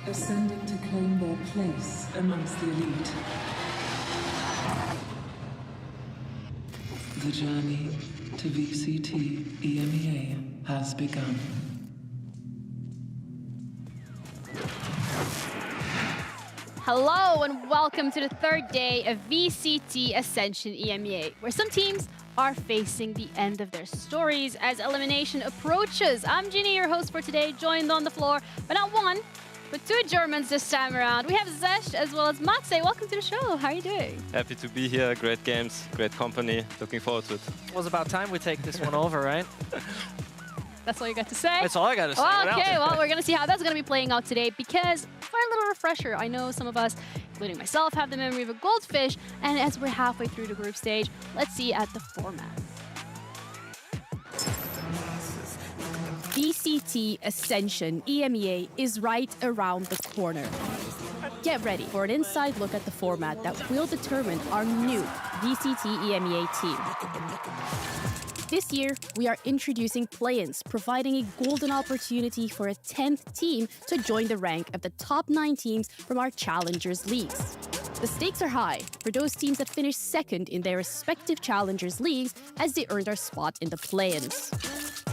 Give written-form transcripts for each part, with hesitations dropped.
Ascending to claim their place amongst the elite. The journey to VCT EMEA has begun. Hello and welcome to the third day of VCT Ascension EMEA, where some teams are facing the end of their stories as elimination approaches. I'm Ginny, your host for today, joined on the floor, but not one, but two Germans this time around. We have Zesh as well as Matze. Welcome to the show. How are you doing? Happy to be here. Great games, great company. Looking forward to it. It was about time we take this one over, right? That's all you got to say? That's all I got to say. Okay, well, we're going to see how that's going to be playing out today because, for a little refresher, I know some of us, including myself, have the memory of a goldfish. And as we're halfway through the group stage, let's see at the format. VCT Ascension EMEA is right around the corner. Get ready for an inside look at the format that will determine our new VCT EMEA team. This year, we are introducing play-ins, providing a golden opportunity for a 10th team to join the rank of the top 9 teams from our Challengers leagues. The stakes are high for those teams that finish second in their respective Challengers leagues as they earned their spot in the play-ins.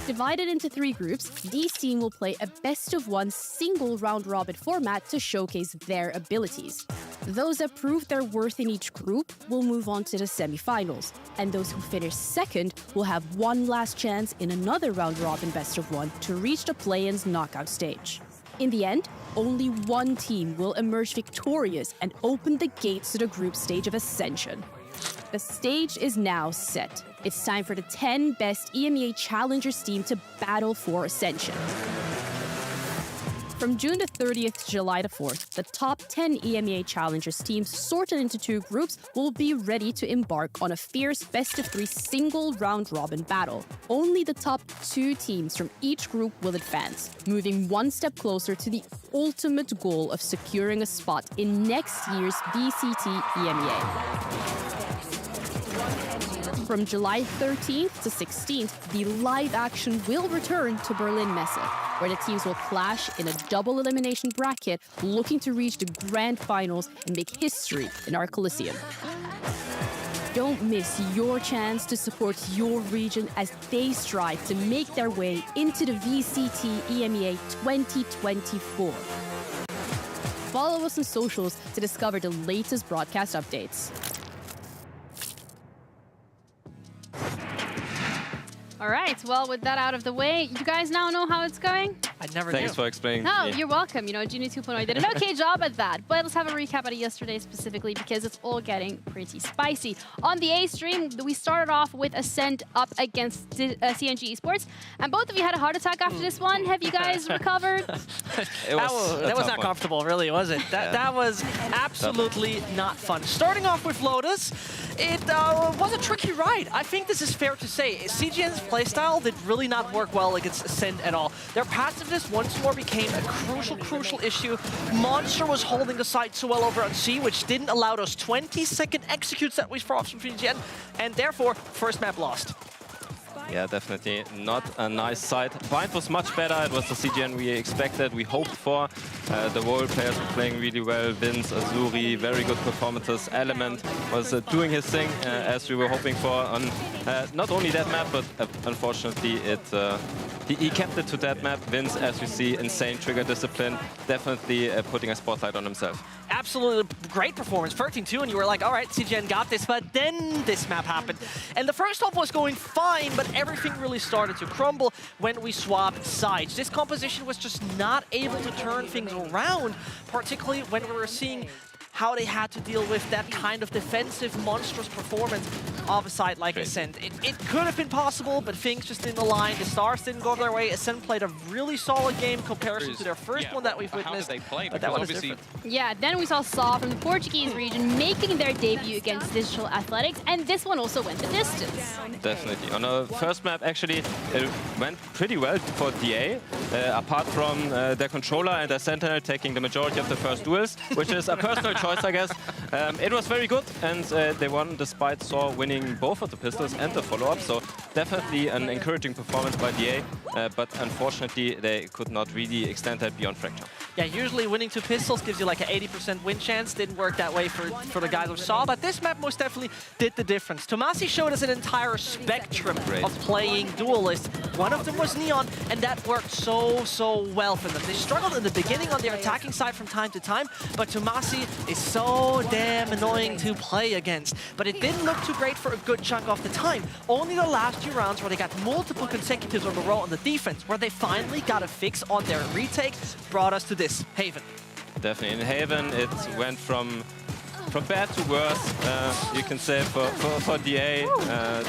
Divided into 3 groups, these teams will play a best-of-1 single round-robin format to showcase their abilities. Those that prove their worth in each group will move on to the semi-finals, and those who finish second will have one last chance in another round-robin best-of-1 to reach the play-ins knockout stage. In the end, only one team will emerge victorious and open the gates to the group stage of Ascension. The stage is now set. It's time for the 10 best EMEA Challengers team to battle for Ascension. From June the 30th to July the 4th, the top 10 EMEA Challengers teams sorted into 2 groups will be ready to embark on a fierce best-of-3 single round-robin battle. Only the top 2 teams from each group will advance, moving one step closer to the ultimate goal of securing a spot in next year's VCT EMEA. From July 13th to 16th, the live action will return to Berlin Messe, where the teams will clash in a double elimination bracket looking to reach the grand finals and make history in our Coliseum. Don't miss your chance to support your region as they strive to make their way into the VCT EMEA 2024. Follow us on socials to discover the latest broadcast updates. All right, well, with that out of the way, you guys now know how it's going? I never knew. Thanks for explaining. No, to me. you're welcome. You know, Genie 2.0 did an okay job at that. But let's have a recap out of yesterday specifically because it's all getting pretty spicy. On the A stream, we started off with Ascent up against CNG Esports. And both of you had a heart attack after this one. Have you guys recovered? That was not comfortable, really, was it? That was absolutely not fun. Starting off with Lotus, it was a tricky ride. I think this is fair to say. CGN's playstyle did really not work well against Ascent at all. Their passiveness once more became a crucial issue. Monster was holding the site so well over on C, which didn't allow those 20-second executes that we saw from CGN, and therefore, first map lost. Yeah, definitely not a nice side. Bind was much better. It was the CGN we expected, we hoped for. The role players were playing really well. Vince, Azuri, very good performances. Element was doing his thing as we were hoping for on not only that map, but unfortunately he kept it to that map. Vince, as you see, insane trigger discipline, definitely putting a spotlight on himself. Absolutely great performance, 13-2, and you were like, all right, CGN got this, but then this map happened. And the first half was going fine, but everything really started to crumble when we swapped sides. This composition was just not able to turn things around, particularly when we were seeing how they had to deal with that kind of defensive, monstrous performance of a side like Ascent. It could have been possible, but things just didn't align. The stars didn't go their way. Ascent played a really solid game in comparison to their first one that we've witnessed. But that was different. Yeah, then we saw Saw from the Portuguese region making their debut against Digital Athletics, and this one also went the distance. Definitely. On the first map, actually, it went pretty well for DA, apart from their controller and their sentinel taking the majority of the first duels, which is a personal choice, I guess. It was very good, and they won despite Saw winning both of the pistols and the follow-up, so definitely an encouraging performance by DA, but unfortunately they could not really extend that beyond Fracture. Yeah, usually winning 2 pistols gives you like an 80% win chance. Didn't work that way for the guys of Saw, but this map most definitely did the difference. Tomasi showed us an entire spectrum of playing duelists. One of them was Neon, and that worked so so well for them. They struggled in the beginning on their attacking side from time to time, but Tomasi is so damn annoying to play against. But it didn't look too great for a good chunk of the time. Only the last few rounds where they got multiple consecutives on the row on the defense, where they finally got a fix on their retake, brought us to this, Haven. Definitely. In Haven, it went from bad to worse, you can say, for DA.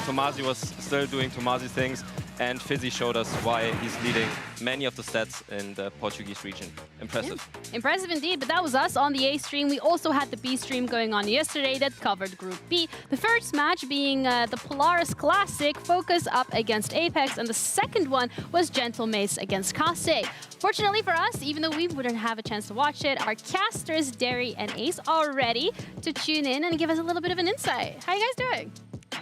Tomasi was still doing Tomasi things, and Fizzy showed us why he's leading many of the stats in the Portuguese region. Impressive. Yeah. Impressive indeed, but that was us on the A stream. We also had the B stream going on yesterday that covered Group B. The first match being the Polaris Classic, Focus up against Apex, and the second one was Gentlemates against Kase. Fortunately for us, even though we wouldn't have a chance to watch it, our casters, Derry and Ace, are ready to tune in and give us a little bit of an insight. How are you guys doing?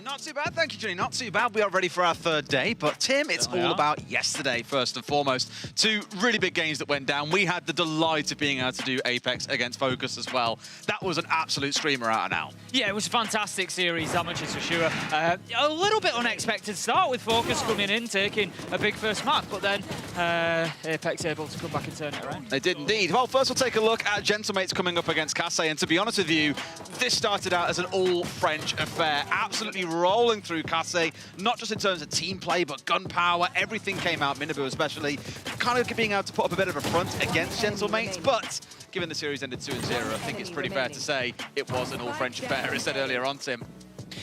Not too bad, thank you, Jenny. Not too bad. We are ready for our third day. But Tim, it's all about yesterday, first and foremost. Two really big games that went down. We had the delight of being able to do Apex against Focus as well. That was an absolute screamer out and out. Yeah, it was a fantastic series, that much is for sure. A little bit unexpected start with Focus coming in, taking a big first map, but then Apex able to come back and turn it around. They did indeed. Well, first we'll take a look at Gentlemates coming up against Kase. And to be honest with you, this started out as an all-French affair. Absolutely rolling through Kase, not just in terms of team play, but gunpower. Everything came out, Minibu especially, kind of being able to put up a bit of a front against Gentlemates. But given the series ended 2-0, I think it's pretty fair to say it was an all-French affair, as said earlier on, Tim.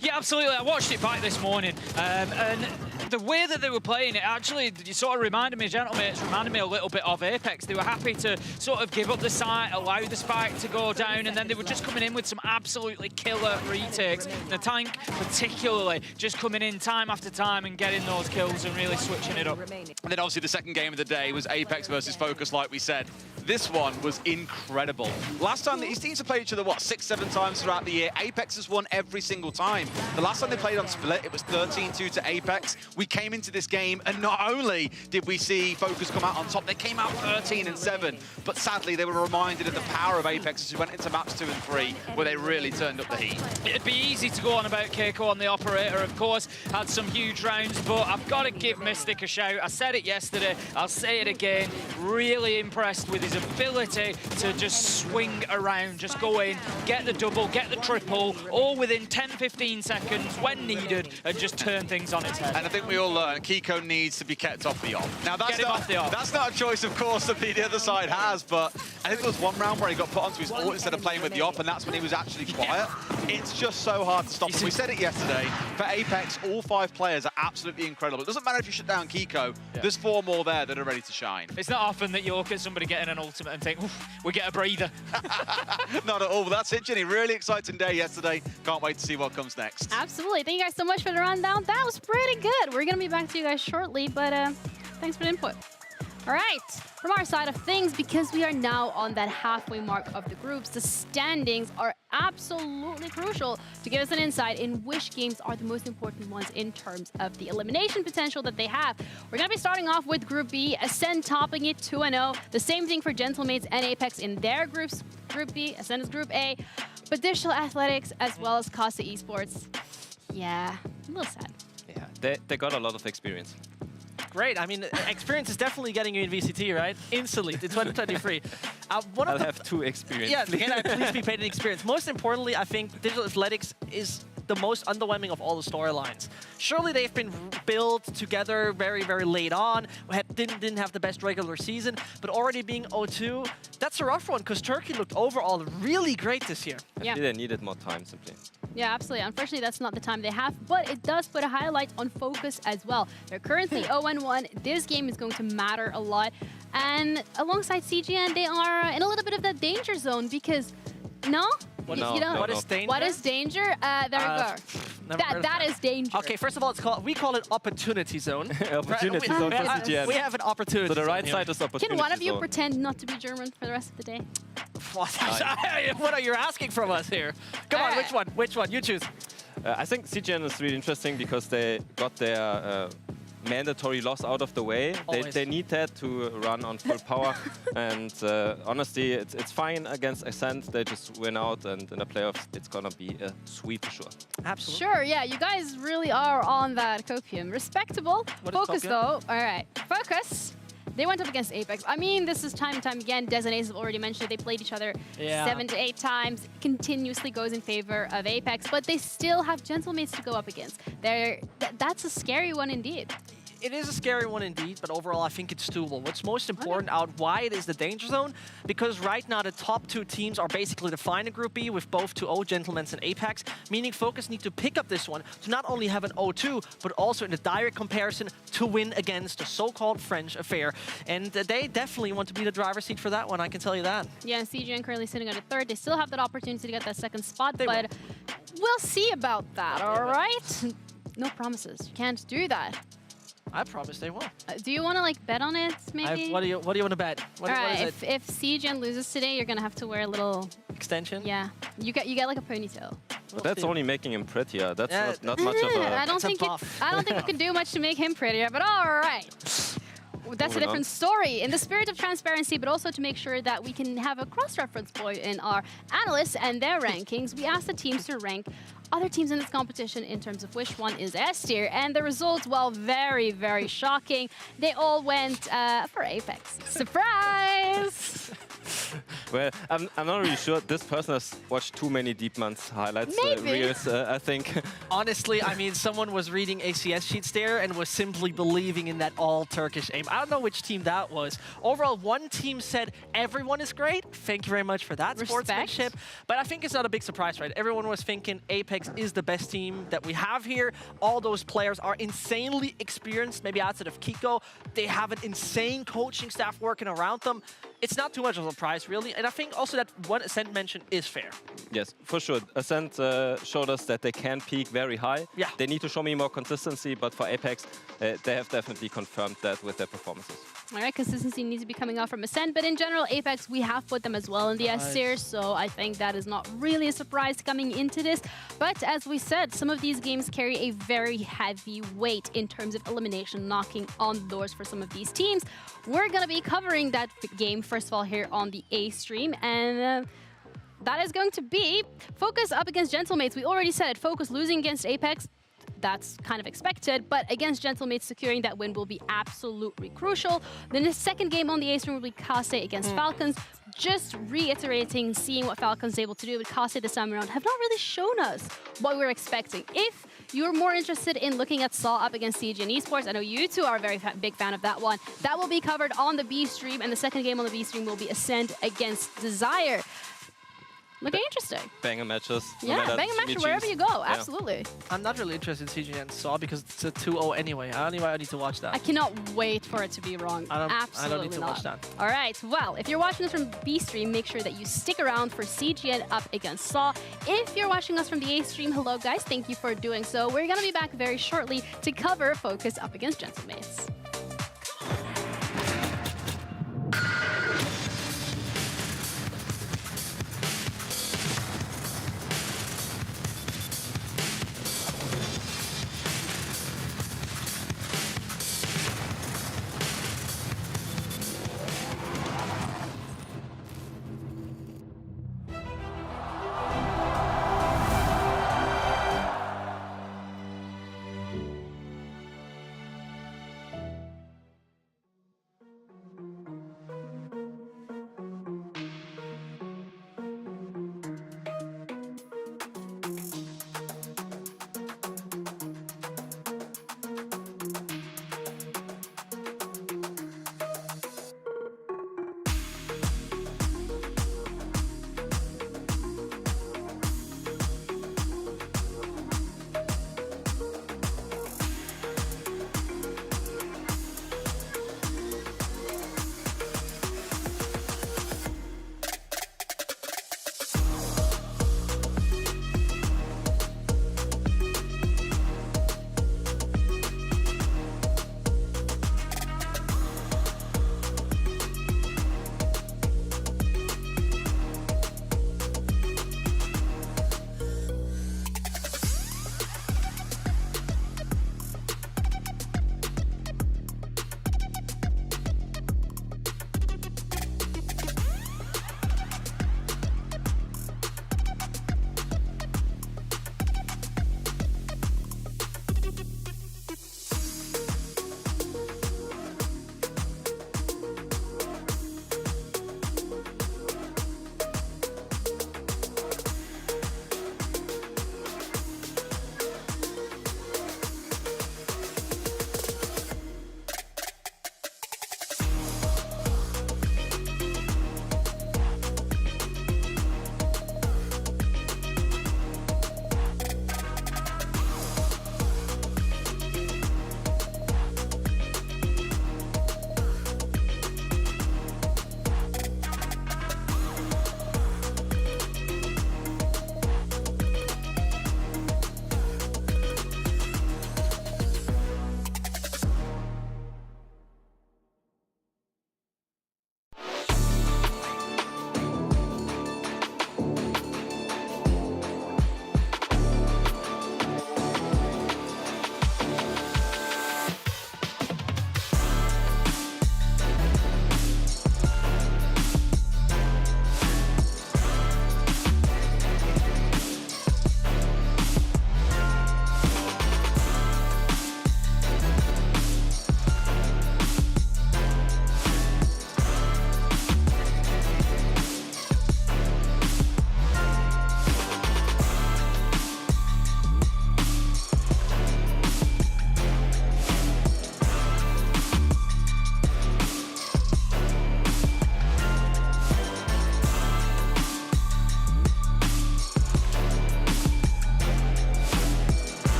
Yeah, absolutely. I watched it back this morning, and the way that they were playing it actually sort of reminded me, Gentlemates reminded me a little bit of Apex. They were happy to sort of give up the site, allow the spike to go down, and then they were just coming in with some absolutely killer retakes. The tank particularly just coming in time after time and getting those kills and really switching it up. And then obviously the second game of the day was Apex versus Focus, like we said. This one was incredible. Last time these teams have played each other, what, 6-7 times throughout the year? Apex has won every single time. The last time they played on Split, it was 13-2 to Apex. We came into this game, and not only did we see Focus come out on top, they came out 13-7. But sadly, they were reminded of the power of Apex as we went into maps 2 and 3, where they really turned up the heat. It'd be easy to go on about Keiko on the operator, of course, had some huge rounds, but I've got to give Mystic a shout. I said it yesterday, I'll say it again. Really impressed with his ability to just swing around, just go in, get the double, get the triple, all within 10-15 seconds when needed, and just turn things on its head. And I think we all learned Keiko needs to be kept off the op. Now that's not a choice, of course, that the other side has, but I think there was one round where he got put onto his ult instead of playing with the op, and that's when he was actually quiet. It's just so hard to stop him. We said it yesterday, for Apex, all 5 players are absolutely incredible. It doesn't matter if you shut down Keiko, there's 4 more there that are ready to shine. It's not often that you look at somebody getting an ultimate and think, oof, we get a breather. Not at all. That's it, Ginny. Really exciting day yesterday. Can't wait to see what comes next. Absolutely. Thank you guys so much for the rundown. That was pretty good. We're going to be back to you guys shortly, but thanks for the input. All right, from our side of things, because we are now on that halfway mark of the groups, the standings are absolutely crucial to give us an insight in which games are the most important ones in terms of the elimination potential that they have. We're going to be starting off with Group B, Ascend topping it 2-0. The same thing for Gentlemates and Apex in their groups. Group B, Ascend is Group A, but Digital Athletics as well as Kase Esports. Yeah, a little sad. Yeah, they got a lot of experience. Great. I mean, experience is definitely getting you in VCT, right? Instantly, in 2023. I'll have 2 experience. Yeah, can I please be paid in experience? Most importantly, I think Digital Athletics is the most underwhelming of all the storylines. Surely they've been built together very, very late on, didn't have the best regular season, but already being 0-2, that's a rough one, because Turkey looked overall really great this year. I think they needed more time, simply. Yeah, absolutely. Unfortunately, that's not the time they have, but it does put a highlight on Focus as well. They're currently 0-1. This game is going to matter a lot. And alongside CGN, they are in a little bit of that danger zone because, no? What is danger? What is danger? There we go. That is danger. Okay, first of all, we call it opportunity zone. Opportunity zone for CGN. We have an opportunity So the right zone side is opportunity Can one of you zone. pretend not to be German for the rest of the day? What are you asking from us here? Come on, which one? Which one? You choose. I think CGN is really interesting because they got their mandatory loss out of the way. They need that to run on full power. And honestly, it's fine against Ascent. They just win out, and in the playoffs, it's gonna be a sweep for sure. Absolutely. Sure, yeah, you guys really are on that copium. Respectable. What is Focus, copium? though. All right, Focus. They went up against Apex. I mean, this is time and time again. Des and Ace have already mentioned they played each other 7 to 8 times. Continuously goes in favor of Apex, but they still have Gentlemates to go up against. That's a scary one indeed. It is a scary one indeed, but overall I think it's doable. What's most important out why it is the danger zone, because right now the top 2 teams are basically defining Group B with both 2-0 Gentlemen and Apex, meaning Focus need to pick up this one to not only have an 0-2, but also in a direct comparison to win against the so-called French affair. And they definitely want to be the driver's seat for that one, I can tell you that. Yeah, CGN currently sitting at a 3rd. They still have that opportunity to get that 2nd spot, but we'll see about that, all right? No promises. You can't do that. I promise they won't. Do you want to like bet on it, maybe? What do you want to bet? What is it? If CGN loses today, you're gonna have to wear a little extension. Yeah, you get like a ponytail. But that's only making him prettier. That's not much of a... I don't think you can do much to make him prettier. But all right. That's a different story. In the spirit of transparency, but also to make sure that we can have a cross-reference point in our analysts and their rankings, we asked the teams to rank other teams in this competition in terms of which one is S tier. And the results, well, very, very shocking. They all went for Apex. Surprise! Well, I'm not really sure. This person has watched too many Deep Months highlights reels, I think. Honestly, I mean, someone was reading ACS sheets there and was simply believing in that all-Turkish aim. I don't know which team that was. Overall, one team said everyone is great. Thank you very much for that sportsmanship. But I think it's not a big surprise, right? Everyone was thinking Apex is the best team that we have here. All those players are insanely experienced, maybe outside of Kiko. They have an insane coaching staff working around them. It's not too much of a surprise, really. And I think also that what Ascent mentioned is fair. Yes, for sure. Ascent showed us that they can peak very high. Yeah. They need to show me more consistency, but for Apex, they have definitely confirmed that with their performances. All right, consistency needs to be coming out from Ascent, but in general, Apex, we have put them as well in the S tier, so I think that is not really a surprise coming into this. But as we said, some of these games carry a very heavy weight in terms of elimination, knocking on the doors for some of these teams. We're going to be covering that game, first of all, here on the A stream, and that is going to be Focus up against Gentlemates. We already said it, Focus losing against Apex. That's kind of expected, but against Gentlemates, securing that win will be absolutely crucial. Then the second game on the A stream will be Kase against Falcons. Just reiterating, seeing what Falcons able to do with Kase this time around have not really shown us what we're expecting. If you're more interested in looking at Saw up against CGN Esports, I know you two are a very big fan of that one. That will be covered on the B stream, and the second game on the B stream will be Ascent against Desire. Looking interesting. Banger matches. Yeah, banger matches wherever you go, absolutely. I'm not really interested in CGN Saw because it's a 2-0 anyway. I need to watch that. I cannot wait for it to be wrong. Absolutely I don't need to watch that. All right, well, if you're watching us from B stream, make sure that you stick around for CGN up against Saw. If you're watching us from the A stream, hello guys, thank you for doing so. We're gonna be back very shortly to cover Focus up against Gentlemates.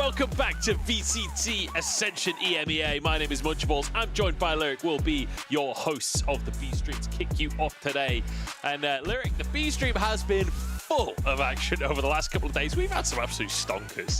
welcome back to VCT Ascension EMEA. My name is Munchables. I'm joined by Lyric. We'll be your hosts of the B stream to kick you off today. And Lyric, the B stream has been full of action over the last couple of days. We've had some absolute stonkers.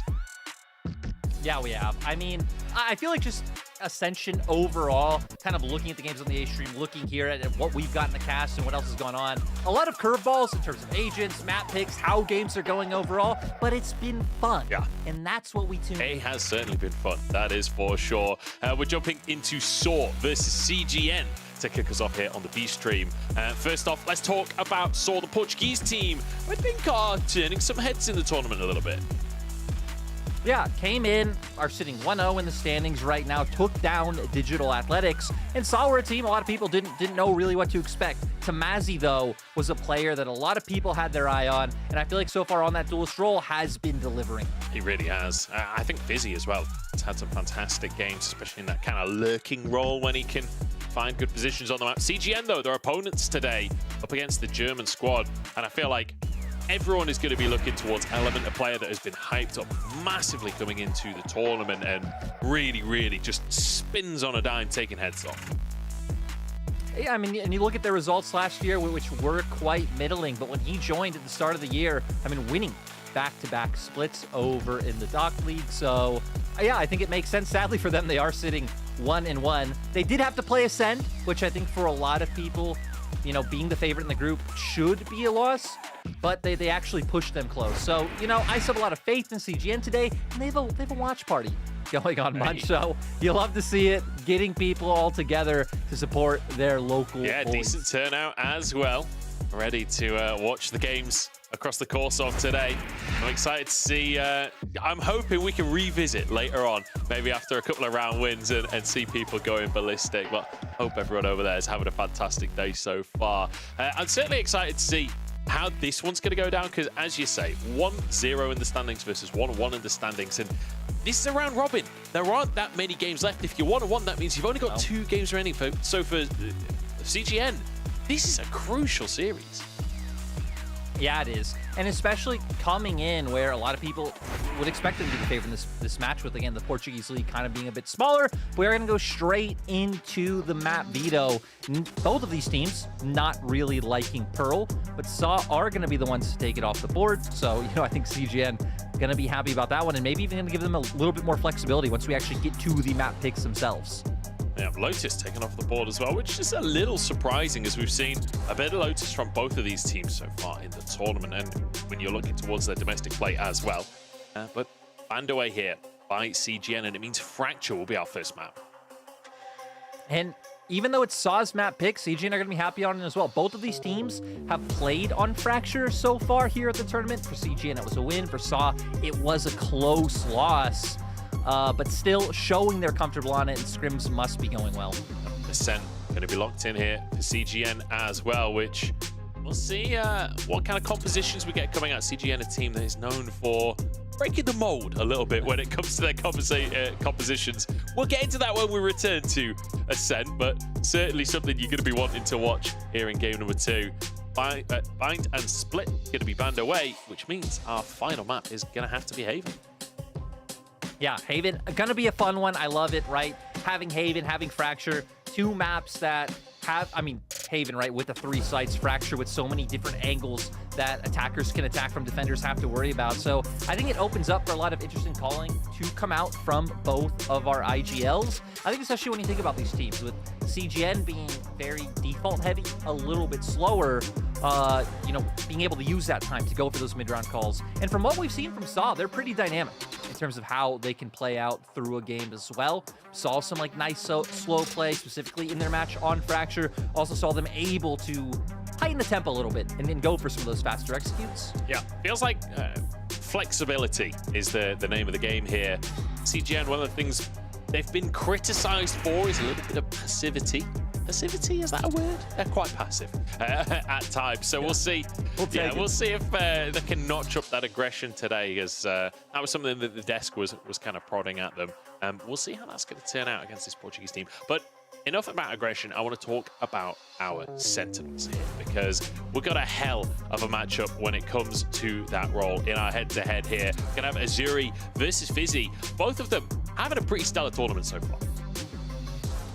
Yeah, we have. I mean, I feel like just Ascension overall, kind of looking at the games on the A stream, looking here at what we've got in the cast and what else is going on. A lot of curveballs in terms of agents, map picks, how games are going overall, but it's been fun. Yeah. And that's what we tune in. It has certainly been fun, that is for sure. We're jumping into SAW versus CGN to kick us off here on the B stream. First off, let's talk about SAW, the Portuguese team, who I think are turning some heads in the tournament a little bit. Yeah, came in, are sitting 1-0 in the standings right now, took down Digital Athletics, and SAW were a team a lot of people didn't know really what to expect. Tamazi, though, was a player that a lot of people had their eye on, and I feel like so far on that duelist role has been delivering. He really has. I think Vizzy as well. He's had some fantastic games, especially in that kind of lurking role when he can find good positions on the map. CGN, though, their opponents today up against the German squad, and I feel like everyone is going to be looking towards Element, a player that has been hyped up massively coming into the tournament and really just spins on a dime, taking heads off. Yeah, I mean, and you look at their results last year, which were quite middling, but when he joined at the start of the year, I mean, winning back-to-back splits over in the Doc League. So, yeah, I think it makes sense. Sadly for them, they are sitting 1-1. They did have to play Ascend, which I think for a lot of people, you know, being the favorite in the group should be a loss, but they actually pushed them close. So, you know, I still have a lot of faith in CGN today, and they have a watch party going on, Munch. So you love to see it, getting people all together to support their local boys. Decent turnout as well. Ready to watch the games across the course of today. I'm excited to see, I'm hoping we can revisit later on, maybe after a couple of round wins and see people going ballistic, but I hope everyone over there is having a fantastic day so far. I'm certainly excited to see how this one's going to go down, because as you say, 1-0 in the standings versus 1-1 in the standings, and this is a round robin. There aren't that many games left. If you're 1-1, that means you've only got 2 games remaining. So for CGN, this is a crucial series. Yeah, it is. And especially coming in where a lot of people would expect them to be the favorite in this match with, again, the Portuguese league kind of being a bit smaller. We're going to go straight into the map veto. Both of these teams not really liking Pearl, but SAW are going to be the ones to take it off the board. So, you know, I think CGN going to be happy about that one, and maybe even going to give them a little bit more flexibility once we actually get to the map picks themselves. Yeah, Lotus taken off the board as well, which is a little surprising as we've seen a bit of Lotus from both of these teams so far in the tournament, and when you're looking towards their domestic play as well. But banned away here by CGN, and it means Fracture will be our first map. And even though it's SAW's map pick, CGN are going to be happy on it as well. Both of these teams have played on Fracture so far here at the tournament. For CGN, it was a win. For SAW, it was a close loss. But still showing they're comfortable on it, and scrims must be going well. Ascent going to be locked in here for CGN as well, which we'll see what kind of compositions we get coming out. CGN, a team that is known for breaking the mold a little bit when it comes to their compositions. We'll get into that when we return to Ascent, but certainly something you're going to be wanting to watch here in game number 2. Bind and Split going to be banned away, which means our final map is going to have to be Haven. Yeah, Haven, gonna be a fun one. I love it, right? Having Haven, having Fracture, 2 maps that have, I mean, Haven, right, with the 3 sites, Fracture with so many different angles that attackers can attack from, defenders have to worry about. So I think it opens up for a lot of interesting calling to come out from both of our IGLs. I think especially when you think about these teams, with CGN being very default heavy, a little bit slower, you know, being able to use that time to go for those mid-round calls. And from what we've seen from SAW, they're pretty dynamic in terms of how they can play out through a game as well. Saw some like nice slow play, specifically in their match on Fracture. Also saw them able to heighten the tempo a little bit and then go for some of those faster executes. Yeah, feels like flexibility is the name of the game here. CGN, one of the things they've been criticized for is a little bit of passivity. Passivity, is that a word? They're quite passive at times. So we'll see. We'll see if they can notch up that aggression today, as that was something that the desk was kind of prodding at them. We'll see how that's going to turn out against this Portuguese team. But enough about aggression. I want to talk about our Sentinels here, because we've got a hell of a matchup when it comes to that role in our head-to-head here. We're going to have Azuri versus Fizzy. Both of them having a pretty stellar tournament so far.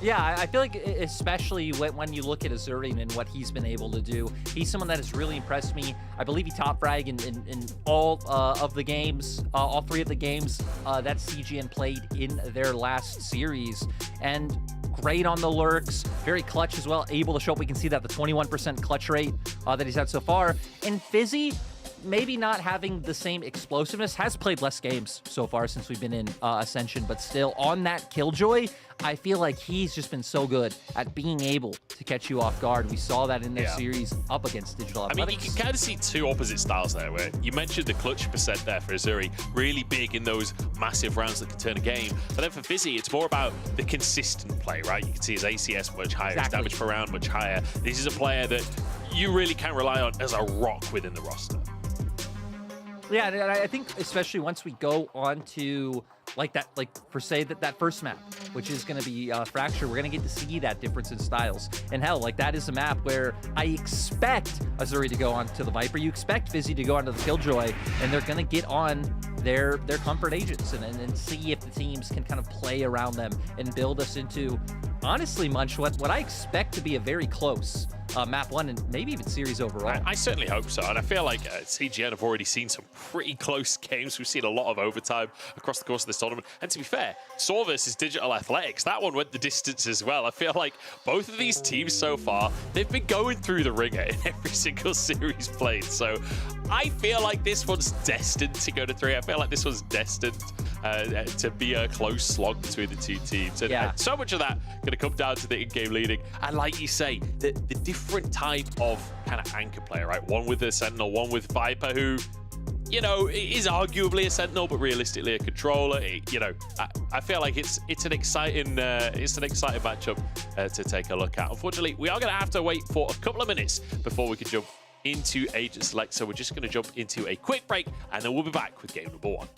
Yeah, I feel like especially when you look at Azuri and what he's been able to do, he's someone that has really impressed me. I believe he top frag in all of the games, all 3 of the games that CGN played in their last series. And great on the lurks, very clutch as well, able to show up. We can see that the 21% clutch rate that he's had so far. And Fizzy, maybe not having the same explosiveness, has played less games so far since we've been in Ascension, but still on that Killjoy, I feel like he's just been so good at being able to catch you off guard. We saw that in their series up against Digital Athletics. I mean, you can kind of see 2 opposite styles there, where you mentioned the clutch percent there for Azuri, really big in those massive rounds that can turn a game. But then for Fizzy, it's more about the consistent play, right? You can see his ACS much higher, his damage per round much higher. This is a player that you really can rely on as a rock within the roster. Yeah, and I think especially once we go on to that first map, which is going to be Fracture, we're going to get to see that difference in styles. And hell, like that is a map where I expect Azuri to go on to the Viper, you expect Fizzy to go onto the Killjoy, and they're going to get on their comfort agents and see if the teams can kind of play around them and build us into, honestly, Munch, what I expect to be a very close map 1 and maybe even series overall. I certainly hope so, and I feel like CGN have already seen some pretty close games. We've seen a lot of overtime across the course of this tournament, and to be fair, Saw versus Digital Athletics, that one went the distance as well. I feel like both of these teams so far, they've been going through the ringer in every single series played, so I feel like this one's destined to go to 3. I feel like this one's destined to be a close slog between the 2 teams, and so much of that going to come down to the in-game leading, and like you say, the different type of kind of anchor player, right? One with a Sentinel, one with Viper, who, you know, is arguably a Sentinel, but realistically a controller. I feel like it's an exciting matchup to take a look at. Unfortunately, we are going to have to wait for a couple of minutes before we can jump into Agent Select, so we're just going to jump into a quick break, and then we'll be back with game number 1.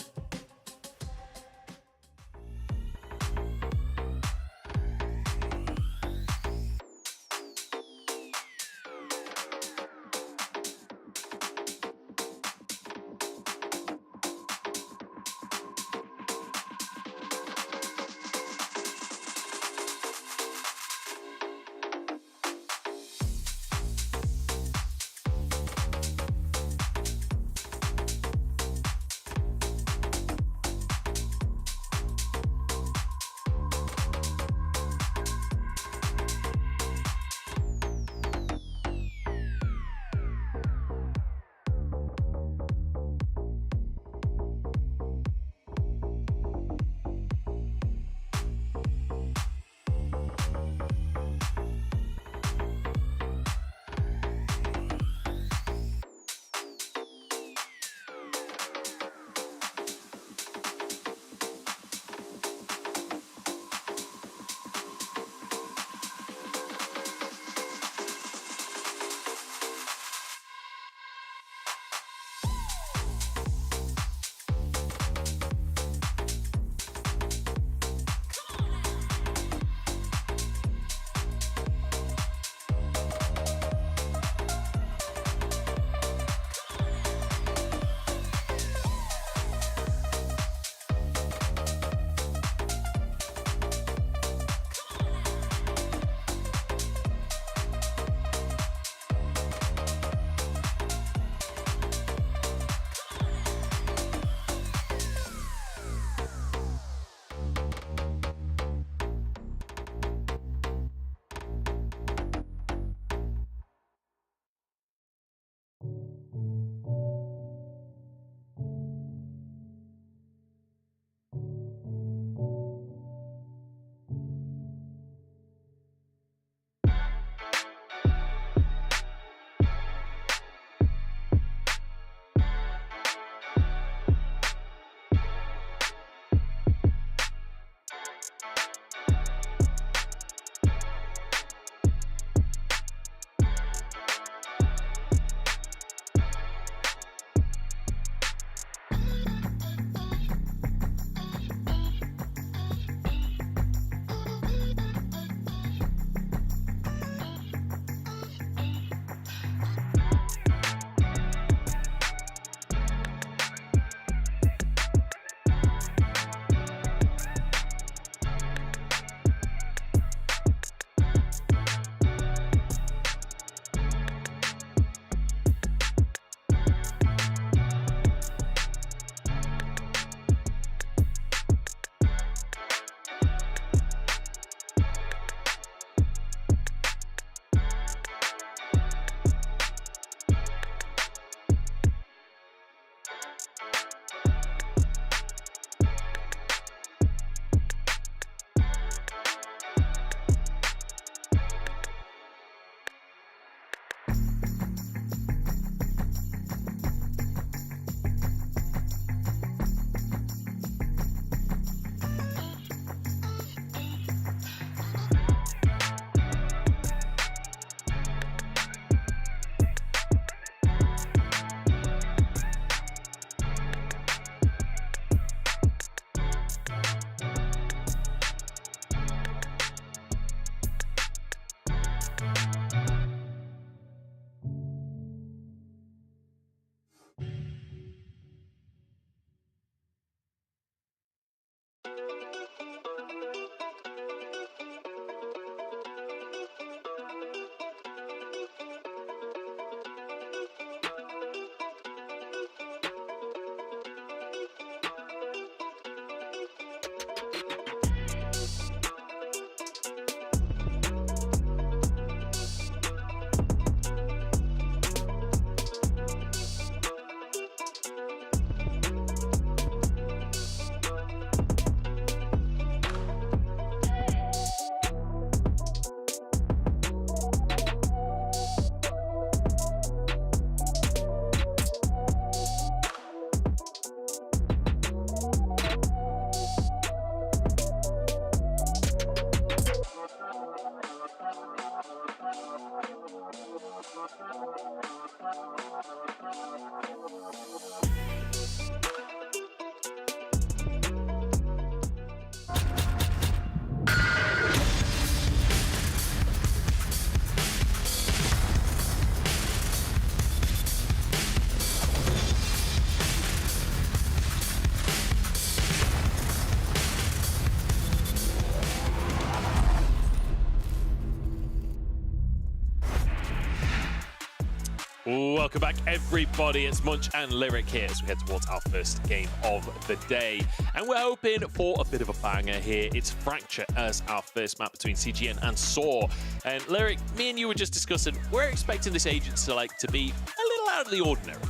Welcome back, everybody. It's Munch and Lyric here as we head towards our first game of the day. And we're hoping for a bit of a banger here. It's Fracture as our first map between CGN and SAW. And Lyric, me and you were just discussing, we're expecting this Agent Select to be a little out of the ordinary.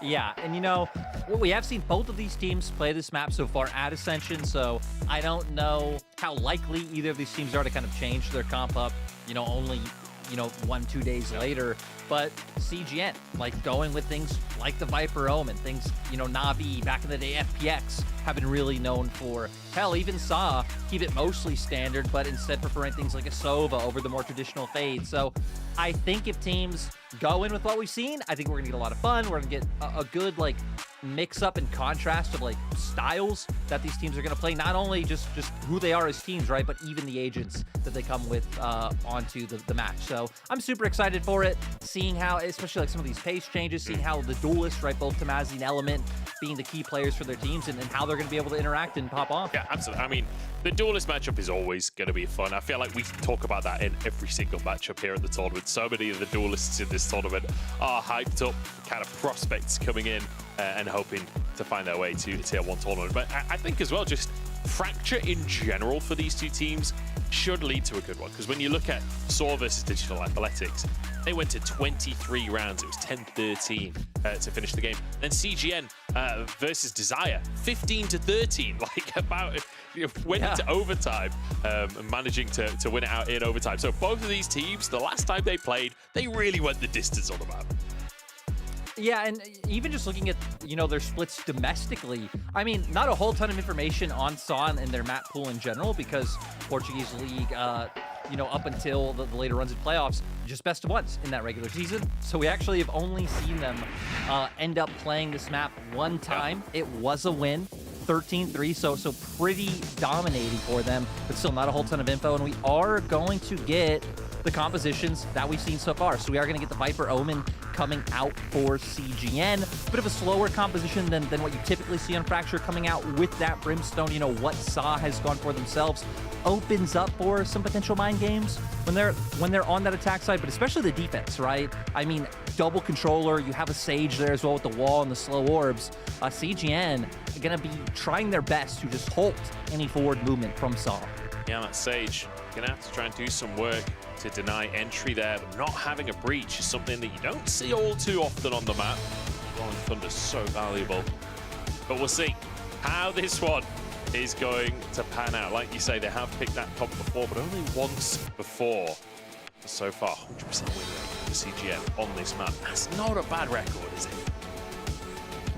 Yeah, and you know, we have seen both of these teams play this map so far at Ascension, so I don't know how likely either of these teams are to kind of change their comp up, you know, only 1-2 days later. But CGN, like going with things like the Viper Omen, things, Navi, back in the day, FPX, have been really known for. Hell, even SAW keep it mostly standard, but instead preferring things like a Sova over the more traditional Fade. So I think if teams go in with what we've seen, I think we're gonna get a lot of fun. We're gonna get a good mix up and contrast of styles that these teams are going to play, not only just who they are as teams, right, but even the agents that they come with onto the match. So I'm super excited for it, seeing how, especially some of these pace changes, seeing how the duelists, right, both Tamazi and Element being the key players for their teams, and how they're going to be able to interact and pop off. Yeah, absolutely. I mean, the duelist matchup is always going to be fun. I feel like we talk about that in every single matchup here at the tournament. So many of the duelists in this tournament are hyped up kind of prospects coming in and hoping to find their way to a Tier 1 tournament. But I think as well, just Fracture in general for these two teams should lead to a good one. Because when you look at SAW versus Digital Athletics, they went to 23 rounds. It was 10-13 to finish the game. Then CGN versus Desire, 15-13, went into overtime, managing to win it out in overtime. So both of these teams, the last time they played, they really went the distance on the map. Yeah, and even just looking at, their splits domestically, I mean, not a whole ton of information on SAW and their map pool in general, because Portuguese League, up until the later runs in playoffs, just best of ones in that regular season. So we actually have only seen them end up playing this map one time. It was a win, 13-3, so pretty dominating for them, but still not a whole ton of info. And we are going to get the compositions that we've seen so far. So we are going to get the Viper Omen coming out for CGN. A bit of a slower composition than what you typically see on Fracture, coming out with that Brimstone. What SAW has gone for themselves opens up for some potential mind games when they're on that attack side, but especially the defense, right? I mean, double controller, you have a Sage there as well with the wall and the slow orbs. CGN are going to be trying their best to just halt any forward movement from SAW. Yeah, that Sage going to have to try and do some work to deny entry there, but not having a breach is something that you don't see all too often on the map. Rolling Thunder's so valuable. But we'll see how this one is going to pan out. Like you say, they have picked that comp before, but only once before. So far, 100% win rate for CGN on this map. That's not a bad record, is it?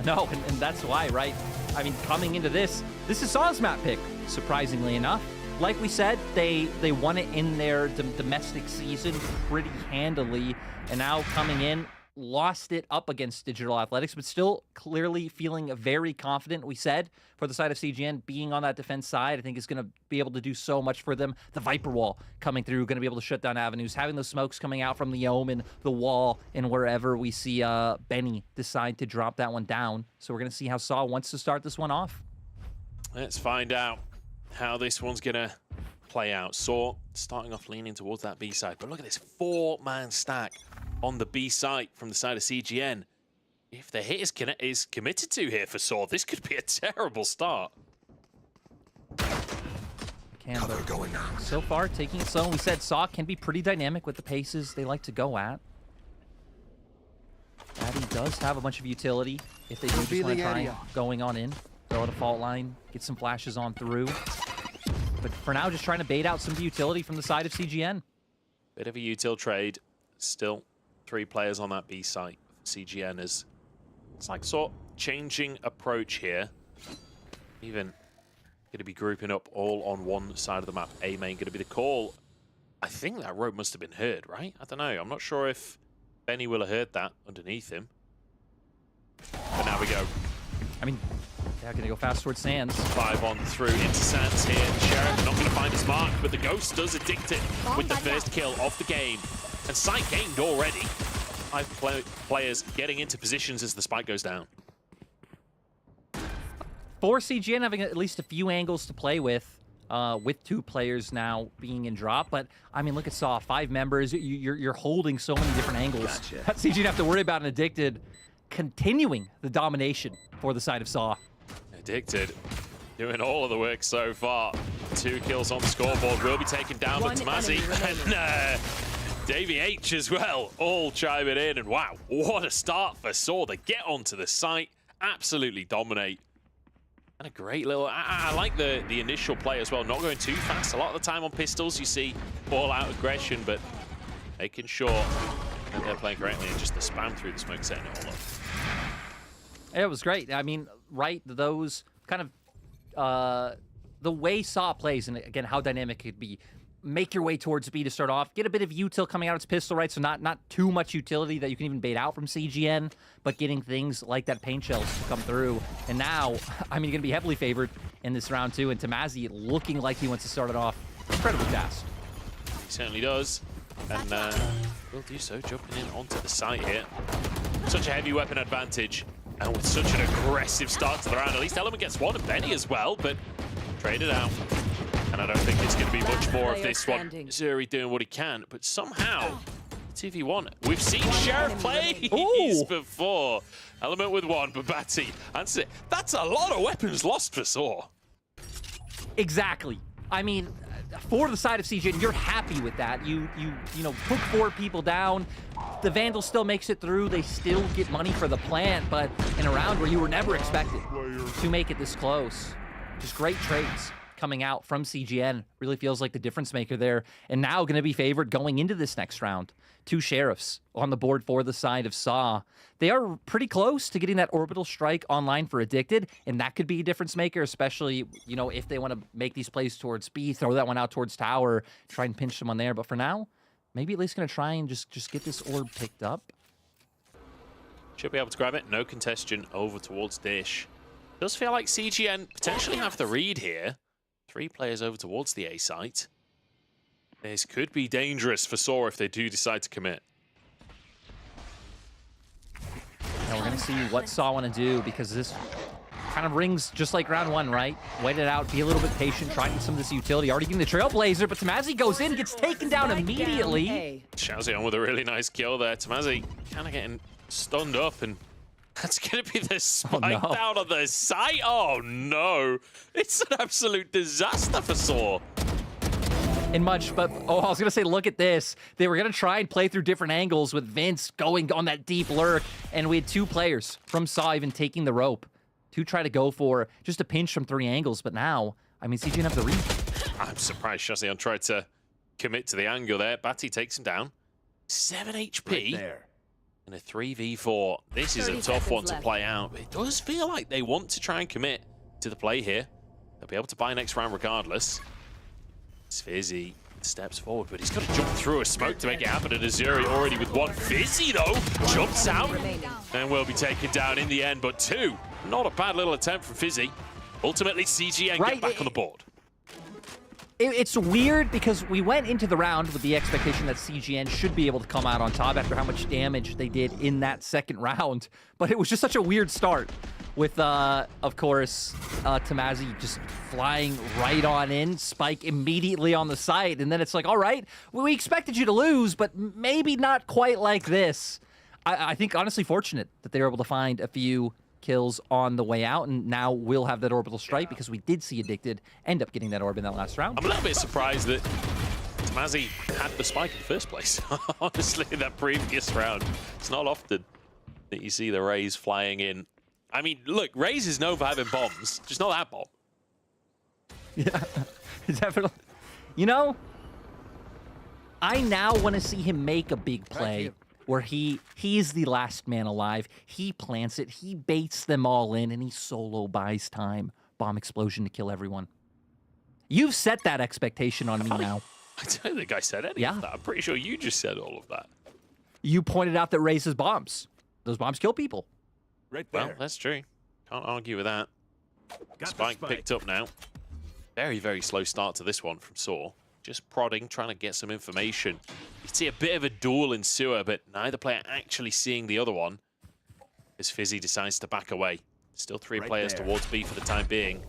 No, and that's why, right? I mean, coming into this is SAW's map pick, surprisingly enough. Like we said, they won it in their domestic season pretty handily, and now coming in, lost it up against Digital Athletics, but still clearly feeling very confident. We said for the side of CGN, being on that defense side, I think is going to be able to do so much for them. The Viper Wall coming through, going to be able to shut down avenues, having those smokes coming out from the Omen, the wall, and wherever we see Benny decide to drop that one down. So we're going to see how SAW wants to start this one off. Let's find out how this one's gonna play out. SAW starting off leaning towards that B side, but look at this 4-man stack on the B side from the side of CGN. If the hit is committed to here for SAW, this could be a terrible start. Cover going on. So far, taking it slow. We said SAW can be pretty dynamic with the paces they like to go at. Addy does have a bunch of utility if they do just want to try going on in. Throw out a fault line, get some flashes on through. But for now, just trying to bait out some of the utility from the side of CGN. Bit of a util trade. Still 3 players on that B site for CGN. As it's like sort of changing approach here. Even going to be grouping up all on one side of the map. A main going to be the call. I think that rope must have been heard, right? I don't know. I'm not sure if Benny will have heard that underneath him. But now we go. I mean, they're going to go fast towards Sands. 5 on through into Sands here. Sheriff not going to find his mark, but the Ghost does Addicted with the first kill of the game. And sight gained already. 5 players getting into positions as the spike goes down. For CGN having at least a few angles to play with 2 players now being in drop. But, I mean, look at Saw. 5 members. You're holding so many different angles. Gotcha. That CGN have to worry about an Addicted continuing the domination for the side of Saw. Addicted doing all of the work so far. 2 kills on the scoreboard will be taken down by Tamazi and Davey H as well, all chiming in. And wow, what a start for Saw. They get onto the site, absolutely dominate. And a great little, I like the initial play as well, not going too fast. A lot of the time on pistols you see all-out aggression, but making sure that they're playing correctly and just the spam through the smoke, setting it all up. It was great. I mean, right, those kind of, the way Saw plays, and again, how dynamic it could be, make your way towards B to start off, get a bit of util coming out its pistol, right, so not too much utility that you can even bait out from CGN, but getting things like that paint shells to come through. And now, I mean, you're going to be heavily favored in this round 2, and Tamazi looking like he wants to start it off incredibly fast. He certainly does, and will do so, jumping in onto the site here. Such a heavy weapon advantage. And with such an aggressive start to the round, at least Element gets one, and Benny as well, but traded out. And I don't think it's going to be much more of this one. Zuri doing what he can, but somehow, 2v1. We've seen Sheriff play before. Element with 1, but Batty answers it. That's a lot of weapons lost for Saw. Exactly. I mean, for the side of CGN, you're happy with that. You know, took 4 people down. The Vandal still makes it through. They still get money for the plant, but in a round where you were never expected to make it this close. Just great trades coming out from CGN. Really feels like the difference maker there. And now going to be favored going into this next round. 2 Sheriffs on the board for the side of Saw. They are pretty close to getting that orbital strike online for Addicted, and that could be a difference maker, especially, you know, if they want to make these plays towards B, throw that one out towards Tower, try and pinch someone there. But for now, maybe at least going to try and just get this orb picked up. Should be able to grab it. No congestion over towards Dish. Does feel like CGN potentially have the read here. 3 players over towards the A site. This could be dangerous for Saw if they do decide to commit. Now we're going to see what Saw want to do, because this kind of rings just like round 1, right? Wait it out, be a little bit patient, try to get some of this utility. Already getting the Trailblazer, but Tamazi goes in, gets taken down immediately. Shazzy on with a really nice kill there. Tamazi kind of getting stunned up, and that's going to be the spike down on the site. Oh no, it's an absolute disaster for Saw. In much, but I was going to say, look at this. They were going to try and play through different angles with Vince going on that deep lurk, and we had 2 players from Saw even taking the rope to try to go for just a pinch from 3 angles. But now, I mean, CGN have the read. I'm surprised Shazzy tried to commit to the angle there. Batty takes him down. 7 HP Right there. in a 3v4. This is a tough one to play out, but it does feel like they want to try and commit to the play here. They'll be able to buy next round regardless. Fizzy steps forward, but he's got to jump through a smoke to make it happen. And Azuri already with 1. Fizzy, though, jumps out and will be taken down in the end. But 2, not a bad little attempt from Fizzy. Ultimately, CGN get back on the board. It's weird because we went into the round with the expectation that CGN should be able to come out on top after how much damage they did in that second round. But it was just such a weird start with, of course, Tamazi just flying right on in, Spike immediately on the site. And then it's like, all right, well, we expected you to lose, but maybe not quite like this. I think, honestly, fortunate that they were able to find a few kills on the way out, and now we'll have that orbital strike because we did see Addicted end up getting that orb in that last round. I'm a little bit surprised that Tamazi had the spike in the first place. Honestly, in that previous round, it's not often that you see the Rays flying in. I mean, look, Rays is known for having bombs, just not that bomb. Yeah, definitely. You know, I now want to see him make a big play where he's the last man alive. He plants it, he baits them all in, and he solo buys time. Bomb explosion to kill everyone. You've set that expectation on me now. I don't think I said any of that. I'm pretty sure you just said all of that. You pointed out that raises bombs. Those bombs kill people. Right there. Well, that's true. Can't argue with that. Spike picked up now. Very, very slow start to this one from Saw. Just prodding, trying to get some information. You see a bit of a duel in Sewer, but neither player actually seeing the other one as Fizzy decides to back away. Still three players towards B for the time being.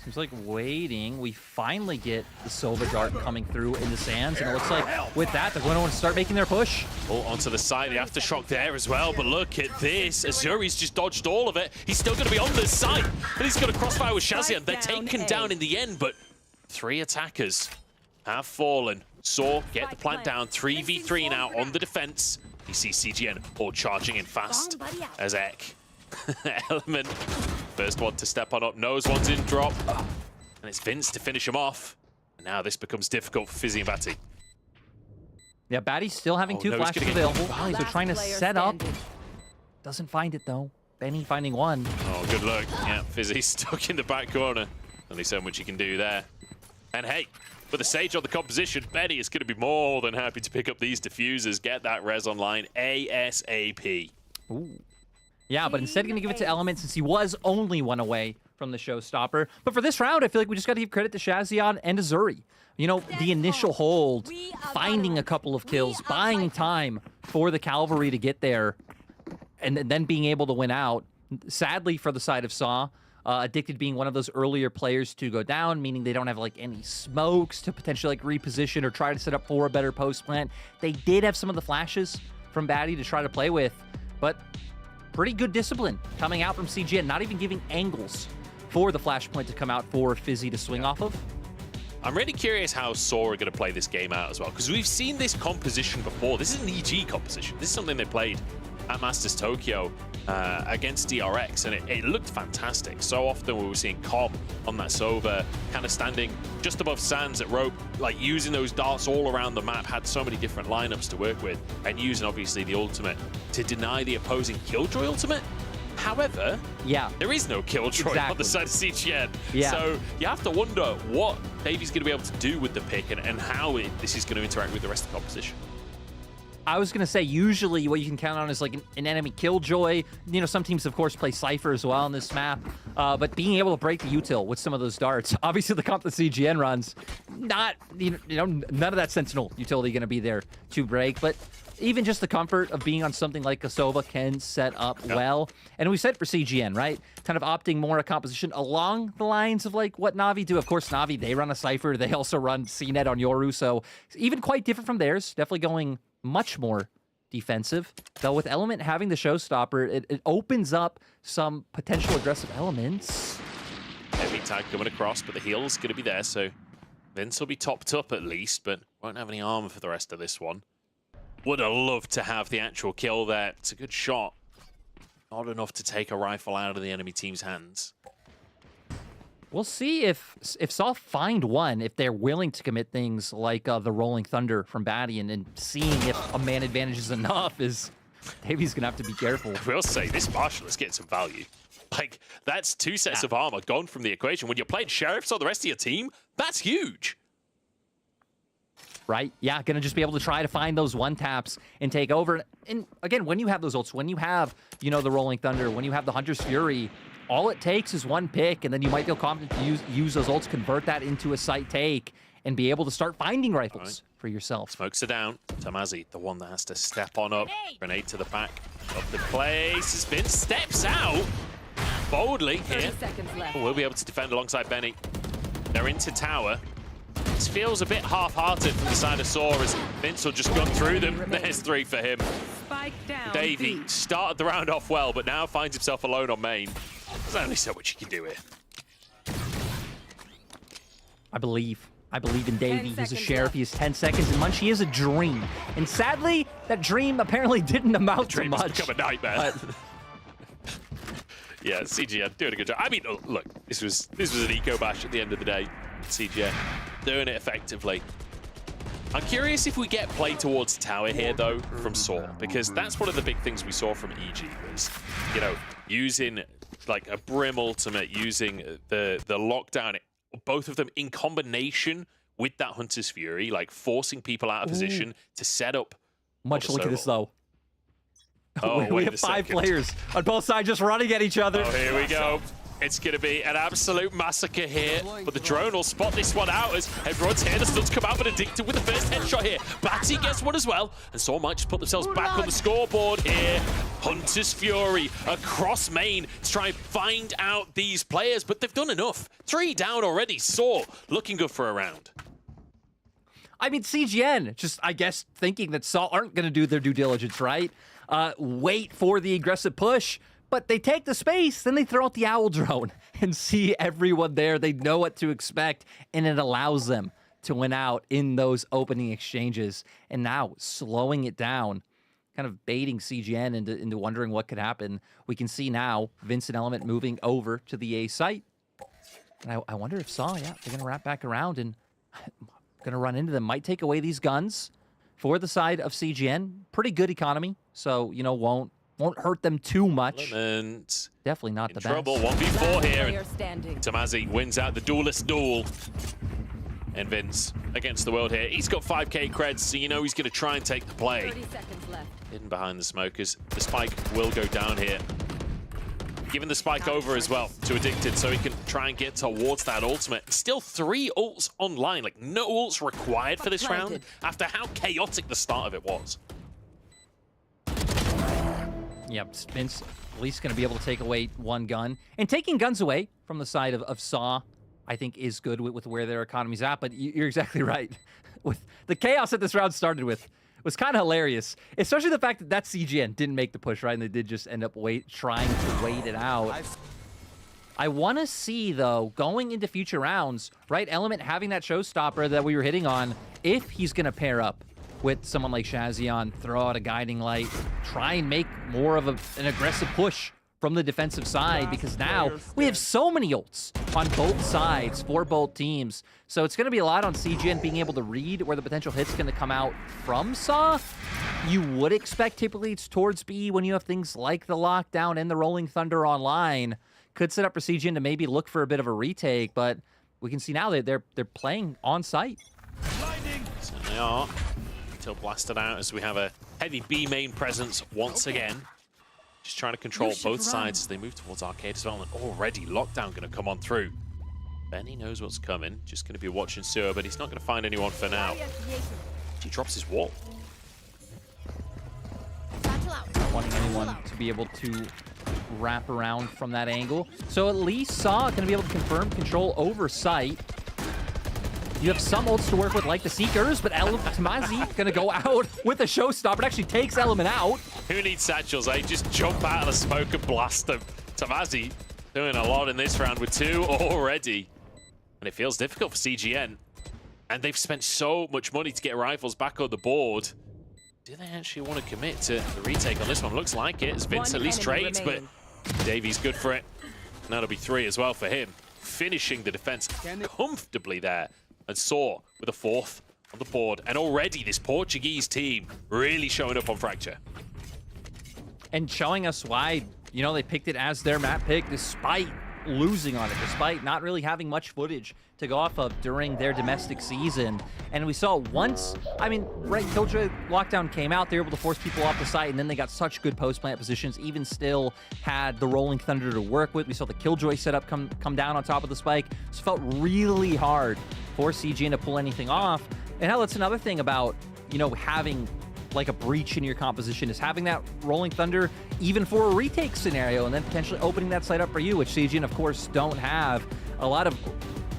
Seems like waiting. We finally get the Sova dart coming through in the sands, and it looks like with that, they're going to want to start making their push. Oh, onto the side, the aftershock there as well, but look at this. Azuri's just dodged all of it. He's still going to be on the side, but he's got a crossfire with Shazian. They're taken down in the end, but 3 attackers have fallen. Saw get the plant down, 3v3 now on the defense. You see CGN all charging in fast as Ek. Element, first one to step on up, knows one's in drop. And it's Vince to finish him off. And now this becomes difficult for Fizzy and Batty. Yeah, Batty's still having 2 flashes available. So trying to set up. Doesn't find it though. Benny finding 1. Oh, good luck. Yeah, Fizzy stuck in the back corner. Only so much he can do there. And hey, with the Sage on the composition, Benny is going to be more than happy to pick up these diffusers, get that res online ASAP. Ooh. Yeah, but instead going to give it to Element since he was only 1 away from the showstopper. But for this round, I feel like we just got to give credit to Shazian and Azuri. You know, the initial hold, finding a couple of kills, buying time for the Cavalry to get there, and then being able to win out. Sadly, for the side of Saw, Addicted being one of those earlier players to go down, meaning they don't have like any smokes to potentially like reposition or try to set up for a better post plant. They did have some of the flashes from Batty to try to play with, but pretty good discipline coming out from CGN, not even giving angles for the flashpoint to come out for Fizzy to swing off of. I'm really curious how Saw are going to play this game out as well, because we've seen this composition before. This is an EG composition. This is something they played at Masters Tokyo against DRX, and it looked fantastic. So often we were seeing Cobb on that Sova, kind of standing just above Sands at rope, like using those darts all around the map, had so many different lineups to work with, and using obviously the ultimate to deny the opposing Killjoy ultimate. However, there is no Killjoy on the side of CGN. So you have to wonder what Davy's going to be able to do with the pick and how this is going to interact with the rest of the composition. I was going to say, usually what you can count on is like an enemy Killjoy. You know, some teams, of course, play Cypher as well on this map. But being able to break the util with some of those darts, obviously the comp that CGN runs, not, you know, none of that Sentinel utility going to be there to break. But even just the comfort of being on something like a Sova can set up well. And we said for CGN, right? Kind of opting more a composition along the lines of like what Na'Vi do. Of course, Na'Vi, they run a Cypher. They also run CNET on Yoru. So even quite different from theirs. Definitely going much more defensive. Though with Element having the showstopper, it opens up some potential aggressive elements. Heavy tag coming across, but the heal's going to be there. So Vince will be topped up at least, but won't have any armor for the rest of this one. Would have loved to have the actual kill there. It's a good shot. Not enough to take a rifle out of the enemy team's hands. We'll see if Saw find one, if they're willing to commit things like the Rolling Thunder from Batty, and seeing if a man advantage is enough is... Davy's going to have to be careful. I will say, this Marshal is getting some value. Like, that's 2 sets of armor gone from the equation. When you're playing Sheriffs on the rest of your team, that's huge. Right? Yeah, going to just be able to try to find those one-taps and take over. And again, when you have those ults, when you have, you know, the Rolling Thunder, when you have the Hunter's Fury, all it takes is one pick, and then you might feel confident to use those ults, convert that into a site take, and be able to start finding rifles for yourself. Smokes are down. Tamazi, the one that has to step on up. Grenade to the back of the place. Has been steps out boldly here. We'll be able to defend alongside Benny. They're into tower. This feels a bit half-hearted from the side of Saw as Vince will just gun through them. There's 3 for him. Davey started the round off well, but now finds himself alone on main. There's only so much you can do here. I believe in Davey. He's a sheriff. He has 10 seconds, and Munchie is a dream. And sadly, that dream apparently didn't amount to much. It's become a nightmare. Yeah, CGN doing a good job. I mean, look, this was an eco bash at the end of the day. CGN doing it effectively. I'm curious if we get play towards tower here, though, from Saw, because that's one of the big things we saw from EG was, you know, using like a Brim ultimate, using the lockdown both of them in combination with that Hunter's Fury, like forcing people out of position to set up. Much look at this, though. Oh, we have 5 players on both sides just running at each other. Oh, here we go. It's going to be an absolute massacre here, but the drone will spot this one out as everyone's here. The stuns come out, but Addicted with the first headshot here. Batty gets one as well, and Saw might just put themselves back on the scoreboard here. Hunter's Fury across main to try and find out these players, but they've done enough. 3 down already. Saw looking good for a round. I mean, CGN, just, I guess, thinking that Saw aren't going to do their due diligence, right? Wait for the aggressive push. But they take the space, then they throw out the owl drone and see everyone there. They know what to expect, and it allows them to win out in those opening exchanges. And now, slowing it down, kind of baiting CGN into wondering what could happen. We can see now Vincent Element moving over to the A site. And I wonder if Saw, they're going to wrap back around and going to run into them. Might take away these guns for the side of CGN. Pretty good economy, so, won't hurt them too much. Element definitely not the best. Trouble 1v4 here. Tamazi wins out the duelist duel. And Vince against the world here. He's got 5k creds, so he's going to try and take the play. 30 seconds left. Hidden behind the smokers. The spike will go down here. Giving the spike over as well to Addicted so he can try and get towards that ultimate. Still 3 ults online, like no ults required for this round after how chaotic the start of it was. Yep, Vince at least going to be able to take away 1 gun. And taking guns away from the side of Saw, I think, is good with where their economy's at. But you're exactly right. With the chaos that this round started with was kind of hilarious. Especially the fact that CGN didn't make the push, right? And they did just end up trying to wait it out. I want to see, though, going into future rounds, right? Element having that showstopper that we were hitting on, if he's going to pair up with someone like Shazion, throw out a guiding light, try and make more of an aggressive push from the defensive side, because now we have so many ults on both sides for both teams. So it's going to be a lot on CGN being able to read where the potential hit's going to come out from Saw. You would expect typically it's towards B when you have things like the lockdown and the Rolling Thunder online. Could set up for CGN to maybe look for a bit of a retake, but we can see now that they're playing on site. So they are. Until blasted out as we have a heavy B main presence once again. Just trying to control both sides as they move towards Arcade as well. And already lockdown going to come on through. Benny knows what's coming. Just going to be watching Sewer, but he's not going to find anyone for now. He drops his wall. Not wanting anyone to be able to wrap around from that angle. So at least Saw going to be able to confirm control over site. You have some ults to work with, like the Seekers, but Tamazi going to go out with a showstopper. It actually takes Element out. Who needs satchels, eh? Just jump out of the smoke and blast them. Tamazi doing a lot in this round with 2 already. And it feels difficult for CGN. And they've spent so much money to get rifles back on the board. Do they actually want to commit to the retake on this one? Looks like it, as Vince at least trades, but Davy's good for it. And that'll be 3 as well for him. Finishing the defense comfortably there. And Saw with a 4th on the board. And already this Portuguese team really showing up on Fracture. And showing us why, they picked it as their map pick despite losing on it, despite not really having much footage to go off of during their domestic season. And we saw once, right, Killjoy lockdown came out, they were able to force people off the site, and then they got such good post-plant positions, even still had the Rolling Thunder to work with. We saw the Killjoy setup come down on top of the spike. So it felt really hard for CGN to pull anything off. And hell, that's another thing about, having like a breach in your composition, is having that Rolling Thunder even for a retake scenario, and then potentially opening that site up for you, which CGN, of course, don't have. A lot of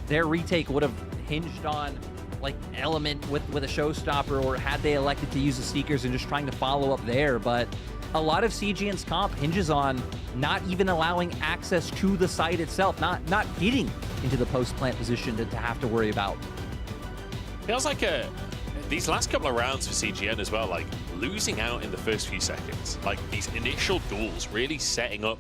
their retake would have hinged on like Element with a showstopper, or had they elected to use the Seekers and just trying to follow up there. But a lot of CGN's comp hinges on not even allowing access to the site itself, not getting into the post-plant position to have to worry about. Feels like these last couple of rounds for CGN as well, like losing out in the first few seconds, like these initial duels really setting up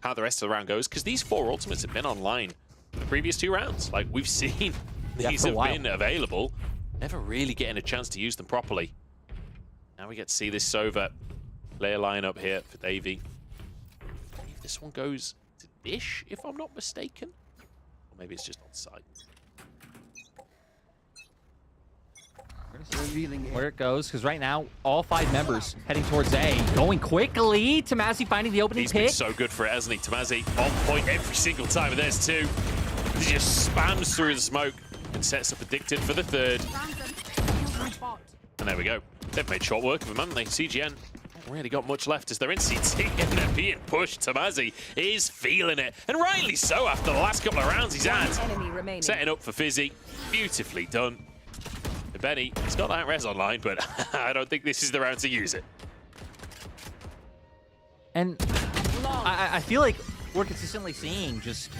how the rest of the round goes, because these 4 ultimates have been online for the previous 2 rounds. Like we've seen these have been available, never really getting a chance to use them properly. Now we get to see this Sova player lineup here for Davey. I believe this one goes to Dish, if I'm not mistaken. maybe it's just on site. Where it goes, because right now, all 5 members heading towards A. Going quickly. Tomasi finding the opening He's pick. been so good for it, hasn't he? Tomasi on point every single time, and there's 2. He just spams through the smoke and sets up Addicted for the 3rd. And there we go. They've made short work of him, haven't they? CGN haven't really got much left as they're in CT and they're being pushed. Tomasi is feeling it, and rightly so after the last couple of rounds he's had. Setting up for Fizzy. Beautifully done. Benny, he's got that res online, but I don't think this is the round to use it. And I feel like we're consistently seeing just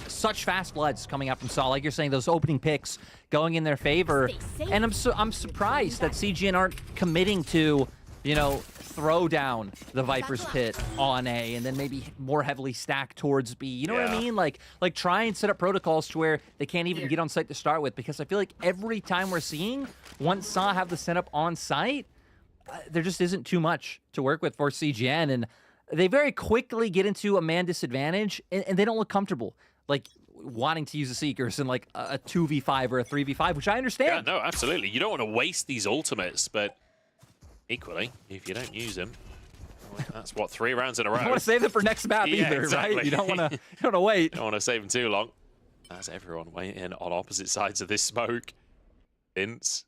such fast bloods coming out from Saw. Like you're saying, those opening picks going in their favor. And I'm surprised that CGN aren't committing to, you know, throw down the Viper's Pit on A and then maybe more heavily stack towards B. You know what I mean? Like try and set up protocols to where they can't even get on site to start with, because I feel like every time we're seeing once Saw have the setup on site, there just isn't too much to work with for CGN, and they very quickly get into a man disadvantage and they don't look comfortable like wanting to use the Seekers in like a 2v5 or a 3v5, which I understand. Yeah, no, absolutely. You don't want to waste these ultimates, but equally, if you don't use them, well, that's what, 3 rounds in a row. You don't want to save them for next map either, exactly. right? You don't want to wait. Don't want to save them too long. That's everyone waiting on opposite sides of this smoke. Vince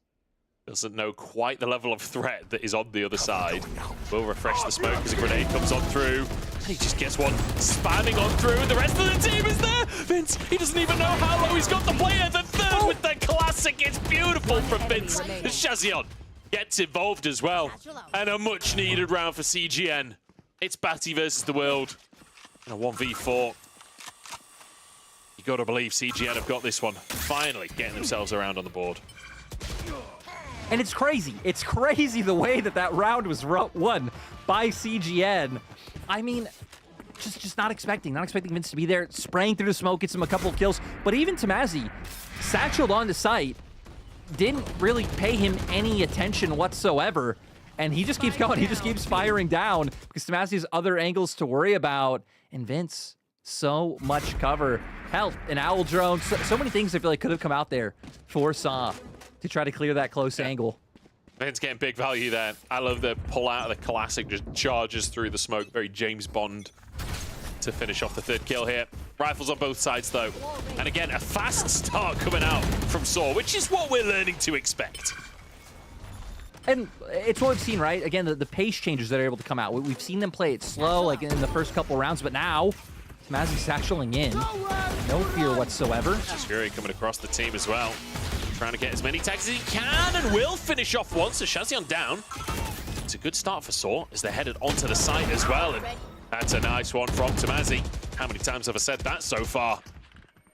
doesn't know quite the level of threat that is on the other side. Will refresh the smoke as a grenade comes on through. And he just gets one spamming on through, and the rest of the team is there. Vince, he doesn't even know how low he's got the player. The 3rd with the classic. It's beautiful from Vince. Shazion gets involved as well. And a much needed round for CGN. It's Batty versus the world. And a 1v4. You gotta believe CGN have got this one. Finally getting themselves around on the board. And it's crazy. It's crazy the way that round was won by CGN. I mean, just not expecting Vince to be there, spraying through the smoke, gets him a couple of kills. But even Tomasi, satcheled onto site, didn't really pay him any attention whatsoever. And he just keeps going. He just keeps firing down because Tomasi has other angles to worry about. And Vince, so much cover. Hell, an owl drone. So many things I feel like could have come out there for Saw to try to clear that close angle. Vince getting big value there. I love the pull out of the classic, just charges through the smoke. Very James Bond to finish off the 3rd kill here. Rifles on both sides though. And again, a fast start coming out from Saw, which is what we're learning to expect. And it's what we've seen, right? Again, the pace changes that are able to come out. We've seen them play it slow, like in the first couple of rounds, but now Tomasi satcheling in. No fear whatsoever. Just Fury coming across the team as well. Trying to get as many tags as he can, and will finish off once. So Shazion down. It's a good start for Saw as they're headed onto the site as well. And that's a nice one from Tomasi. How many times have I said that so far?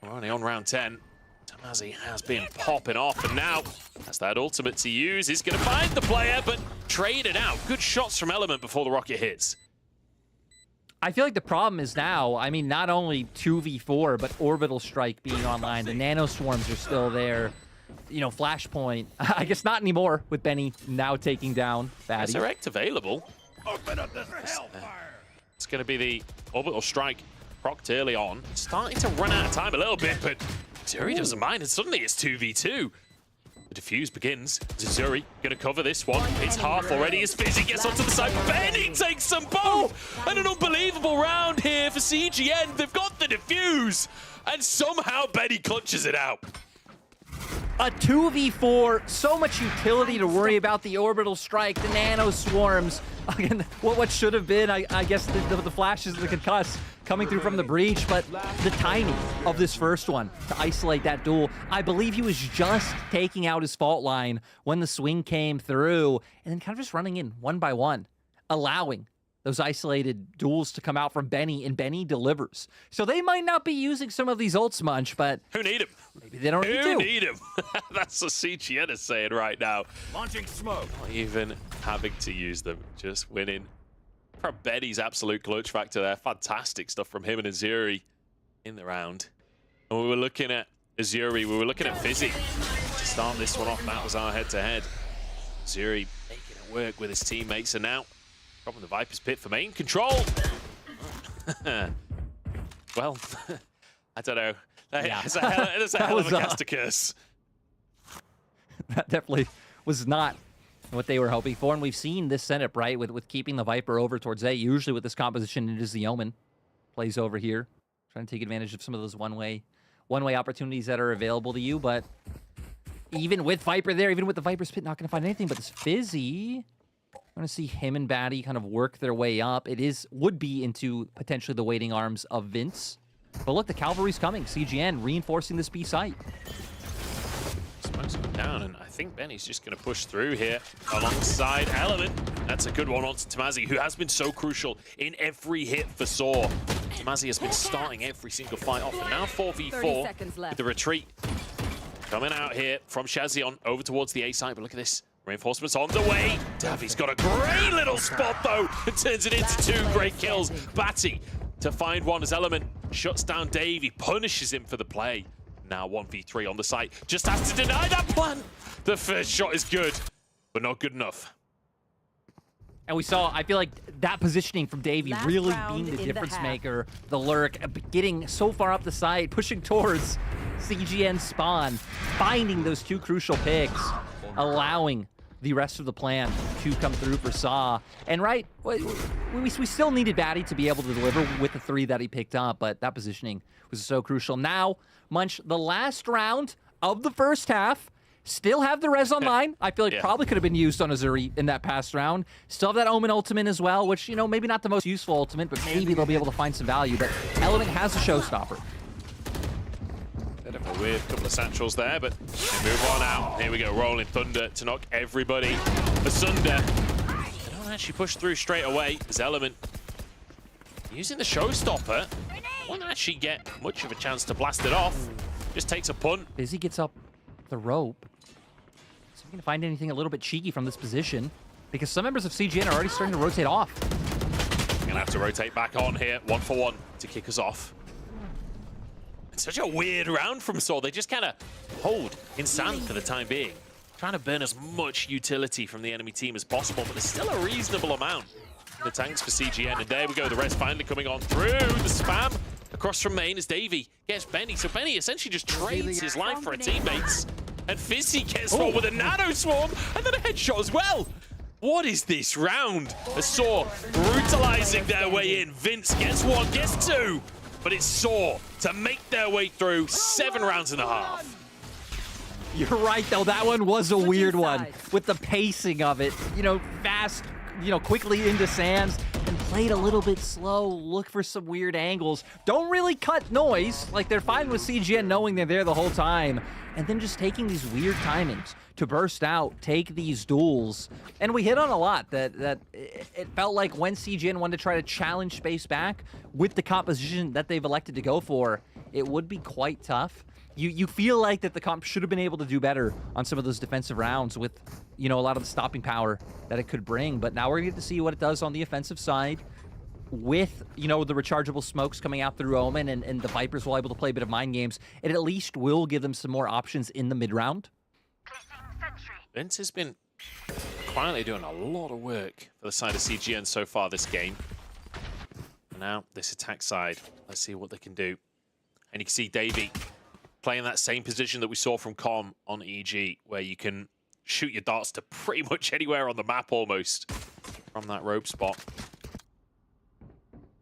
We're only on round 10. Tomasi has been popping off, and now that's that ultimate to use. He's going to find the player, but trade it out. Good shots from Element before the rocket hits. I feel like the problem is now, I mean, not only 2v4, but Orbital Strike being online. The Nano Swarms are still there. You know, Flashpoint, I guess not anymore with Benny now taking down Fatty. Resurrect available. Open up this hellfire. It's going to be the Orbital Strike procced early on. Starting to run out of time a little bit, but Zuri doesn't mind, and suddenly it's 2v2. The defuse begins. Zuri going to cover this one. It's half already as Fizzy gets onto the side. Benny takes some both! And an unbelievable round here for CGN. They've got the defuse, and somehow Benny clutches it out. A 2v4, so much utility to worry about. The Orbital Strike, the Nano Swarms. Again, what should have been, I guess, the flashes, the concuss coming through from the breach, but the timing of this first one to isolate that duel. I believe he was just taking out his fault line when the swing came through, and then kind of just running in one by one, allowing those isolated duels to come out from Benny, and Benny delivers. So they might not be using some of these ults much, but who need him? Maybe they don't need to. Who need him? That's what CGN is saying right now. Launching smoke. Not even having to use them, just winning. From Benny's absolute clutch factor there. Fantastic stuff from him and Azuri in the round. And we were looking at Azuri, we were looking at Fizzy to start this one off. That was our head-to-head. Azuri making it work with his teammates, and now from the Viper's Pit for main control. Well, I don't know. That's a hell of a cast to curse. That definitely was not what they were hoping for. And we've seen this setup, right, with keeping the Viper over towards A. Usually with this composition, it is the Omen. Plays over here, trying to take advantage of some of those one-way opportunities that are available to you. But even with Viper there, even with the Viper's Pit, not going to find anything. But this Fizzy, I'm going to see him and Batty kind of work their way up. It would be into potentially the waiting arms of Vince. But look, the Cavalry's coming. CGN reinforcing this B site. Smokes going down, and I think Benny's just going to push through here alongside Element. That's a good one onto Tamazi, who has been so crucial in every hit for Saw. Tamazi has been starting every single fight off, and now 4v4 with the retreat. Coming out here from Shazion over towards the A side, but look at this. Reinforcements on the way. Davi's got a great little spot, though, and turns it into 2 great kills. Batty to find one as Element shuts down Davey, punishes him for the play. Now 1v3 on the site. Just has to deny that plan. The first shot is good, but not good enough. And we saw, I feel like that positioning from Davey really being the difference maker. The lurk, getting so far up the side, pushing towards CGN spawn, finding those 2 crucial picks, allowing the rest of the plan to come through for Saw. And right, we still needed Batty to be able to deliver with the 3 that he picked up, but that positioning was so crucial. Now, Munch, the last round of the first half, still have the res online. I feel like probably could have been used on Azuri in that past round. Still have that Omen ultimate as well, which, you know, maybe not the most useful ultimate, but maybe they'll be able to find some value. But Element has a showstopper. Bit of a weird couple of satchels there, but they move on out. Here we go, Rolling Thunder to knock everybody asunder. They don't actually push through straight away. As Element using the showstopper, won't actually get much of a chance to blast it off. Just takes a punt. Busy gets up the rope. So we can find anything a little bit cheeky from this position, because some members of CGN are already starting to rotate off. Gonna have to rotate back on here, 1 for 1 to kick us off. It's such a weird round from Saw. They just kind of hold in sand for the time being, trying to burn as much utility from the enemy team as possible, but there's still a reasonable amount in the tanks for CGN. And there we go, the res finally coming on through. The spam across from main as Davey gets Benny. So Benny essentially just trades his life for a teammates. And Fizzy gets one with a nano swarm and then a headshot as well. What is this round? A Saw brutalizing their way in. Vince gets 1, gets 2. But it's Saw to make their way through 7 rounds and a half. You're right, though. That one was a weird one with the pacing of it. You know, fast, you know, quickly into sands and played a little bit slow. Look for some weird angles. Don't really cut noise. Like, they're fine with CGN knowing they're there the whole time. And then just taking these weird timings to burst out, take these duels. And we hit on a lot that it felt like when CGN wanted to try to challenge space back with the composition that they've elected to go for, it would be quite tough. You feel like that the comp should have been able to do better on some of those defensive rounds with, you know, a lot of the stopping power that it could bring. But now we're going to get to see what it does on the offensive side with, you know, the rechargeable smokes coming out through Omen and the Vipers will able to play a bit of mind games. It at least will give them some more options in the mid-round. Vince has been quietly doing a lot of work for the side of CGN so far this game. And now this attack side, let's see what they can do. And you can see Davey playing that same position that we saw from Com on EG, where you can shoot your darts to pretty much anywhere on the map almost from that rope spot.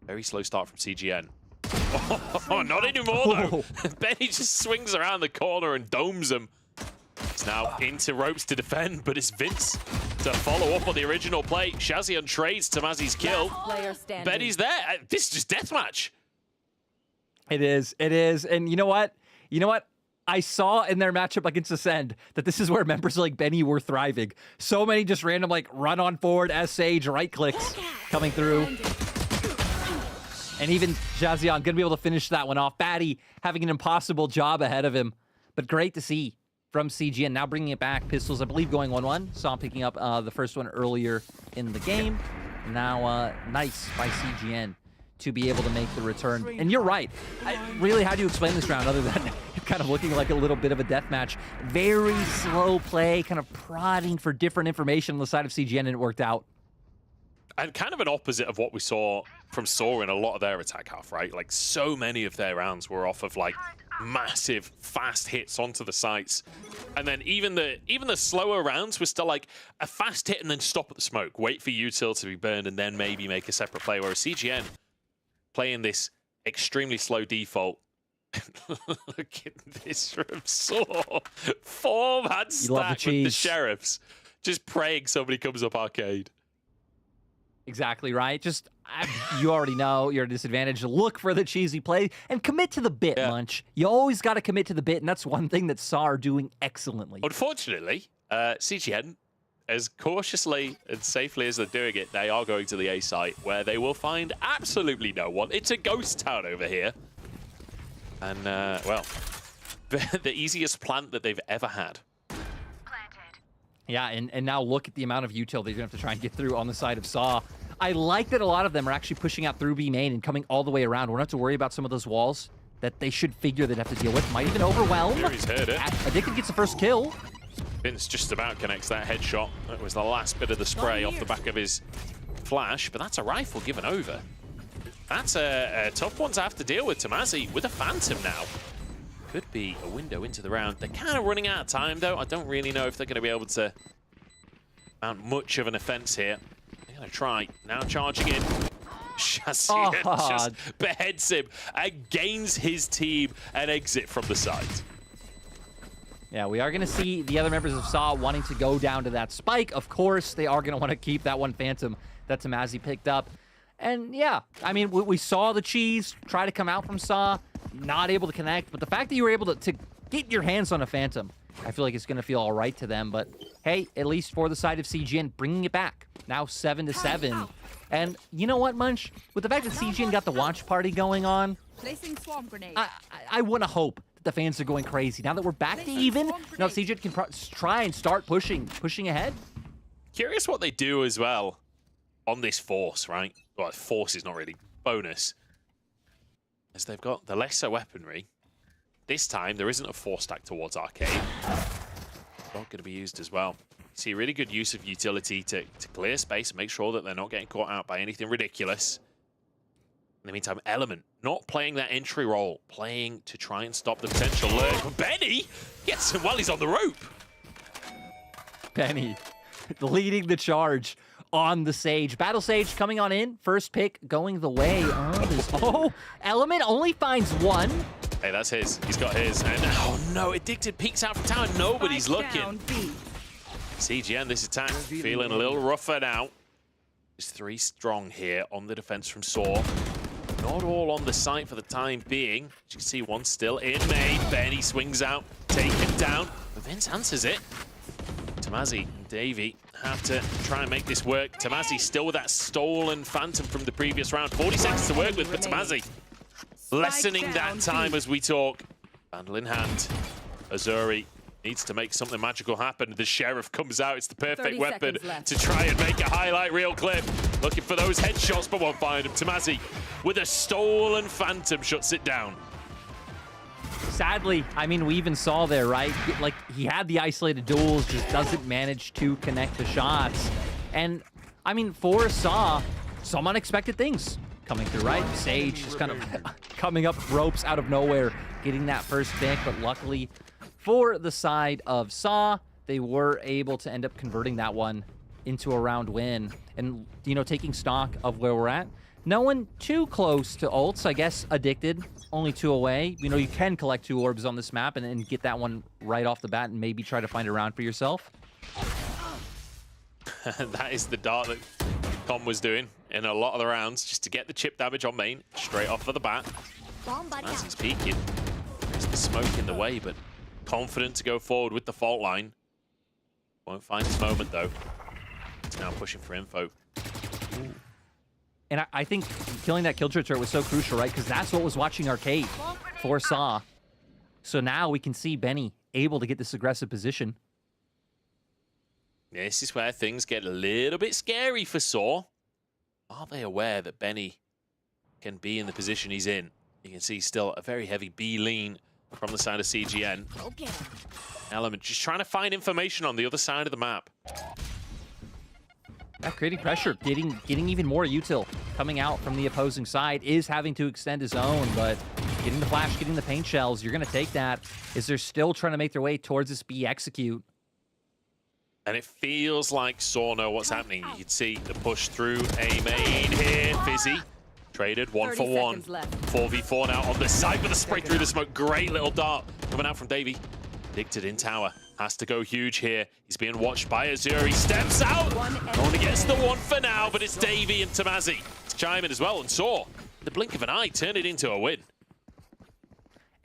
Very slow start from CGN. Oh, not anymore though. Benny just swings around the corner and domes him. It's now into ropes to defend, but it's Vince to follow up on the original play. Shazion trades Tamazi's kill. Benny's there. This is just deathmatch. It is. It is. And you know what? You know what? I saw in their matchup against Ascend that this is where members like Benny were thriving. So many just random, like, run on forward, S-Sage, right clicks coming through. And even Shazion going to be able to finish that one off. Batty having an impossible job ahead of him. But great to see from CGN. Now bringing it back. Pistols, I believe, going 1-1. Saw him picking up the first one earlier in the game. Now, nice by CGN to be able to make the return. And you're right. Really, how do you explain this round other than kind of looking like a little bit of a death match? Very slow play, kind of prodding for different information on the side of CGN, and it worked out. And kind of an opposite of what we saw from Saw in a lot of their attack half, right? Like, so many of their rounds were off of, like, massive, fast hits onto the sites. And then even the slower rounds were still like a fast hit and then stop at the smoke. Wait for util to be burned and then maybe make a separate play. Whereas CGN playing this extremely slow default. Look at this from Saw. 4-man stack with the Sheriffs. Just praying somebody comes up arcade. Exactly right. Just, you already know you're at a disadvantage. Look for the cheesy play and commit to the bit, Munch. You always got to commit to the bit, and that's one thing that Saw are doing excellently. Unfortunately, CGN, as cautiously and safely as they're doing it, they are going to the A site, where they will find absolutely no one. It's a ghost town over here. And, well, the easiest plant that they've ever had. Yeah, and now look at the amount of util they're going to have to try and get through on the side of Saw. I like that a lot of them are actually pushing out through B main and coming all the way around. We don't have to worry about some of those walls that they should figure they'd have to deal with. Might even overwhelm. He's heard it. Addicted gets the first kill. Vince just about connects that headshot. That was the last bit of the spray off the back of his flash, but that's a rifle given over. That's a tough one to have to deal with. Tamazi with a Phantom now. Could be a window into the round. They're kind of running out of time, though. I don't really know if they're going to be able to mount much of an offense here. They're going to try. Now charging in. Shazian just beheads him and gains his team an exit from the site. Yeah, we are going to see the other members of Saw wanting to go down to that spike. Of course, they are going to want to keep that one Phantom that Tamazi picked up. And yeah, I mean, we saw the cheese try to come out from Saw, not able to connect. But the fact that you were able to get your hands on a Phantom, I feel like it's going to feel all right to them. But hey, at least for the side of CGN, bringing it back. Now 7-7. And you know what, Munch? With the fact that CGN got the watch party going on, Placing swarm grenade. I want to hope that the fans are going crazy. Now that we're back to even, now CGN can try and start pushing ahead. Curious what they do as well on this Force, right? Well, Force is not really bonus. As they've got the lesser weaponry. This time, there isn't a Force stack towards Arcade. Not going to be used as well. See, really good use of utility to clear space and make sure that they're not getting caught out by anything ridiculous. In the meantime, Element not playing that entry role, playing to try and stop the potential lurk. But Benny gets him while he's on the rope. Benny leading the charge on the Sage. Battle Sage coming on in. First pick going the way of Element only finds one. Hey, that's his. He's got his. And oh no, Addicted peeks out from tower. Nobody's looking. CGN, this attack feeling a little rougher now. There's 3 strong here on the defense from Saw. Not all on the site for the time being. As you can see, one still in main. Benny swings out, taken down. But Vince answers it. Tamazi and Davey have to try and make this work. Tamazi still with that stolen Phantom from the previous round. 40 seconds to work with for Tamazi. Lessening that time as we talk. Vandal in hand. Azuri needs to make something magical happen. The Sheriff comes out. It's the perfect weapon to try and make a highlight reel clip. Looking for those headshots, but won't find him. Tamazi with a stolen Phantom shuts it down. Sadly, I mean, we even saw there, right? Like, he had the isolated duels, just doesn't manage to connect the shots. And, I mean, for Saw, some unexpected things coming through, right? Sage just kind of coming up ropes out of nowhere, getting that first pick, but luckily for the side of Saw, they were able to end up converting that one into a round win. And, you know, taking stock of where we're at, no one too close to ults. I guess Addicted, only 2 away. You know, you can collect 2 orbs on this map and get that one right off the bat and maybe try to find a round for yourself. That is the dart that Com was doing in a lot of the rounds, just to get the chip damage on main, straight off of the bat. As he's peeking, there's the smoke in the way, but confident to go forward with the fault line. Won't find his moment, though. He's now pushing for info. Ooh. And I think killing that kill turret was so crucial, right? Because that's what was watching Arcade for Saw. So now we can see Benny able to get this aggressive position. This is where things get a little bit scary for Saw. Are they aware that Benny can be in the position he's in? You can see still a very heavy B lean from the side of CGN. Okay. Element just trying to find information on the other side of the map. Yeah, creating pressure, getting even more util coming out from the opposing side, is having to extend his own, but getting the flash, getting the paint shells. You're going to take that as they're still trying to make their way towards this B execute. And it feels like Saw know what's happening. You can see the push through a main here. Fizzy traded 1 for 1. 4v4 now on the side with a spray through the smoke. Great little dart coming out from Davey. Addicted in tower. Has to go huge here. He's being watched by Azure. He steps out. Only gets the one for now, but it's Davey and Tamazi to chime in as well. And Saw, in the blink of an eye, turn it into a win.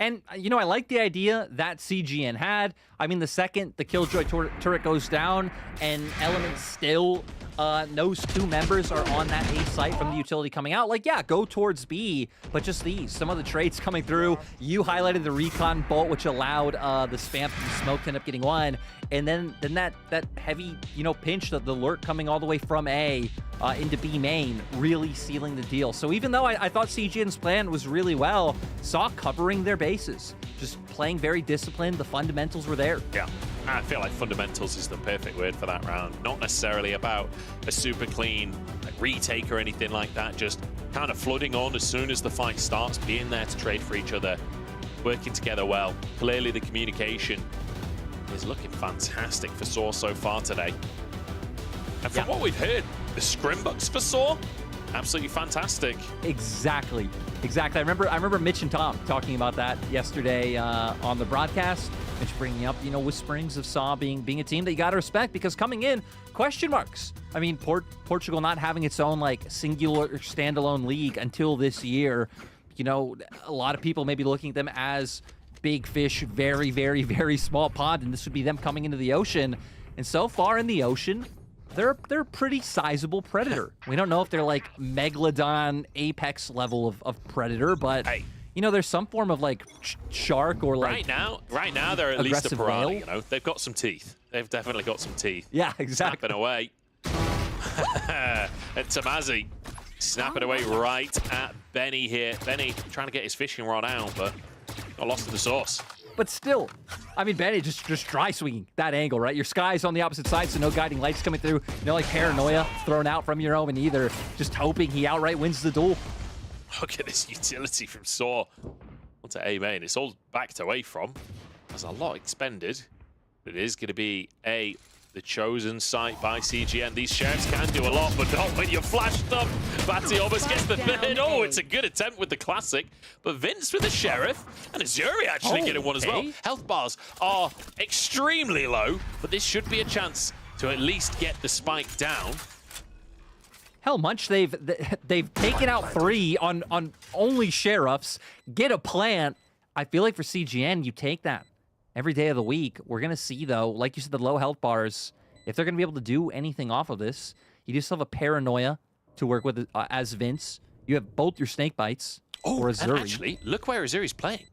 And, you know, I like the idea that CGN had. I mean, the second the Killjoy turret goes down and Element still knows 2 members are on that A site from the utility coming out, like, yeah, go towards B, but just these. Some of the trades coming through. You highlighted the recon bolt, which allowed the spam from the smoke to end up getting 1. And then that heavy, you know, pinch, the lurk coming all the way from A into B main, really sealing the deal. So even though I thought CGN's plan was really well, Saw covering their bases, just playing very disciplined. The fundamentals were there. Yeah, I feel like fundamentals is the perfect word for that round. Not necessarily about a super clean retake or anything like that, just kind of flooding on as soon as the fight starts, being there to trade for each other, working together well. Clearly the communication is looking fantastic for Saw so far today. And from what we've heard, the scrimbucks for Saw, absolutely fantastic. Exactly. I remember Mitch and Tom talking about that yesterday on the broadcast. Mitch bringing up, you know, whisperings of Saw being a team that you got to respect, because coming in, question marks. I mean, Portugal not having its own, like, singular standalone league until this year. You know, a lot of people may be looking at them as big fish, very, very, very small pond, and this would be them coming into the ocean. And so far in the ocean, they're a pretty sizable predator. We don't know if they're like Megalodon Apex level of predator, but hey, you know, there's some form of like shark or like right now they're at least a piranha. whale. You know, they've got some teeth. They've definitely got some teeth. Yeah, exactly. Snapping away. And Tamazi snapping away right at Benny here. Benny trying to get his fishing rod out, but got lost in the sauce. But still, I mean, Benny just dry swinging that angle, right? Your sky's on the opposite side, so no guiding lights coming through. No, like, paranoia thrown out from your own either. Just hoping he outright wins the duel. Look at this utility from Saw onto A main. It's all backed away from. There's a lot expended, but it is going to be the chosen site by CGN. These sheriffs can do a lot, but not when you're flashed up. Batty almost gets the third. Oh, it's a good attempt with the classic, but Vince with the sheriff, and Azuri actually getting one as well. Health bars are extremely low, but this should be a chance to at least get the spike down. Hell, Munch, they've taken out 3 on only sheriffs. Get a plant. I feel like for CGN, you take that every day of the week. We're going to see, though, like you said, the low health bars, if they're going to be able to do anything off of this, you just have a paranoia to work with as Vince. You have both your snake bites or Azuri. And actually, look where Azuri's playing.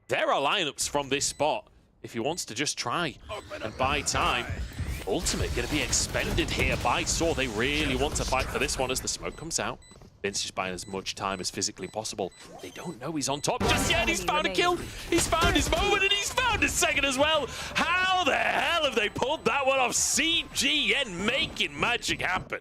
There are lineups from this spot if he wants to just try and buy time. Ultimate going to be expended here by Saw. They really want to fight for this one as the smoke comes out. Vince is buying as much time as physically possible. They don't know he's on top just yet. He's found a kill. He's found his moment, and he's found his second as well. How the hell have they pulled that one off? CGN making magic happen.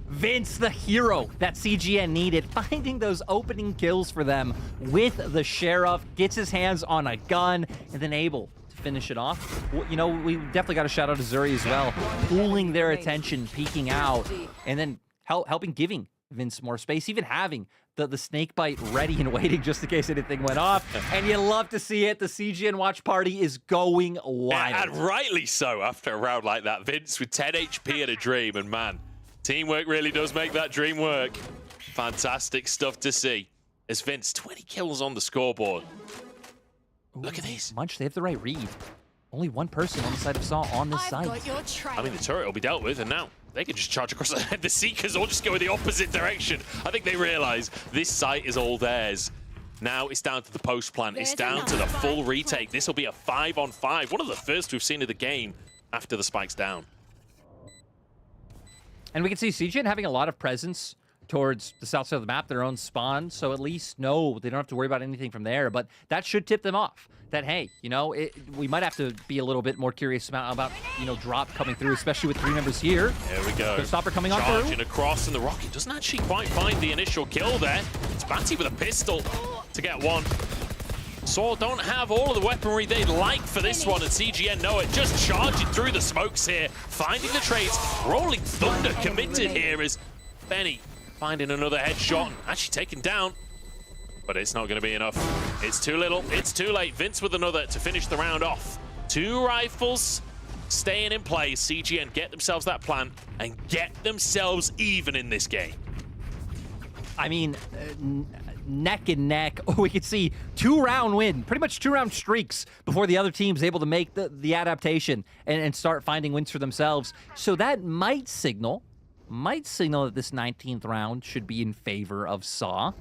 Vince, the hero that CGN needed, finding those opening kills for them with the sheriff, gets his hands on a gun, and then able to finish it off. Well, you know, we definitely got to shout out to Zuri as well, pulling their attention, peeking out, and then helping giving Vince more space, even having the snake bite ready and waiting just in case anything went off. And you love to see it. The CGN watch party is going wild. And rightly so after a round like that. Vince with 10 HP and a dream, and man, teamwork really does make that dream work. Fantastic stuff to see. As Vince, 20 kills on the scoreboard. Look at this. Munch, they have the right read. Only one person on the side of Saw on this side. I mean, the turret will be dealt with, and now they can just charge across the Seekers or just go in the opposite direction. I think they realize this site is all theirs. Now it's down to the post plan. It's down to the full retake. This will be a 5-on-5. One of the first we've seen of the game after the spike's down. And we can see CGN having a lot of presence towards the south side of the map, their own spawn, so at least no, they don't have to worry about anything from there, but that should tip them off that, hey, you know, we might have to be a little bit more curious about you know, drop coming through, especially with 3 members here. There we go. Stopper coming on through. Charging across, and the Rocket doesn't actually quite find the initial kill there. It's Batty with a pistol. to get one. Saw don't have all of the weaponry they'd like for this one, and CGN know it. Just charging through the smokes here, finding the trades. Rolling Thunder committed here as Benny finding another headshot and actually taken down. But it's not going to be enough. It's too little, it's too late. Vince with another to finish the round off. 2 rifles staying in play. CGN get themselves that plan and get themselves even in this game. I mean, neck and neck. We could see 2-round win, pretty much 2-round streaks before the other team's able to make the adaptation and start finding wins for themselves. So that might signal that this 19th round should be in favor of SAW.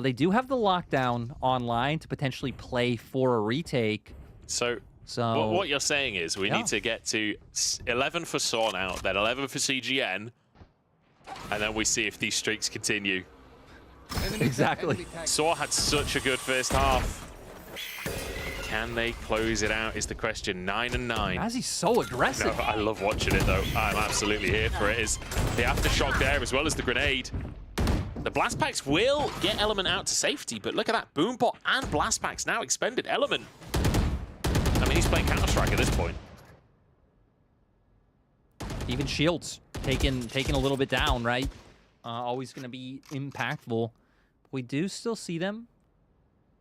They do have the lockdown online to potentially play for a retake. So what you're saying is we need to get to 11 for SAW now, then 11 for CGN, and then we see if these streaks continue. Exactly. SAW had such a good first half. Can they close it out is the question. 9 and 9. He's so aggressive. No, I love watching it though. I'm absolutely here for it. Is the aftershock there as well as the grenade. The blast packs will get Element out to safety, but look at that. Boombot and blast packs now expended. Element, I mean, he's playing Counter-Strike at this point. Even Shields taking a little bit down, right? Always going to be impactful. We do still see them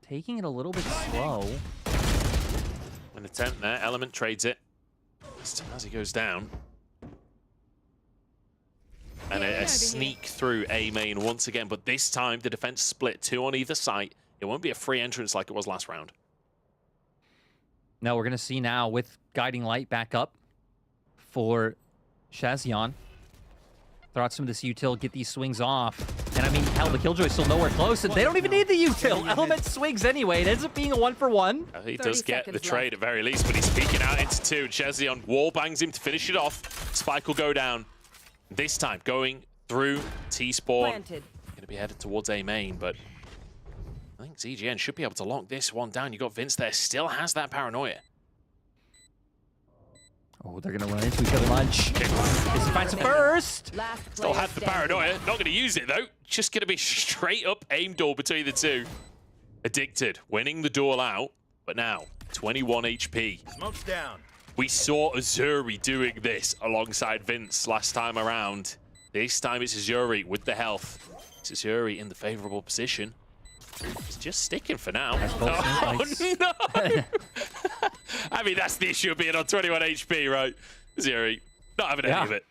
taking it a little bit slow. An attempt there. Element trades it as he goes down. And a sneak through A main once again, but this time the defense split 2 on either side. It won't be a free entrance like it was last round. Now we're going to see now with Guiding Light back up for Shazion. Throw out some of this util, get these swings off. And I mean, hell, the Killjoy's still nowhere close, and they don't even need the util. Element swings anyway. It ends up being a 1-for-1. He does get the trade at very least, but he's peeking out into 2. And Shazion wall bangs him to finish it off. Spike will go down. This time going through T-spawn. Going to be headed towards A main, but I think CGN should be able to lock this one down. You got Vince there, still has that paranoia. Oh, they're going to run into each other lunch. This finds a first. Still have the paranoia. Not going to use it, though. Just going to be straight up aim duel between the two. Addicted, winning the duel out, but now 21 HP. Smoke's down. We saw Azuri doing this alongside Vince last time around. This time it's Azuri with the health. It's Azuri in the favorable position. He's just sticking for now. Oh, no! I mean, that's the issue of being on 21 HP, right? Azuri, not having any of it.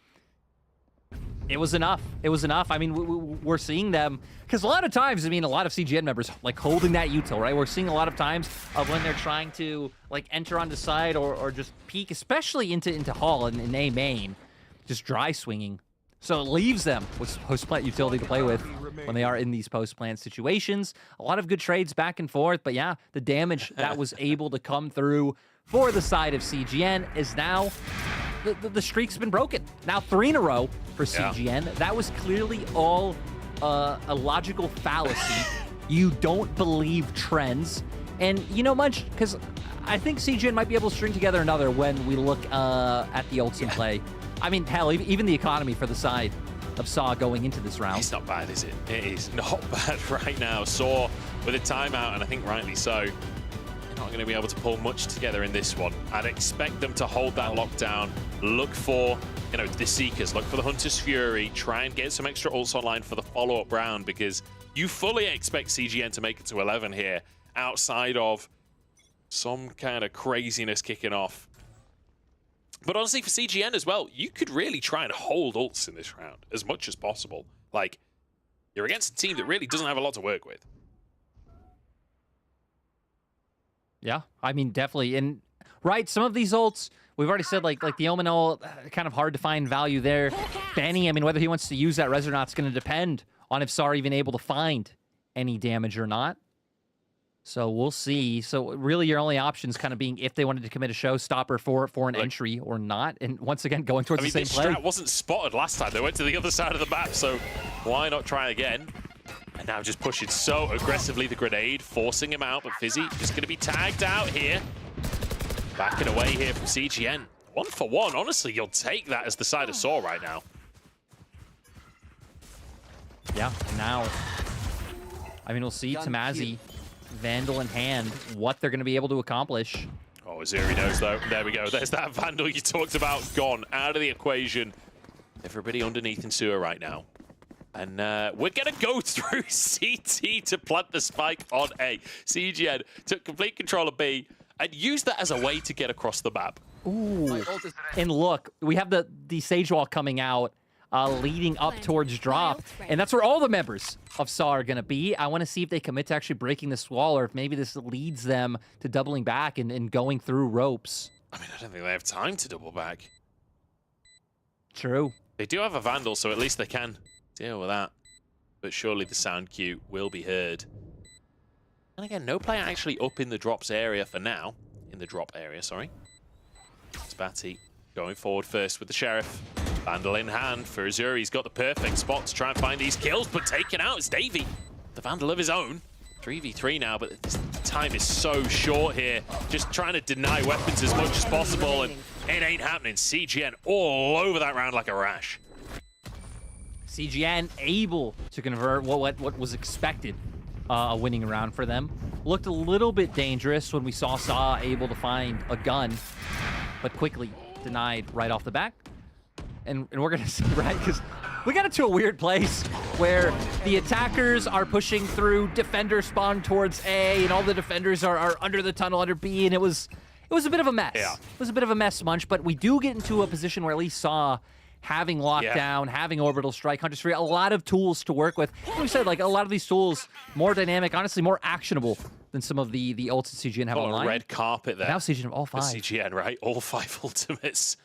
It was enough. It was enough. I mean, we're seeing them, because a lot of times, I mean, a lot of CGN members, like, holding that util, right? We're seeing a lot of times of when they're trying to, like, enter onto side or just peek, especially into Hall and A main, just dry swinging. So it leaves them with post-plant utility to play with when they are in these post-plant situations. A lot of good trades back and forth, but yeah, the damage that was able to come through for the side of CGN is now... The streak's been broken. Now 3 in a row for CGN. Yeah. That was clearly all a logical fallacy. You don't believe trends. And you know, Munch, because I think CGN might be able to string together another when we look at the ults in play. I mean, hell, even the economy for the side of SAW going into this round. It's not bad, is it? It is not bad right now. SAW with a timeout, and I think rightly so. Not going to be able to pull much together in this one. I'd expect them to hold that lockdown, look for, you know, the Seekers, look for the Hunter's Fury, try and get some extra ults online for the follow-up round, because you fully expect CGN to make it to 11 here, outside of some kind of craziness kicking off. But honestly, for CGN as well, you could really try and hold ults in this round as much as possible. Like, you're against a team that really doesn't have a lot to work with. Yeah, I mean, definitely. And, right, some of these ults, we've already said, like the Omen ult, kind of hard to find value there. Benny, I mean, whether he wants to use that res or not is going to depend on if SAR even able to find any damage or not. So we'll see. So really your only options kind of being if they wanted to commit a showstopper for an entry or not. And once again, going towards the same play. This strat wasn't spotted last time. They went to the other side of the map, so why not try again? And now just pushing so aggressively the grenade, forcing him out, but Fizzy just going to be tagged out here. Backing away here from CGN. 1 for 1. Honestly, you'll take that as the side of SAW right now. Yeah, now, I mean, we'll see Tamazi Vandal in hand, what they're going to be able to accomplish. Oh, Azuri knows, though. There we go. There's that Vandal you talked about. Gone out of the equation. Everybody underneath in sewer right now. And we're going to go through CT to plant the spike on A. CGN took complete control of B and used that as a way to get across the map. Ooh. And look, we have the Sage Wall coming out, leading up towards drop. And that's where all the members of SAW are going to be. I want to see if they commit to actually breaking this wall, or if maybe this leads them to doubling back and going through ropes. I mean, I don't think they have time to double back. True. They do have a Vandal, so at least they can deal with that. But surely the sound cue will be heard. And again, no player actually up in the drops area for now. In the drop area, sorry. Spatty going forward first with the Sheriff. Vandal in hand for Azuri. He's got the perfect spot to try and find these kills, but taken out is Davey. The Vandal of his own. 3v3 now, but the time is so short here. Just trying to deny weapons as much as possible, and it ain't happening. CGN all over that round like a rash. CGN able to convert what was expected a winning round for them. Looked a little bit dangerous when we saw SAW able to find a gun, but quickly denied right off the back. And we're going to see, right, because we got into a weird place where the attackers are pushing through, defenders spawn towards A, and all the defenders are under the tunnel under B, and it was a bit of a mess. Yeah. It was a bit of a mess, Munch, but we do get into a position where at least SAW having lockdown, having orbital strike, Hunter's Fury, a lot of tools to work with. Like we said, like a lot of these tools, more dynamic, honestly, more actionable than some of the ults that CGN have online. Red carpet there. Now CGN have all 5. CGN, right? All 5 ultimates.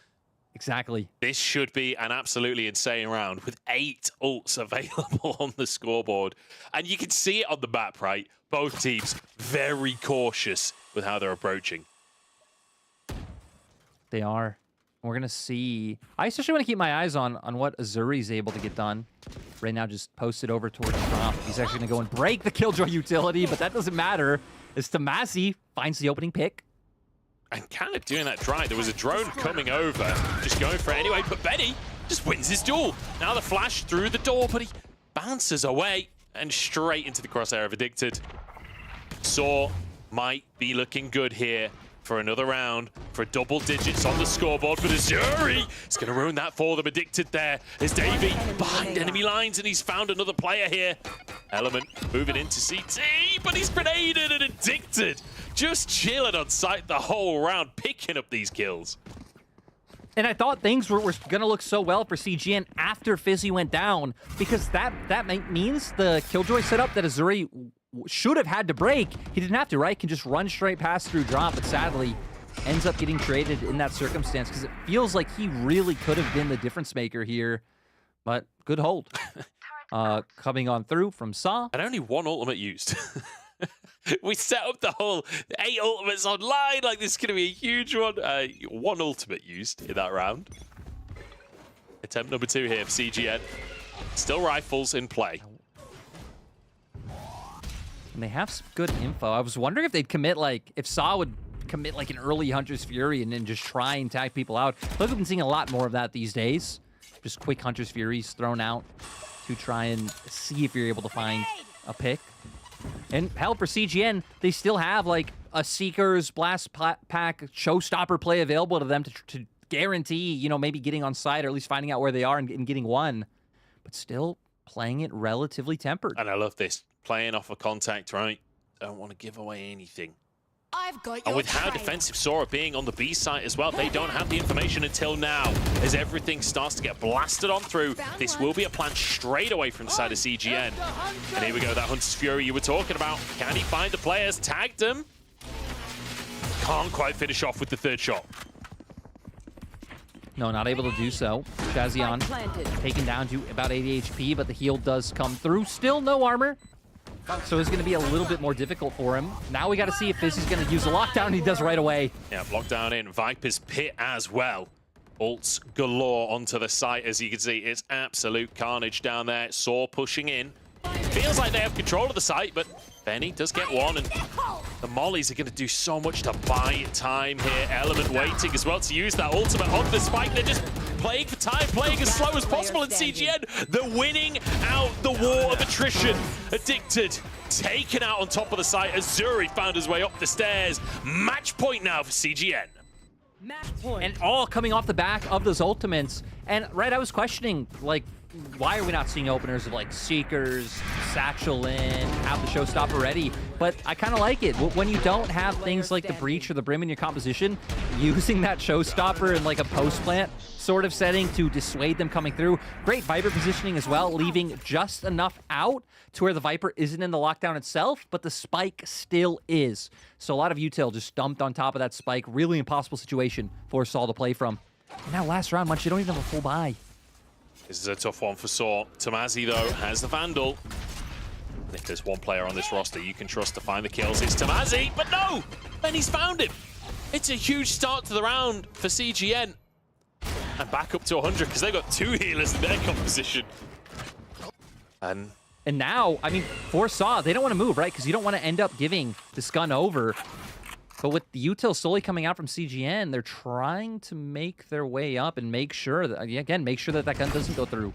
Exactly. This should be an absolutely insane round with 8 ults available on the scoreboard. And you can see it on the map, right? Both teams very cautious with how they're approaching. They are. We're going to see... I especially want to keep my eyes on what Azuri's able to get done. Right now just posted over towards the drop. He's actually going to go and break the Killjoy utility, but that doesn't matter as Tomasi finds the opening pick. And kind of doing that dry. There was a drone coming over, just going for it anyway, but Benny just wins his duel. Now the flash through the door, but he bounces away and straight into the crosshair of Addicted. SAW might be looking good here for another round, for double digits on the scoreboard, but Azuri is going to ruin that for them. Addicted there is Davey behind enemy lines, and he's found another player here. Element moving into CT, but he's grenaded, and Addicted just chilling on site the whole round, picking up these kills. And I thought things were going to look so well for CGN after Fizzy went down, because that means the Killjoy setup that Azuri should have had to break, he didn't have to, right? Can just run straight past through drop, but sadly ends up getting traded in that circumstance because it feels like he really could have been the difference maker here. But good hold. Coming on through from SAW. And only 1 ultimate used. We set up the whole 8 ultimates online, like this is going to be a huge one. 1 ultimate used in that round. Attempt number 2 here for CGN. Still rifles in play. And they have some good info. I was wondering if they'd commit, like, if SAW would commit, like, an early Hunter's Fury and then just try and tag people out. I think we've been seeing a lot more of that these days. Just quick Hunter's Furies thrown out to try and see if you're able to find a pick. And hell, for CGN, they still have, like, a Seeker's Blast Pack Showstopper play available to them to guarantee, you know, maybe getting on site or at least finding out where they are and getting one. But still playing it relatively tempered. And I love this. Playing off a contact, right? Don't want to give away anything. I've got And with how defensive SAW are being on the B site as well, they don't have the information until now. As everything starts to get blasted on through, this will be a plan straight away from the side of CGN. And here we go, that Hunter's Fury you were talking about. Can he find the players? Tagged them. Can't quite finish off with the 3rd shot. No, not able to do so. Shazion taken down to about 80 HP, but the heal does come through. Still no armor. So it's going to be a little bit more difficult for him. Now we got to see if Fizzy's going to use a lockdown, and he does right away. Yeah, lockdown in. Viper's Pit as well. Ults galore onto the site, as you can see. It's absolute carnage down there. SAW pushing in. Feels like they have control of the site, but Benny does get one, and the mollies are going to do so much to buy time here. Element waiting as well to use that ultimate on the spike. They're just playing for time, playing as slow as possible, and CGN, they're winning out the war of attrition. Addicted, taken out on top of the site. Azuri found his way up the stairs. Match point now for CGN. And all coming off the back of those ultimates. And right, I was questioning, like, why are we not seeing openers of like Seekers, Satchel in, have the showstopper ready? But I kind of like it. When you don't have things like the Breach or the Brim in your composition, using that showstopper in like a post plant sort of setting to dissuade them coming through. Great Viper positioning as well, leaving just enough out to where the Viper isn't in the lockdown itself, but the spike still is. So a lot of util just dumped on top of that spike. Really impossible situation for Saul to play from. And now last round, Munch, you don't even have a full buy. This is a tough one for Saw. Tamazi, though, has the Vandal. And if there's one player on this roster you can trust to find the kills, it's Tamazi. But no! And he's found him. It's a huge start to the round for CGN. And back up to 100 because they've got 2 healers in their composition. And now, I mean, for Saw, they don't want to move, right? Because you don't want to end up giving this gun over. But with the util slowly coming out from CGN, they're trying to make their way up and make sure that, again, make sure that that gun doesn't go through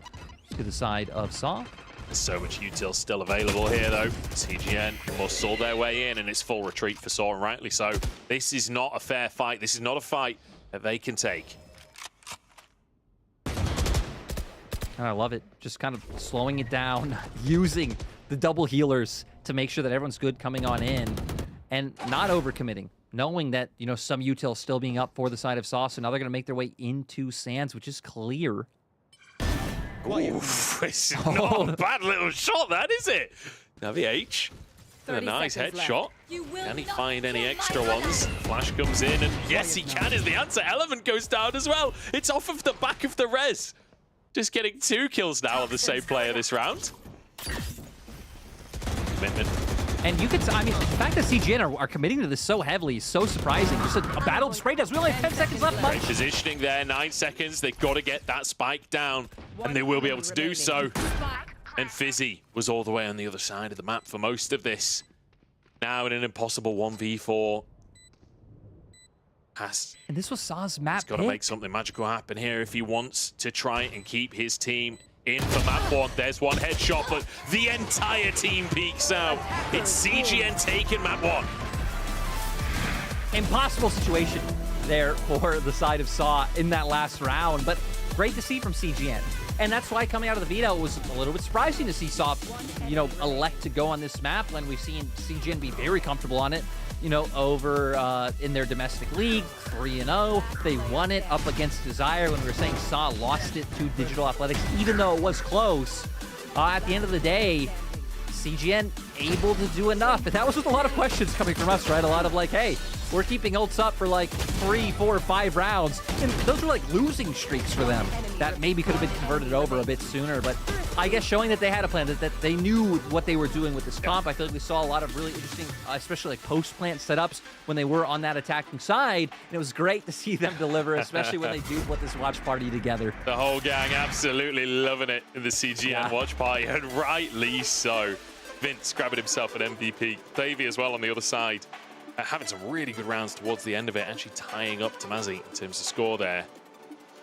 to the side of Saw. There's so much util still available here, though. CGN muscle their way in, and it's full retreat for Saw, and rightly so. This is not a fair fight. This is not a fight that they can take. And I love it. Just kind of slowing it down, using the double healers to make sure that everyone's good coming on in. And not overcommitting, knowing that, you know, some util still being up for the side of Sauce, and now they're going to make their way into Sands, which is clear. Oof, it's not a bad little shot, that, is it? Now the H, a nice headshot. Can he find any extra ones? Flash comes in, and yes, he can, is the answer. Element goes down as well. It's off of the back of the res. Just getting 2 kills now on the same player this round. Commitment. And you could, I mean, the fact that CGN are committing to this so heavily is so surprising. Just a battle of spray does. We only have 10 seconds left. Great positioning there, 9 seconds. They've got to get that spike down, and they will be able to do so. And Fizzy was all the way on the other side of the map for most of this. Now in an impossible 1v4. And this was Saw's map. He's got to make something magical happen here if he wants to try and keep his team in for map 1. There's one headshot, but the entire team peeks out. It's CGN taking map 1. Impossible situation there for the side of Saw in that last round, but great to see from CGN. And that's why coming out of the veto, it was a little bit surprising to see Saw, you know, elect to go on this map when we've seen CGN be very comfortable on it. You know, over in their domestic league, 3-0. They won it up against Desire when we were saying Saw lost it to Digital Athletics, even though it was close. At the end of the day, CGN able to do enough. And that was with a lot of questions coming from us, right? A lot of like, hey, we're keeping ults up for like 3, 4, 5 rounds. And those were like losing streaks for them that maybe could have been converted over a bit sooner. But I guess showing that they had a plan, that they knew what they were doing with this comp. I feel like we saw a lot of really interesting, especially like post-plant setups when they were on that attacking side. And it was great to see them deliver, especially when they do put this watch party together. The whole gang absolutely loving it in the CGN watch party, and rightly so. Vince grabbing himself an MVP. Davey as well on the other side. Having some really good rounds towards the end of it, actually tying up Tamazi in terms of score there.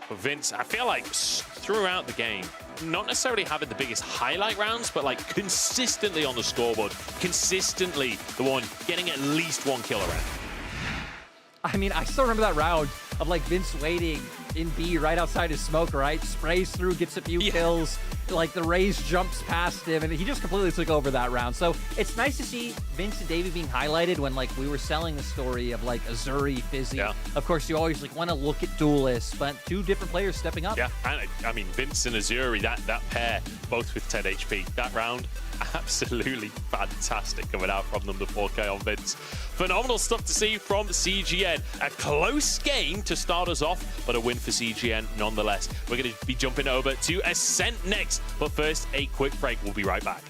But Vince, I feel like throughout the game, not necessarily having the biggest highlight rounds, but like consistently on the scoreboard, consistently the one getting at least 1 kill around. I mean, I still remember that round of like Vince waiting in B right outside his smoke, right? Sprays through, gets a few kills. Like the Raze jumps past him, and he just completely took over that round. So it's nice to see Vince and Davey being highlighted when like we were selling the story of like Azuri, Fizzy. Yeah. Of course, you always like want to look at duelists, but 2 different players stepping up. Yeah, and I mean Vince and Azuri, that pair, both with 10 HP. That round, absolutely fantastic coming out from them, the 4K on Vince. Phenomenal stuff to see from CGN. A close game to start us off, but a win for CGN nonetheless. We're going to be jumping over to Ascent next, but first, a quick break. We'll be right back.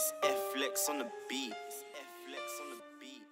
F-Flex on the beat. F-Flex on the beat.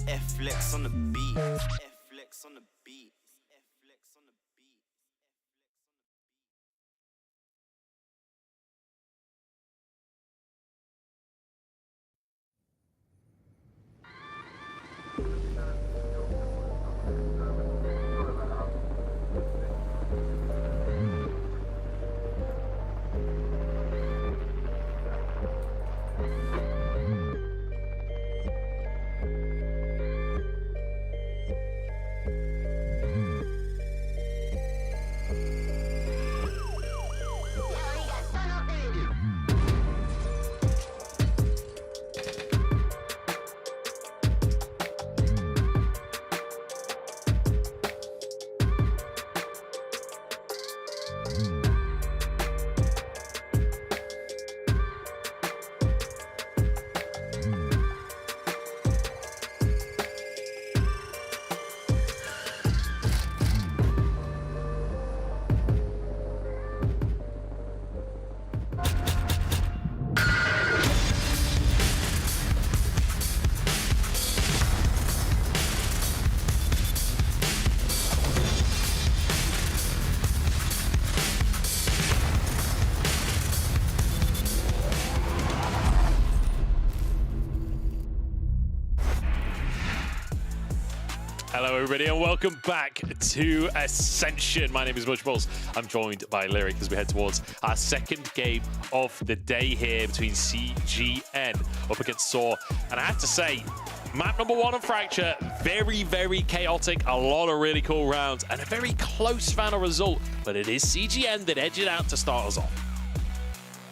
F-Flex on the beat. F-Flex on the beat. F-Flex on the beat. Hello, everybody, and welcome back to Ascension. My name is Much Balls. I'm joined by Lyric as we head towards our second game of the day here between CGN up against Saw. And I have to say, map number 1 on Fracture, very, very chaotic, a lot of really cool rounds, and a very close final result. But it is CGN that edged it out to start us off.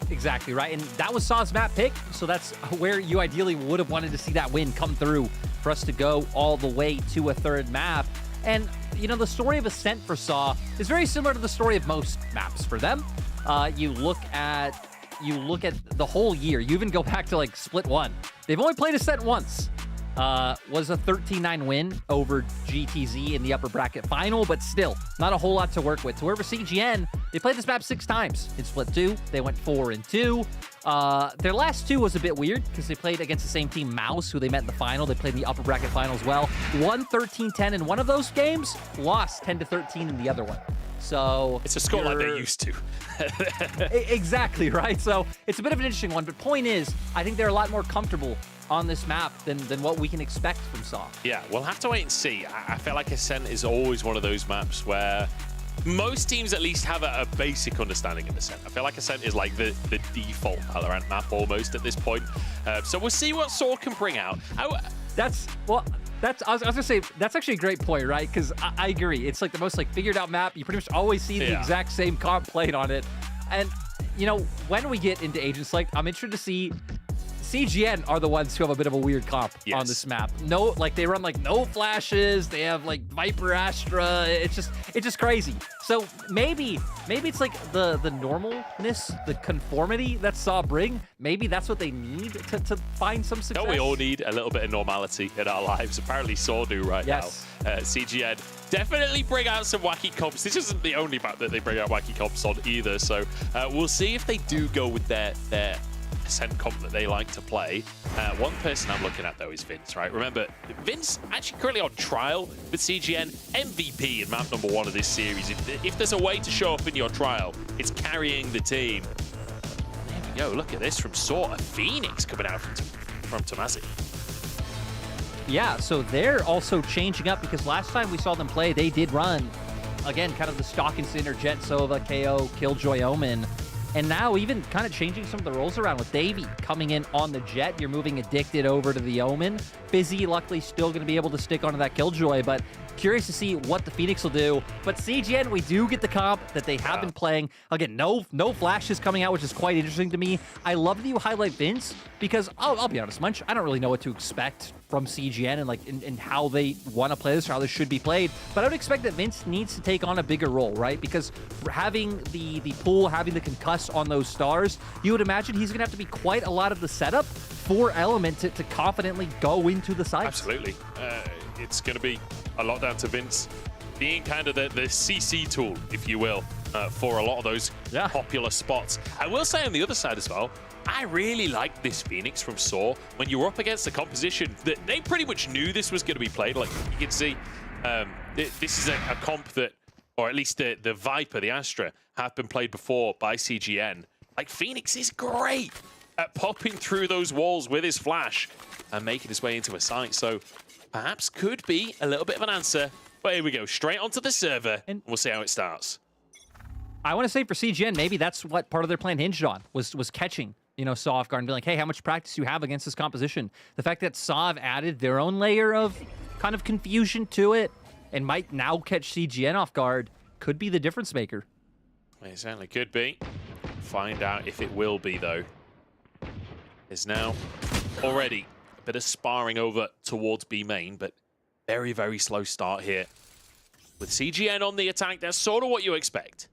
Exactly, right? And that was Saw's map pick, so that's where you ideally would have wanted to see that win come through for us to go all the way to a third map. And, you know, the story of Ascent for Saw is very similar to the story of most maps for them. You look at the whole year. You even go back to, like, Split 1 They've only played Ascent once. Was a 13-9 win over GTZ in the upper bracket final, but still, not a whole lot to work with. However, CGN, they played this map 6 times. In Split 2, they went 4-2. Their last 2 was a bit weird because they played against the same team, Mouse, who they met in the final. They played in the upper bracket final as well. Won 13-10 in one of those games, lost 10-13 in the other one. So it's a score like they're used to. Exactly, right? So it's a bit of an interesting one, but point is, I think they're a lot more comfortable on this map than what we can expect from Saw. Yeah, we'll have to wait and see. I feel like Ascent is always one of those maps where most teams at least have a basic understanding of Ascent. I feel like Ascent is like the default VALORANT map almost at this point. So we'll see what Saw can bring out. I was gonna say, that's actually a great point, right? Because I agree. It's like the most like figured out map. You pretty much always see the exact same comp played on it. And, you know, when we get into Agent Select, I'm interested to see CGN are the ones who have a bit of a weird comp on this map. No, like they run like no flashes. They have like Viper Astra. It's just crazy. So maybe it's like the normalness, the conformity that Saw bring. Maybe that's what they need to find some success. No, we all need a little bit of normality in our lives. Apparently Saw do right now. CGN definitely bring out some wacky comps. This isn't the only map that they bring out wacky comps on either. So we'll see if they do go with their Ascent comp that they like to play. One person I'm looking at though is Vince, right? Remember, Vince actually currently on trial with CGN, MVP in map number 1 of this series. If there's a way to show up in your trial, it's carrying the team. There we go, look at this from Saw, a Phoenix coming out from Tomasi. Yeah, so they're also changing up because last time we saw them play, they did run, again, kind of the stock and center, Jet Sova, KO, Killjoy, Omen. And now even kind of changing some of the roles around with Davey coming in on the Jet. You're moving Addicted over to the Omen. Fizzy, luckily, still going to be able to stick onto that Killjoy, but curious to see what the Phoenix will do. But CGN, we do get the comp that they have been playing. Again, no flashes coming out, which is quite interesting to me. I love that you highlight Vince because, I'll be honest, Munch, I don't really know what to expect from CGN and like in how they want to play this or how this should be played. But I would expect that Vince needs to take on a bigger role, right? Because having the pool, having the concuss on those stars, you would imagine he's going to have to be quite a lot of the setup for Element to confidently go into the site. Absolutely. It's going to be a lot down to Vince being kind of the CC tool, if you will, for a lot of those popular spots. I will say on the other side as well, I really like this Phoenix from Saw. When you're up against the composition, that they pretty much knew this was going to be played. Like you can see, this is a comp that, or at least the Viper, the Astra, have been played before by CGN. Like Phoenix is great at popping through those walls with his flash and making his way into a site. So perhaps could be a little bit of an answer. But here we go, straight onto the server, and we'll see how it starts. I want to say for CGN, maybe that's what part of their plan hinged on, was catching, you know, Saw off guard and being like, hey, how much practice do you have against this composition? The fact that Saw have added their own layer of kind of confusion to it and might now catch CGN off guard could be the difference maker. It certainly could be. Find out if it will be, though. There's now already a bit of sparring over towards B main, but very, very slow start here. With CGN on the attack, that's sort of what you expect.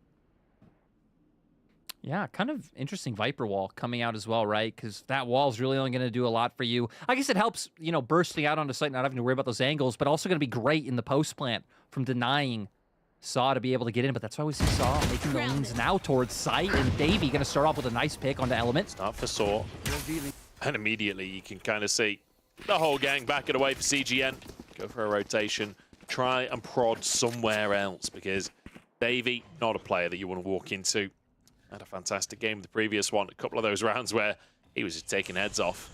Yeah, kind of interesting Viper wall coming out as well, right? Because that wall is really only going to do a lot for you. I guess it helps, you know, bursting out onto site, not having to worry about those angles, but also going to be great in the post plant from denying Saw to be able to get in. But that's why we see Saw making the leans now towards site, and Davey going to start off with a nice pick onto Element. Start for Saw. And immediately you can kind of see the whole gang backing away for CGN. Go for a rotation. Try and prod somewhere else, because Davey, not a player that you want to walk into. Had a fantastic game the previous one. A couple of those rounds where he was just taking heads off.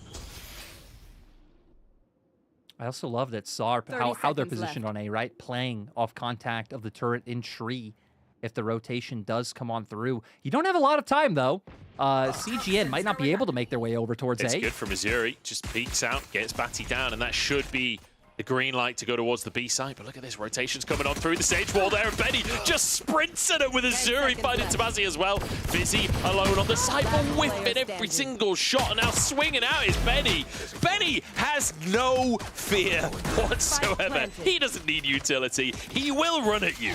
I also love that Saw, how they're positioned on A, right? Playing off contact of the turret in tree if the rotation does come on through. You don't have a lot of time, though. CGN might not be able to make their way over towards A. It's good from Missouri. Just peeks out, gets Batty down, and that should be the green light to go towards the B side. But look at this, rotations coming on through the stage wall there, and Benny just sprints at it with Azuri finding Tomasi as well. Fizzy alone on the side, but whipping every single shot, and now swinging out is Benny. Benny has no fear whatsoever. He doesn't need utility. He will run at you.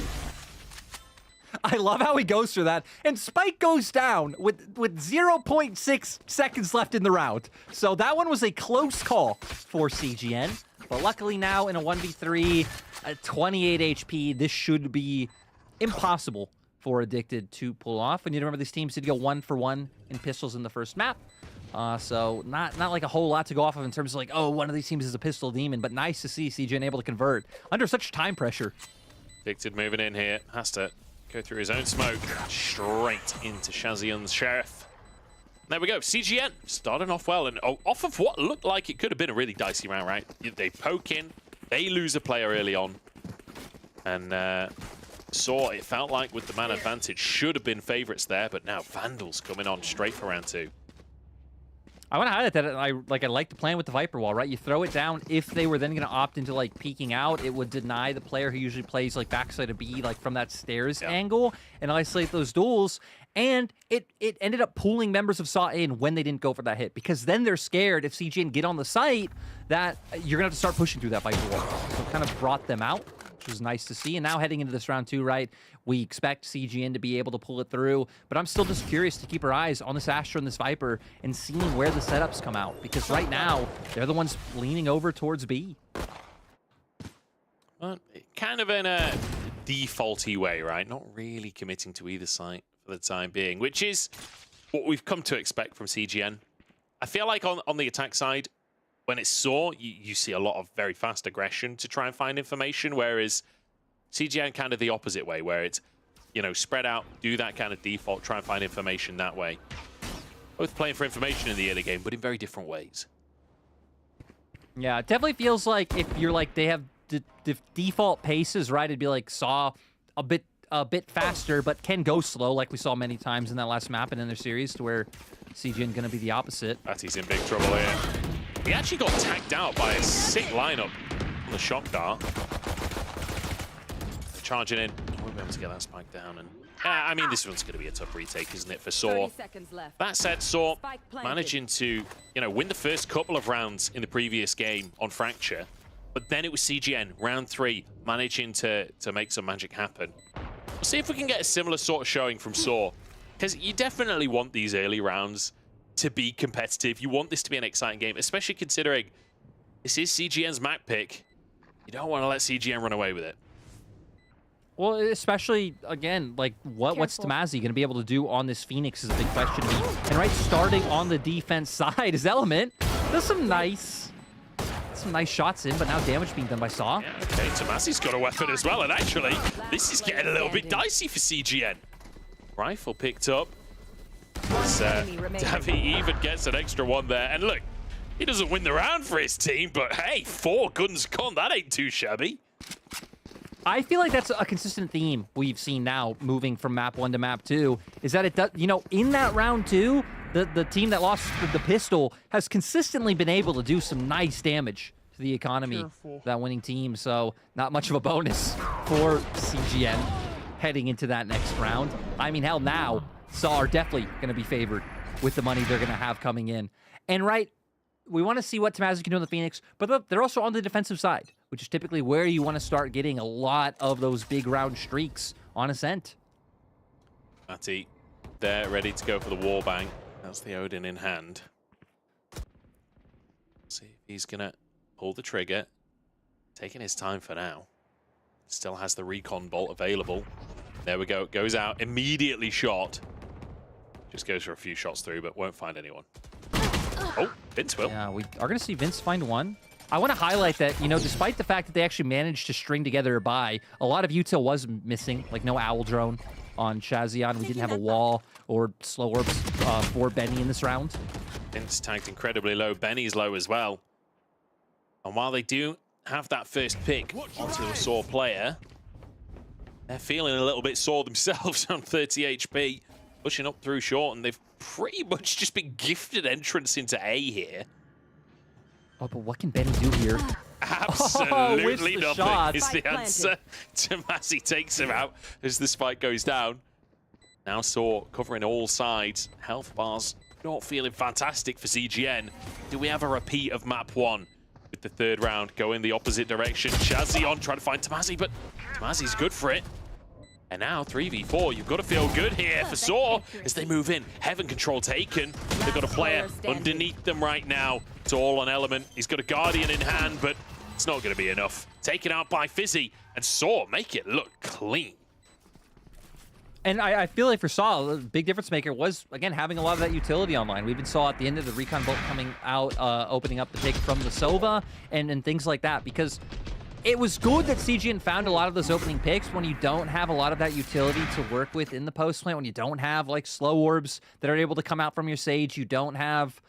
I love how he goes for that. And Spike goes down with 0.6 seconds left in the round. So that one was a close call for CGN. But luckily now in a 1v3, at 28 HP, this should be impossible for Addicted to pull off. We need to remember these teams did go 1 for 1 in pistols in the first map. So not like a whole lot to go off of in terms of like, oh, one of these teams is a pistol demon, but nice to see CGN able to convert under such time pressure. Addicted moving in here, has to go through his own smoke, straight into Shazion's Sheriff. There we go, CGN starting off well, and off of what looked like it could have been a really dicey round, right? They poke in, they lose a player early on, and saw it felt like with the man advantage should have been favorites there, but now Vandals coming on straight for round 2. I want to highlight that I like the plan with the Viper Wall, right? You throw it down. If they were then going to opt into like peeking out, it would deny the player who usually plays like backside of B, like from that stairs angle, and isolate those duels. And it ended up pulling members of SAW in when they didn't go for that hit, because then they're scared if CGN get on the site that you're going to have to start pushing through that Viper Wall. So it kind of brought them out, which was nice to see. And now heading into this round 2, right, we expect CGN to be able to pull it through, but I'm still just curious to keep our eyes on this Astra and this Viper and seeing where the setups come out, because right now they're the ones leaning over towards B. Well, kind of in a defaulty way, right? Not really committing to either side for the time being, which is what we've come to expect from CGN. I feel like on the attack side, when it's SAW, you see a lot of very fast aggression to try and find information, whereas CGN kind of the opposite way, where it's, you know, spread out, do that kind of default, try and find information that way. Both playing for information in the early game, but in very different ways. Yeah, it definitely feels like if you're like, they have the default paces, right? It'd be like SAW a bit faster, but can go slow, like we saw many times in that last map and in their series, to where CGN gonna be the opposite. He's in big trouble here. He actually got tagged out by a sick lineup on the shock dart. They're charging in. We'll be able to get that spike down. And I mean, this one's going to be a tough retake, isn't it, for SAW? That said, SAW managing to, you know, win the first couple of rounds in the previous game on Fracture, but then it was CGN, round 3, managing to make some magic happen. We'll see if we can get a similar sort of showing from SAW, because you definitely want these early rounds to be competitive. You want this to be an exciting game, especially considering this is CGN's map pick. You don't want to let CGN run away with it. Well, especially, again, like, what's Tamazi going to be able to do on this Phoenix is a big question to me. And right, starting on the defense side is Element. Does some nice shots in, but now damage being done by SAW. Yeah, okay, Tamazi's got a weapon as well, and actually, this is getting a little bit dicey for CGN. Rifle picked up. Davi even gets an extra one there. And look, he doesn't win the round for his team, but hey, 4 guns gone. That ain't too shabby. I feel like that's a consistent theme we've seen now, moving from map 1 to map 2, is that it does, you know, in that round 2, the team that lost the pistol has consistently been able to do some nice damage to the economy, that winning team. So not much of a bonus for CGN heading into that next round. I mean, hell, now SAW are definitely going to be favored with the money they're going to have coming in. And right, we want to see what Tamazi can do in the Phoenix, but they're also on the defensive side, which is typically where you want to start getting a lot of those big round streaks on Ascent. Matty, they're ready to go for the warbang. That's the Odin in hand. See if he's going to pull the trigger. Taking his time for now. Still has the recon bolt available. There we go. Goes out, immediately shot. Just goes for a few shots through, but won't find anyone. Oh, Vince will. Yeah, we are going to see Vince find one. I want to highlight that, you know, despite the fact that they actually managed to string together a buy, a lot of util was missing, like no owl drone on Shazion. We didn't have a wall or slow orbs for Benny in this round. Vince tagged incredibly low. Benny's low as well. And while they do have that first pick onto a SAW player, they're feeling a little bit sore themselves on 30 HP. Pushing up through short, and they've pretty much just been gifted entrance into A here. Oh, but what can Benny do here? Absolutely nothing shot. is the answer. Tamazi takes him out as the spike goes down. Now SAW covering all sides. Health bars not feeling fantastic for CGN. Do we have a repeat of map 1 with the 3rd round going the opposite direction? Shazion trying to find Tamazi, but Tamazi's good for it. And now 3v4, you've got to feel good here for Saw as they move in. Heaven control taken. They've got a player underneath them right now. It's all on Element. He's got a Guardian in hand, but it's not going to be enough. Taken out by Fizzy, and Saw make it look clean. And I feel like for Saw, the big difference maker was, again, having a lot of that utility online. We even saw at the end of the Recon Bolt coming out, opening up the pick from the Sova and things like that, because it was good that CGN found a lot of those opening picks when you don't have a lot of that utility to work with in the post plant, when you don't have like slow orbs that are able to come out from your Sage, you don't have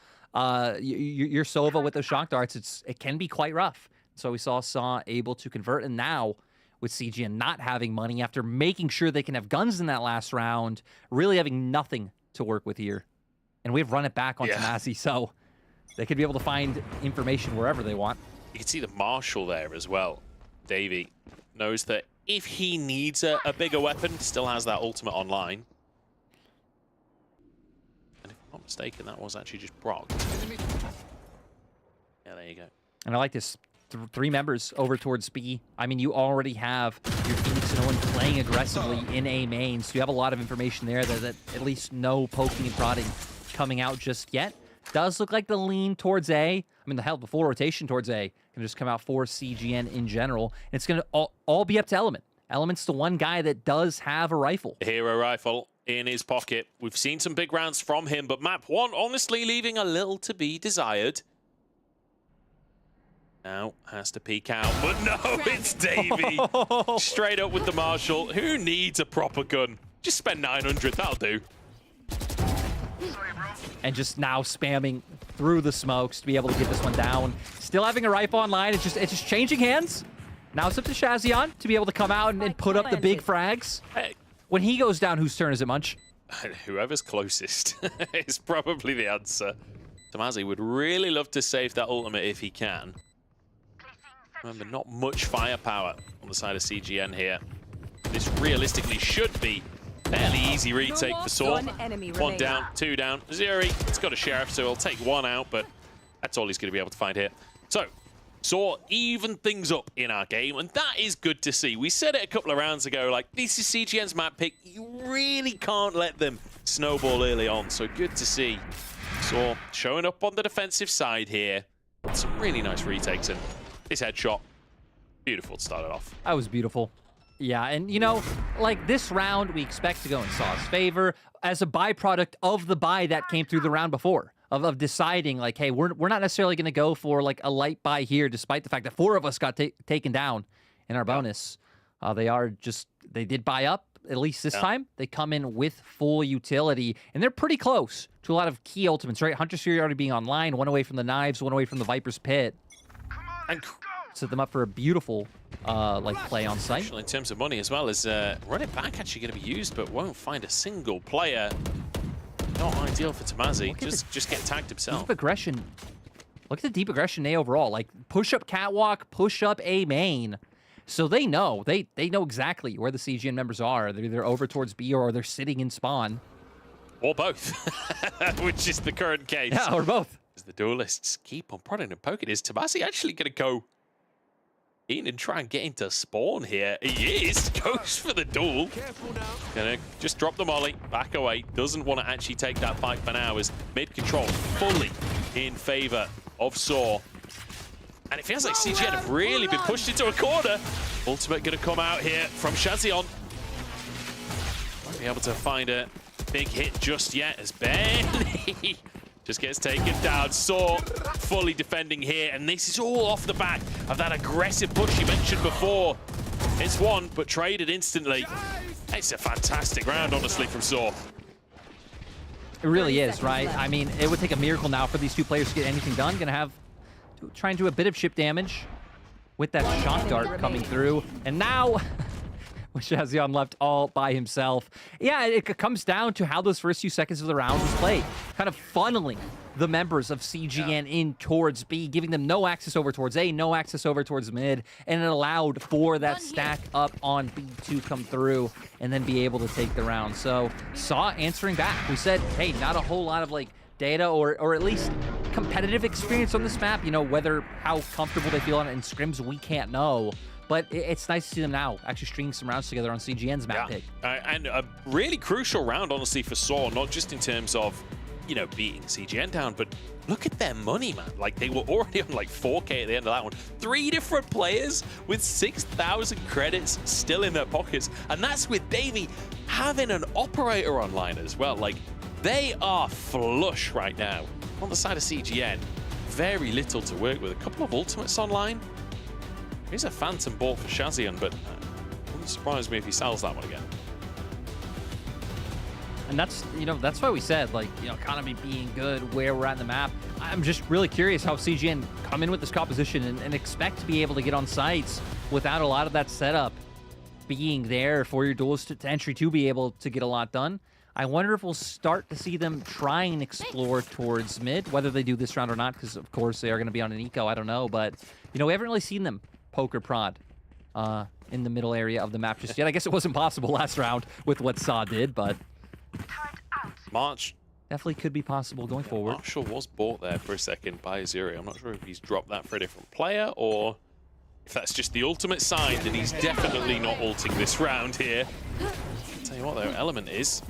your Sova with those shock darts. It can be quite rough. So we saw Saw able to convert, and now with CGN not having money after making sure they can have guns in that last round, really having nothing to work with here. And we've run it back on Tamazi, so they could be able to find information wherever they want. You can see the Marshal there as well. Davey knows that if he needs a bigger weapon, still has that ultimate online. And if I'm not mistaken, that was actually just Brock. Yeah, there you go. And I like this. 3 members over towards B. I mean, you already have your Phoenix and Owen playing aggressively in A main, so you have a lot of information there that at least no poking and prodding coming out just yet. Does look like the lean towards A. I mean, the hell, the full rotation towards A can just come out for CGN in general. And it's going to all be up to Element. Element's the one guy that does have a rifle. A hero rifle in his pocket. We've seen some big rounds from him, but map 1 honestly leaving a little to be desired. Now has to peek out, but no, it's Davey. Straight up with the Marshal. Who needs a proper gun? Just spend 900, that'll do. And just now spamming through the smokes to be able to get this one down. Still having a rifle online. It's just changing hands. Now it's up to Shazion to be able to come out and put up the big frags. Hey. When he goes down, whose turn is it, Munch? Whoever's closest is probably the answer. Tamazi would really love to save that ultimate if he can. Remember, not much firepower on the side of CGN here. This realistically should be fairly easy retake for Saw. One down, 2 down. Zuri, it's got a Sheriff, so he'll take 1 out, but that's all he's going to be able to find here. So, Saw even things up in our game, and that is good to see. We said it a couple of rounds ago, like, this is CGN's map pick. You really can't let them snowball early on, so good to see. Saw showing up on the defensive side here. Some really nice retakes, and this headshot, beautiful to start it off. That was beautiful. Yeah, and you know, like this round, we expect to go in Saw's favor as a byproduct of the buy that came through the round before, of deciding like, hey, we're not necessarily going to go for like a light buy here, despite the fact that 4 of us got taken down in our bonus. They did buy up, at least this time. They come in with full utility, and they're pretty close to a lot of key ultimates, right? Hunter's Fury already being online, 1 away from the knives, 1 away from the Viper's Pit. And set them up for a beautiful play on site. In terms of money as well, is run it back actually going to be used, but won't find a single player. Not ideal for Tamazi. Just get tagged himself. Deep aggression. Look at the deep aggression A overall. Like push up catwalk, push up A main. So they know exactly where the CGN members are. They're either over towards B or they're sitting in spawn. Or both, which is the current case. Yeah, or both. As the duelists keep on prodding and poking, is Tamazi actually going to go in and try and get into spawn here? He is. Goes for the duel. Gonna just drop the molly, back away. Doesn't want to actually take that fight for now, as mid control fully in favor of Saw. And it feels like CGN have really been pushed into a corner. Ultimate going to come out here from Shazion. Won't be able to find a big hit just yet, as barely just gets taken down. Saw fully defending here, and this is all off the back of that aggressive push you mentioned before. It's won, but traded instantly. It's a fantastic round, honestly, from Saw. It really is, right? I mean, it would take a miracle now for these 2 players to get anything done. Try and do a bit of chip damage with that shock dart coming through. And now, Shazion left all by himself. Yeah, it comes down to how those first few seconds of the round was played. Kind of funneling the members of CGN in towards B, giving them no access over towards A, no access over towards mid, and it allowed for that stack up on B to come through and then be able to take the round. So, Saw answering back. We said, hey, not a whole lot of like data or at least competitive experience on this map. You know, how comfortable they feel on it in scrims, we can't know. But it's nice to see them now actually stringing some rounds together on CGN's map pick. And a really crucial round, honestly, for Saw, not just in terms of, you know, beating CGN down, but look at their money, man. Like, they were already on like 4K at the end of that one. 3 different players with 6,000 credits still in their pockets. And that's with Davey having an operator online as well. Like, they are flush right now. On the side of CGN, very little to work with. A couple of ultimates online. Here's a Phantom ball for Shazian, but wouldn't surprise me if he sells that one again. And that's, you know, that's why we said, like, you know, economy being good, where we're at in the map. I'm just really curious how CGN come in with this composition and expect to be able to get on sites without a lot of that setup being there for your duelist to entry to be able to get a lot done. I wonder if we'll start to see them try and explore towards mid, whether they do this round or not, because of course they are going to be on an eco, I don't know. But, you know, we haven't really seen them poker prod in the middle area of the map just yet. I guess it wasn't possible last round with what Saw did, but March definitely could be possible going forward. Marshall was bought there for a second by Azuri. I'm not sure if he's dropped that for a different player or if that's just the ultimate sign that he's definitely not ulting this round here. I'll tell you what though, Element is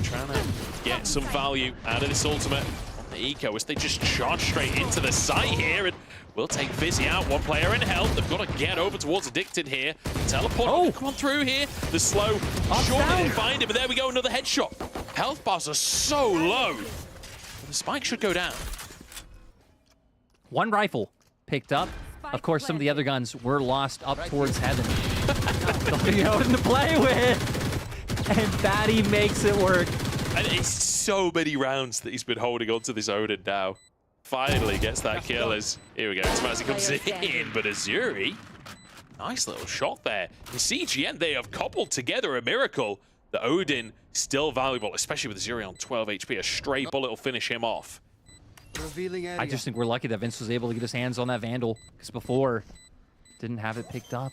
trying to get some value out of this ultimate on the eco as they just charge straight into the site here, and we'll take Fizzy out. One player in health. They've got to get over towards Addicted here. Teleport, come on through here. The slow, sure they didn't find him, but there we go, another headshot. Health bars are so low. The spike should go down. One rifle picked up. Of course, some of the other guns were lost up towards heaven. Nothing out to play with. And Batty makes it work. And it's so many rounds that he's been holding on to this Odin now. Finally gets that kill as, here we go, Tamasi comes in, but Azuri, nice little shot there. In CGN, they have coupled together a miracle. The Odin still valuable, especially with Azuri on 12 HP. A stray bullet will finish him off. I just think we're lucky that Vince was able to get his hands on that Vandal, because before, didn't have it picked up.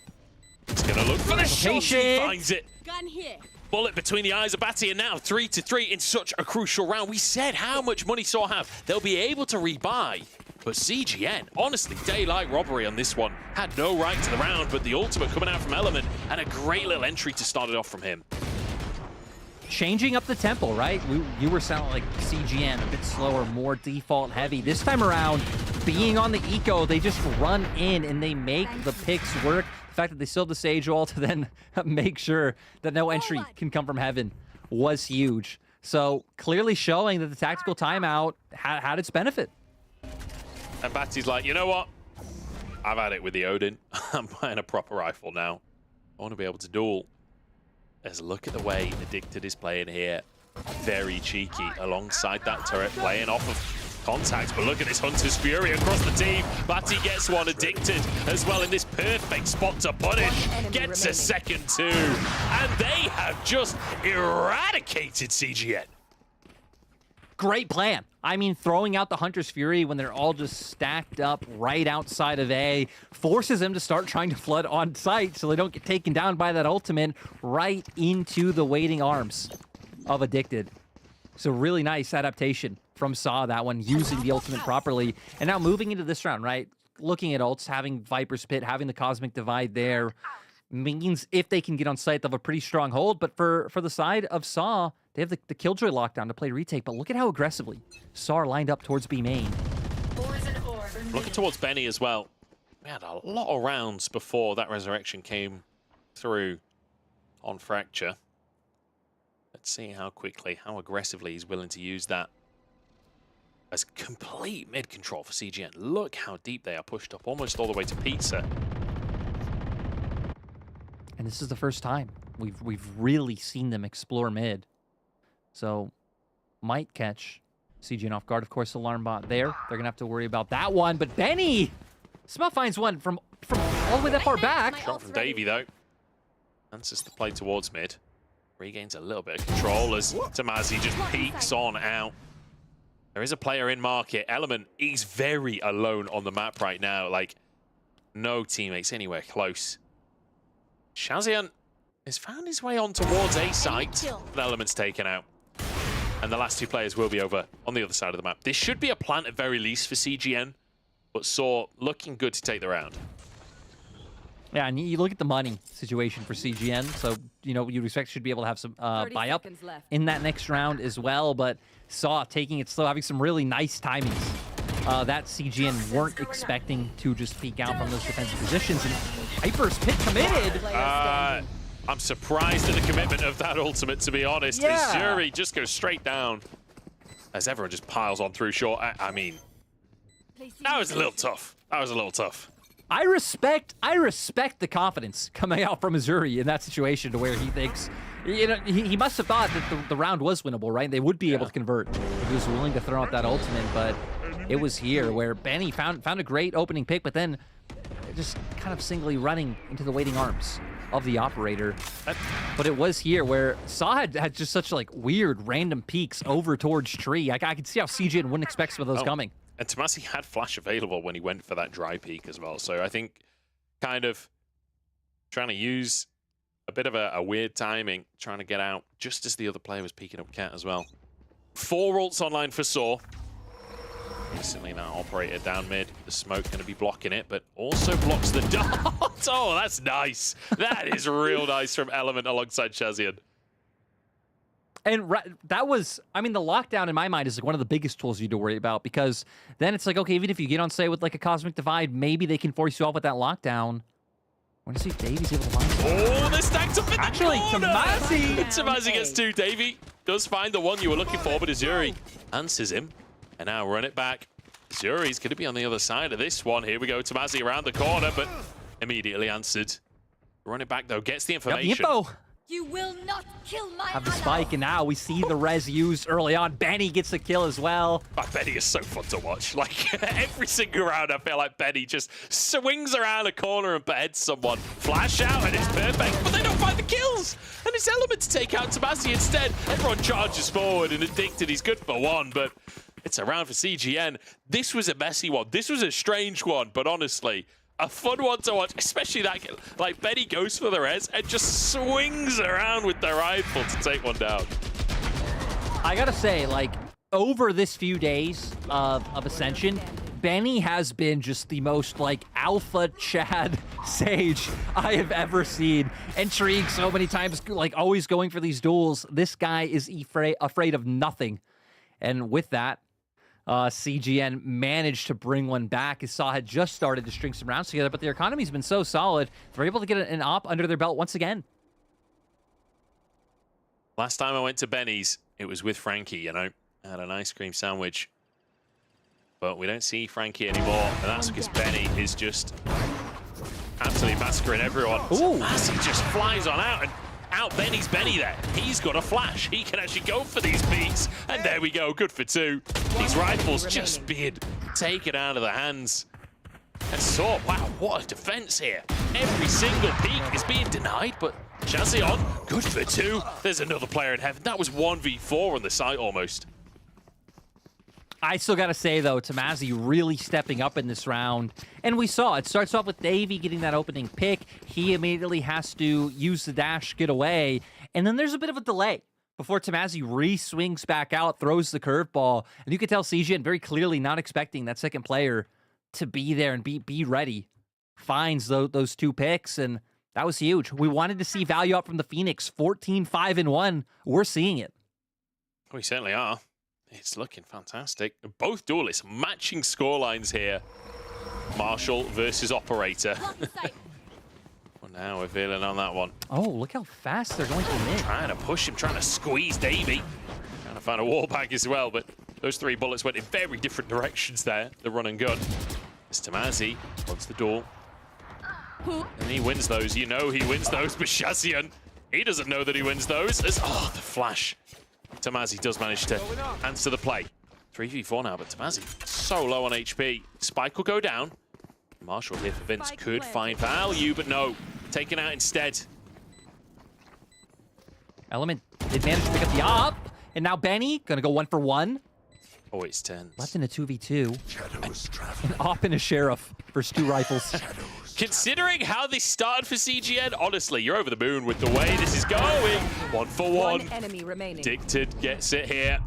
He's gonna look for the shot, he finds it. Gun here. Bullet between the eyes of Batty, and now 3-3 in such a crucial round. We said how much money Saw have. They'll be able to rebuy. But CGN, honestly, daylight robbery on this one. Had no right to the round, but the ultimate coming out from Element, and a great little entry to start it off from him. Changing up the tempo, right? You were sounding like CGN, a bit slower, more default heavy. This time around, being on the eco, they just run in and they make the picks work. The fact that they still have the Sage Ult to then make sure that no entry can come from heaven was huge. So clearly showing that the tactical timeout had its benefit. And Batty's like, you know what? I've had it with the Odin. I'm buying a proper rifle now. I want to be able to duel. Let's look at the way Addicted is playing here. Very cheeky alongside that turret, playing off of contacts. But look at this Hunter's Fury across the team. Batty gets one, Addicted as well in this perfect spot to punish. Gets a second too. And they have just eradicated CGN. Great plan. I mean, throwing out the Hunter's Fury when they're all just stacked up right outside of A forces them to start trying to flood on site so they don't get taken down by that ultimate right into the waiting arms of Addicted. So really nice adaptation from Saw, that one, using the ultimate properly. And now moving into this round, right? Looking at ults, having Viper's Pit, having the Cosmic Divide there, means if they can get on site, they'll have a pretty strong hold. But for the side of Saw, they have the Killjoy lockdown to play retake. But look at how aggressively Saw are lined up towards B main. Looking towards Benny as well. We had a lot of rounds before that resurrection came through on Fracture. Let's see how quickly, how aggressively he's willing to use that as complete mid control for CGN. Look how deep they are pushed up, almost all the way to Pizza. And this is the first time we've really seen them explore mid. So might catch CGN off guard. Of course, alarm bot there. They're gonna have to worry about that one. But Benny Smell finds one from all the way that far back. Shot from Davey though. Answers the play towards mid. Regains a little bit of control as Tamasi just peeks on out. There is a player in market. Element, he's very alone on the map right now. Like, no teammates anywhere close. Shazian has found his way on towards A site, but Element's taken out. And the last two players will be over on the other side of the map. This should be a plant at very least for CGN, but Saw looking good to take the round. Yeah, and you look at the money situation for CGN, so, you know, you'd expect should be able to have some buy-up in that next round as well, but Saw taking it slow, having some really nice timings that CGN weren't expecting to just peek out from those defensive positions, and Hyper's pick committed. I'm surprised at the commitment of that ultimate, to be honest. Yeah. Azuri just goes straight down as everyone just piles on through short. I mean, that was a little tough. That was a little tough. I respect the confidence coming out from Azuri in that situation to where he thinks, you know, he must have thought that the round was winnable, right? They would be able to convert if he was willing to throw out that ultimate, but it was here where Benny found a great opening pick, but then just kind of singly running into the waiting arms of the operator. But it was here where Saw had just such like weird random peaks over towards tree. I could see how CGN wouldn't expect some of those coming. And Tomasi had flash available when he went for that dry peek as well. So I think kind of trying to use a bit of a weird timing, trying to get out just as the other player was peeking up Cat as well. 4 ults online for Saw. Recently now operator down mid. The smoke going to be blocking it, but also blocks the dart. Oh, that's nice. That is real nice from Element alongside Shazian. And that was, I mean, the lockdown in my mind is like one of the biggest tools you need to worry about, because then it's like, okay, even if you get on, say, with like a Cosmic Divide, maybe they can force you off with that lockdown. I want to see if Davy's able to find something. Oh, they're stacked up in the corner. Tomasi! Tomasi gets 2. Davy does find the one you were looking for, but Azuri answers him. And now run it back. Azuri's going to be on the other side of this one. Here we go. Tomasi around the corner, but immediately answered. Run it back, though. Gets the information. Got the info. You will not kill my Have the spike, and now we see the res used early on. Benny gets the kill as well. Benny is so fun to watch. Like, every single round, I feel like Benny just swings around a corner and beheads someone. Flash out, and it's perfect, but they don't find the kills. And it's Element to take out Tomasi instead. Everyone charges forward, and Addicted, he's good for 1, but it's a round for CGN. This was a messy one. This was a strange one, but honestly, a fun one to watch, especially that, like, Benny goes for the res and just swings around with the rifle to take one down. I gotta say, like, over this few days of Ascension, Benny has been just the most, like, alpha Chad Sage I have ever seen. Intrigued so many times, like, always going for these duels. This guy is afraid of nothing. And with that, CGN managed to bring one back. As Saw had just started to string some rounds together, but their economy's been so solid, they're able to get an op under their belt once again. Last time I went to Benny's, it was with Frankie, you know. I had an ice cream sandwich. But we don't see Frankie anymore, and that's because Benny is just absolutely massacring everyone. Ooh. Massey just flies on out, and out Benny's Benny there. He's got a flash. He can actually go for these beats. And there we go, good for 2. These rifles just being taken out of the hands. And Saw, wow, what a defense here. Every single peek is being denied, but Shazion, good for 2. There's another player in heaven. That was 1v4 on the site almost. I still got to say, though, Tomasi really stepping up in this round. And we saw it starts off with Davey getting that opening pick. He immediately has to use the dash, get away. And then there's a bit of a delay before Tomasi re-swings back out, throws the curveball. And you could tell CGN very clearly not expecting that second player to be there and be ready. Finds those 2 picks, and that was huge. We wanted to see value up from the Phoenix. 14-5-1. We're seeing it. We certainly are. It's looking fantastic. Both duelists matching scorelines here. Marshall versus Operator. Well, now we're feeling on that one. Oh, look how fast they're going to mid. Trying to push him, trying to squeeze Davey. Trying to find a wall bag as well, but those 3 bullets went in very different directions there, the run and gun. It's Tomasi, wants the duel. And he wins those. You know he wins those, but Shazian, he doesn't know that he wins those. Oh, the flash. Tomasi does manage to answer the play. 3v4 now, but Tomasi so low on HP. Spike will go down. Marshall here for Vince could find value, but no. Taken out instead. Element did manage to pick up the op, and now Benny gonna go 1 for 1. Oh, it's 10. Left in a 2v2. An op and a sheriff versus 2 rifles. Considering how this started for CGN, honestly, you're over the moon with the way this is going. 1 for 1. One enemy remaining. Addicted gets it here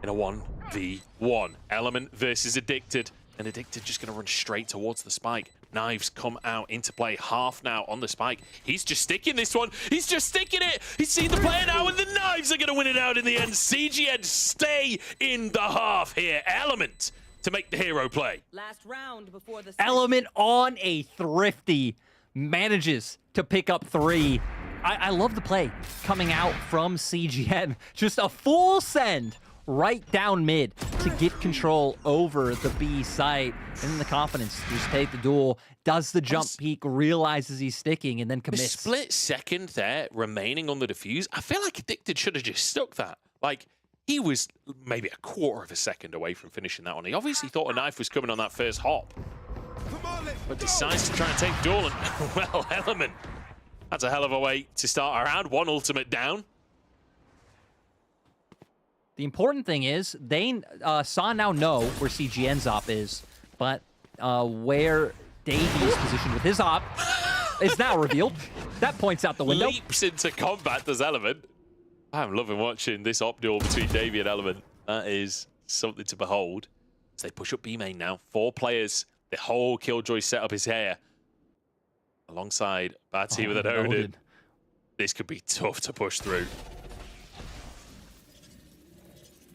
in a 1v1. Element versus Addicted. And Addicted just going to run straight towards the spike. Knives come out into play. Half now on the spike. He's just sticking this one. He's just sticking it. He's seen the player now, and the Knives are going to win it out in the end. CGN stay in the half here. Element to make the hero play. Last round before the Element on a Thrifty manages to pick up 3. I love the play coming out from CGN. Just a full send right down mid to get control over the B site. And then the confidence to just take the duel, does the jump peek, realizes he's sticking, and then The commits. split second there remaining on the defuse, I feel like Addicted should have just stuck that. Like, he was maybe a quarter of a second away from finishing that one. He obviously thought a knife was coming on that first hop, but decides to try and take duel. And, well, Element, that's a hell of a way to start a round. 1 ultimate down. The important thing is, they Saw now know where CGN's op is, but where Davy's positioned with his op is now revealed. That points out the window. Leaps into combat, does Element. I'm loving watching this op duel between Davy and Element. That is something to behold. As they push up B main now. 4 players. The whole Killjoy setup is here. Alongside Batty with an Odin. This could be tough to push through.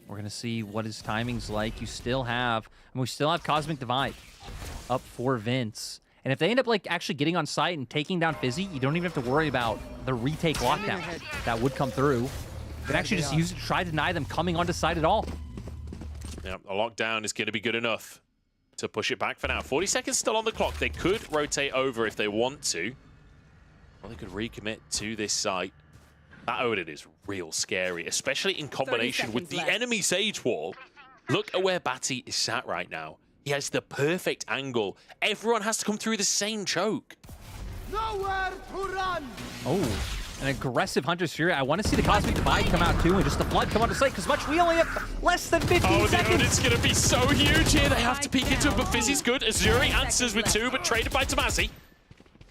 We're going to see what his timing's like. You still have, we still have Cosmic Divide up for Vince. And if they end up like actually getting on site and taking down Fizzy, you don't even have to worry about the retake lockdown that would come through. You can actually just use it to try to deny them coming onto site at all. Yeah, a lockdown is going to be good enough to push it back for now. 40 seconds still on the clock. They could rotate over if they want to. Or they could recommit to this site. That Odin is real scary, especially in combination with the enemy Sage Wall. Look at where Batty is sat right now. He has the perfect angle. Everyone has to come through the same choke. Nowhere to run. Oh, an aggressive Hunter's Fury. I want to see the Cosmic Divide come out too, and just the Flood come onto site, because we only have less than 15 seconds. The Odin's going to be so huge here. They have to peek into it, but Fizzy's good. Azuri answers with 2, but traded by Tomasi.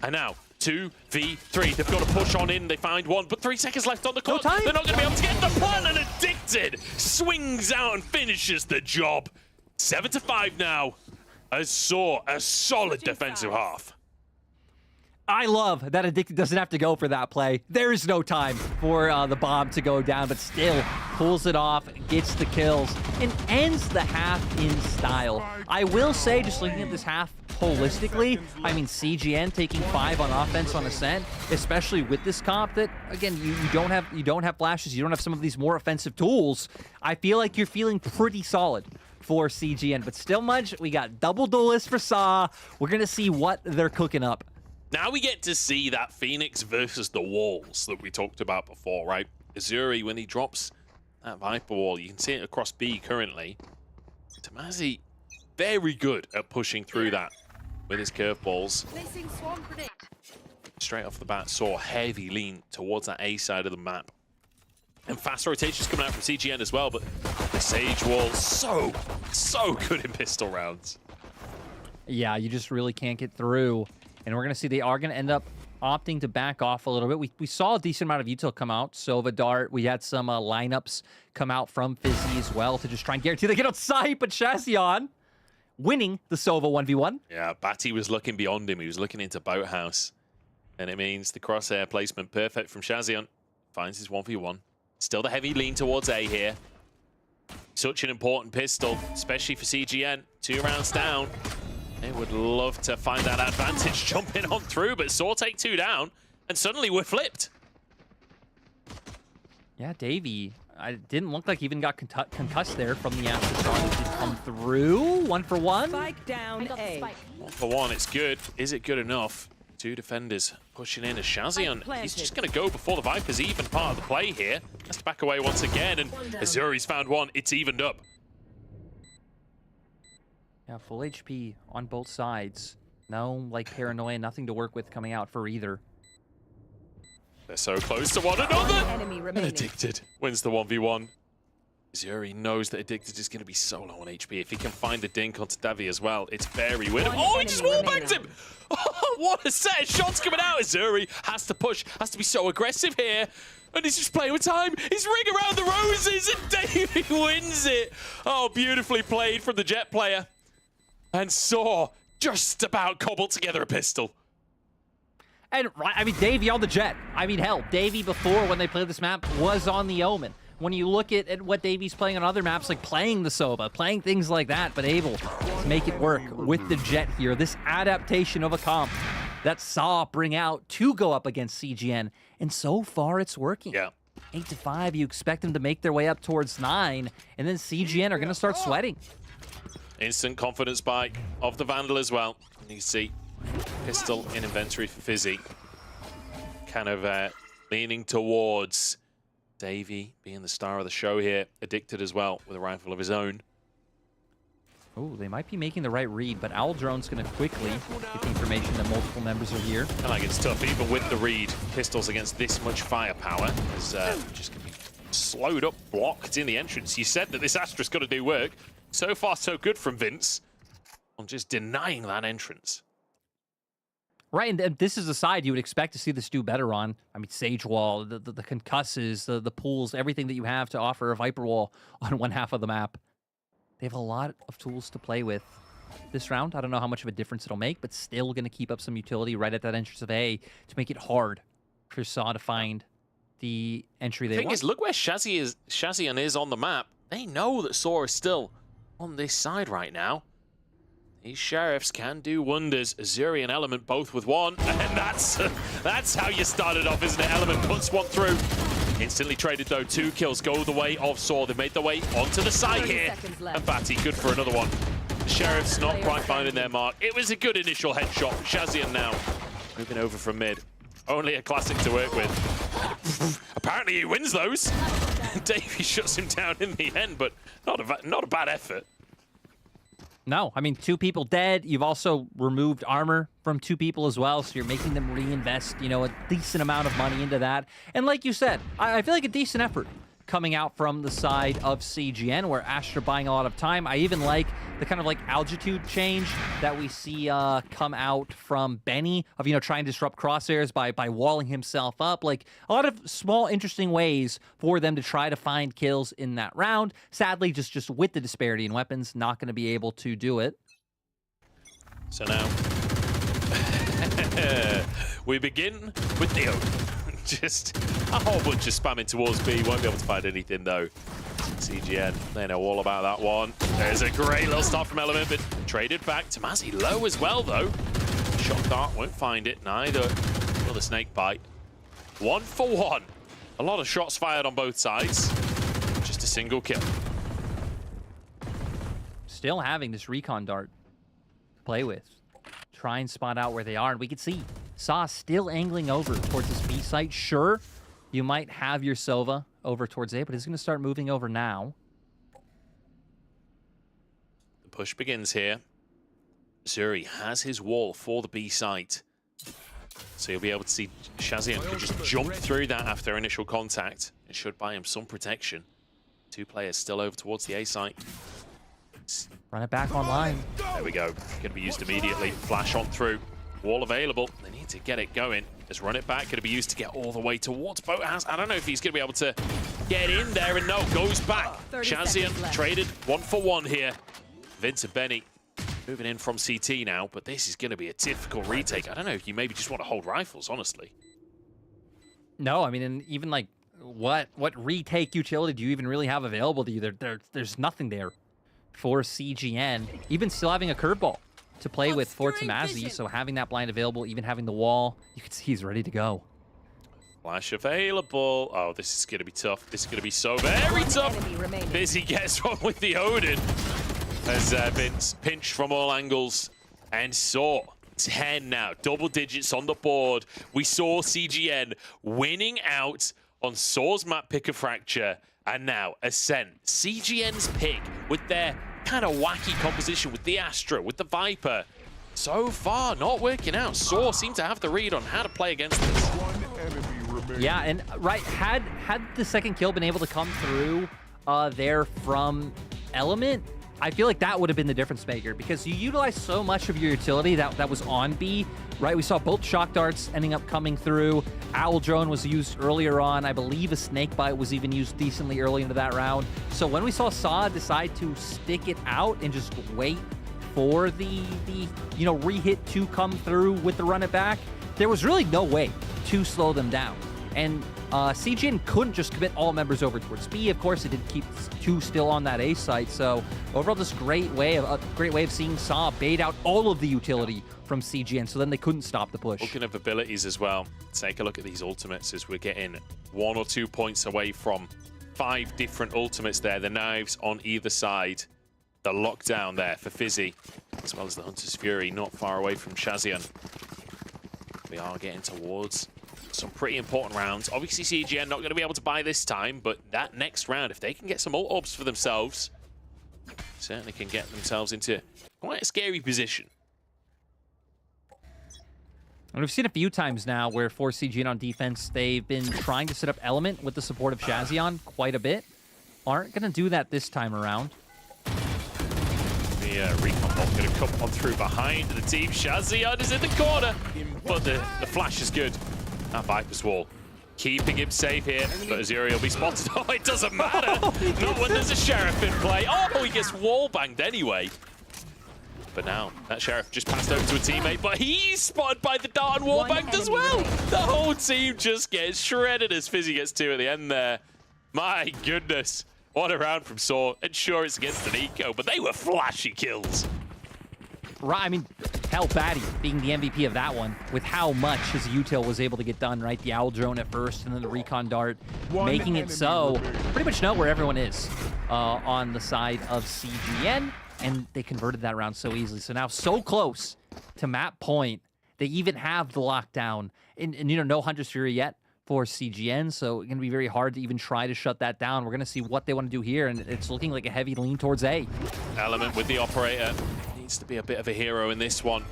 And now, 2v3. They've got to push on in. They find 1, but 3 seconds left on the clock. They're not going to be able to get the plan, and Addicted swings out and finishes the job. 7-5 now. As Saw a solid defensive half. I love that Addicted doesn't have to go for that play. There is no time for the bomb to go down, but still pulls it off, gets the kills, and ends the half in style. I will say, just looking at this half holistically, I mean, CGN taking 5 on offense on Ascent, especially with this comp that, again, you don't have flashes, you don't have some of these more offensive tools. I feel like you're feeling pretty solid for CGN, but still, Mudge, we got double duelists for Saw. We're going to see what they're cooking up. Now we get to see that Phoenix versus the walls that we talked about before, right? Azuri, when he drops that Viper wall, you can see it across B currently. Tomasi, very good at pushing through that with his curveballs. Straight off the bat, Saw heavy lean towards that A side of the map. And fast rotations coming out from CGN as well, but the Sage Wall, so good in pistol rounds. Yeah, you just really can't get through. And we're going to see they are going to end up opting to back off a little bit. We saw a decent amount of util come out. Sova Dart, we had some lineups come out from Fizzy as well to just try and guarantee they get outside, but Chassion winning the Sova 1v1. Yeah, Batty was looking beyond him. He was looking into Boathouse. And it means the crosshair placement perfect from Chassion. Finds his 1v1. Still the heavy lean towards A here. Such an important pistol, especially for CGN. 2 rounds down. They would love to find that advantage jumping on through, but Saw take 2 down, and suddenly we're flipped. Yeah, Davey, I didn't look like he even got concussed there from the after shot. It did come through. 1 for 1. Spike down A. 1 for 1, it's good. Is it good enough? 2 defenders pushing in as Chassion. He's just going to go before the Viper's even part of the play here. Has to back away once again, and Azuri's found 1. It's evened up. Yeah, full HP on both sides. No, like, paranoia, nothing to work with coming out for either. They're so close to one another. Enemy And remaining. Addicted wins the 1v1. Azuri knows that Addicted is going to be so low on HP. If he can find the dink onto Davi as well, it's very winnable. Oh, he just wallbanked him! Oh, what a set of shots coming out. Azuri has to push, has to be so aggressive here. And he's just playing with time. He's ring around the roses, and Davey wins it. Oh, beautifully played from the Jet player. And Saw just about cobbled together a pistol. And, I mean, Davey on the Jet. I mean, hell, Davey before, when they played this map, was on the Omen. When you look at what Davey's playing on other maps, like playing the Sova, playing things like that, but able to make it work with the Jet here. This adaptation of a comp that saw bring out to go up against CGN, and so far it's working. Yeah. 8-5, you expect them to make their way up towards 9, and then CGN are going to start sweating. Instant confidence spike of the Vandal as well. And you see pistol in inventory for Fizzy. Kind of leaning towards Davey being the star of the show here. Addicted as well with a rifle of his own. Oh, they might be making the right read, but Owl Drone's going to quickly get the information that multiple members are here. And like it's tough, even with the read, pistols against this much firepower is just going to be slowed up, blocked in the entrance. You said that this Astra's got to do work. So far, so good from Vince on just denying that entrance. Right, and this is a side you would expect to see this do better on. I mean, Sage Wall, the concusses, the pools, everything that you have to offer a Viper Wall on one half of the map. They have a lot of tools to play with this round. I don't know how much of a difference it'll make, but still going to keep up some utility right at that entrance of A to make it hard for Saw to find the entry they want. The thing is, look where Shazian is on the map. They know that Saw is still on this side right now. These Sheriffs can do wonders. Azuri and Element both with one, and that's how you started off, isn't it? Element puts one through. Instantly traded though, 2 kills go the way of Saw. They've made their way onto the side here. And Batty, good for another one. The Sheriffs not quite finding their mark. It was a good initial headshot. Shazian now moving over from mid. Only a classic to work with. Apparently he wins those. Davey shuts him down in the end, but not a bad effort. No, I mean, 2 people dead. You've also removed armor from 2 people as well, so you're making them reinvest, you know, a decent amount of money into that. And like you said, I feel like a decent effort coming out from the side of CGN, where Astra buying a lot of time. I even like the kind of like altitude change that we see come out from Benny of, you know, trying to disrupt crosshairs by walling himself up. Like a lot of small, interesting ways for them to try to find kills in that round. Sadly, just with the disparity in weapons, not going to be able to do it. So now we begin with Neo. Just a whole bunch of spamming towards B. Won't be able to find anything, though. CGN, they know all about that one. There's a great little start from Element, but traded back. Tamazi low as well, though. Shock dart, won't find it, neither. Another snake bite. 1 for 1. A lot of shots fired on both sides. Just a single kill. Still having this recon dart to play with. Try and spot out where they are, and we can see Saw still angling over towards this B site. Sure, you might have your Sova over towards A, but it's going to start moving over now. The push begins here. Zuri has his wall for the B site. So you'll be able to see Shazian can just jump through that after initial contact. It should buy him some protection. 2 players still over towards the A site. Run it back online. There we go. Going to be used immediately. Flash on through. Wall available. They need to get it going. Just run it back. Going to be used to get all the way towards Boathouse. I don't know if he's going to be able to get in there. And no, goes back. Shazian traded 1 for 1 here. Vince and Benny moving in from CT now. But this is going to be a difficult retake. I don't know if you maybe just want to hold rifles, honestly. No, I mean, and even like, what retake utility do you even really have available to you? There's nothing there for CGN. Even still having a curveball to play with for Tamazi, so having that blind available, even having the wall, you can see he's ready to go. Flash available. Oh, this is going to be tough. This is going to be so very tough. Busy gets one with the Odin as Vince pinched from all angles and saw 10 now. Double digits on the board. We saw CGN winning out on Saw's map pick of Fracture, and now Ascent. CGN's pick with their kind of wacky composition with the Astra, with the Viper. So far, not working out. Saw seemed to have the read on how to play against this. Yeah, and right, had the second kill been able to come through there from Element, I feel like that would have been the difference maker, because you utilized so much of your utility that was on B, right? We saw both shock darts ending up coming through. Owl Drone was used earlier on. I believe a snake bite was even used decently early into that round. So when we saw Saw decide to stick it out and just wait for the re-hit to come through with the run it back, there was really no way to slow them down. And CGN couldn't just commit all members over towards B. Of course, it did keep 2 still on that A site. So overall, just a great way of seeing Saw bait out all of the utility from CGN. So then they couldn't stop the push. Looking at abilities as well, take a look at these ultimates as we're getting 1 or 2 points away from 5 different ultimates there. The knives on either side. The lockdown there for Fizzy, as well as the Hunter's Fury, not far away from Shazian. We are getting towards some pretty important rounds. Obviously, CGN not going to be able to buy this time, but that next round, if they can get some ult-ups for themselves, certainly can get themselves into quite a scary position. And we've seen a few times now where for CGN on defense, they've been trying to set up Element with the support of Shazian quite a bit. Aren't going to do that this time around. The recon bot going to come on through behind the team. Shazian is in the corner, but the flash is good. That Viper's wall keeping him safe here, but Azuri will be spotted. Oh, it doesn't matter. Not when there's a Sheriff in play. Oh, he gets wall banged anyway. But now that Sheriff just passed over to a teammate, but he's spotted by the dart and wall banged as well. The whole team just gets shredded as Fizzy gets 2 at the end there. My goodness. What a round from Saw. And sure, it's against an eco, but they were flashy kills. Right, I mean, hell, Batty being the MVP of that one with how much his util was able to get done, right? The Owl Drone at first and then the Recon Dart, making it so pretty much know where everyone is on the side of CGN, and they converted that round so easily. So now so close to map point. They even have the lockdown. And no Hunter's Fury yet for CGN, so it's going to be very hard to even try to shut that down. We're going to see what they want to do here, and it's looking like a heavy lean towards A. Element with the operator. Needs to be a bit of a hero in this one.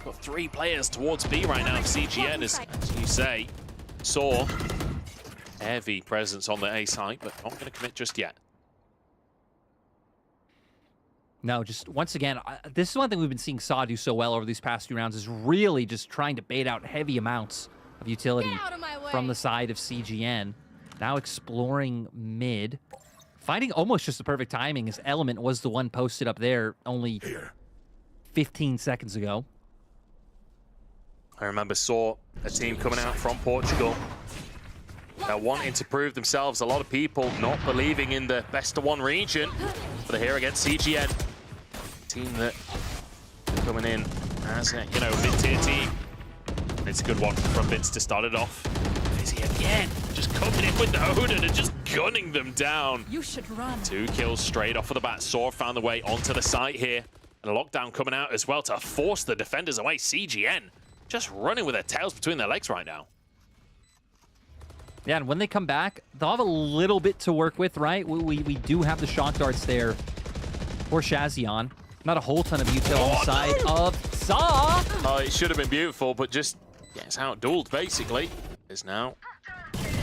Got 3 players towards B right now. CGN, as you say, Saw heavy presence on the A side, but not going to commit just yet. No, just once again, this is one thing we've been seeing Saw do so well over these past few rounds, is really just trying to bait out heavy amounts of utility from the side of CGN. Now exploring mid. Finding almost just the perfect timing, as Element was the one posted up there only 15 seconds ago. I remember Saw, a team coming out from Portugal. They're wanting to prove themselves. A lot of people not believing in the best of 1 region. But they're here against CGN. Team that coming in as a, mid-tier team. And it's a good one from Vince to start it off. Fizzy again, just coming in with the Odin and just gunning them down. You should run. 2 kills straight off of the bat. Saw found the way onto the site here. And a lockdown coming out as well to force the defenders away. CGN just running with their tails between their legs right now. Yeah, and when they come back, they'll have a little bit to work with, right? We do have the shock darts there for Shazian. Not a whole ton of util on the side of Saw. Oh, it should have been beautiful, but just gets out-dueled, basically. There's now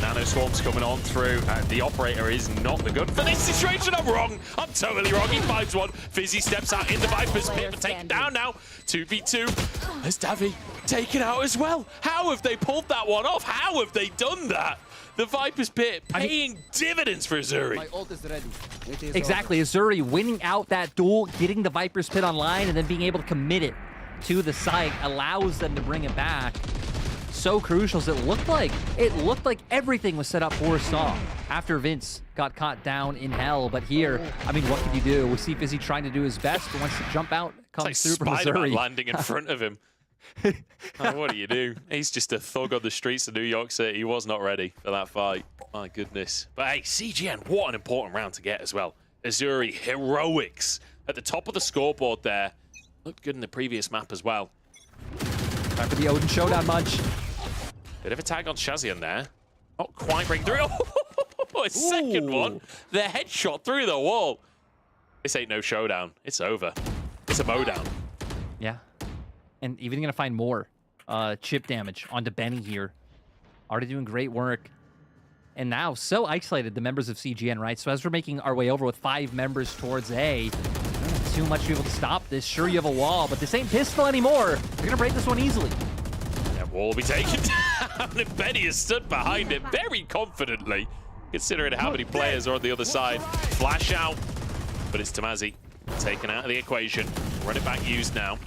Nano Swarms coming on through. The operator is not the gun for this situation. I'm wrong. I'm totally wrong. He finds one. Fizzy steps out in the Viper's pit, but taken down now. 2v2. There's Davi taken out as well. How have they pulled that one off? How have they done that? The Viper's pit paying dividends for Azuri. My ult is ready. Exactly. Azuri winning out that duel, getting the Viper's pit online, and then being able to commit it to the site allows them to bring it back. So crucial as it looked like everything was set up for Saw after Vince got caught down in hell. But here, I mean, what can you do? We see Fizzy trying to do his best, but wants to jump out, comes it's through like from Spider-Man Azuri. landing in front of him. Oh, what do you do? He's just a thug on the streets of New York City. He was not ready for that fight. My goodness. But hey, CGN, what an important round to get as well. Azuri, heroics at the top of the scoreboard there. Looked good in the previous map as well. Time for the Odin Showdown munch. Bit of a tag on Shazian there. Not quite breaking through. Oh, a second one. The headshot through the wall. This ain't no showdown. It's over. It's a mowdown. Yeah. And even going to find more chip damage onto Benny here. Already doing great work. And now so isolated, the members of CGN, right? So as we're making our way over with 5 members towards A, too much to be able to stop this. Sure, you have a wall, but this ain't pistol anymore. You're going to break this one easily. That wall will be taken down, and Benny has stood behind it very confidently, considering how many players are on the other side. Flash out, but it's Tamazi taken out of the equation. Run it back used now.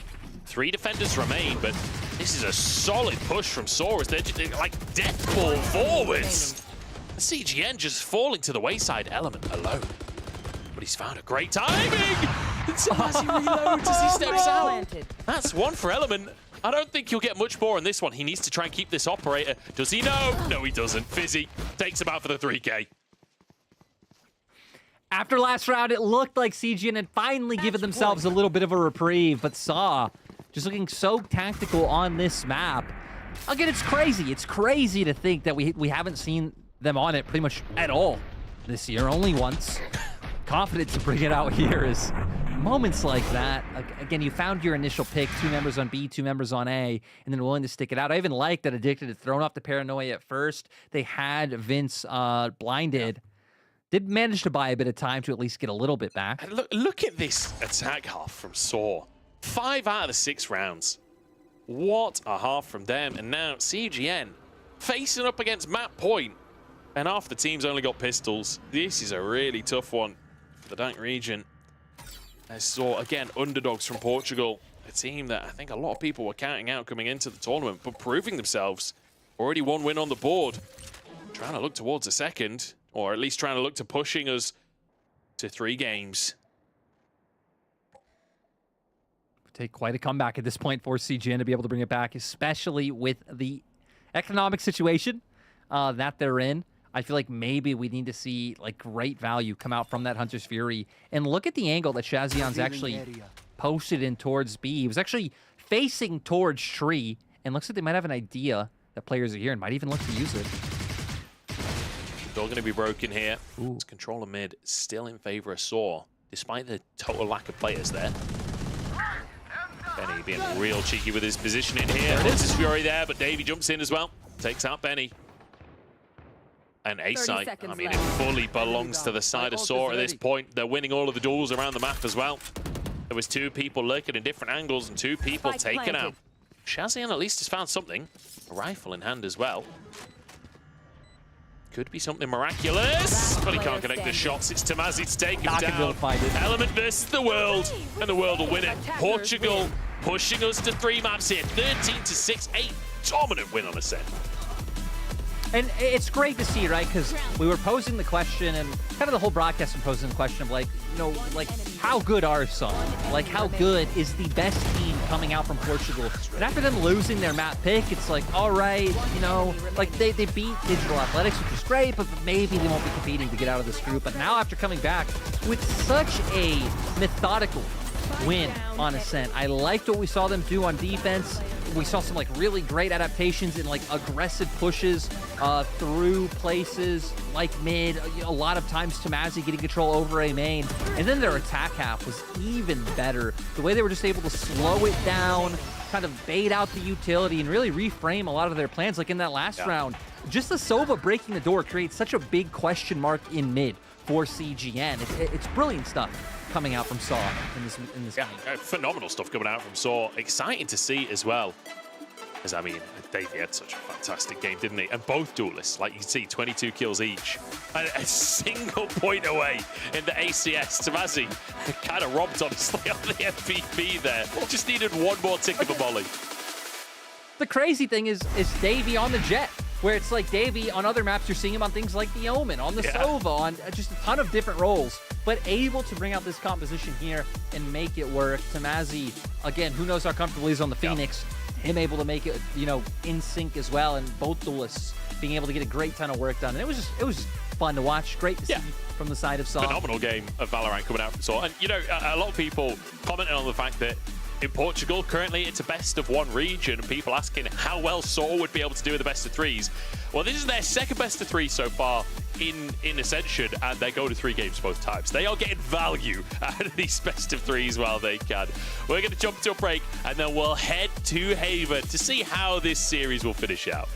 3 defenders remain, but this is a solid push from Saurus. They're just like death ball forwards. The CGN just falling to the wayside. Element alone. But he's found a great timing! As he reloads as he steps out. That's one for Element. I don't think he'll get much more on this one. He needs to try and keep this operator. Does he know? No, he doesn't. Fizzy takes him out for the 3K. After last round, it looked like CGN had finally given themselves a little bit of a reprieve, but Saw just looking so tactical on this map. Again, it's crazy. It's crazy to think that we haven't seen them on it pretty much at all this year, only once. Confident to bring it out here is moments like that. Again, you found your initial pick, 2 members on B, 2 members on A, and then willing to stick it out. I even like that Addicted had thrown off the paranoia at first. They had Vince blinded. Did manage to buy a bit of time to at least get a little bit back. And look at this attack half from Saw. 5 out of the 6 rounds. What a half from them. And now CGN facing up against Map Point. And half the team's only got pistols. This is a really tough one for the Dank region. I saw, again, underdogs from Portugal. A team that I think a lot of people were counting out coming into the tournament, but proving themselves. Already 1 win on the board. Trying to look towards a second, or at least trying to look to pushing us to 3 games. Take quite a comeback at this point for CGN to be able to bring it back, especially with the economic situation that they're in. I feel like maybe we need to see like great value come out from that Hunter's Fury. And look at the angle that Shazion's actually posted in towards B. He was actually facing towards Tree, and looks like they might have an idea that players are here and might even look to use it. Still going to be broken here. It's controller mid still in favor of Saw, despite the total lack of players there. Benny being real cheeky with his positioning here. Hunter's Fury there, but Davey jumps in as well. Takes out Benny. And A-side, I mean, it fully belongs to the side of Saw at this point. They're winning all of the duels around the map as well. There was 2 people lurking in different angles and 2 people taken out. Shazian at least has found something. A rifle in hand as well. Could be something miraculous, but he can't connect the shots. It's Tamazi to take him down. Element versus the world, and the world will win it. Portugal pushing us to 3 maps here. 13-6, 8 dominant win on Ascent. And it's great to see, right? Because we were posing the question, and kind of the whole broadcast was posing the question of, like, you know, like, how good are some? Like, how good is the best team coming out from Portugal? And after them losing their map pick, it's like, all right, you know, like, they beat Digital Athletics, which is great, but maybe they won't be competing to get out of this group. But now, after coming back with such a methodical win on Ascent, I liked what we saw them do on defense. We saw some like really great adaptations and like aggressive pushes through places like mid. A lot of times Tamazi getting control over a main. And then their attack half was even better. The way they were just able to slow it down, kind of bait out the utility and really reframe a lot of their plans. Like in that last round, just the Sova breaking the door creates such a big question mark in mid for CGN. It's brilliant stuff coming out from Saw in this game. Phenomenal stuff coming out from Saw. Exciting to see as well. As I mean, Davey had such a fantastic game, didn't he? And both duelists, like you can see, 22 kills each. And a single point away in the ACS. Tamazi kind of robbed, honestly, on the MVP there. Just needed 1 more tick of a volley. The crazy thing is Davey on the Jet, where it's like Davey on other maps, you're seeing him on things like the Omen, on the Sova, on just a ton of different roles, but able to bring out this composition here and make it work. Tamazi, again, who knows how comfortable he's on the Phoenix, him able to make it, you know, in sync as well, and both duelists being able to get a great ton of work done. And it was just fun to watch, great to see from the side of Saw. Phenomenal game of Valorant coming out from Saw. And, you know, a lot of people commented on the fact that in Portugal, currently, it's a best of 1 region, and people asking how well Saw would be able to do with the best of 3s. Well, this is their 2nd best of 3 so far in Ascension, and they go to 3 games both times. They are getting value out of these best of 3s while they can. We're going to jump to a break, and then we'll head to Haven to see how this series will finish out.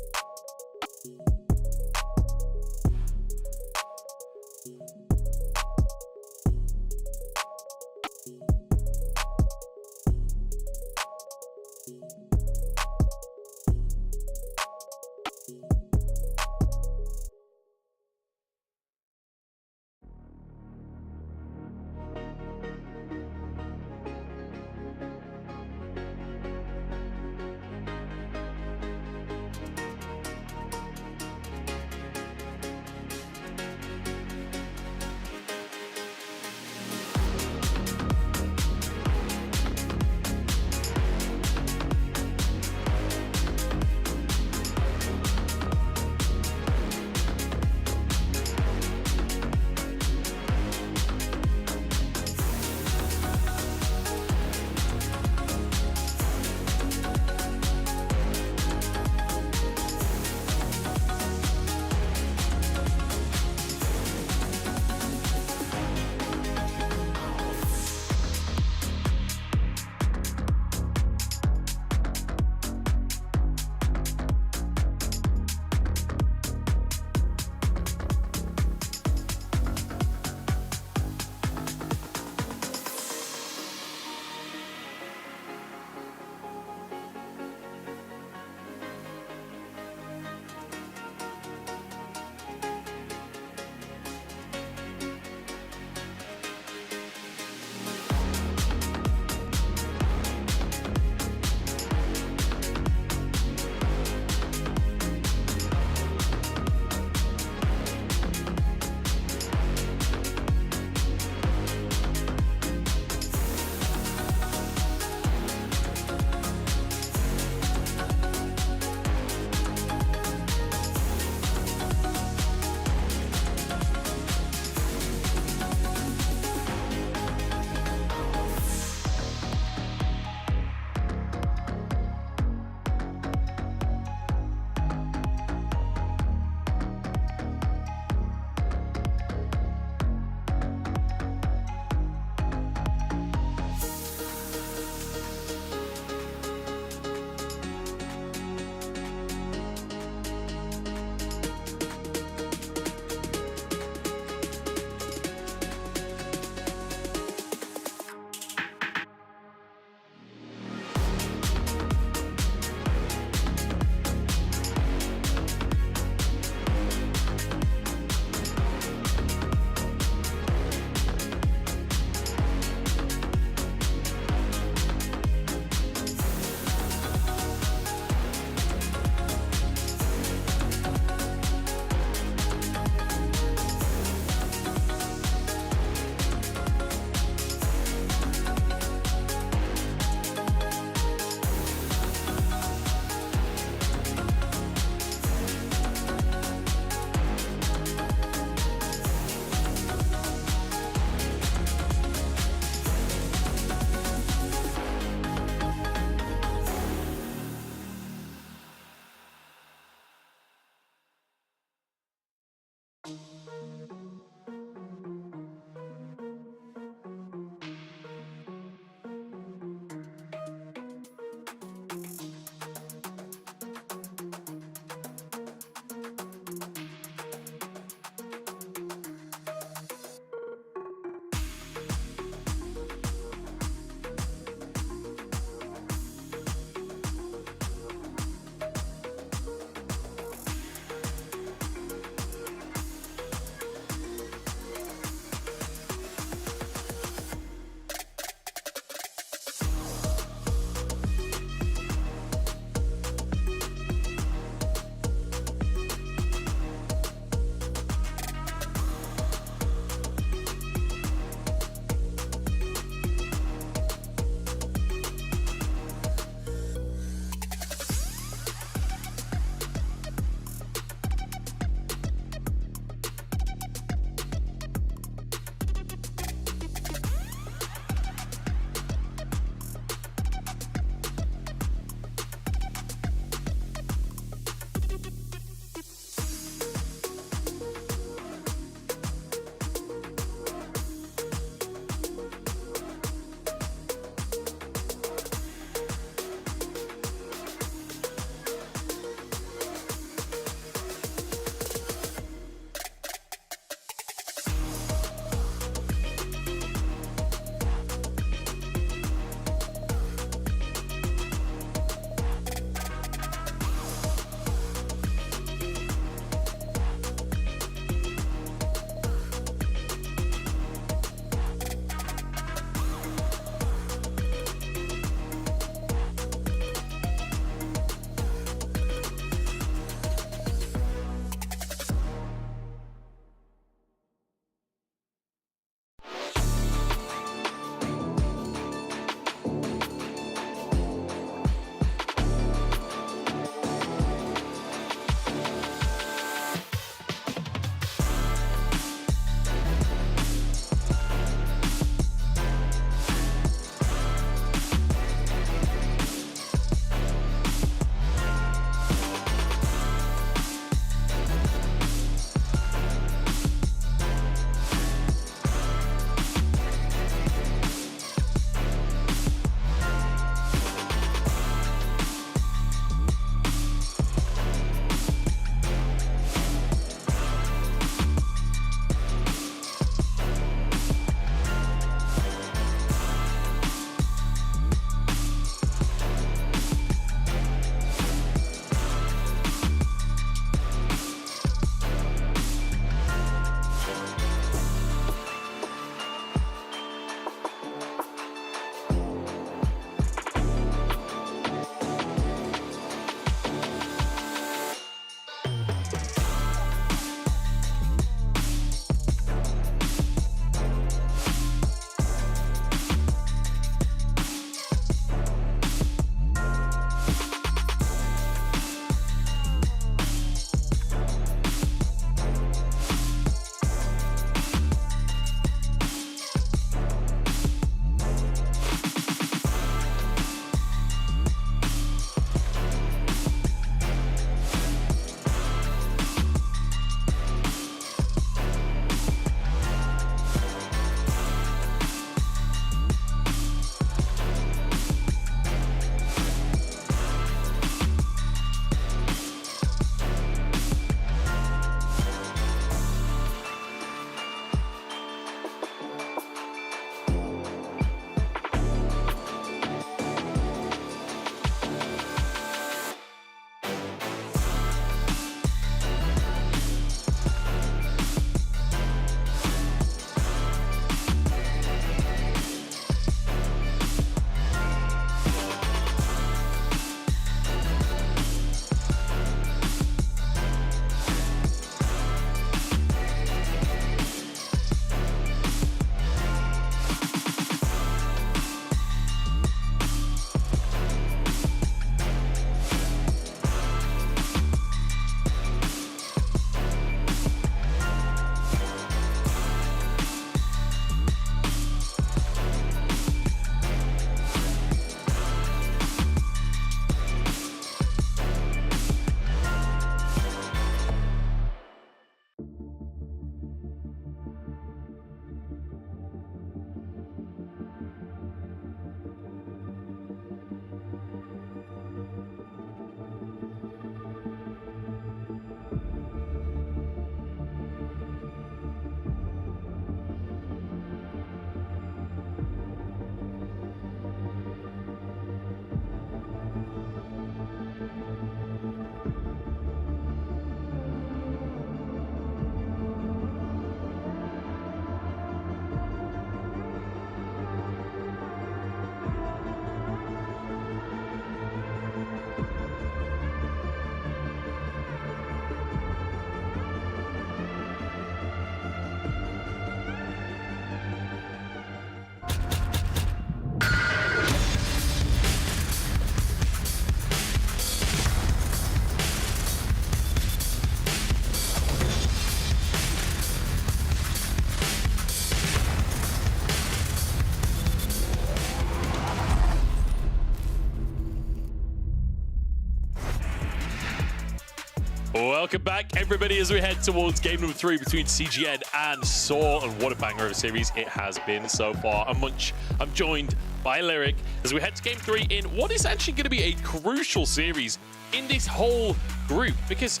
Welcome back, everybody, as we head towards game number 3 between CGN and Saw. And what a banger of a series it has been so far. I'm joined by Lyric as we head to game 3 in what is actually going to be a crucial series in this whole group, because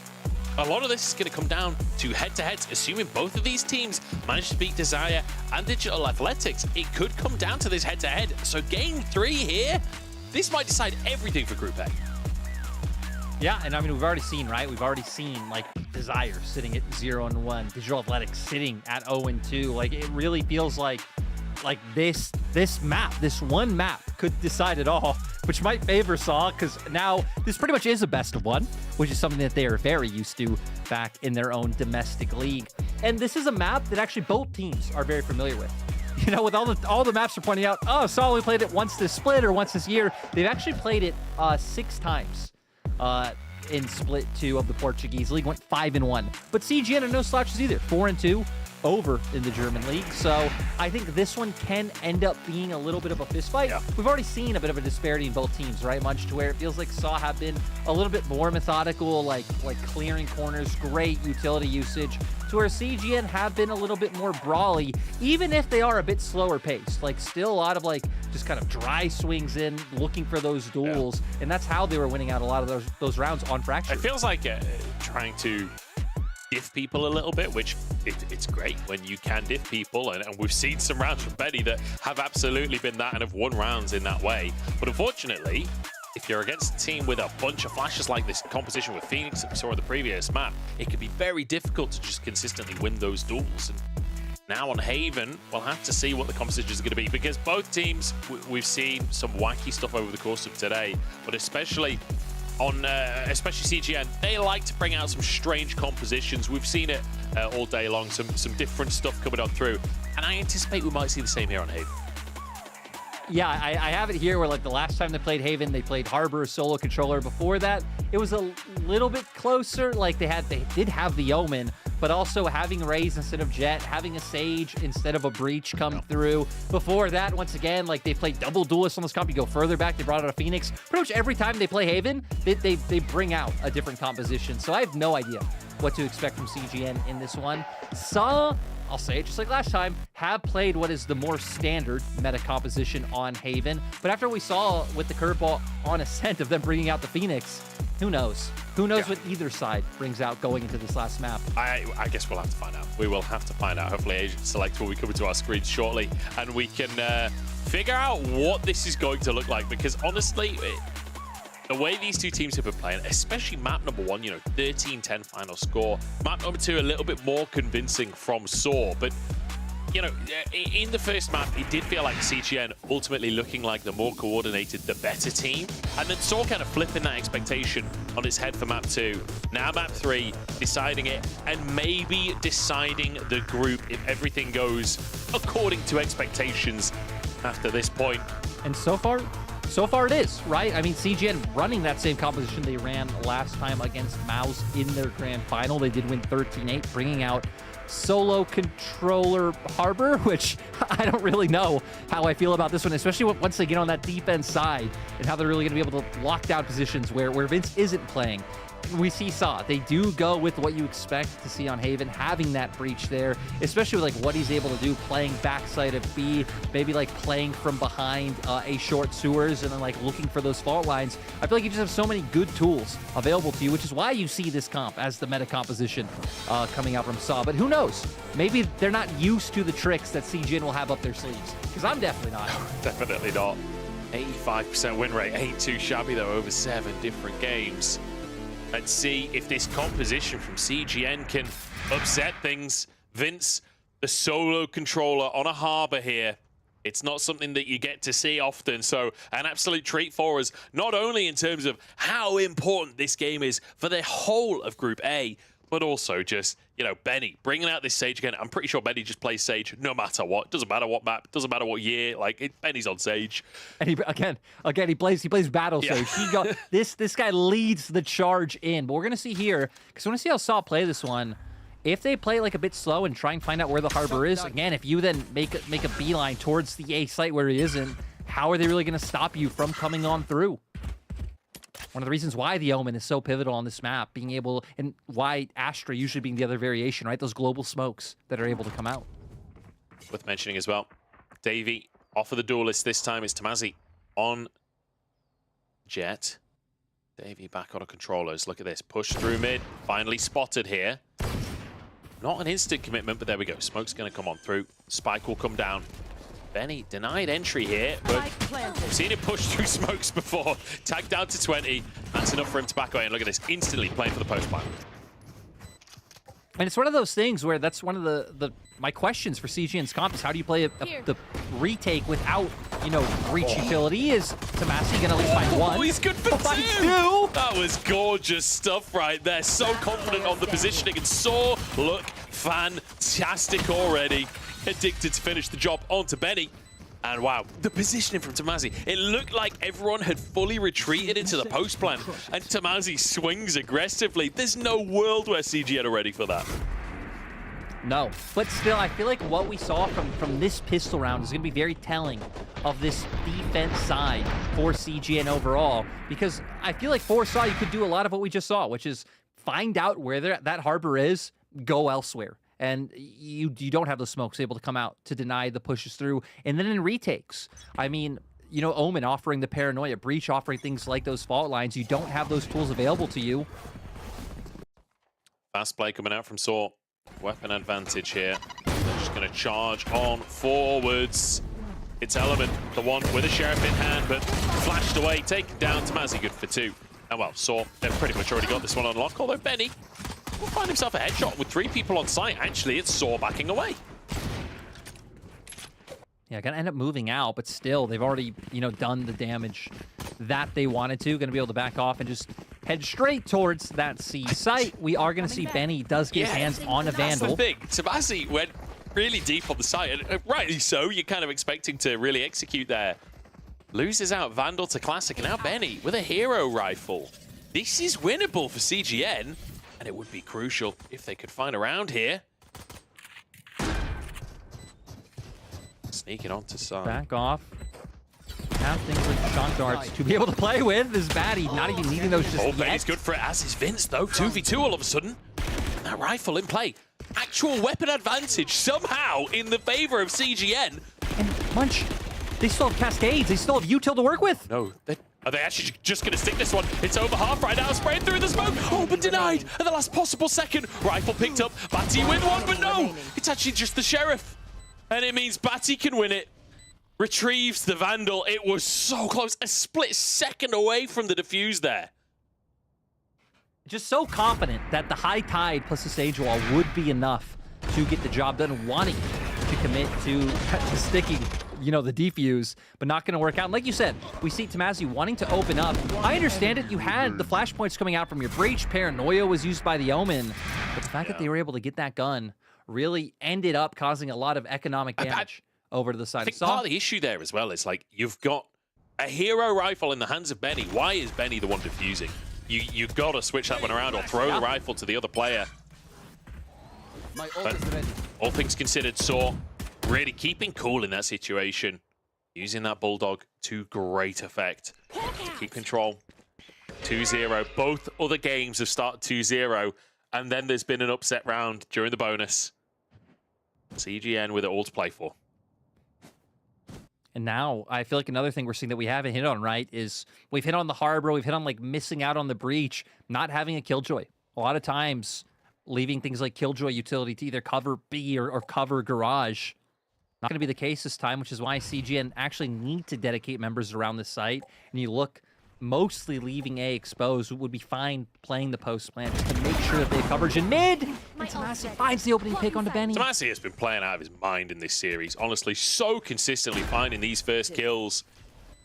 a lot of this is going to come down to head-to-heads. Assuming both of these teams manage to beat Desire and Digital Athletics, it could come down to this head-to-head. So game 3 here, this might decide everything for Group A. Yeah, and I mean, we've already seen, right? We've already seen, like, Desire sitting at 0-1, Digital Athletics sitting at 0-2. Like, it really feels like this one map could decide it all, which might favor Saw, because now this pretty much is a best of one, which is something that they are very used to back in their own domestic league. And this is a map that actually both teams are very familiar with. You know, with all the maps are pointing out, oh, Saw only played it once this split or once this year. They've actually played it 6 times. In split 2 of the Portuguese league, went 5-1. But CGN are no slouches either, 4-2 over in the German league. So I think this one can end up being a little bit of a fist fight. Yeah. We've already seen a bit of a disparity in both teams, right, Munch, to where it feels like Saw have been a little bit more methodical, like clearing corners, great utility usage, to where CGN have been a little bit more brawly, even if they are a bit slower paced. Like, still a lot of, like, just kind of dry swings in, looking for those duels, and that's how they were winning out a lot of those rounds on Fracture. It feels like trying to diff people a little bit, which it's great when you can diff people, and we've seen some rounds from Benny that have absolutely been that and have won rounds in that way. But unfortunately, if you're against a team with a bunch of flashes like this composition with Phoenix that we saw in the previous map, it can be very difficult to just consistently win those duels. And now on Haven, we'll have to see what the compositions are going to be, because both teams, we've seen some wacky stuff over the course of today, but especially CGN, they like to bring out some strange compositions. We've seen it all day long, some different stuff coming on through, and I anticipate we might see the same here on Haven. Yeah, I have it here where, like, the last time they played Haven, they played Harbor solo controller. Before that, it was a little bit closer. Like, they did have the Omen, but also having Raze instead of Jet, having a Sage instead of a Breach come through. Before that, once again, like, they played double duelists on this comp. You go further back, they brought out a Phoenix. Pretty much every time they play Haven, they bring out a different composition. So I have no idea what to expect from CGN in this one. Saw, I'll say it just like last time, have played what is the more standard meta composition on Haven. But after we saw with the curveball on Ascent of them bringing out the Phoenix, who knows? Who knows what either side brings out going into this last map? I guess we'll have to find out. We will have to find out. Hopefully Agent Select will be coming to our screens shortly, and we can figure out what this is going to look like. Because honestly, the way these two teams have been playing, especially map number 1, 13-10 final score. Map number 2, a little bit more convincing from Saw, but in the first map, it did feel like CGN ultimately looking like the more coordinated, the better team. And then Saw kind of flipping that expectation on its head for map 2. Now map 3, deciding it, and maybe deciding the group if everything goes according to expectations after this point. And so far it is, right? I mean, CGN running that same composition they ran last time against Mouse in their grand final. They did win 13-8, bringing out solo controller Harbor, which I don't really know how I feel about this one, especially once they get on that defense side and how they're really going to be able to lock down positions where Vince isn't playing. We see Saw. They do go with what you expect to see on Haven, having that breach there, especially with, like, what he's able to do, playing backside of B, maybe, like, playing from behind a short sewers and then, like, looking for those fault lines. I feel like you just have so many good tools available to you, which is why you see this comp as the meta composition coming out from Saw. But who knows? Maybe they're not used to the tricks that CGN will have up their sleeves, because I'm definitely not. Definitely not. 85% win rate ain't too shabby, though, over 7 different games. Let's see if this composition from CGN can upset things. Vince, the solo controller on a Harbor here. It's not something that you get to see often, so an absolute treat for us, not only in terms of how important this game is for the whole of Group A, but also just, Benny bringing out this Sage again. I'm pretty sure Benny just plays Sage no matter what. Doesn't matter what map, doesn't matter what year. Benny's on Sage. And he plays Battle Sage. This guy leads the charge in. But we're gonna see here, because I want to see how Saw play this one. If they play like a bit slow and try and find out where the Harbor is, again, if you then make a beeline towards the A site where he isn't, how are they really gonna stop you from coming on through? one of the reasons why the Omen is so pivotal on this map, being able, and why Astra usually being the other variation, right? Those global smokes that are able to come out. Worth mentioning as well, Davey off of the duelist this time. It's Tamazi on Jet. Davey back on a controllers. Look at this. Push through mid. Finally spotted here. Not an instant commitment, but there we go. Smoke's going to come on through. Spike will come down. Benny denied entry here, but we've seen it push through smokes before. Tagged down to 20. That's enough for him to back away. And look at this. Instantly playing for the post plant. And it's one of those things where that's one of my questions for CGN's comp is how do you play the retake without, you know, breach utility? Is Tomasi going to at least find one? Oh, he's good for two! That was gorgeous stuff right there. So confident on the positioning and Saw look fantastic already. Addicted to finish the job onto Benny. And wow, the positioning from Tomasi. It looked like everyone had fully retreated into the post plant, and Tomasi swings aggressively. There's no world where CGN are ready for that. No, but still, I feel like what we saw from this pistol round is going to be very telling of this defense side for CGN overall, because I feel like foresaw you could do a lot of what we just saw, which is find out where that harbor is, go elsewhere. And you don't have the smokes able to come out to deny the pushes through. And then in retakes, I mean, you know, Omen offering the paranoia, Breach offering things like those fault lines. You don't have those tools available to you. Fast play coming out from Saw. Weapon advantage here. They're just going to charge on forwards. It's Element, the one with a Sheriff in hand, but flashed away, taken down. Tomasi good for two. And well, Saw, they've pretty much already got this one on lock, although Benny will find himself a headshot with 3 people on site. Actually, it's Saw backing away. Yeah, gonna end up moving out, but still, they've already, you know, done the damage that they wanted to. Gonna be able to back off and just head straight towards that C site. We are gonna see Benny does get his hands on a Vandal. That's the thing. Tomasi went really deep on the site, and rightly so. You're kind of expecting to really execute there. Loses out Vandal to Classic, and now Benny with a hero rifle. This is winnable for CGN. And it would be crucial if they could find a round here. Sneaking onto side. Back off. Have things like shock darts to be able to play with. This baddie not even needing those just yet. Benny's good for it, as is Vince, though. 2v2 all of a sudden. That rifle in play. Actual weapon advantage somehow in the favor of CGN. And Munch, they still have Cascades. They still have util to work with. No, are they actually just going to stick this one? It's over half right now, spraying through the smoke. Oh, but denied at the last possible second. Rifle picked up, Batty with one, but no, it's actually just the Sheriff. And it means Batty can win it. Retrieves the Vandal. It was so close, a split second away from the defuse there. Just so confident that the high tide plus the Sage Wall would be enough to get the job done, wanting to commit to sticking, you know, the defuse, but not going to work out. And like you said, we see Tomasi wanting to open up. I understand it. You had the flashpoints coming out from your breach. Paranoia was used by the Omen. But the fact that they were able to get that gun really ended up causing a lot of economic damage over to the side. I think part of the issue there as well is, like, you've got a hero rifle in the hands of Benny. Why is Benny the one defusing? You've got to switch that one around or throw the rifle to the other player. But all things considered, Saw really keeping cool in that situation, using that Bulldog to great effect. Keep control. 2-0. Both other games have started 2-0, and then there's been an upset round during the bonus. CGN with it all to play for. And now I feel like another thing we're seeing that we haven't hit on, right, is we've hit on the Harbor, we've hit on like missing out on the breach, not having a Killjoy. A lot of times leaving things like Killjoy utility to either cover B or cover Garage. Not going to be the case this time, which is why CGN actually need to dedicate members around this site. And you look, mostly leaving A exposed, would be fine playing the post plan just to make sure that they have coverage in mid. And Tomasi finds the opening pick onto Benny. Tomasi has been playing out of his mind in this series. Honestly, so consistently finding these first kills.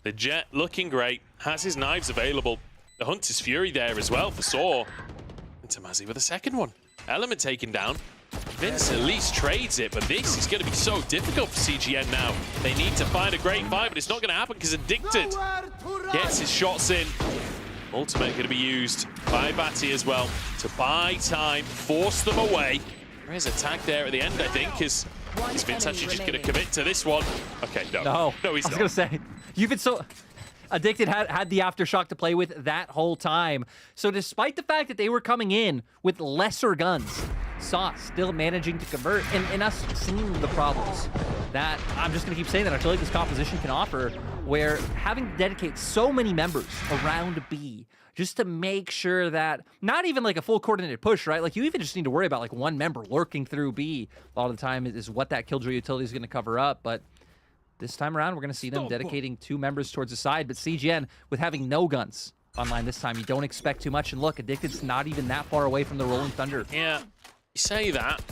The Jet looking great, has his knives available. The Hunter's Fury there as well for Saw. And Tomasi with a second one. Element taken down. Vince at least trades it, but this is going to be so difficult for CGN now. They need to find a great fight, but it's not going to happen because Addicted gets his shots in. Ultimate going to be used by Batty as well to buy time, force them away. There is a tag there at the end, I think, because Vince actually just going to commit to this one. Okay, no, he's not. I was going to say, you've been so... Addicted had the Aftershock to play with that whole time. So despite the fact that they were coming in with lesser guns, Saw still managing to convert, and us seeing the problems that, I'm just going to keep saying that, I feel like this composition can offer, where having to dedicate so many members around B just to make sure that, not even like a full coordinated push, right? Like you even just need to worry about like one member lurking through B a lot of the time is what that Killjoy utility is going to cover up. But this time around, we're going to see them dedicating 2 members towards the side. But CGN, with having no guns online this time, you don't expect too much. And look, Addicted's not even that far away from the Rolling Thunder. Yeah, you say that.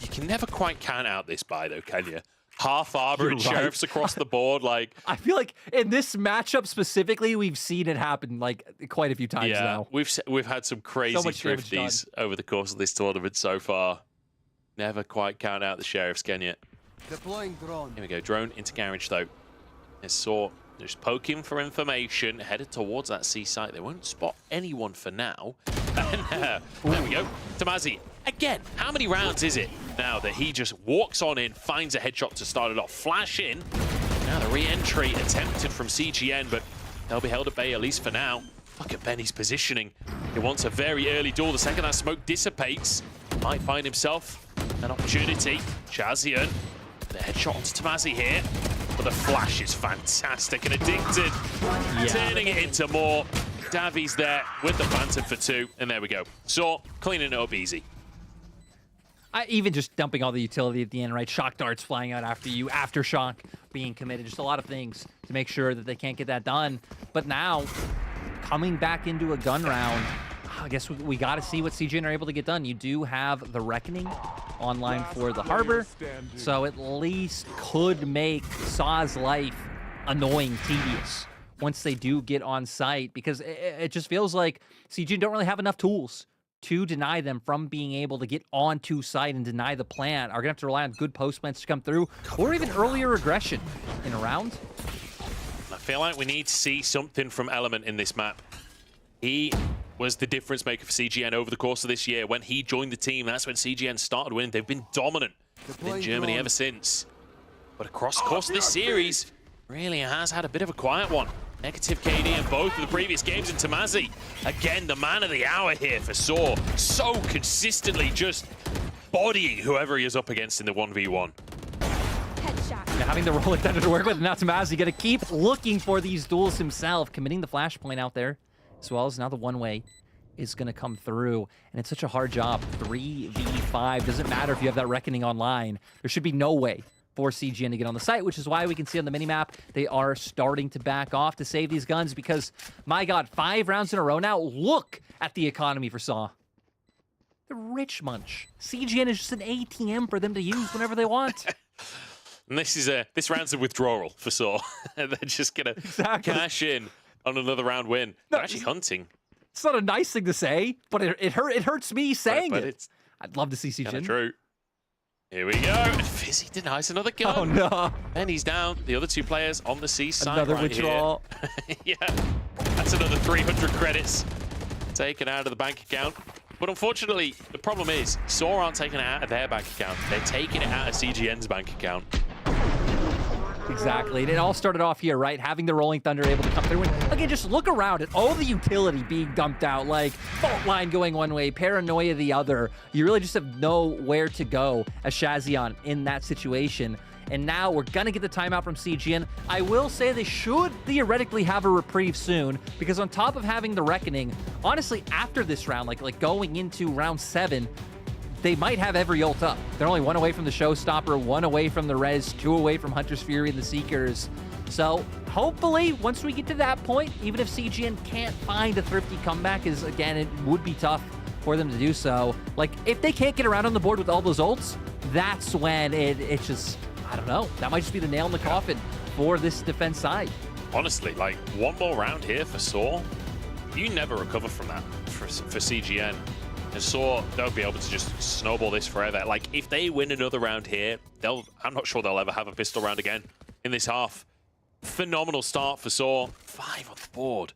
You can never quite count out this buy, though, can you? Half Arbor and Sheriffs across the board, like... I feel like in this matchup specifically, we've seen it happen, like, quite a few times now. We've had some crazy thrifties over the course of this tournament so far. Never quite count out the Sheriffs, can you? Deploying drone. Here we go, drone into garage, though. There's Saw just poking for information, headed towards that C site. They won't spot anyone for now. And there we go. Tamazi, again, how many rounds is it now that he just walks on in, finds a headshot to start it off, flash in. Now the re-entry attempted from CGN, but they'll be held at bay at least for now. Look at Benny's positioning. He wants a very early duel. The second that smoke dissipates, might find himself an opportunity. Chazian, the headshot onto Tamazi here. But the flash is fantastic and Addicted, turning it into more. Davi's there with the Phantom for 2, and there we go. So, cleaning it up easy. Even just dumping all the utility at the end, right? Shock darts flying out after you, Aftershock being committed, just a lot of things to make sure that they can't get that done. But now, coming back into a gun round, I guess we got to see what CGN are able to get done. You do have the Reckoning online for the Harbor, so at least could make Saw's life annoying, tedious once they do get on site, because it just feels like CGN don't really have enough tools to deny them from being able to get onto site and deny the plant. Are going to have to rely on good post plants to come through, or even earlier aggression in a round. I feel like we need to see something from Element in this map. He was the difference maker for CGN over the course of this year. When he joined the team, that's when CGN started winning. They've been dominant in Germany ever since. But across the course of this series, really has had a bit of a quiet one. Negative KD in both of the previous games, and Tamazi, again, the man of the hour here for Saw. So consistently just bodying whoever he is up against in the 1v1. Now, having the Rolling Thunder to work with, now Tamazi going to keep looking for these duels himself, committing the flashpoint out there, as well as now the one-way is going to come through. And it's such a hard job. 3v5. Doesn't matter if you have that Reckoning online. There should be no way for CGN to get on the site, which is why we can see on the minimap they are starting to back off to save these guns, because, my God, 5 rounds in a row now. Look at the economy for Saw. The rich munch. CGN is just an ATM for them to use whenever they want. And this round's a withdrawal for Saw. They're just going to cash in on another round win. They're actually hunting. It's not a nice thing to say, but it hurts me saying it. I'd love to see CGN. Kinda true. Here we go. And Fizzy denies another gun. Oh, no. And he's down. The other 2 players on the C side. Another right withdrawal. Yeah. That's another 300 credits taken out of the bank account. But unfortunately, the problem is, Saw aren't taking it out of their bank account. They're taking it out of CGN's bank account. Exactly. And it all started off here, right? Having the Rolling Thunder able to come through. And again, just look around at all the utility being dumped out, like Fault Line going one way, Paranoia the other. You really just have nowhere to go as Shazion in that situation. And now we're going to get the timeout from CGN. I will say they should theoretically have a reprieve soon, because on top of having the Reckoning, honestly, after this round, like going into round 7, they might have every ult up. They're only 1 away from the Showstopper, 1 away from the Res, 2 away from Hunter's Fury and the Seekers. So hopefully, once we get to that point, even if CGN can't find a thrifty comeback, is again, it would be tough for them to do so. Like, if they can't get around on the board with all those ults, that's when it's just, I don't know. That might just be the nail in the coffin for this defense side. Honestly, like, 1 more round here for Saw, you never recover from that for CGN. And Saw, they'll be able to just snowball this forever. Like, if they win another round here, I'm not sure they'll ever have a pistol round again in this half. Phenomenal start for Saw. 5 on the board.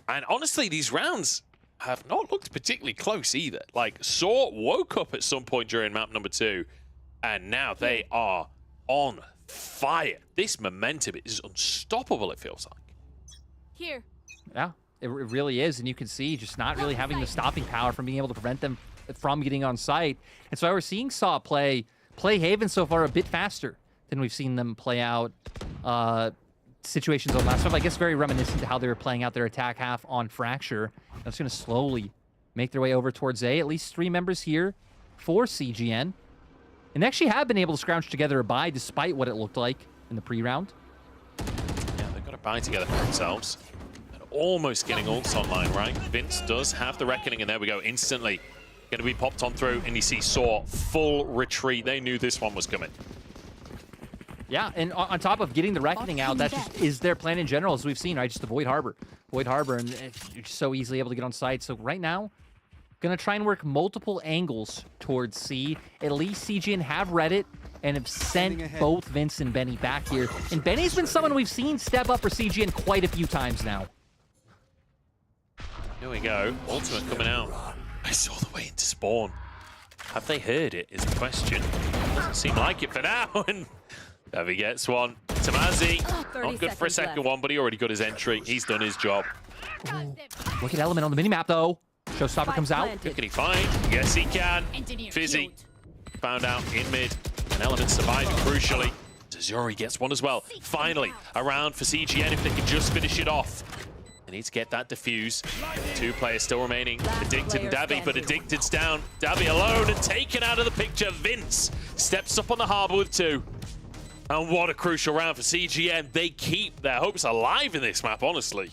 And honestly, these rounds have not looked particularly close either. Like, Saw woke up at some point during map number 2, and now they are on fire. This momentum is unstoppable, it feels like. Here. Yeah, it really is. And you can see just not really having the stopping power from being able to prevent them from getting on site. And so we're seeing Saw play Haven so far a bit faster than we've seen them play out situations on last time. I guess very reminiscent to how they were playing out their attack half on Fracture. And it's going to slowly make their way over towards A. At least 3 members here for CGN. And they actually have been able to scrounge together a buy despite what it looked like in the pre-round. Yeah, they've got a buy together for themselves. And almost getting ults online, right? Vince does have the Reckoning, and there we go. Instantly going to be popped on through, and you see Saw full retreat. They knew this one was coming. Yeah, and on top of getting the Reckoning out, that just is their plan in general, as we've seen, right? Just avoid Harbor. Avoid Harbor, and you're just so easily able to get on site. So right now, gonna try and work multiple angles towards C. At least CGN have read it and have sent both Vince and Benny back here. And Benny's been someone we've seen step up for CGN quite a few times now. Here we go. Ultimate coming out. It's all the way into spawn. Have they heard it is the question. Doesn't seem like it for now. And Davy gets one. Tamazi, not good for a second one, but he already got his entry. He's done his job. Ooh. Look at Element on the minimap, though. Showstopper comes out. Who can he find? Yes, he can. Fizzy found out in mid. And Element survived crucially. Zazuri gets one as well. Finally, around for CGN if they can just finish it off. They need to get that defuse. 2 players still remaining. Addicted and Davy, but Addicted's down. Davy alone and taken out of the picture. Vince steps up on the harbor with 2. And what a crucial round for CGN. They keep their hopes alive in this map, honestly.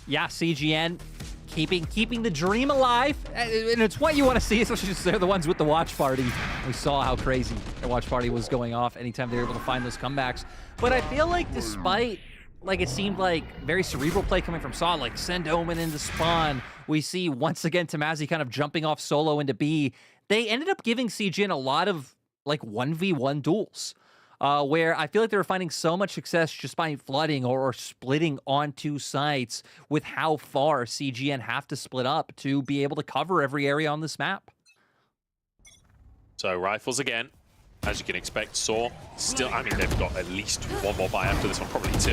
Yeah, CGN keeping the dream alive. And it's what you want to see, especially since they're the ones with the watch party. We saw how crazy the watch party was going off anytime they were able to find those comebacks. But I feel like despite, like it seemed like very cerebral play coming from Saw, like send Omen into spawn. We see once again Tamazi kind of jumping off solo into B. They ended up giving CGN a lot of like 1v1 duels. Where I feel like they were finding so much success just by flooding or splitting on 2 sites with how far CGN have to split up to be able to cover every area on this map. So rifles again, as you can expect. Saw still, I mean, they've got at least 1 more buy after this one, probably 2.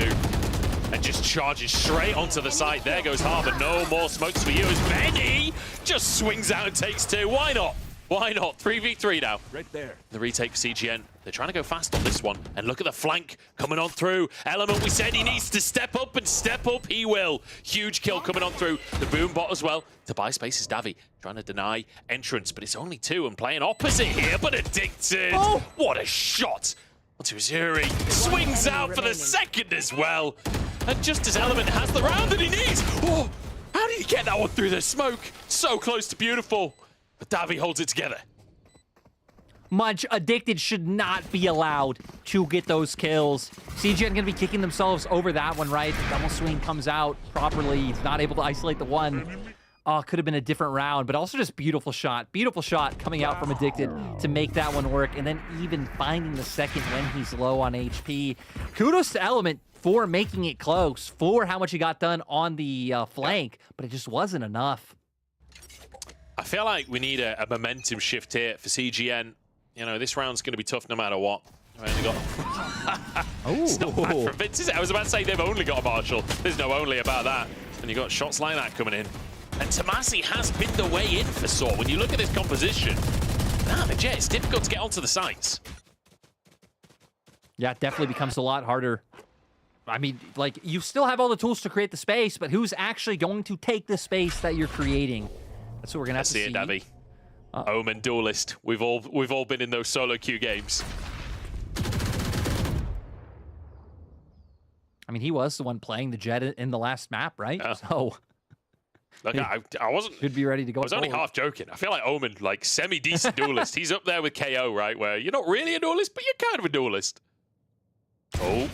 And just charges straight onto the site. There goes Harbor. No more smokes for you as Benny just swings out and takes 2. Why not? Why not? 3v3 now. Right there. The retake for CGN. They're trying to go fast on this one. And look at the flank coming on through. Element, we said he needs to step up, and step up he will. Huge kill coming on through. The boom bot as well. To buy space is Davy. Trying to deny entrance, but it's only 2 and playing opposite here, but Addicted. Oh, what a shot. Onto Zuri. Swings out for the second as well. And just as Element has the round that he needs. Oh, how did he get that one through the smoke? So close to beautiful. But Davy holds it together. Munch, Addicted should not be allowed to get those kills. CGN going to be kicking themselves over that one, right? The double swing comes out properly. He's not able to isolate the one. Oh, could have been a different round, but also just beautiful shot. Beautiful shot coming out from Addicted to make that one work, and then even finding the second when he's low on HP. Kudos to Element for making it close, for how much he got done on the flank, but it just wasn't enough. I feel like we need a momentum shift here for CGN. You know, this round's going to be tough no matter what. We've only got... It's not bad for Vince, is it? I was about to say they've only got a Marshall. There's no only about that. And you've got shots like that coming in. And Tamazi has been the way in for Saw. When you look at this composition, the Jet, it's difficult to get onto the sites. Yeah, it definitely becomes a lot harder. I mean, like, you still have all the tools to create the space, but who's actually going to take the space that you're creating? That's what we're gonna have to see. It, Davy. Omen duelist. We've all been in those solo queue games. I mean, he was the one playing the Jet in the last map, right? Yeah. So look, I wasn't. Should be ready to go. I was only half joking. I feel like Omen, like semi-decent duelist. He's up there with KO, right? Where you're not really a duelist, but you're kind of a duelist. Oh,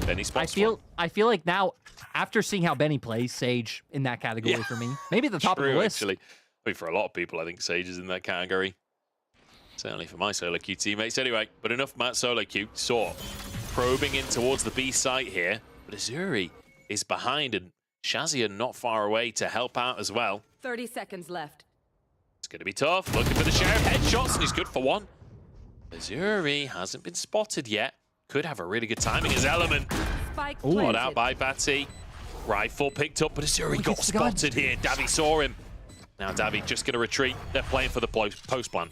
Benny spots I feel like now, after seeing how Benny plays, Sage in that category for me. Maybe at the top of the list. Actually. I mean, for a lot of people, I think Sage is in that category. Certainly for my solo queue teammates. Anyway, but enough Matt solo queue. Saw probing in towards the B site here. But Azuri is behind, and Shazia not far away to help out as well. 30 seconds left. It's going to be tough. Looking for the Sheriff. Headshots, and he's good for 1. Azuri hasn't been spotted yet. Could have a really good timing as Element. Spike Caught out by Batty. Rifle picked up, but Azuri got spotted here. Davi saw him. Now Davi just going to retreat. They're playing for the post plan.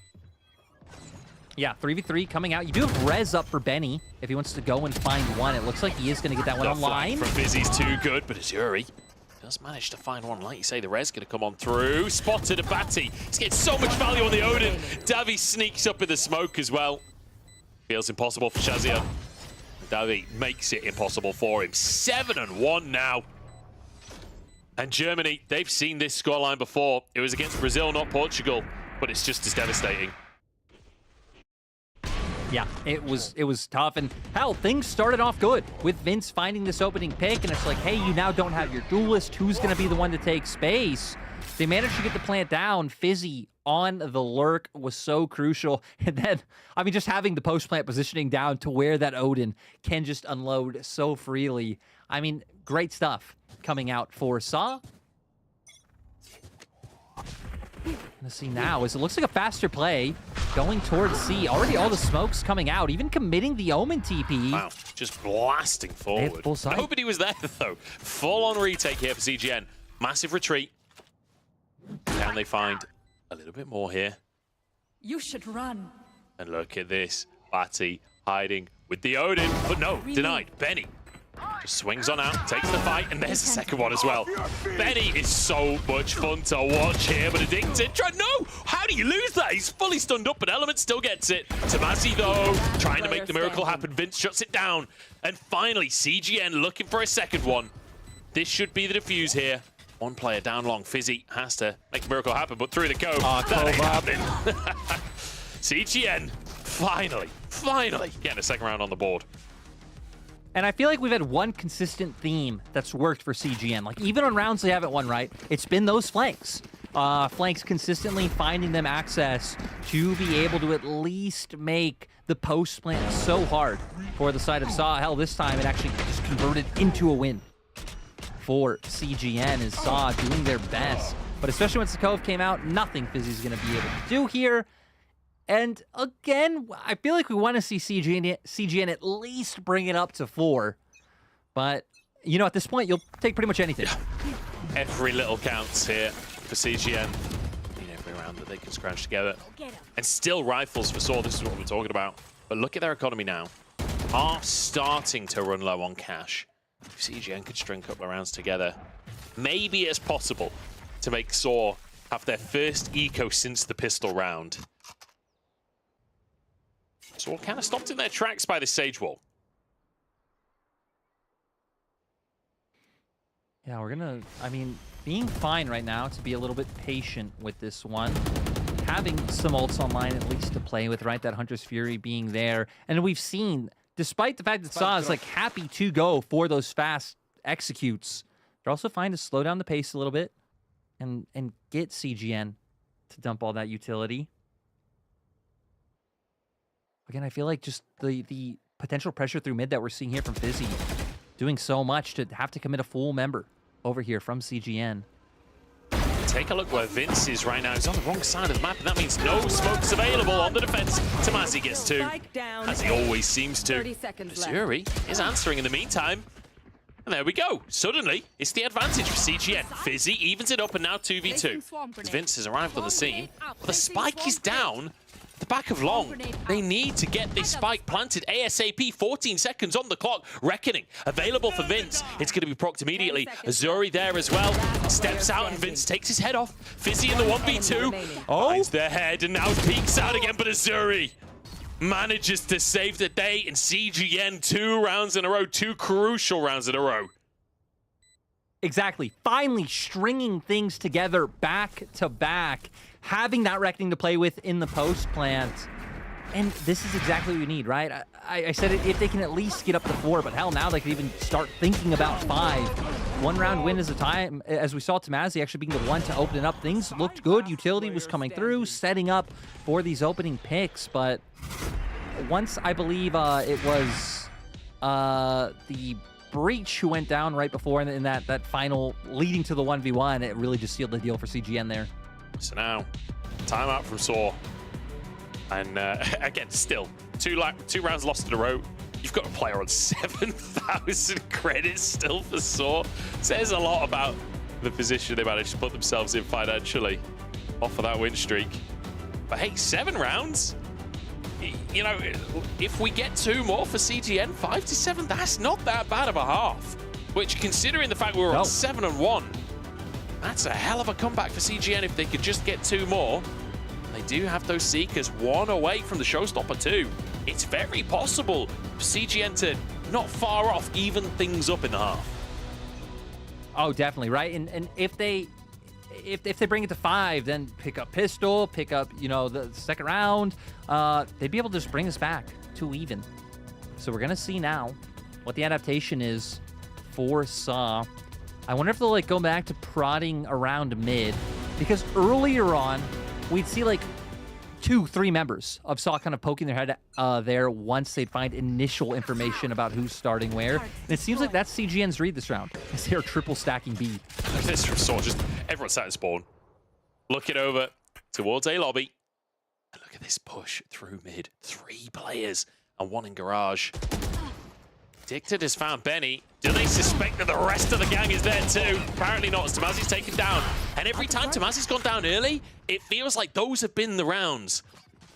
Yeah, 3v3 coming out. You do have Rez up for Benny if he wants to go and find one. It looks like he is going to get that one online. From Vizzy's too good, but Azuri does manage to find one. Like you say, the Rez going to come on through. Spotted a Batty. He's getting so much value on the Odin. Davi sneaks up in the smoke as well. Feels impossible for Shazia. Davi makes it impossible for him. 7-1 now. And Germany, they've seen this scoreline before. It was against Brazil, not Portugal, but it's just as devastating. Yeah, it was tough, and hell, things started off good with Vince finding this opening pick, and it's like, hey, you now don't have your duelist. Who's going to be the one to take space? They managed to get the plant down. Fizzy on the lurk was so crucial, and then, I mean, just having the post plant positioning down to where that Odin can just unload so freely. I mean, great stuff coming out for Saw. Let's see now, as it looks like a faster play going towards C. Already all the smokes coming out, even committing the Omen TP. Wow, just blasting forward. Nobody was there, though. Full-on retake here for CGN. Massive retreat. Can they find a little bit more here? You should run. And look at this. Batty hiding with the Odin, but no, denied. Benny just swings on out, takes the fight, and there's the second one as well. Benny is so much fun to watch here, but Addicted, no! How do you lose that? He's fully stunned up, but Element still gets it. Tomasi, though, trying to make the miracle happen. Vince shuts it down. And finally, CGN looking for a second one. This should be the defuse here. One player down long. Fizzy has to make the miracle happen, but through the cove, that ain't happening. CGN, finally getting a second round on the board. And I feel like we've had one consistent theme that's worked for CGN. Like, even on rounds they haven't won, right? It's been those flanks. Flanks consistently finding them access to be able to at least make the post plant so hard for the side of Saw. Hell, this time it actually just converted into a win for CGN as Saw doing their best. But especially once the Cove came out, nothing Fizzy's going to be able to do here. And again, I feel like we want to see CGN at least bring it up to 4. But, you know, at this point, you'll take pretty much anything. Every little counts here for CGN. Every round that they can scratch together. And still rifles for Saw, this is what we're talking about. But look at their economy now. Are starting to run low on cash. If CGN could string a couple of rounds together, maybe it's possible to make Saw have their first eco since the pistol round. So we're kind of stopped in their tracks by the Sage Wall. Yeah, we're gonna, I mean, being fine right now to be a little bit patient with this one. Having some ults online at least to play with, right? That Hunter's Fury being there. And we've seen, despite the fact that Saw is like happy to go for those fast executes, they're also fine to slow down the pace a little bit and get CGN to dump all that utility. Again, I feel like just the potential pressure through mid that we're seeing here from Fizzy doing so much to have to commit a full member over here from CGN. Take a look where Vince is right now. He's on the wrong side of the map, and that means no smokes available on the defense. Tomasi gets 2, as he always seems to. Azuri is answering in the meantime. And there we go. Suddenly, it's the advantage for CGN. Fizzy evens it up, and now 2v2. As Vince has arrived on the scene, the spike is down. The back of long, they need to get this spike planted ASAP. 14 seconds on the clock. Reckoning available for Vince. It's going to be procced immediately. Azuri there as well. Steps out and Vince takes his head off. Fizzy in the 1v2. Finds their head and now peeks out again, but Azuri manages to save the day, and CGN 2 rounds in a row. 2 crucial rounds in a row. Exactly. Finally stringing things together back to back. Having that reckoning to play with in the post plant. And this is exactly what we need, right? I said it, if they can at least get up to 4, but hell, now they can even start thinking about 5. 1 round win is a time. As we saw Tomasi actually being the one to open it up, things looked good. Utility was coming through, setting up for these opening picks. But once I believe it was the Breach who went down right before in that final leading to the 1v1, it really just sealed the deal for CGN there. So now, timeout from Saw. And again, still, two rounds lost in a row. You've got a player on 7,000 credits still for Saw. Says a lot about the position they managed to put themselves in financially off of that win streak. But hey, 7 rounds? You know, if we get 2 more for CGN, 5 to 7, that's not that bad of a half. Which, considering the fact we were on 7-1, that's a hell of a comeback for CGN if they could just get 2 more. They do have those Seekers 1 away from the showstopper too. It's very possible for CGN to not far off even things up in the half. Oh, definitely, right? And if they bring it to 5, then pick up pistol, pick up, you know, the second round, they'd be able to just bring us back to even. So we're gonna see now what the adaptation is for Saw. I wonder if they'll like go back to prodding around mid, because earlier on we'd see like 2-3 members of Saw kind of poking their head there once they'd find initial information about who's starting where. And it seems like that's CGN's read this round, as they're triple stacking B. This from Saw, just everyone sat in spawn, looking over towards A lobby. And look at this push through mid. 3 players and 1 in garage. Addicted has found Benny. Do they suspect that the rest of the gang is there too? Apparently not, as Tamazi's taken down. And every time Tamazi's gone down early, it feels like those have been the rounds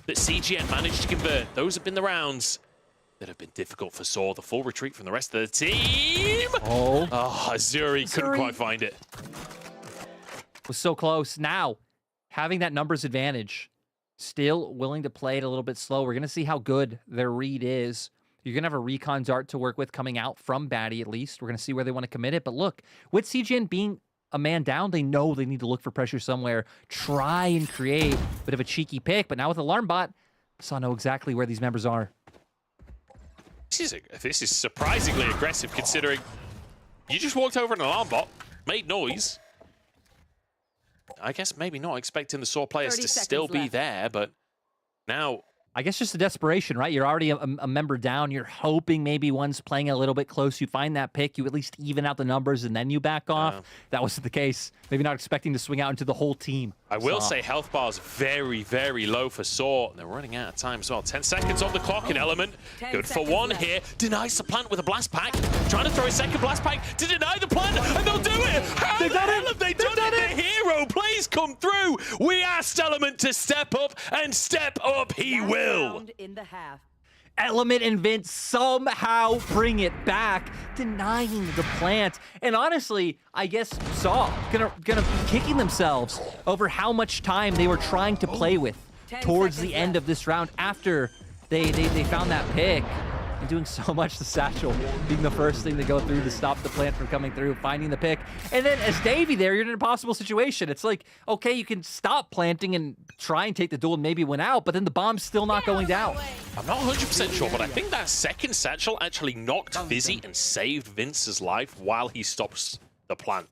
that CGN managed to convert. Those have been the rounds that have been difficult for Saw. The full retreat from the rest of the team. Oh, Azuri couldn't quite find it. Was so close. Now, having that numbers advantage, still willing to play it a little bit slow. We're going to see how good their read is. You're going to have a recon dart to work with coming out from Batty, at least. We're going to see where they want to commit it. But look, with CGN being a man down, they know they need to look for pressure somewhere, try and create a bit of a cheeky pick. But now with Alarm Bot, Saw know exactly where these members are. This is surprisingly aggressive, considering you just walked over an Alarm Bot, made noise. I guess maybe not expecting the Saw players to still be there, but now... I guess just the desperation, right? You're already a member down. You're hoping maybe one's playing a little bit close. You find that pick, you at least even out the numbers, and then you back off. That wasn't the case. Maybe not expecting to swing out into the whole team. I will say health bar's very, very low for Saw. They're running out of time as well. 10 seconds on the clock in Element. Good for 1 here. Denies the plant with a blast pack. Trying to throw a second blast pack to deny the plant, and they'll do it! How the hell have they done it? The hero plays come through. We asked Element to step up, and step up he will. In the half. Element and Vince somehow bring it back, denying the plant. And honestly, I guess Saw gonna be kicking themselves over how much time they were trying to play with towards the end of this round after they found that pick. And doing so much to Satchel, being the first thing to go through to stop the plant from coming through, finding the pick. And then as Davey there, you're in an impossible situation. It's like, okay, you can stop planting and try and take the duel and maybe win out, but then the bomb's still not going down. I'm not 100% sure, but I think that second Satchel actually knocked Fizzy and saved Vince's life while he stops the plant.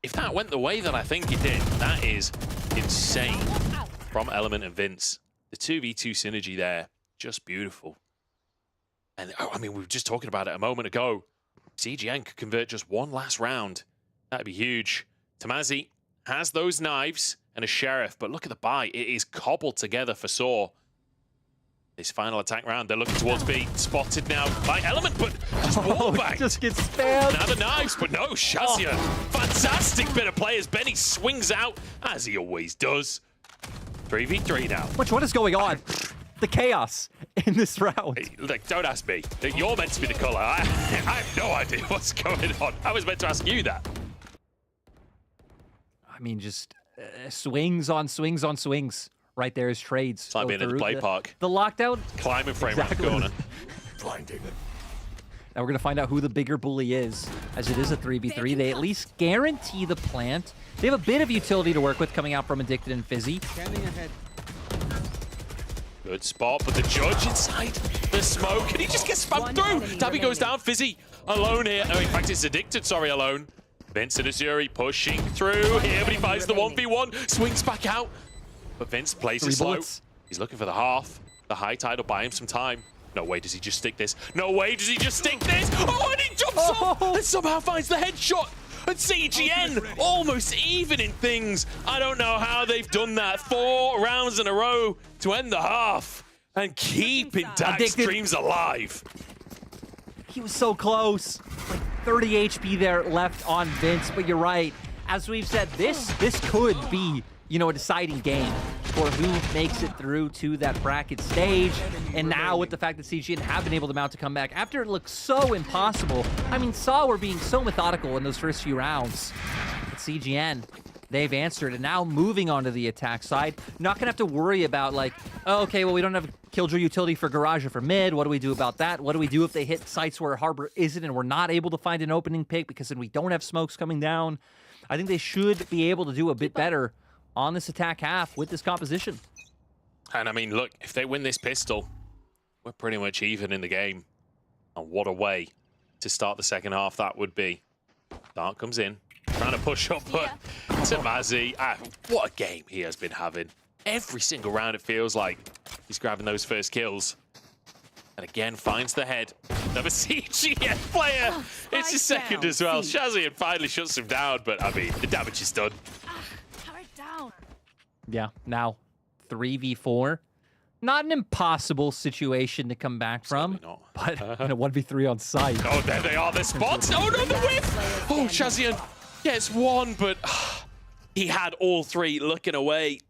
If that went the way that I think it did, that is insane from Element and Vince. The 2v2 synergy there, just beautiful. And I mean, we were just talking about it a moment ago. CGN could convert just 1 last round. That'd be huge. Tamazi has those knives and a sheriff, but look at the buy. It is cobbled together for Saw. This final attack round, they're looking towards B. Spotted now by Element, but just wallbanged. Just gets spammed. Now the knives, but no, Shazia. Fantastic bit of play as Benny swings out, as he always does. 3v3 now. What is going on? The chaos in this round. Hey, look, don't ask me. You're meant to be the caller. I have no idea what's going on. I was meant to ask you that. I mean, just swings on swings on swings. Right there is trades. It's like being in the play park. The lockdown. Climbing frame around the corner. Blinding. Now we're going to find out who the bigger bully is, as it is a 3v3. They at least guarantee the plant. They have a bit of utility to work with coming out from Addicted and Fizzy. Standing ahead. Good spot, but the judge inside the smoke, and he just gets spammed through. Tabby goes down, Fizzy alone here. Oh, in fact, it's Addicted, sorry, alone. Vince and Azuri pushing through here, but he finds the 1v1, swings back out. But Vince plays it slow. He's looking for the half. The high tide will buy him some time. No way does he just stick this. No way does he just stick this. Oh, and he jumps off and somehow finds the headshot. And CGN almost even in things. I don't know how they've done that. 4 rounds in a row to end the half. and keeping Dak's dreams alive. He was so close. Like 30 HP there left on Vince, but you're right. As we've said, this could be, you know, a deciding game for who makes it through to that bracket stage. And now with the fact that CGN have been able to mount a comeback after it looked so impossible. I mean, Saw were being so methodical in those first few rounds. But CGN, they've answered, and now moving on to the attack side. Not gonna have to worry about like, oh, okay, well, we don't have a Killjoy utility for Garage or for mid. What do we do about that? What do we do if they hit sites where Harbor isn't and we're not able to find an opening pick because then we don't have smokes coming down? I think they should be able to do a bit better on this attack half with this composition. And I mean, look, if they win this pistol, we're pretty much even in the game. And what a way to start the second half that would be. Dark comes in, trying to push up, but Tamazi, what a game he has been having. Every single round it feels like he's grabbing those first kills. And again, finds the head. Another CGN player. It's his second as well. Shazian finally shuts him down, but I mean, the damage is done. Yeah, now 3v4. Not an impossible situation to come back from, but in a 1v3 on site. Oh, there they are, the spots. Oh no, the whiff! Oh, Shazian gets one, but he had all three looking away.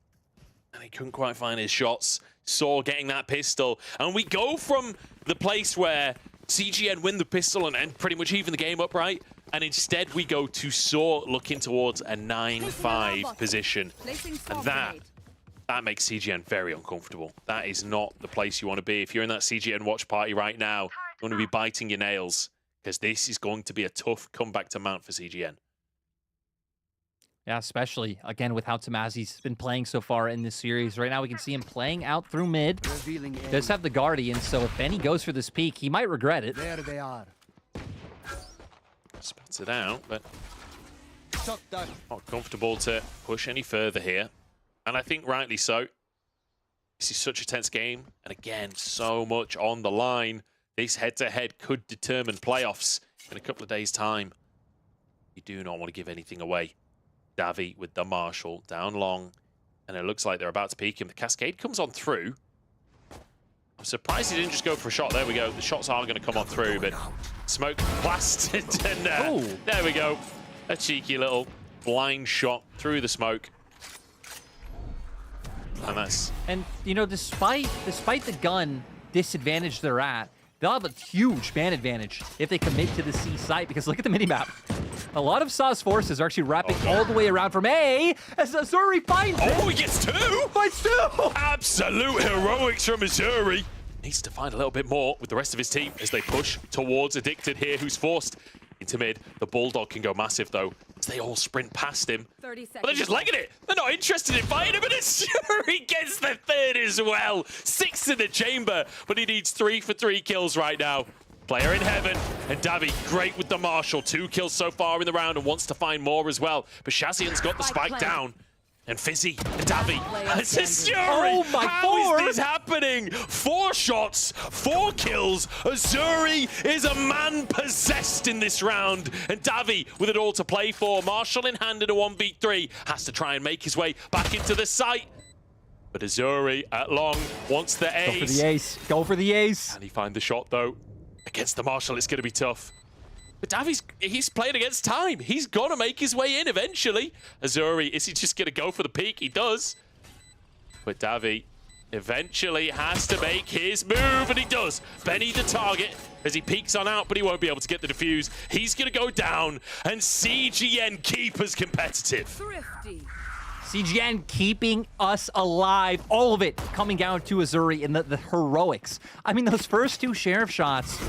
And he couldn't quite find his shots. Saw getting that pistol. And we go from the place where CGN win the pistol and pretty much even the game up, right? And instead we go to Saw looking towards a 9-5 position. And that makes CGN very uncomfortable. That is not the place you want to be. If you're in that CGN watch party right now, you want to be biting your nails because this is going to be a tough comeback to mount for CGN. Yeah, especially, again, with how Tamazi's been playing so far in this series. Right now, we can see him playing out through mid. Does have the Guardian, so if Benny goes for this peek, he might regret it. There they are. Spats it out, but not comfortable to push any further here. And I think rightly so. This is such a tense game. And again, so much on the line. This head-to-head could determine playoffs in a couple of days' time. You do not want to give anything away. Davi with the Marshall down long, and it looks like they're about to peek him. The Cascade comes on through. I'm surprised he didn't just go for a shot. There we go. The shots are going to come on through, but smoke blasted, and there we go. A cheeky little blind shot through the smoke. And you know, despite the gun disadvantage they're at, they'll have a huge man advantage if they commit to the C site, because look at the minimap. A lot of Saw's forces are actually wrapping all the way around from A as Azuri finds it. Oh, he gets two! Finds two! Absolute heroics from Azuri. Needs to find a little bit more with the rest of his team as they push towards Addicted here, who's forced into mid. The Bulldog can go massive, though, as they all sprint past him. But they're just legging it. They're not interested in fighting him, and Azuri gets the third as well. 6 in the chamber, but he needs 3 for 3 kills right now. Player in heaven, and Davi, great with the Marshall. 2 kills so far in the round and wants to find more as well. But Shazian's got the spike down. And Fizzy, and Davi, and Azuri. Oh my How is this happening? 4 shots, 4 kills. Azuri is a man possessed in this round. And Davi with it all to play for. Marshall in hand in a 1v3. Has to try and make his way back into the site. But Azuri at long wants the ace. Go for the ace. Go for the ace. Can he find the shot though? Against the Marshall, it's going to be tough. But Davi's, he's playing against time. He's going to make his way in eventually. Azuri, is he just going to go for the peak? He does. But Davi eventually has to make his move, and he does. Benny the target as he peeks on out, but he won't be able to get the defuse. He's going to go down, and CGN keepers competitive. CGN keeping us alive. All of it coming down to Azuri in the heroics. I mean, those first 2 Sheriff shots,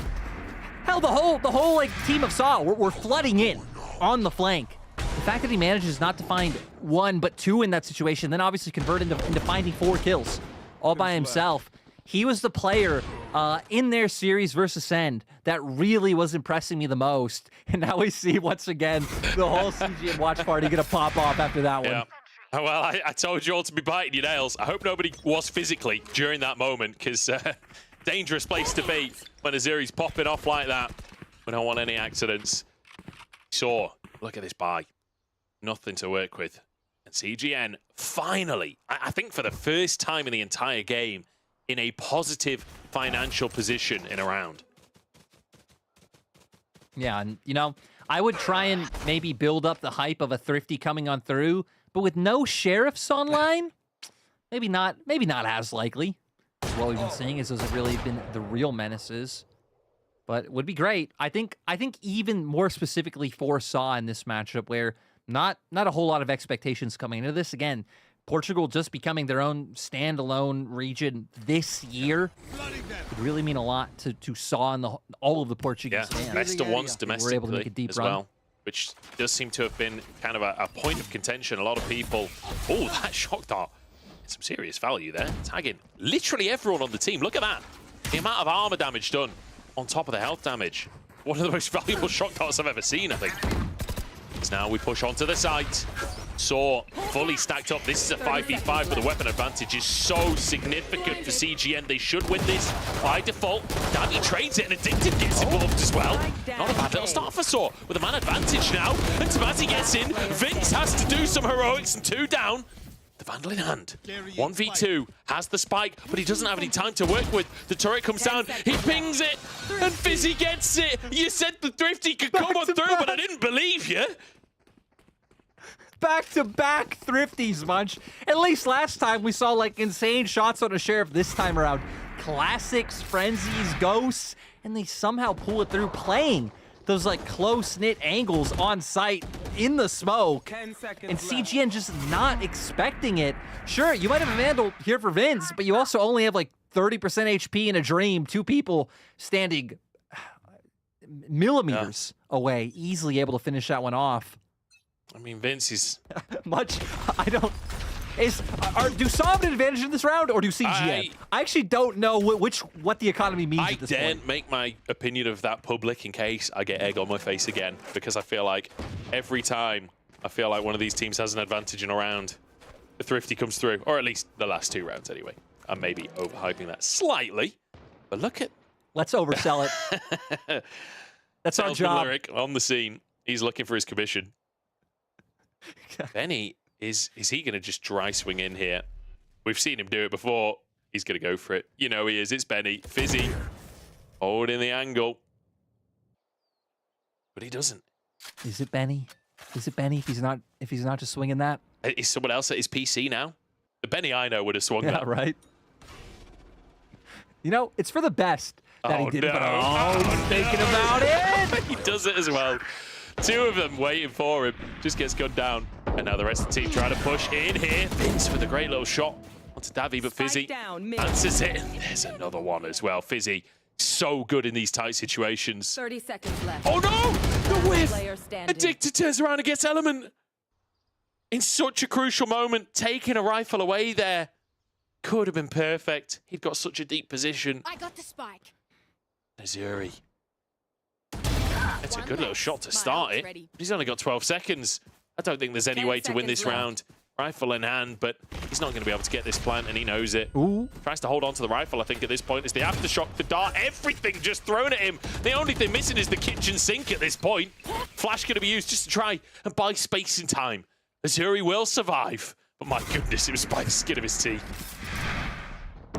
hell, the whole like team of Saw were flooding in on the flank. The fact that he manages not to find 1 but 2 in that situation, then obviously convert into finding 4 kills all by himself. He was the player in their series versus Send that really was impressing me the most. And now we see once again the whole CGN watch party gonna pop off after that one. Yeah. Well, I told you all to be biting your nails. I hope nobody was physically during that moment, because dangerous place to be when Azuri's popping off like that. We don't want any accidents. So, look at this buy. Nothing to work with. And CGN, finally, I think for the first time in the entire game, in a positive financial position in a round. Yeah, and you know, I would try and maybe build up the hype of a Thrifty coming on through, but with no Sheriffs online, maybe not as likely. What we've been seeing is those have really been the real menaces. But it would be great. I think even more specifically for Saw in this matchup, where not a whole lot of expectations coming into this. Again, Portugal just becoming their own standalone region this year would really mean a lot to Saw and all of the Portuguese fans. Best of ones domestically able to make a deep as run. well, which does seem to have been kind of a point of contention. A lot of people, oh, that shock dart, some serious value there. Tagging literally everyone on the team. Look at that. The amount of armor damage done on top of the health damage. One of the most valuable shock darts I've ever seen, I think. So now we push onto the site. Saw fully stacked up. This is a 5v5, but the weapon advantage is so significant for CGN. They should win this by default. Davy trades it, and Addicted gets involved as well. Not a bad little start for Saw with a man advantage now. And Tabazzi gets in. Vince has to do some heroics, and 2 down. The Vandal in hand. 1v2 has the spike, but he doesn't have any time to work with. The turret comes down, he pings it, and Fizzy gets it. You said the Thrifty could come on through, but I didn't believe you. Back-to-back Thrifties, Munch. At least last time we saw like insane shots on a Sheriff. This time around, classics, frenzies, ghosts, and they somehow pull it through playing those like close-knit angles on site in the smoke. 10 seconds and CGN just not expecting it. Sure, you might have a Vandal here for Vince, but you also only have like 30% HP in a Dream. 2 people standing millimeters away, easily able to finish that one off. I mean, Vince is... Much, I don't... do Saw have an advantage in this round, or do CGN? I actually don't know what the economy means at this point. I daren't make my opinion of that public in case I get egg on my face again, because I feel like every time I feel like one of these teams has an advantage in a round, the Thrifty comes through, or at least the last 2 rounds anyway. I'm maybe overhyping that slightly, but look at... Let's oversell it. That's our job. Lyric on the scene. He's looking for his commission. Benny, is he going to just dry swing in here? We've seen him do it before. He's going to go for it. You know he is. It's Benny. Fizzy holding the angle. But he doesn't. Is it Benny? Is it Benny if he's not just swinging that? Is someone else at his PC now? The Benny I know would have swung that. Yeah, right. You know, it's for the best that he did it, but thinking about it. He does it as well. 2 of them waiting for him. Just gets gunned down. And now the rest of the team trying to push in here. Vince with a great little shot onto Davy, but Fizzy answers it. There's another one as well. Fizzy, so good in these tight situations. 30 seconds left. Oh no! The whiff! Addicted turns around and gets Element. In such a crucial moment, taking a rifle away there. Could have been perfect. He'd got such a deep position. I got the spike. Azuri. It's a good little shot to start it. But he's only got 12 seconds. I don't think there's any way to win this round. Rifle in hand, but he's not going to be able to get this plant, and he knows it. Ooh. Tries to hold on to the rifle, I think, at this point. It's the aftershock, the dart, everything just thrown at him. The only thing missing is the kitchen sink at this point. Flash going to be used just to try and buy space and time. Azuri will survive. But my goodness, it was by the skin of his teeth.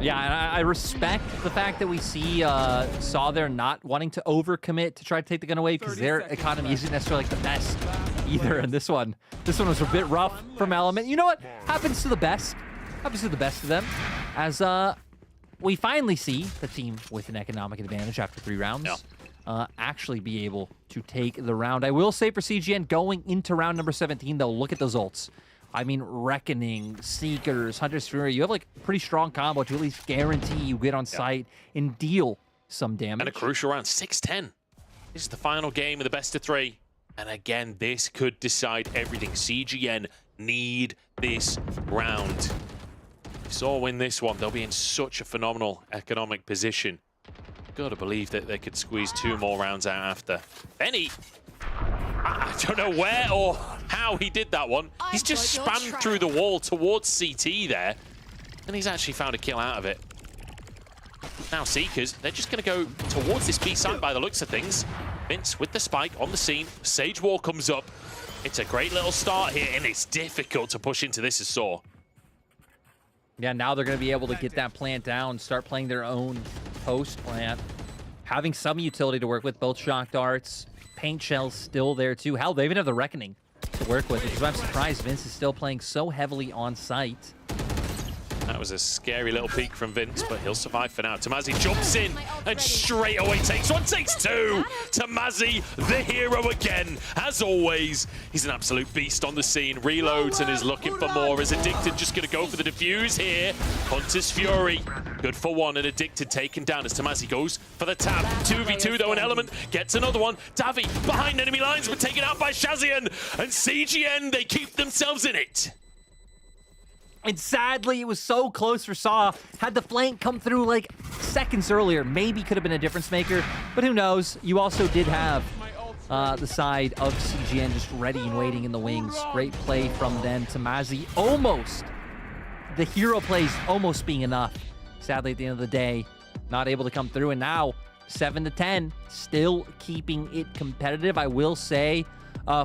Yeah, and I respect the fact that we see Saw there not wanting to overcommit to try to take the gun away, because their economy isn't necessarily like the best either. And this one was a bit rough from Element. You know what? Happens to the best. Happens to the best of them. As we finally see the team with an economic advantage after 3 rounds actually be able to take the round. I will say for CGN, going into round number 17, they'll look at those ults. I mean, Reckoning, Seekers, Hunter's Fury, you have like a pretty strong combo to at least guarantee you get on site and deal some damage. And a crucial round, 6-10. This is the final game of the best of 3. And again, this could decide everything. CGN need this round. If Saw win this one, they'll be in such a phenomenal economic position. Gotta believe that they could squeeze 2 more rounds out after. Benny, I don't know where or how he did that one. He's just spammed through the wall towards CT there, and he's actually found a kill out of it. Now Seekers, they're just going to go towards this B site by the looks of things. Vince with the spike on the scene. Sage Wall comes up. It's a great little start here, and it's difficult to push into this as Saw. Yeah, now they're going to be able to get that plant down, start playing their own post plant. Having some utility to work with, both shock darts, paint shells still there too. Hell, they even have the Reckoning to work with, which is why I'm surprised Vince is still playing so heavily on site. That was a scary little peek from Vince, but he'll survive for now. Tamazi jumps in and straight away takes one, takes two. Tamazi, the hero again. As always, he's an absolute beast on the scene. Reloads and is looking for more. Is Addicted just going to go for the defuse here? Hunter's Fury, good for one, and Addicted taken down as Tamazi goes for the tap. 2v2 though, an Element gets another one. Davi behind enemy lines, but taken out by Shazian. And CGN, they keep themselves in it. And sadly, it was so close for Saw. Had the flank come through like seconds earlier, maybe could have been a difference maker, but who knows? You also did have the side of CGN just ready and waiting in the wings. Great play from them. Tamazi almost, the hero plays almost being enough. Sadly, at the end of the day, not able to come through. And now 7-10, still keeping it competitive. I will say,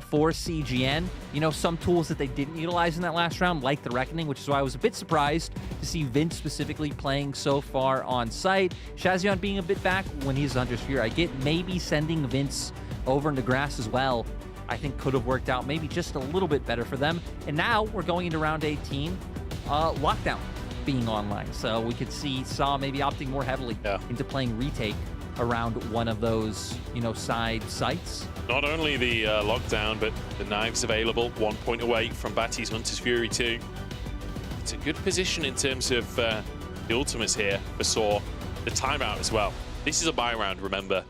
for CGN, you know, some tools that they didn't utilize in that last round, like the Reckoning, which is why I was a bit surprised to see Vince specifically playing so far on site. Shazion being a bit back when he's Hunter's Fury. I get maybe sending Vince over into grass as well, I think could have worked out maybe just a little bit better for them. And now we're going into round 18, Lockdown being online. So we could see Saw maybe opting more heavily into playing Retake around one of those, you know, side sites. Not only the lockdown, but the knives available, 1 point away from Batty's Hunter's Fury too. It's a good position in terms of the ultimates here for Saw. The timeout as well. This is a buy round, remember.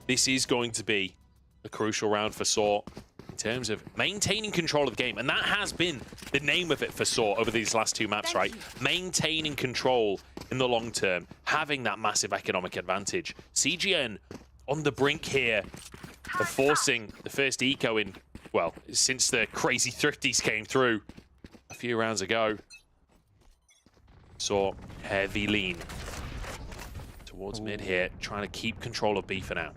This is going to be a crucial round for Saw in terms of maintaining control of the game. And that has been the name of it for Saw over these last two maps, right? Maintaining control in the long term, having that massive economic advantage. CGN on the brink here of forcing the first eco in, well, since the crazy thrifties came through a few rounds ago. Saw heavy lean towards mid here, trying to keep control of B for now.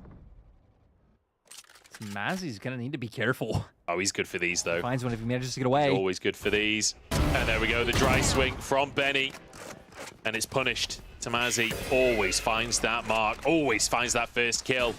Mazzy's gonna need to be careful. Oh, he's good for these though. Finds one if he manages to get away. He's always good for these. And there we go, the dry swing from Benny. And it's punished. Tamazi always finds that mark, always finds that first kill.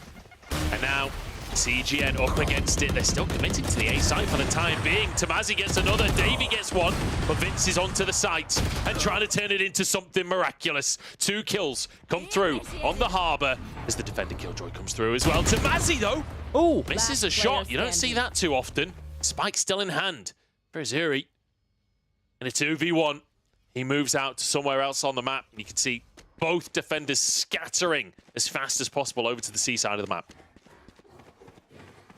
And now CGN up against it. They're still committing to the A site for the time being. Tamazi gets another, Davey gets one, but Vince is onto the site and trying to turn it into something miraculous. 2 kills come through on the Harbor as the defender Killjoy comes through as well. Tamazi though, misses a shot. You don't see that too often. Spike still in hand for Azuri. And a 2v1. He moves out to somewhere else on the map, and you can see both defenders scattering as fast as possible over to the C side of the map.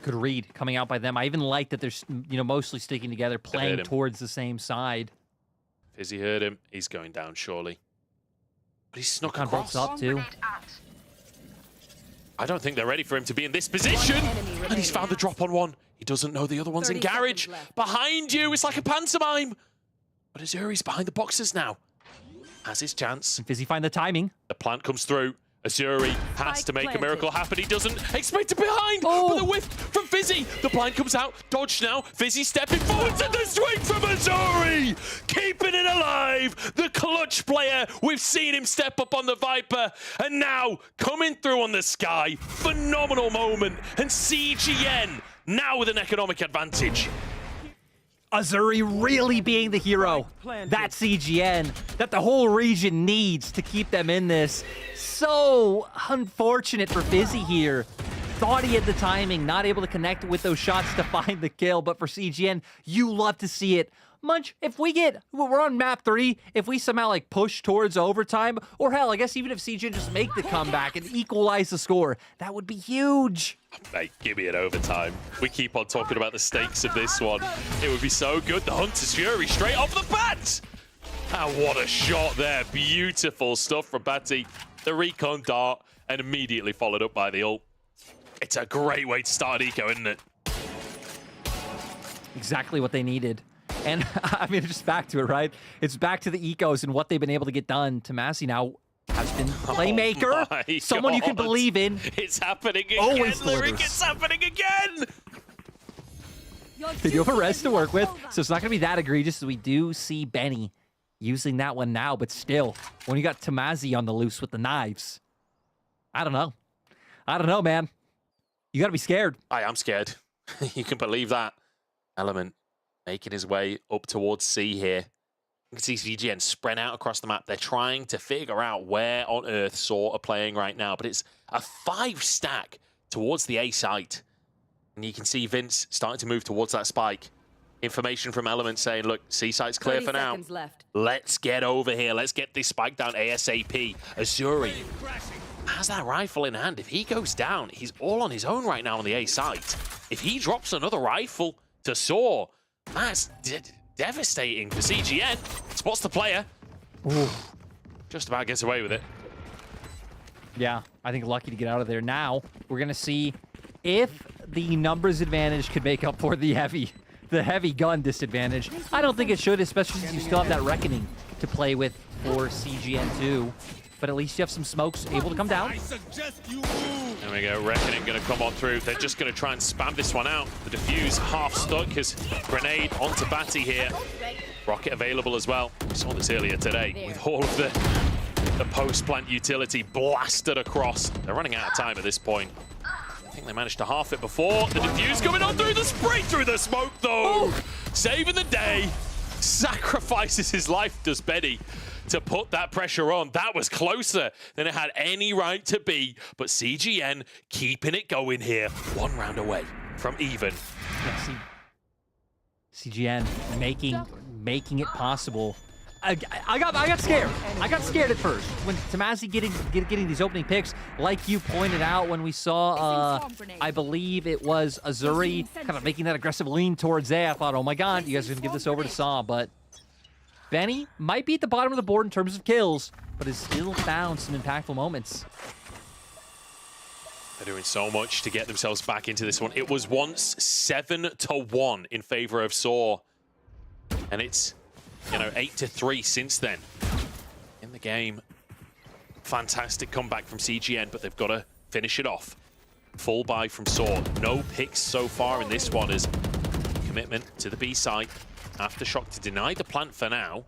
Good read coming out by them. I even like that they're, you know, mostly sticking together, playing towards the same side. Fizzy heard him. He's going down surely. But he's snuck on across. Up too. I don't think they're ready for him to be in this position. And he's found the drop on one. He doesn't know the other one's in garage. Behind you, it's like a pantomime. But Azuri's behind the boxes now. Has his chance. Fizzy find the timing. The plant comes through. Azuri has to make a miracle happen. He doesn't expect it behind. But the whiff from Fizzy. The blind comes out. Dodge now. Fizzy stepping forward to the swing from Azuri. Keeping it alive. The clutch player. We've seen him step up on the Viper. And now coming through on the Sky. Phenomenal moment. And CGN now with an economic advantage. Azuri really being the hero. That CGN that the whole region needs to keep them in this. So unfortunate for Fizzy here. Thought he had the timing, not able to connect with those shots to find the kill, but for CGN, you love to see it. Munch, if we're on map 3, if we somehow like push towards overtime, or hell, I guess even if CGN just make the comeback and equalize the score, that would be huge. Mate, give me an overtime. We keep on talking about the stakes of this one. It would be so good. The Hunter's Fury straight off the bat. And what a shot there. Beautiful stuff from Batty. The recon dart and immediately followed up by the ult. It's a great way to start an eco, isn't it? Exactly what they needed. And I mean, just back to it, right? It's back to the ecos and what they've been able to get done. Tamazi now has been playmaker, someone you can believe in. It's happening again, Always Lyric, it's happening again! They do have a res to work with, so it's not going to be that egregious as we do see Benny using that one now, but still, when you got Tamazi on the loose with the knives, I don't know. I don't know, man. You got to be scared. I am scared. You can believe that. Element making his way up towards C here. You can see CGN spread out across the map. They're trying to figure out where on earth Saw are playing right now, but it's a 5-stack towards the A site. And you can see Vince starting to move towards that spike. Information from Element saying, look, C site's clear for now. Left. Let's get over here. Let's get this spike down ASAP. Azuri has that rifle in hand. If he goes down, he's all on his own right now on the A site. If he drops another rifle to Saw, that's devastating for CGN. Spots the player. Ooh. Just about gets away with it. Yeah, I think lucky to get out of there. Now, we're going to see if the numbers advantage could make up for the heavy gun disadvantage. I don't think it should, especially since you still have that Reckoning to play with for CGN2. But at least you have some smokes able to come down. There we go, Reckoning going to come on through. They're just going to try and spam this one out. The defuse half stuck as grenade onto Batty here. Rocket available as well. We saw this earlier today with all of the post-plant utility blasted across. They're running out of time at this point. I think they managed to half it before. The defuse coming on through the spray through the smoke though. Saving the day. Sacrifices his life, does Betty, to put that pressure on. That was closer than it had any right to be, but CGN keeping it going here. 1 round away from even. Yeah, CGN making it possible. I got scared. I got scared at first when Tamazi getting these opening picks, like you pointed out when we saw. I believe it was Azuri kind of making that aggressive lean towards A. I thought, oh my god, you guys are gonna give this over to Saw, but Benny might be at the bottom of the board in terms of kills, but has still found some impactful moments. They're doing so much to get themselves back into this one. It was once 7-1 in favor of Saw, and it's 8-3 since then in the game. Fantastic comeback from CGN, but they've got to finish it off. Full buy from Saw. No picks so far in this one as commitment to the B site. Aftershock to deny the plant for now.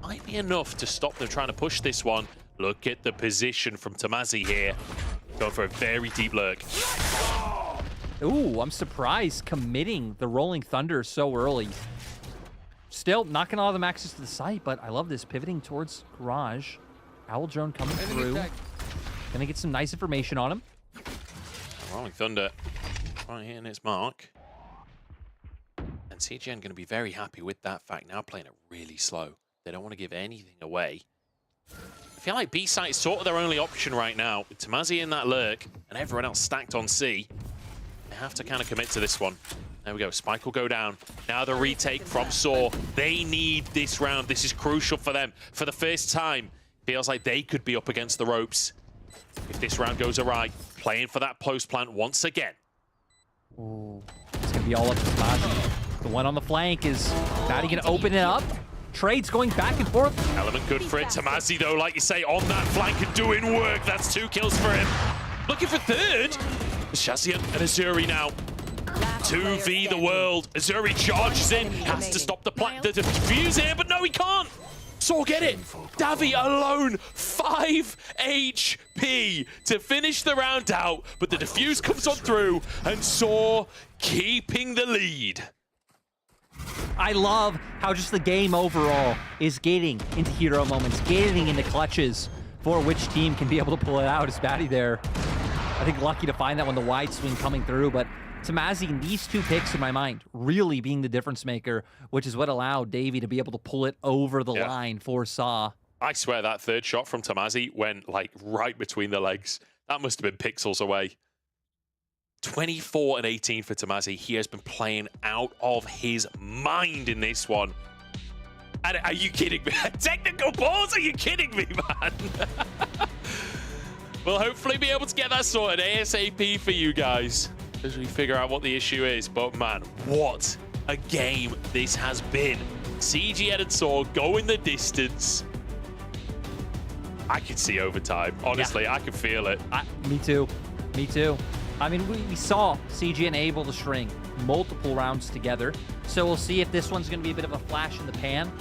Might be enough to stop them trying to push this one. Look at the position from Tamazi here. Going for a very deep lurk. Ooh, I'm surprised committing the Rolling Thunder so early. Still knocking all the maxes to the site, but I love this. Pivoting towards Garage. Owl Drone coming through. Gonna get some nice information on him. Rolling Thunder right hitting its mark. And CGN going to be very happy with that fact. Now playing it really slow. They don't want to give anything away. I feel like B site is sort of their only option right now. With Tamazi in that lurk and everyone else stacked on C. They have to kind of commit to this one. There we go. Spike will go down. Now the retake from Saw. They need this round. This is crucial for them. For the first time, feels like they could be up against the ropes. If this round goes awry, playing for that post plant once again. Ooh, it's going to be all up to Tamazi. The one on the flank is Batty going to open it up. Trades going back and forth. Element good for it. Tamazi, though, like you say, on that flank and doing work. That's 2 kills for him. Looking for third. Shazian and Azuri now. 2v the world. Azuri charges in. Has to stop the defuse here, but no, he can't. Saw get it. Davi alone. 5 HP to finish the round out, but the defuse comes on through, and Saw keeping the lead. I love how just the game overall is getting into hero moments, getting into clutches for which team can be able to pull it out. Is Batty there? I think lucky to find that one, the wide swing coming through, but Tamazi in these 2 picks in my mind really being the difference maker, which is what allowed Davey to be able to pull it over the line for Saw. I swear that third shot from Tamazi went like right between the legs. That must have been pixels away. 24 and 18 for Tamazi. He has been playing out of his mind in this one. And are you kidding me? Technical balls? Are you kidding me, man? We'll hopefully be able to get that sorted ASAP for you guys as we figure out what the issue is. But man, what a game this has been. CG and Saw going the distance. I can see overtime. Honestly, I can feel it. Me too. Me too. I mean, we saw CGN able to string multiple rounds together. So we'll see if this one's going to be a bit of a flash in the pan.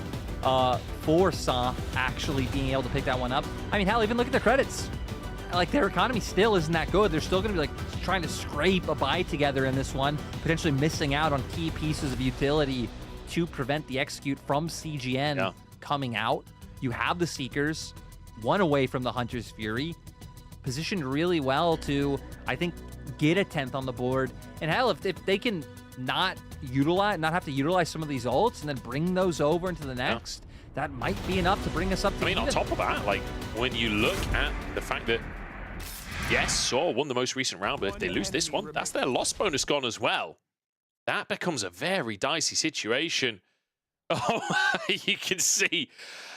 for Saw actually being able to pick that one up. I mean, hell, even look at their credits. Like, their economy still isn't that good. They're still going to be like trying to scrape a buy together in this one, potentially missing out on key pieces of utility to prevent the execute from CGN coming out. You have the Seekers, one away from the Hunter's Fury, positioned really well to, I think, get a 10th on the board. And hell, if they can not have to utilize some of these ults and then bring those over into the next, that might be enough to bring us up to on top of that, like, when you look at the fact that, yes, Saw won the most recent round, but if they lose this one, that's their loss bonus gone as well. That becomes a very dicey situation. Oh, you can see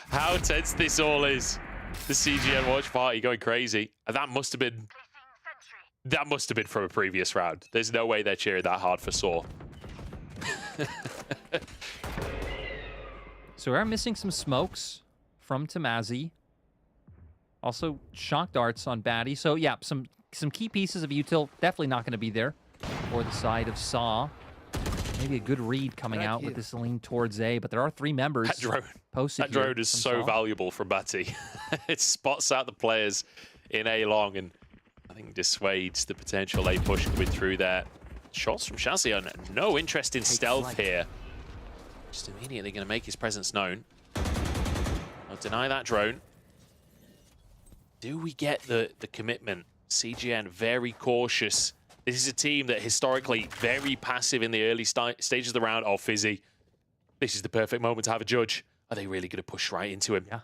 how tense this all is. The CGN watch party going crazy. That must have been from a previous round. There's no way they're cheering that hard for Saw. So we are missing some smokes from Tamazi. Also, shock darts on Batty. So yeah, some key pieces of util definitely not going to be there for the side of Saw. Maybe a good read coming out with this lean towards A, but there are 3 members posted. That drone is so valuable for Batty. It spots out the players in A long, and I think dissuades the potential A push coming through there. Shots from Shazion, no interest in stealth here. Just immediately going to make his presence known. I'll deny that drone. Do we get the commitment? CGN very cautious. This is a team that historically very passive in the early stages of the round. Oh, Fizzy. This is the perfect moment to have a judge. Are they really going to push right into him? Yeah.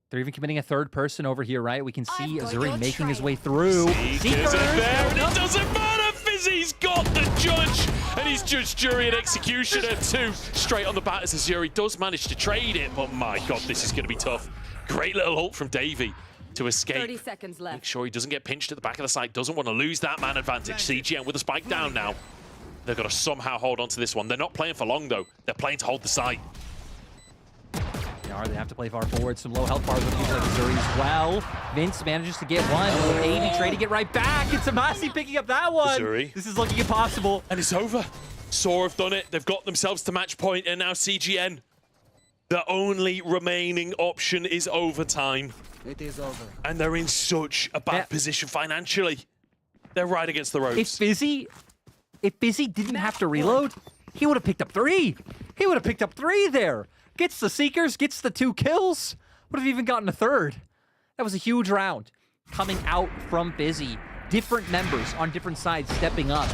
They're even committing a third person over here, right? We can see Azuri making his way through. Seekers are there, and it doesn't matter. Fizzy's got the judge, and he's Judge, Jury, and Executioner too. Straight on the bat as Azuri does manage to trade it, but my God, this is going to be tough. Great little ult from Davey to escape. 30 seconds left. Make sure he doesn't get pinched at the back of the site. Doesn't want to lose that man advantage. CGN with a spike down now. They've got to somehow hold on to this one. They're not playing for long, though. They're playing to hold the site. They have to play far forward. Some low health bars with people like Azuri as well. Vince manages to get one. Davey trading it right back. It's Amasi picking up that one. Azuri. This is looking impossible. And it's over. Saw have done it. They've got themselves to match point, and now CGN. The only remaining option is overtime. It is over. And they're in such a bad position financially. They're right against the ropes. If Fizzy didn't have to reload, he would have picked up 3. He would have picked up 3 there. Gets the Seekers, gets the 2 kills. Would have even gotten a 3rd. That was a huge round. Coming out from Fizzy. Different members on different sides stepping up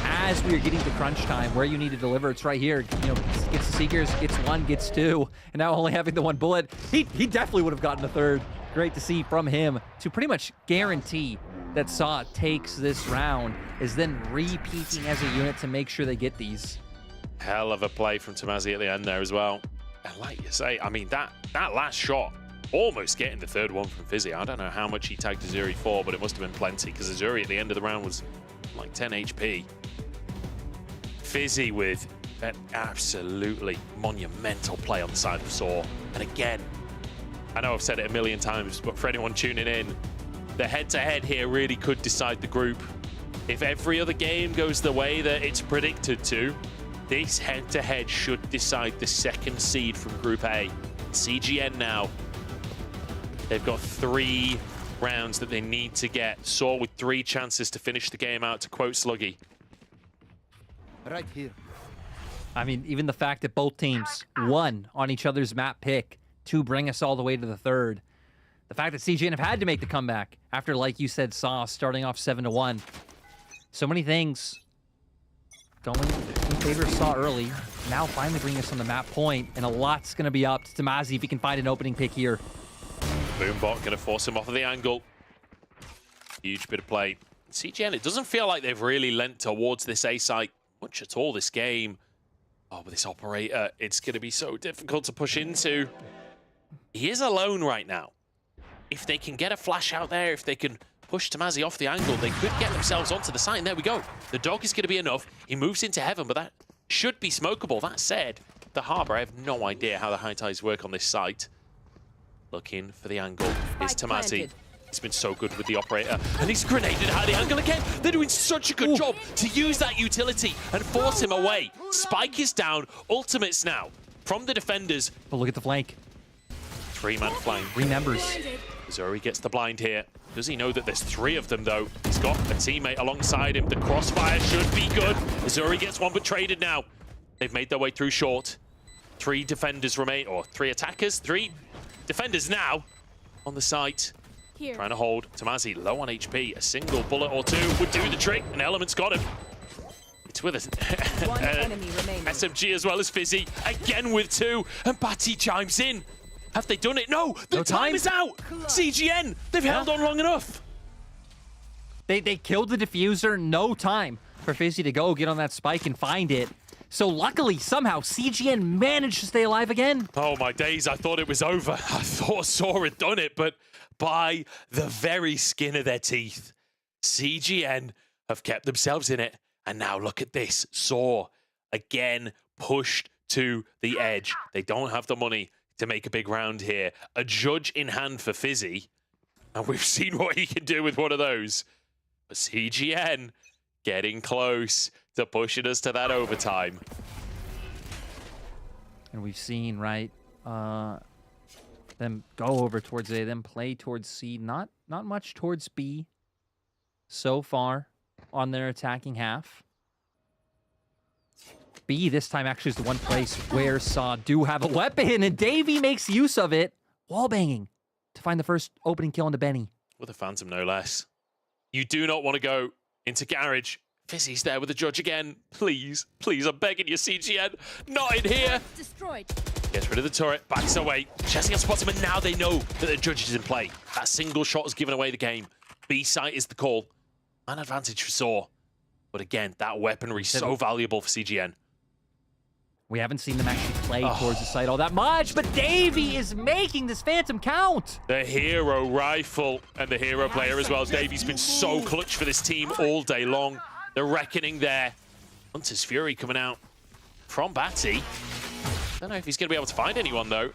as we are getting to crunch time where you need to deliver. It's right here. You know, gets the Seekers, gets 1, gets 2, and now only having the 1 bullet. He definitely would have gotten a 3rd. Great to see from him to pretty much guarantee that Saw takes this round, is then repeating as a unit to make sure they get these. Hell of a play from Tamazi at the end there as well. And like you say, I mean, that last shot, almost getting the 3rd one from Fizzy. I don't know how much he tagged Azuri for, but it must have been plenty, because Azuri at the end of the round was like 10 HP. Fizzy with an absolutely monumental play on the side of Saw. And again, I know I've said it a million times, but for anyone tuning in, the head-to-head here really could decide the group. If every other game goes the way that it's predicted to, this head-to-head should decide the 2nd seed from Group A. CGN now. They've got 3 rounds that they need to get. Saw with 3 chances to finish the game out, to quote Sluggy. Right here. I mean, even the fact that both teams won on each other's map pick to bring us all the way to the 3rd. The fact that CGN have had to make the comeback after, like you said, Saw starting off 7-1. So many things going in favor of Saw early. Now finally bringing us on the map point, and a lot's going to be up to Tamazi if he can find an opening pick here. Boombot going to force him off of the angle. Huge bit of play. CGN, it doesn't feel like they've really lent towards this A site much at all this game. Oh, but this operator, it's going to be so difficult to push into. He is alone right now. If they can get a flash out there, if they can push Tamazi off the angle, they could get themselves onto the site. And there we go. The dog is going to be enough. He moves into heaven, but that should be smokable. That said, the Harbor, I have no idea how the high ties work on this site. Looking for the angle is Tamazi. He's been so good with the operator, and he's grenaded out of the angle again. They're doing such a good job to use that utility and force him away. Spike is down, ultimates now. from the defenders. But look at the flank. 3-man flank. 3 members. Zuri gets the blind here. Does he know that there's 3 of them, though? He's got a teammate alongside him. The crossfire should be good. Zuri gets one, but traded now. They've made their way through short. 3 defenders remain, or 3 attackers. 3 defenders now on the site. Here. Trying to hold. Tamazi low on HP. A single bullet or 2 would do the trick. An Element's got him. It's with us. One enemy remaining. SMG as well as Fizzy. Again with 2. And Batty chimes in. Have they done it? No, the time is out. CGN, they've held on long enough. They killed the diffuser. No time for Fizzy to go get on that spike and find it. So luckily, somehow, CGN managed to stay alive again. Oh, my days. I thought it was over. I thought Saw had done it, but by the very skin of their teeth, CGN have kept themselves in it. And now look at this. Saw, again, pushed to the edge. They don't have the money to make a big round here. A judge in hand for Fizzy. And we've seen what he can do with one of those. But CGN getting close to pushing us to that overtime. And we've seen, right, them go over towards A, them play towards C. Not much towards B so far on their attacking half. B this time actually is the one place where Saw do have a weapon, and Davey makes use of it. Wallbanging to find the first opening kill into Benny. With a Phantom, no less. You do not want to go into Garage. Fizzy's there with the judge again. Please, please, I'm begging you, CGN. Not in here. Destroyed. Gets rid of the turret, backs away. Chesney spots him, and now they know that the judge is in play. That single shot has given away the game. B site is the call. An advantage for Saw. But again, that weaponry so valuable for CGN. We haven't seen them actually play towards the site all that much, but Davey is making this Phantom count. The hero rifle and the hero player as well. Davey's been so clutch for this team all day long. The reckoning there. Hunter's Fury coming out from Batty. Don't know if he's going to be able to find anyone, though.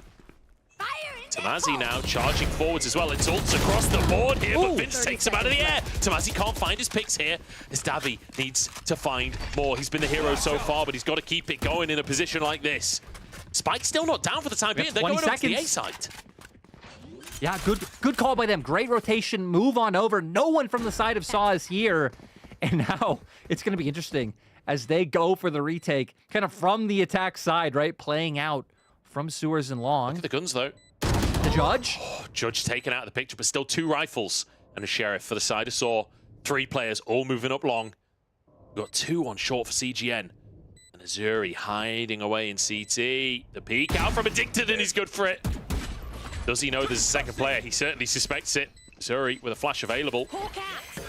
Tamazi now charging forwards as well. It's ults across the board here, but Vince takes him out of the air. Tamazi can't find his picks here, as Davi needs to find more. He's been the hero so far, but he's got to keep it going in a position like this. Spike's still not down for the time being. They're going over to the A site. Yeah, good call by them. Great rotation, move on over. No one from the side of Saw is here. And now it's going to be interesting as they go for the retake, kind of from the attack side, right? Playing out from Sewers and Long. Look at the guns, though. The Judge? Oh, Judge taken out of the picture, but still 2 rifles and a Sheriff for the side of Saw. 3 players all moving up long. We've got 2 on short for CGN. And Azuri hiding away in CT. The peek out from Addicted, and he's good for it. Does he know there's a second player? He certainly suspects it. Azuri with a flash available.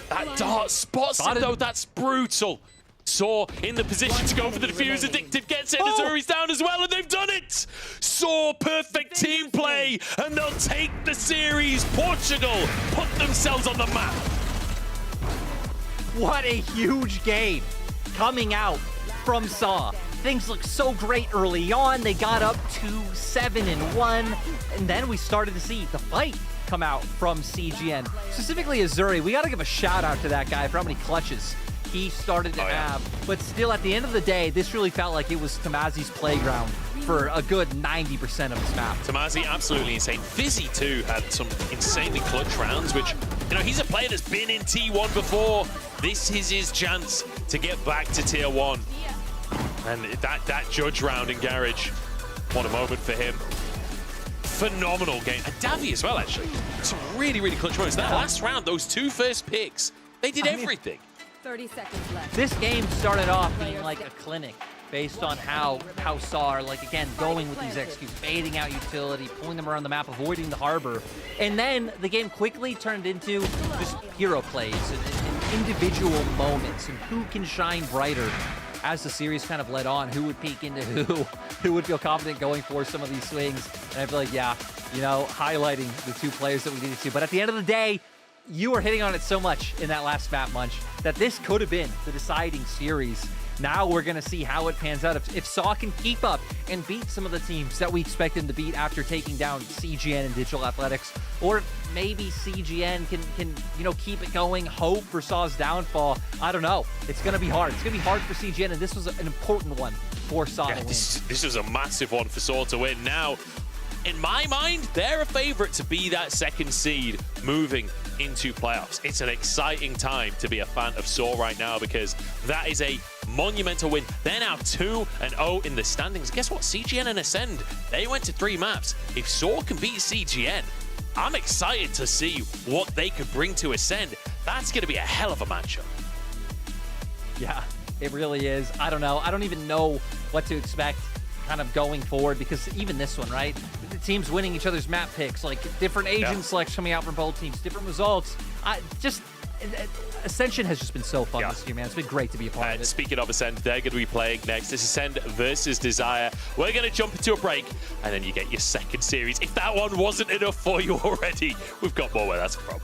That dart spots him, though. That's brutal. Saw in the position to go for the defuse. Addicted gets it. Azuri's down as well, and they've done it. Saw perfect team play, and they'll take the series. Portugal put themselves on the map. What a huge game coming out from Saw. Things looked so great early on. They got up to 7-1, and then we started to see the fight come out from CGN. Specifically Azuri, we got to give a shout out to that guy for how many clutches he started to have. But still, at the end of the day, this really felt like it was Tamazi's playground for a good 90% of this map. Tamazi, absolutely insane. Fizzy, too, had some insanely clutch rounds, which, you know, he's a player that's been in T1 before. This is his chance to get back to Tier 1. And that judge round in Garage, what a moment for him. Phenomenal game. And Davi as well, actually. Some really, really clutch moments. That last round, those 2 first picks, they did everything. 30 seconds left. This game started off being like a clinic based on how Saw are, like, again, going with these executes, baiting out utility, pulling them around the map, avoiding the harbor. And then the game quickly turned into just hero plays and individual moments and who can shine brighter. As the series kind of led on, who would peek into who would feel confident going for some of these swings. And I feel like, yeah, you know, highlighting the 2 players that we needed to. But at the end of the day, you were hitting on it so much in that last map, Munch, that this could have been the deciding series. Now we're going to see how it pans out. If Saw can keep up and beat some of the teams that we expect him to beat after taking down CGN and Digital Athletics, or maybe CGN can keep it going, hope for Saw's downfall. I don't know. It's going to be hard. It's going to be hard for CGN, and this was an important one for Saw to win. This was a massive one for Saw to win. Now, in my mind, they're a favorite to be that second seed moving into playoffs. It's an exciting time to be a fan of Saw right now because that is a monumental win. They're now 2-0 in the standings. Guess what? CGN and Ascend, they went to 3 maps. If Saw can beat CGN, I'm excited to see what they could bring to Ascend. That's going to be a hell of a matchup. Yeah, it really is. I don't know. I don't even know what to expect kind of going forward, because even this one, right? The teams winning each other's map picks, like different agent selects coming out from both teams, different results. Ascension has just been so fun this year, man. It's been great to be a part of it. Speaking of Ascend, they're going to be playing next. This is Ascend versus Desire. We're going to jump into a break, and then you get your second series. If that one wasn't enough for you already, we've got more where that's from.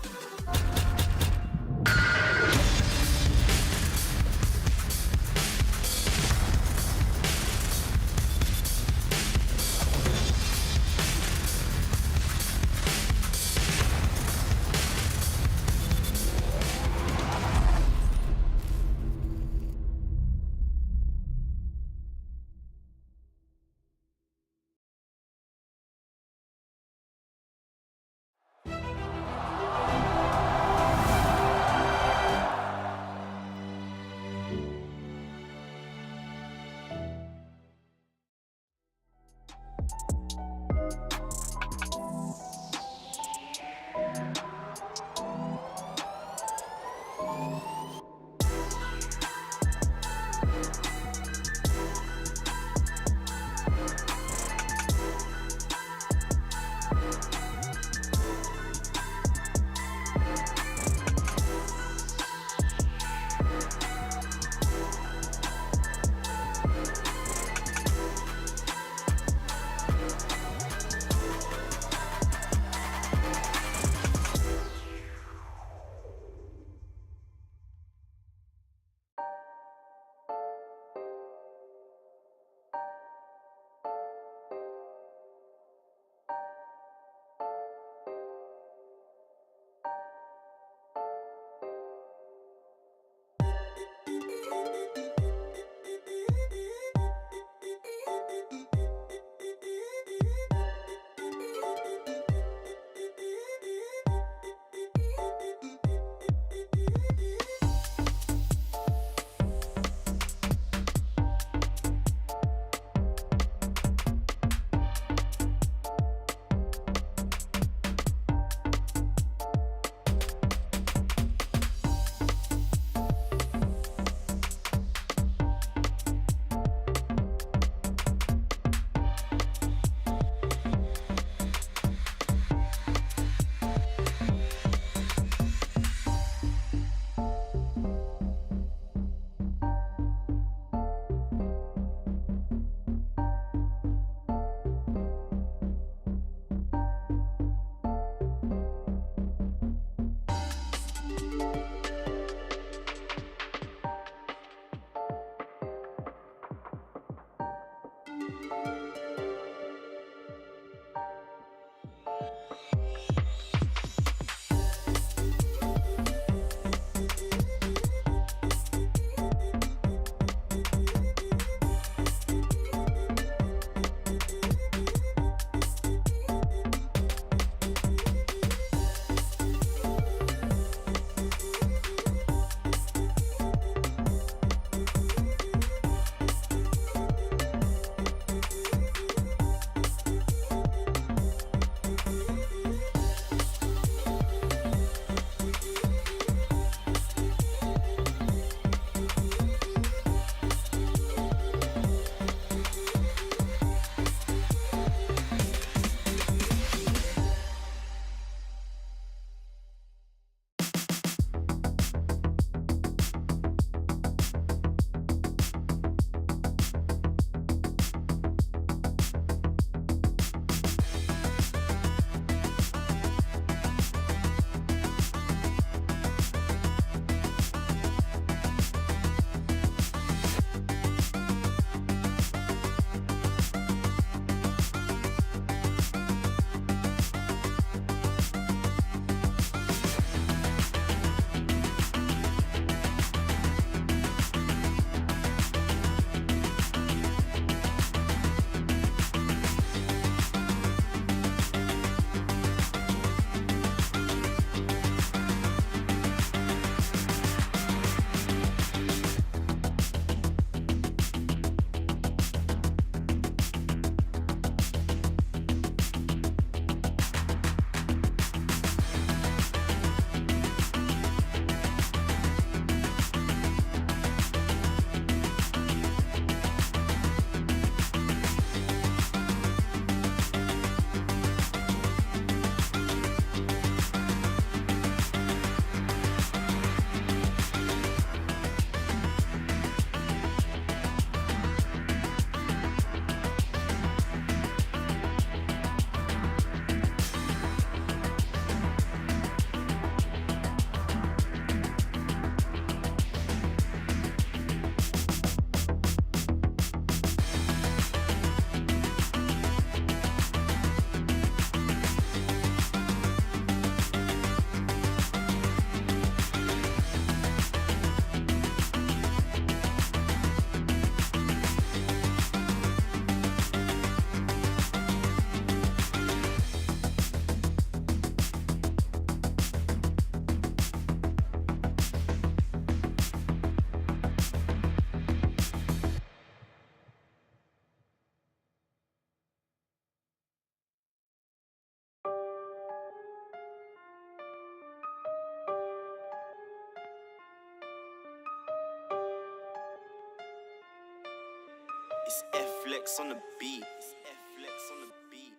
It's F-Flex on the beat. It's F-Flex on the beat.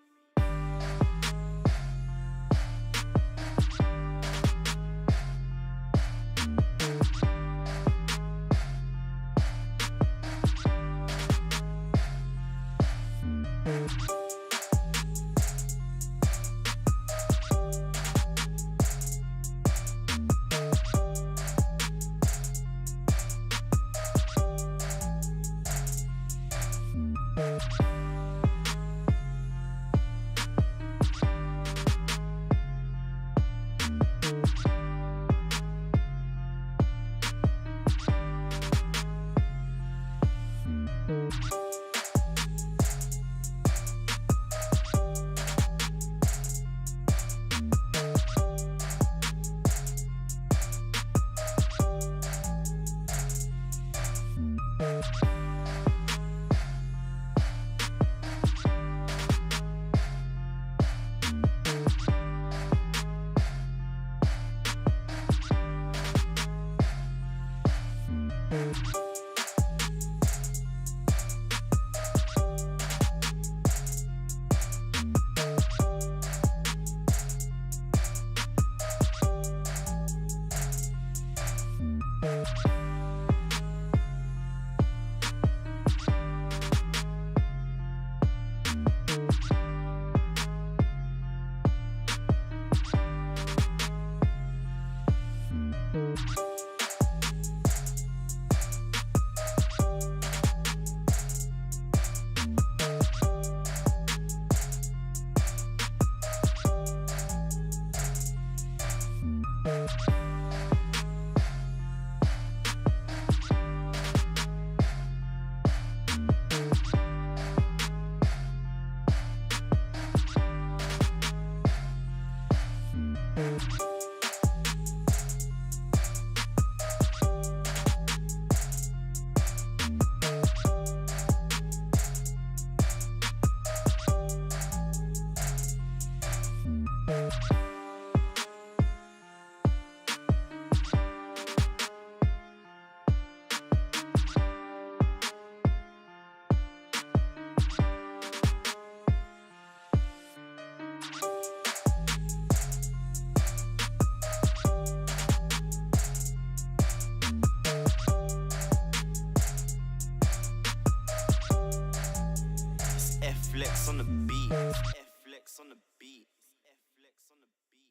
It's F-Flex on the beat. F-Flex on the beat. F-Flex on the beat.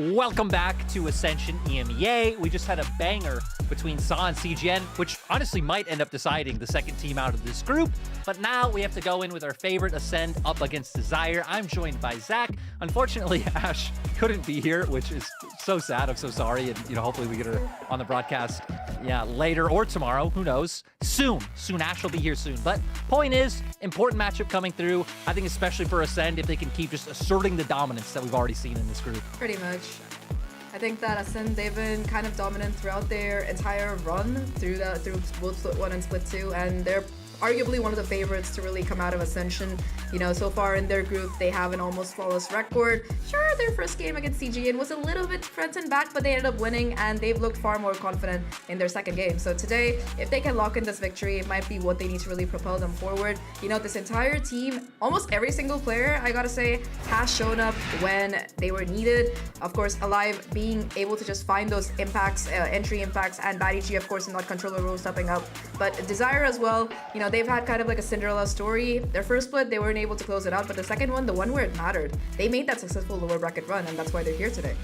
Welcome back to Ascension EMEA. We just had a banger between Saw and CGN, which honestly might end up deciding the second team out of this group. But now we have to go in with our favorite Ascend up against Desire. I'm joined by Zach. Unfortunately, Ash couldn't be here, which is so sad. I'm so sorry. And, hopefully we get her on the broadcast, later or tomorrow. Who knows? Soon. Ash will be here soon. But point is, important matchup coming through. I think especially for Ascend, if they can keep just asserting the dominance that we've already seen in this group. Pretty much. I think that Ascend, they've been kind of dominant throughout their entire run through both Split 1 and Split 2, and they're arguably one of the favorites to really come out of Ascension. So far in their group, they have an almost flawless record. Sure, their first game against CGN was a little bit front and back, but they ended up winning, and they've looked far more confident in their second game. So today, if they can lock in this victory, it might be what they need to really propel them forward. This entire team, almost every single player, I gotta say, has shown up when they were needed. Of course, Alive being able to just find those impacts, entry impacts, and BaddyG, of course, in that controller role stepping up. But Desire as well, they've had kind of like a Cinderella story. Their first split, they weren't able to close it out, but the second one, the one where it mattered, they made that successful lower bracket run, and that's why they're here today.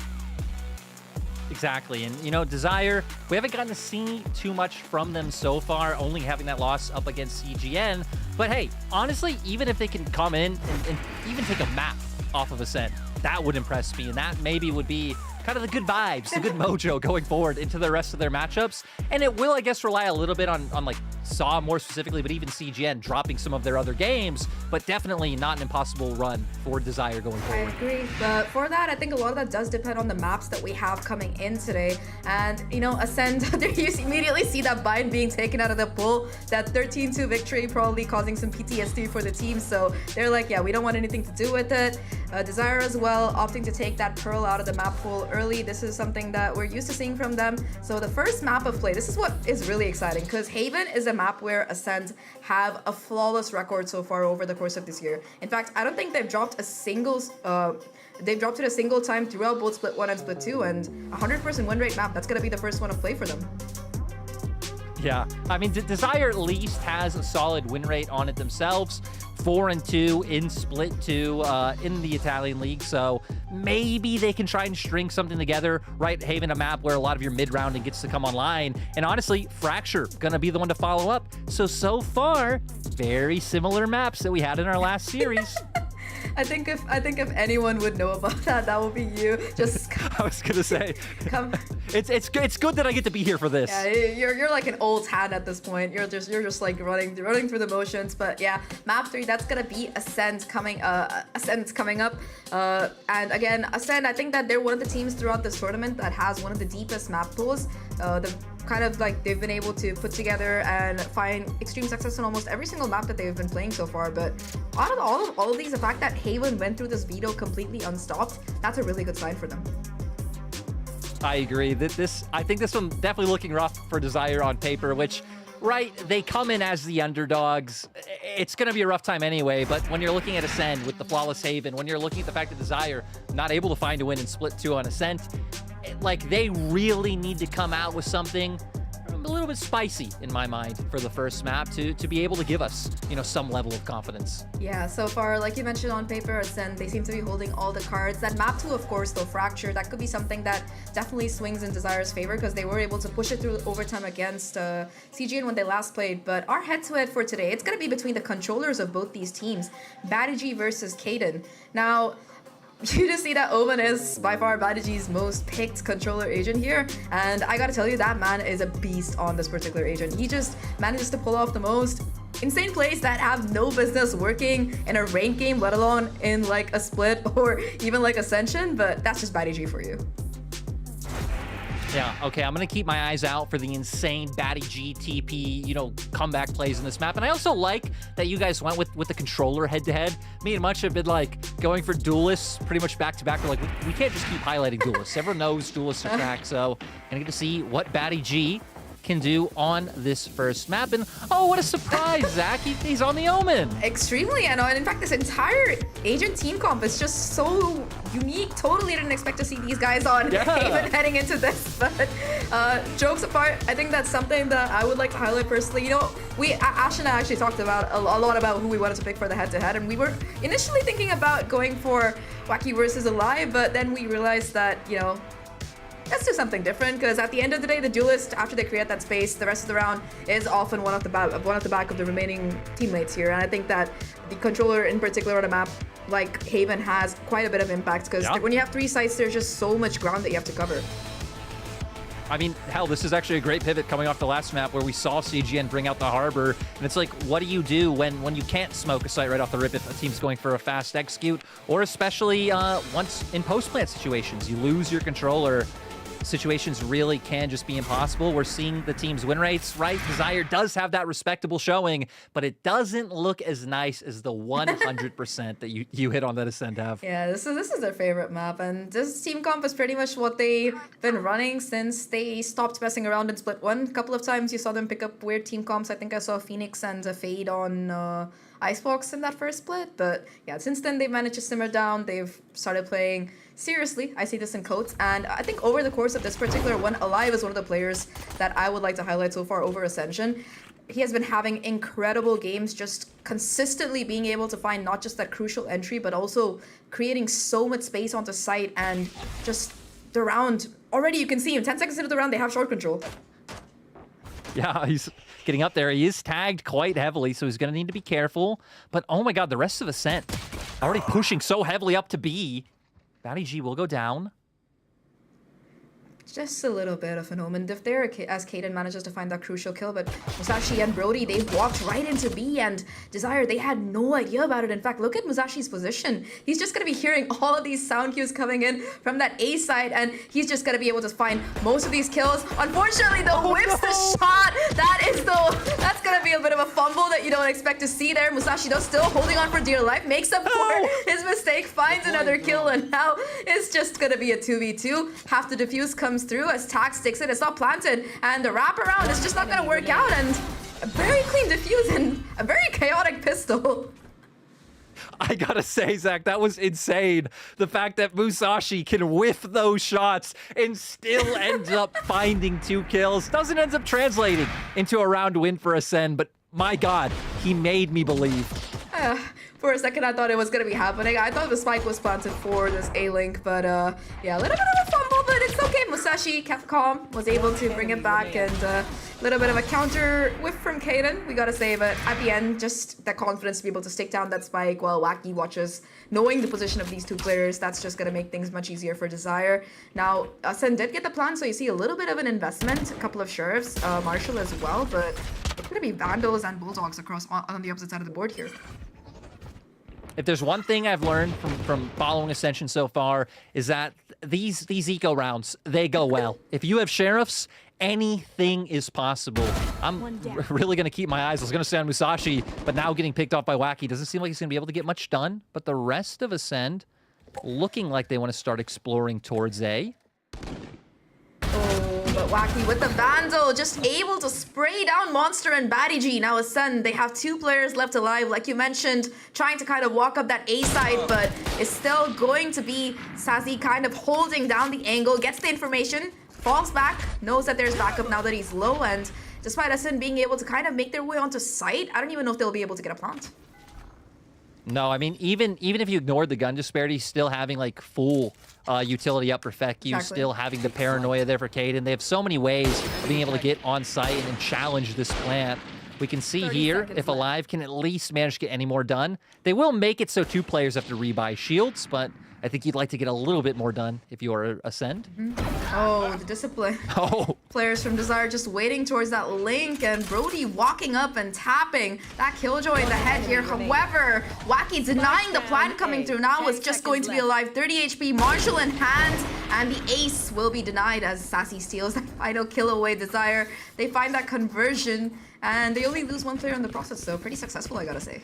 Exactly, and Desire, we haven't gotten to see too much from them so far, only having that loss up against CGN. But hey, honestly, even if they can come in and even take a map off of Ascent, that would impress me, and that maybe would be kind of the good vibes, the good mojo going forward into the rest of their matchups. And it will, I guess, rely a little bit on like Saw more specifically, but even CGN dropping some of their other games, but definitely not an impossible run for Desire going forward. I agree, but for that, I think a lot of that does depend on the maps that we have coming in today. And, Ascend, you immediately see that bind being taken out of the pool, that 13-2 victory probably causing some PTSD for the team, so they're like, yeah, we don't want anything to do with it. Desire as well, opting to take that Pearl out of the map pool early. This is something that we're used to seeing from them. So the first map of play, this is what is really exciting, because Haven is a map where Ascend have a flawless record so far over the course of this year. In fact, I don't think they've dropped a single they've dropped it a single time throughout both Split 1 and Split 2, and 100% win rate map, that's going to be the first one of play for them. Yeah, I mean, Desire at least has a solid win rate on it themselves. 4-2 in Split 2 in the Italian League, so maybe they can try and string something together, right? Haven, a map where a lot of your mid-rounding gets to come online, and honestly, Fracture gonna be the one to follow up. So far, very similar maps that we had in our last series. I think if anyone would know about that would be you. Just I was gonna say, come. It's good that I get to be here for this. Yeah, you're like an old hat at this point. You're just like running through the motions. But yeah, map 3, that's gonna be Ascend coming up. And again, Ascend, I think that they're one of the teams throughout this tournament that has one of the deepest map pools. They've been able to put together and find extreme success on almost every single map that they've been playing so far. But out of all of these, the fact that Haven went through this veto completely unstopped, that's a really good sign for them. I agree. I think this one definitely looking rough for Desire on paper, which, right, they come in as the underdogs. It's going to be a rough time anyway, but when you're looking at Ascend with the flawless Haven, when you're looking at the fact that Desire not able to find a win in Split 2 on Ascent, like, they really need to come out with something a little bit spicy in my mind for the first map to be able to give us, some level of confidence. Yeah, so far, like you mentioned on paper, Ascend, they seem to be holding all the cards. That map 2, of course, though, Fracture, that could be something that definitely swings in Desire's favor because they were able to push it through overtime against CGN when they last played. But our head-to-head for today, it's going to be between the controllers of both these teams, BaddyG versus Kaden. Now, you just see that Omen is by far BaddyG's most picked controller agent here, and I gotta tell you, that man is a beast on this particular agent. He just manages to pull off the most insane plays that have no business working in a ranked game, let alone in like a split or even like Ascension, but that's just BaddyG for you. Yeah, okay, I'm going to keep my eyes out for the insane BaddyG TP, comeback plays in this map. And I also like that you guys went with the controller head-to-head. Me and Much have been, going for duelists pretty much back-to-back. We're like, we can't just keep highlighting duelists. Everyone knows duelists are cracked, so I'm going to get to see what BaddyG can do on this first map. And oh, what a surprise, Zach. He's on the Omen. Extremely, and in fact, this entire Agent team comp is just so unique. Totally didn't expect to see these guys on Haven heading into this. But jokes apart, I think that's something that I would like to highlight personally. You know, Ash and I actually talked about a lot about who we wanted to pick for the head-to-head, and we were initially thinking about going for Wacky versus Alive, but then we realized that, you know, let's do something different, because at the end of the day, the duelist, after they create that space, the rest of the round is often one of the back of the remaining teammates here. And I think that the controller in particular on a map like Haven has quite a bit of impact, because when you have 3 sites, there's just so much ground that you have to cover. I mean, hell, this is actually a great pivot coming off the last map where we saw CGN bring out the Harbor. And it's like, what do you do when you can't smoke a site right off the rip if a team's going for a fast execute? Or especially once in post-plant situations, you lose your controller. Situations really can just be impossible. We're seeing the team's win rates, right? Desire does have that respectable showing, but it doesn't look as nice as the 100% that you hit on that Ascend have. Yeah, this is their favorite map, and this team comp is pretty much what they've been running since they stopped messing around in Split 1. A couple of times you saw them pick up weird team comps. I think I saw Phoenix and a Fade on Icebox in that first split, but yeah, since then they've managed to simmer down. They've started playing seriously. I see this in quotes, and I think over the course of this particular one, Alive is one of the players that I would like to highlight so far over Ascension. He has been having incredible games, just consistently being able to find not just that crucial entry, but also creating so much space onto site, and just the round, already you can see him, 10 seconds into the round, they have short control. Yeah, he's getting up there. He is tagged quite heavily, so he's going to need to be careful. But oh my god, the rest of Ascent already pushing so heavily up to B. Batty G will go down. Just a little bit of an omen diff there as Kaden manages to find that crucial kill, but Musashi and Brody, they walked right into B, and Desire, they had no idea about it. In fact, look at Musashi's position. He's just going to be hearing all of these sound cues coming in from that A side, and he's just going to be able to find most of these kills. Unfortunately, though, whips the shot. That's going to be a bit of a fumble that you don't expect to see there. Musashi, though, still holding on for dear life, makes up for his mistake, finds another kill, and now it's just going to be a 2v2. Half the defuse comes through as Tax sticks it. It's not planted, and the wraparound is just not going to work out, and a very clean defuse and a very chaotic pistol. I gotta say, Zach, that was insane. The fact that Musashi can whiff those shots and still ends up finding 2 kills. Doesn't end up translating into a round win for Ascend, but my god, he made me believe. For a second, I thought it was going to be happening. I thought the spike was planted for this A-Link, but yeah, a little bit of a fumble, but it's okay. Musashi kept calm, was able to bring it back, and a little bit of a counter whiff from Kaden. We got to say, but at the end, just that confidence to be able to stick down that spike while Wacky watches, knowing the position of these 2 players, that's just going to make things much easier for Desire. Now, Ascend did get the plan, so you see a little bit of an investment, a couple of Sheriffs, Marshall as well, but it's going to be Vandals and Bulldogs across on the opposite side of the board here. If there's one thing I've learned from following Ascension so far, is that these eco rounds, they go well. If you have Sheriffs, anything is possible. I'm really going to keep my eyes. I was going to say on Musashi, but now getting picked off by Wacky, doesn't seem like he's going to be able to get much done. But the rest of Ascend, looking like they want to start exploring towards A. But Wacky with the Vandal, just able to spray down Monster and Batty G. Now Ascend, they have 2 players left alive, like you mentioned, trying to kind of walk up that A side, but it's still going to be Sassy kind of holding down the angle, gets the information, falls back, knows that there's backup now that he's low, and despite Ascend being able to kind of make their way onto site, I don't even know if they'll be able to get a plant. No, I mean, even if you ignored the gun disparity, still having like full utility up for Feku, still having the paranoia there for Kaden. They have so many ways of being able to get on site and challenge this plant. We can see here, if Alive can at least manage to get any more done, they will make it so 2 players have to rebuy shields, but I think you'd like to get a little bit more done if you are Ascend. Oh, the discipline. Players from Desire just waiting towards that link, and Brody walking up and tapping that Killjoy in the head here. However, Wacky denying the plant coming through now, was just going to be alive. 30 HP, Marshall in hand, and the ace will be denied as Sassy steals that final kill away. Desire, they find that conversion, and they only lose 1 player in the process, so pretty successful, I gotta say.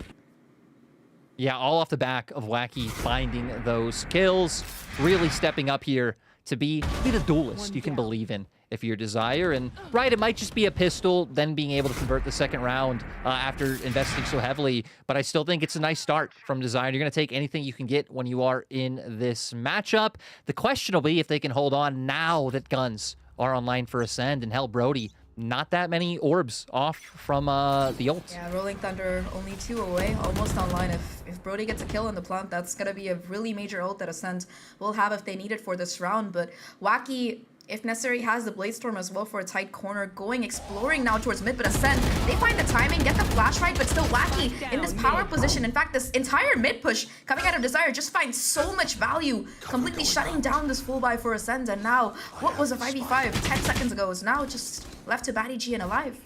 Yeah, all off the back of Wacky finding those kills, really stepping up here to be the duelist you can believe in if you're Desire. And right, it might just be a pistol, then being able to convert the second round after investing so heavily. But I still think it's a nice start from Desire. You're going to take anything you can get when you are in this matchup. The question will be if they can hold on now that guns are online for Ascend. And hell, Brody, not that many orbs off from the ult. Yeah, Rolling Thunder only 2 away, almost online. If Brody gets a kill on the plant, that's going to be a really major ult that Ascent will have if they need it for this round. But Wacky, if necessary, has the Blade Storm as well for a tight corner, going, exploring now towards mid, but Ascent, they find the timing, get the flash right, but still Wacky in this power position. In fact, this entire mid push coming out of Desire just finds so much value, completely shutting down this full buy for Ascent. And now, what was a 5v5 10 seconds ago is now just left to Batty G and Alive.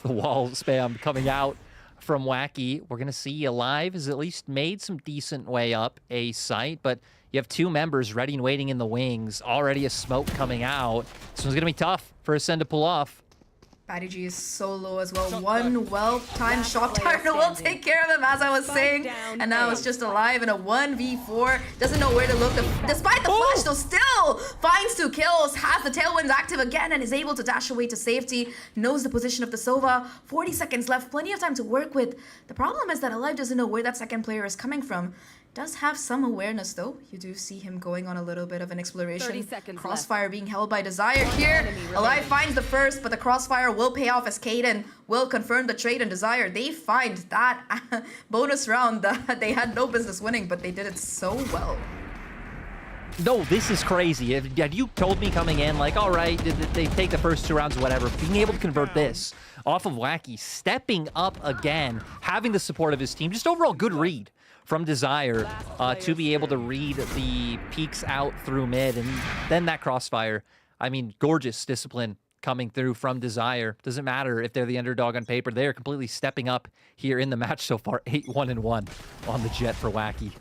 The wall spam coming out from Wacky. We're going to see Alive has at least made some decent way up a site, but you have 2 members ready and waiting in the wings. Already a smoke coming out. This one's going to be tough for Ascend to pull off. Batty G is so low as well. One well-timed shot timer will take care of him, as I was saying. And now it's just Alive in a 1v4. Doesn't know where to look. Despite the flash, though, still finds 2 kills. Has the tailwinds active again and is able to dash away to safety. Knows the position of the Sova. 40 seconds left. Plenty of time to work with. The problem is that Alive doesn't know where that second player is coming from. Does have some awareness, though. You do see him going on a little bit of an exploration. 30 seconds Crossfire left. being held by Desire here. Alive finds the first, but the Crossfire will pay off as Kaden will confirm the trade, and Desire, they find that bonus round that they had no business winning, but they did it so well. No, this is crazy. Had you told me coming in, like, all right, they take the first 2 rounds, whatever, being able to convert this off of Wacky, stepping up again, having the support of his team, just overall good read from Desire to be able to read the peaks out through mid, and then that Crossfire. I mean, gorgeous discipline coming through from Desire. Doesn't matter if they're the underdog on paper. They are completely stepping up here in the match so far. 8-1-1 on the Jet for Wacky.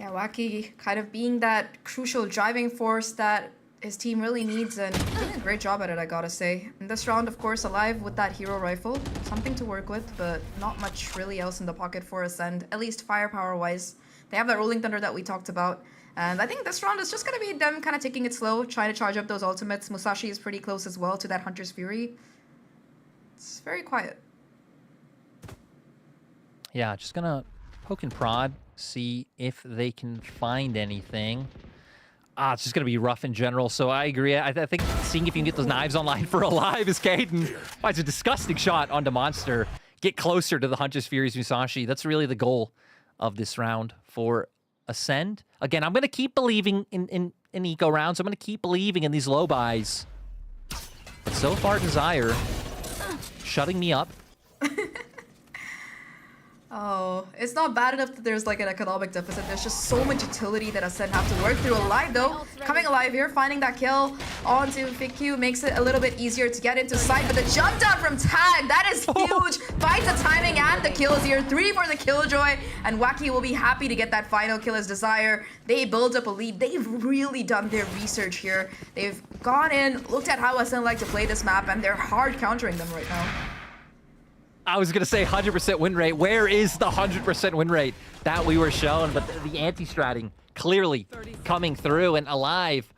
Yeah, Wacky kind of being that crucial driving force that his team really needs, and doing a great job at it, I gotta say. In this round, of course, Alive with that hero rifle. Something to work with, but not much really else in the pocket for Ascend, at least firepower-wise. They have that Rolling Thunder that we talked about. And I think this round is just gonna be them kind of taking it slow, trying to charge up those ultimates. Musashi is pretty close as well to that Hunter's Fury. It's very quiet. Yeah, just gonna poke and prod, see if they can find anything. It's just going to be rough in general, so I agree. I think seeing if you can get those knives online for Alive is Kaden. It's a disgusting shot onto Monster. Get closer to the Hunter's Fury's Musashi. That's really the goal of this round for Ascend. Again, I'm going to keep believing in eco rounds. I'm going to keep believing in these low buys. But so far, Desire shutting me up. Oh, it's not bad enough that there's like an economic deficit. There's just so much utility that Ascend have to work through. Alive though, coming alive here, finding that kill onto FIQ makes it a little bit easier to get into sight. But the jump down from Tag, that is huge. Finds the timing and the kills here. 3 for the Killjoy, and Wacky will be happy to get that final kill as Desire. They build up a lead. They've really done their research here. They've gone in, looked at how Ascend like to play this map, and they're hard countering them right now. I was going to say 100% win rate. Where is the 100% win rate that we were shown? But the anti-stratting clearly coming through, and Alive,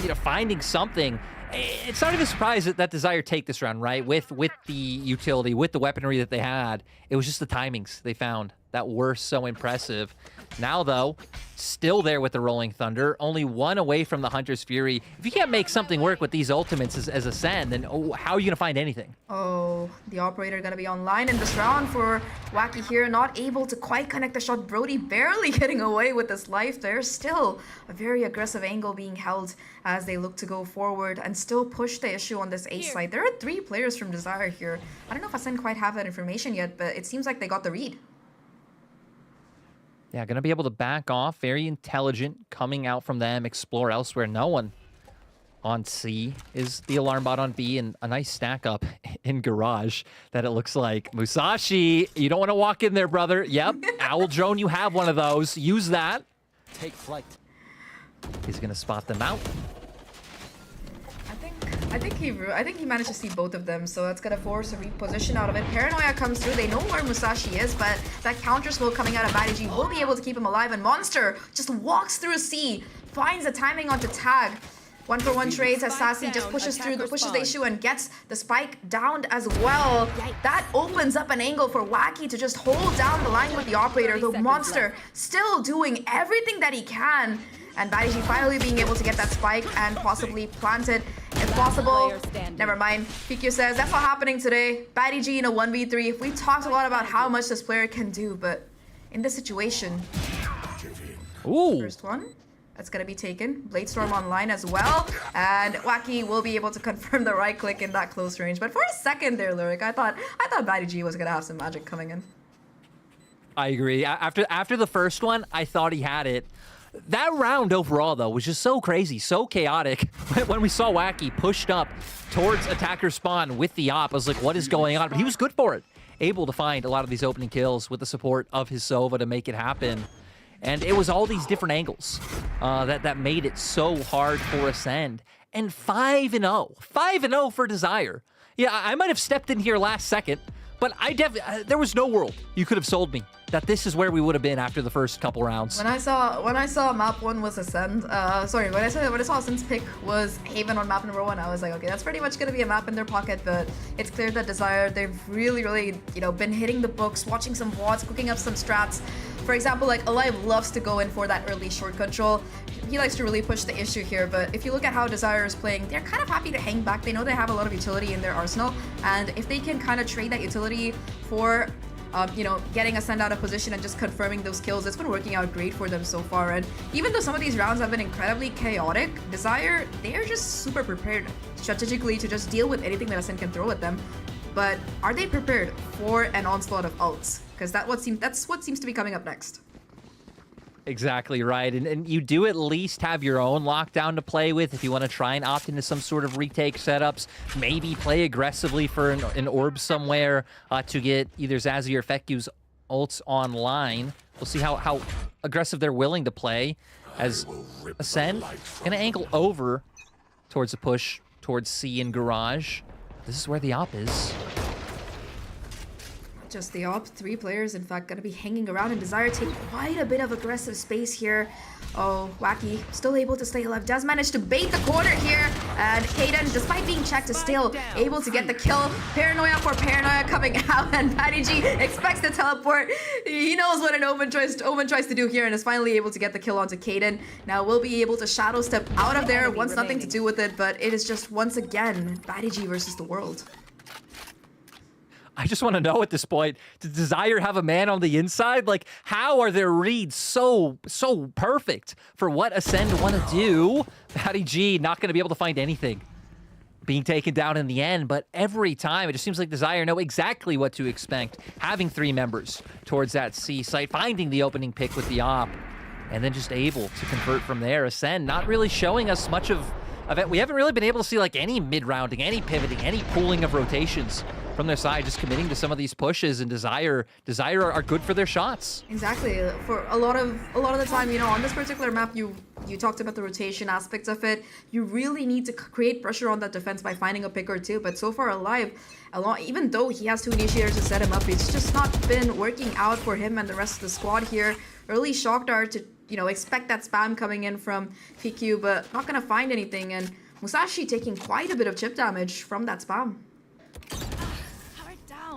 you know, finding something. It's not even a surprise that Desire take this round, right? With the utility, with the weaponry that they had. It was just the timings they found that were so impressive. Now, though, still there with the Rolling Thunder, only 1 away from the Hunter's Fury. If you can't make something work with these ultimates as Ascend, then how are you going to find anything? Oh, the Operator going to be online in this round for Wacky here. Not able to quite connect the shot. Brody barely getting away with his life. There's still a very aggressive angle being held as they look to go forward and still push the issue on this A side. There are 3 players from Desire here. I don't know if Ascend quite have that information yet, but it seems like they got the read. Yeah, going to be able to back off. Very intelligent coming out from them. Explore elsewhere. No one on C. Is the alarm bot on B, and a nice stack up in Garage that it looks like. Musashi, you don't want to walk in there, brother. Yep. Owl Drone, you have one of those. Use that. Take flight. He's going to spot them out. I think he managed to see both of them, so that's gonna force a reposition out of it. Paranoia comes through. They know where Musashi is, but that counter smoke coming out of Batty G will be able to keep him alive, and Monster just walks through C, finds the timing onto tag. 1-for-1 trades as Sassy just pushes through, pushes the issue and gets the spike downed as well. That opens up an angle for Wacky to just hold down the line with the operator. The monster still doing everything that he can. And BaddyG finally being able to get that spike and possibly plant it if possible. Never mind. PQ says that's not happening today. BaddyG in a 1v3. We talked a lot about how much this player can do, but in this situation. Ooh. First one. That's going to be taken. Bladestorm online as well. And Wacky will be able to confirm the right click in that close range. But for a second there, Lyric, I thought BaddyG was going to have some magic coming in. I agree. After the first one, I thought he had it. That round overall, though, was just so crazy, so chaotic. When we saw Wacky pushed up towards attacker spawn with the op, I was like, what is going on? But he was good for it. Able to find a lot of these opening kills with the support of his Sova to make it happen. And it was all these different angles that made it so hard for Ascend. And 5-0. 5-0 for Desire. Yeah, I might have stepped in here last second, but I definitely there was no world you could have sold me that this is where we would have been after the first couple rounds. When I saw map 1 was Ascend, when I saw Ascend's pick was Haven on map number 1, I was like, okay, that's pretty much gonna be a map in their pocket, but it's clear that Desire, they've really, been hitting the books, watching some VODs, cooking up some strats. For example, like Alive loves to go in for that early short control. He likes to really push the issue here, but if you look at how Desire is playing, they're kind of happy to hang back. They know they have a lot of utility in their arsenal, and if they can kind of trade that utility for getting Ascend out of position and just confirming those kills, it's been working out great for them so far. And even though some of these rounds have been incredibly chaotic, Desire, they're just super prepared strategically to just deal with anything that Ascend can throw at them. But are they prepared for an onslaught of ults? Because that's what seems to be coming up next. Exactly right. And you do at least have your own lockdown to play with if you want to try and opt into some sort of retake setups. Maybe play aggressively for an orb somewhere to get either Zazzy or Feku's ults online. We'll see how aggressive they're willing to play as Ascend gonna angle over towards a push towards C and Garage. This is where the op is. Just the op, 3 players in fact gonna be hanging around, and Desire take quite a bit of aggressive space here. Oh, Wacky still able to stay alive, does manage to bait the corner here, and Kaden, despite being checked, is still able to get the kill. Paranoia for Paranoia coming out, and BaddyG expects to teleport. He knows what an Omen tries to do here, and is finally able to get the kill onto Kaden. Now we'll be able to shadow step out of there, wants nothing to do with it, but it is just once again BaddyG versus the world. I just want to know at this point, does Desire have a man on the inside? Like, how are their reads so perfect for what Ascend want to do? BaddyG not going to be able to find anything. Being taken down in the end, but every time it just seems like Desire know exactly what to expect. Having 3 members towards that C site, finding the opening pick with the op, and then just able to convert from there. Ascend not really showing us much of it. We haven't really been able to see like any mid-rounding, any pivoting, any pooling of rotations from their side, just committing to some of these pushes, and Desire are good for their shots. Exactly. For a lot of the time, on this particular map, you talked about the rotation aspects of it. You really need to create pressure on that defense by finding a pick or 2. But so far, Alive, even though he has 2 initiators to set him up, it's just not been working out for him and the rest of the squad here. Early shock dart to expect that spam coming in from PQ, but not gonna find anything. And Musashi taking quite a bit of chip damage from that spam.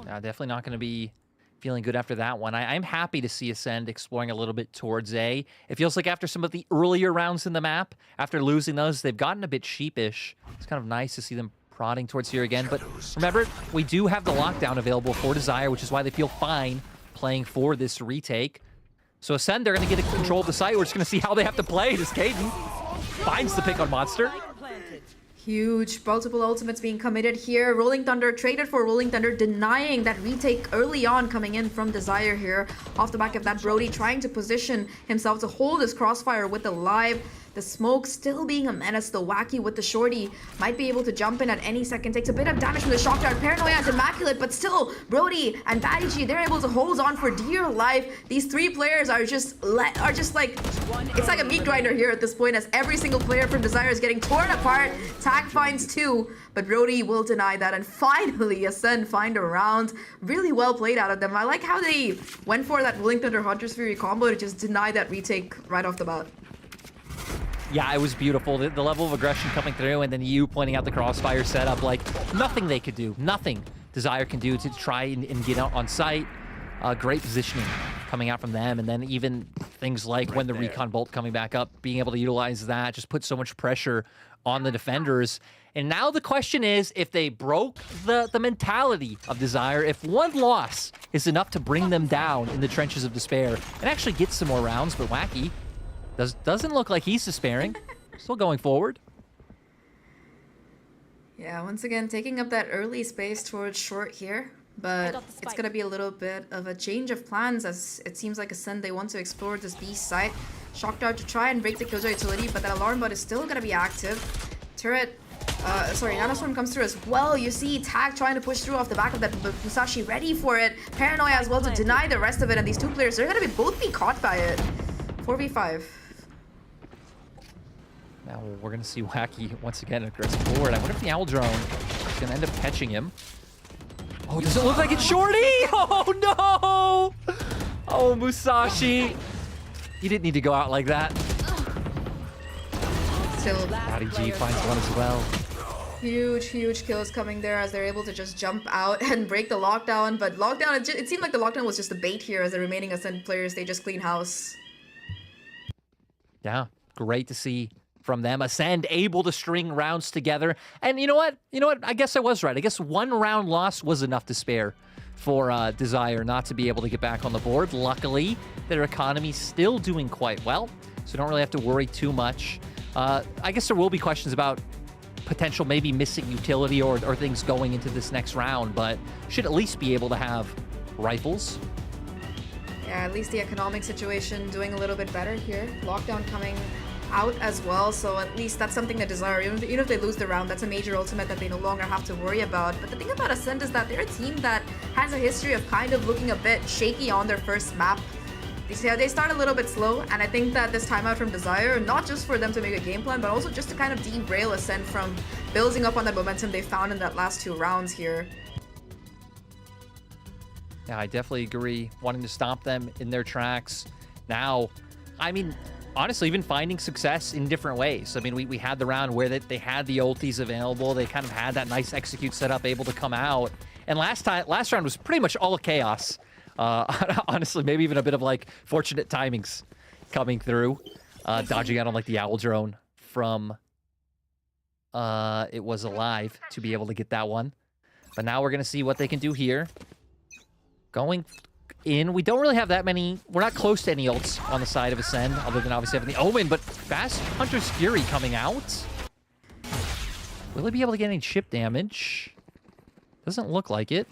Definitely not going to be feeling good after that one. I'm happy to see Ascend exploring a little bit towards A. It feels like after some of the earlier rounds in the map, after losing those, they've gotten a bit sheepish. It's kind of nice to see them prodding towards here again. But remember, we do have the lockdown available for Desire, which is why they feel fine playing for this retake. So Ascend, they're going to get control of the site. We're just going to see how they have to play it as Caden finds the pick on Monster. Huge multiple ultimates being committed here. Rolling Thunder traded for Rolling Thunder, denying that retake early on coming in from Desire here. Off the back of that, Brody trying to position himself to hold his crossfire with the live. The smoke still being a menace. The Wacky with the shorty might be able to jump in at any second. Takes a bit of damage from the shock dart. Paranoia is immaculate, but still Brody and BaddyG, they're able to hold on for dear life. These 3 players are just like, it's like a meat grinder here at this point, as every single player from Desire is getting torn apart. Tag finds 2, but Brody will deny that, and finally Ascend find a round. Really well played out of them. I like how they went for that Rolling Thunder Hunter's Fury combo to just deny that retake right off the bat. Yeah, it was beautiful. The level of aggression coming through, and then you pointing out the crossfire setup, like nothing they could do, nothing Desire can do to try and get out on site. Great positioning coming out from them, and then even things like when the recon bolt coming back up, being able to utilize that, just put so much pressure on the defenders. And now the question is, if they broke the mentality of Desire, if one loss is enough to bring them down in the trenches of despair and actually get some more rounds, but Wacky doesn't look like he's despairing. Still going forward. Yeah, once again, taking up that early space towards short here. But it's going to be a little bit of a change of plans, as it seems like Ascend, they want to explore this B site. Shock Dart to try and break the Killjoy utility, but that alarm bot is still going to be active. Turret, Nanoswarm comes through as well. You see Tag trying to push through off the back of that, but Musashi ready for it. Paranoia as well to deny the rest of it, and these two players, they're going to both be caught by it. 4v5. Now we're going to see Wacky once again aggressive forward. I wonder if the Owl Drone is going to end up catching him. Oh, does it look like it's Shorty? Oh, no! Oh, Musashi. You didn't need to go out like that. Still, Body G finds one as well. Huge kills coming there as they're able to just jump out and break the lockdown. But lockdown, it seemed like the lockdown was just a bait here, as the remaining Ascend players, they just clean house. Yeah, great to see from them. Ascend able to string rounds together. And you know what? I guess I was right. I guess one round loss was enough to spare for Desire not to be able to get back on the board. Luckily, their economy's still doing quite well, so don't really have to worry too much. I guess there will be questions about potential maybe missing utility or things going into this next round, but should at least be able to have rifles. Yeah, at least the economic situation doing a little bit better here. Lockdown coming out as well, so at least that's something that Desire, even if they lose the round, that's a major ultimate that they no longer have to worry about. But the thing about Ascend is that they're a team that has a history of kind of looking a bit shaky on their first map. They start a little bit slow, and I think that this timeout from Desire, not just for them to make a game plan, but also just to kind of derail Ascend from building up on that momentum they found in that last 2 rounds here. Yeah, I definitely agree. Wanting to stop them in their tracks. Now, I mean, honestly, even finding success in different ways. I mean, we had the round where they had the ultis available. They kind of had that nice execute setup able to come out. And last round was pretty much all chaos. Honestly, maybe even a bit of like fortunate timings coming through. Dodging out on like the Owl Drone from It Was Alive to be able to get that one. But now we're going to see what they can do here. Going in, we don't really have that many. We're not close to any ults on the side of Ascend, other than obviously having the Omen, but fast Hunter's Fury coming out. Will he be able to get any chip damage? Doesn't look like it.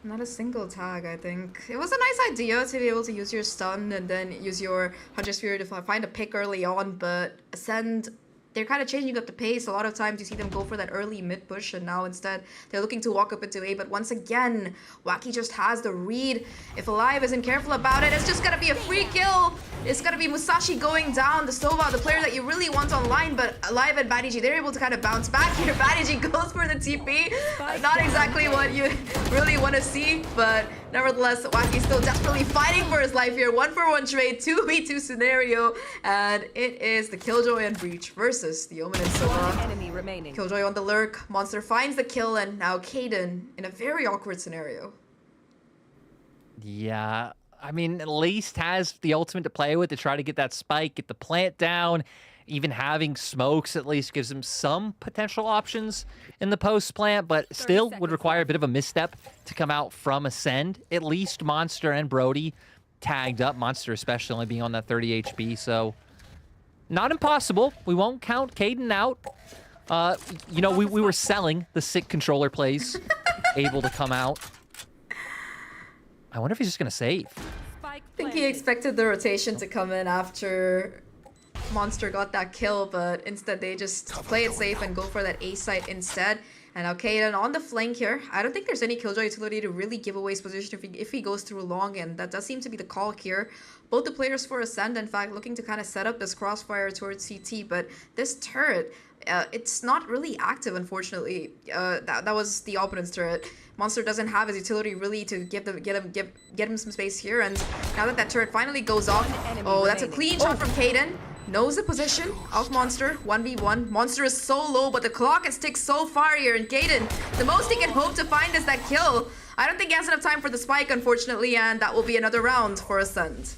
Not a single tag, I think. It was a nice idea to be able to use your stun and then use your Hunter's Fury to find a pick early on, but Ascend, they're kind of changing up the pace. A lot of times you see them go for that early mid push, and now instead they're looking to walk up into A. But once again, Wacky just has the read. If Alive isn't careful about it, it's just gonna be a free kill. It's gonna be Musashi going down, the Sova, the player that you really want online, but Alive and Badiji, they're able to kind of bounce back here. Badiji goes for the TP. Not exactly what you really want to see, but nevertheless, Wacky still desperately fighting for his life here. 1-for-1 trade, 2v2 scenario, and it is the Killjoy and Breach versus the Omen and Sova. Killjoy on the lurk, Monster finds the kill, and now Kaden in a very awkward scenario. Yeah, I mean, at least has the ultimate to play with to try to get that spike, get the plant down. Even having smokes at least gives him some potential options in the post plant, but still would require a bit of a misstep to come out from Ascend. At least Monster and Brody tagged up, Monster especially only being on that 30 HP, so not impossible. We won't count Kaden out. You know, we were selling the sick controller plays able to come out. I wonder if he's just going to save. I think he expected the rotation to come in after Monster got that kill, but instead they just play it safe and go for that A site instead. And now Kaden on the flank here. I don't think there's any Killjoy utility to really give away his position if he goes through long, and that does seem to be the call here. Both the players for Ascend, in fact, looking to kind of set up this crossfire towards CT, but this turret, it's not really active, unfortunately. That was the opponent's turret. Monster doesn't have his utility really to get him some space here, and now that turret finally goes off, oh, that's a clean shot from Kaden. knows the position of Monster. 1v1. Monster is so low, but the clock has ticked so far here. And Kaden, the most he can hope to find is that kill. I don't think he has enough time for the spike, unfortunately, and that will be another round for Ascend.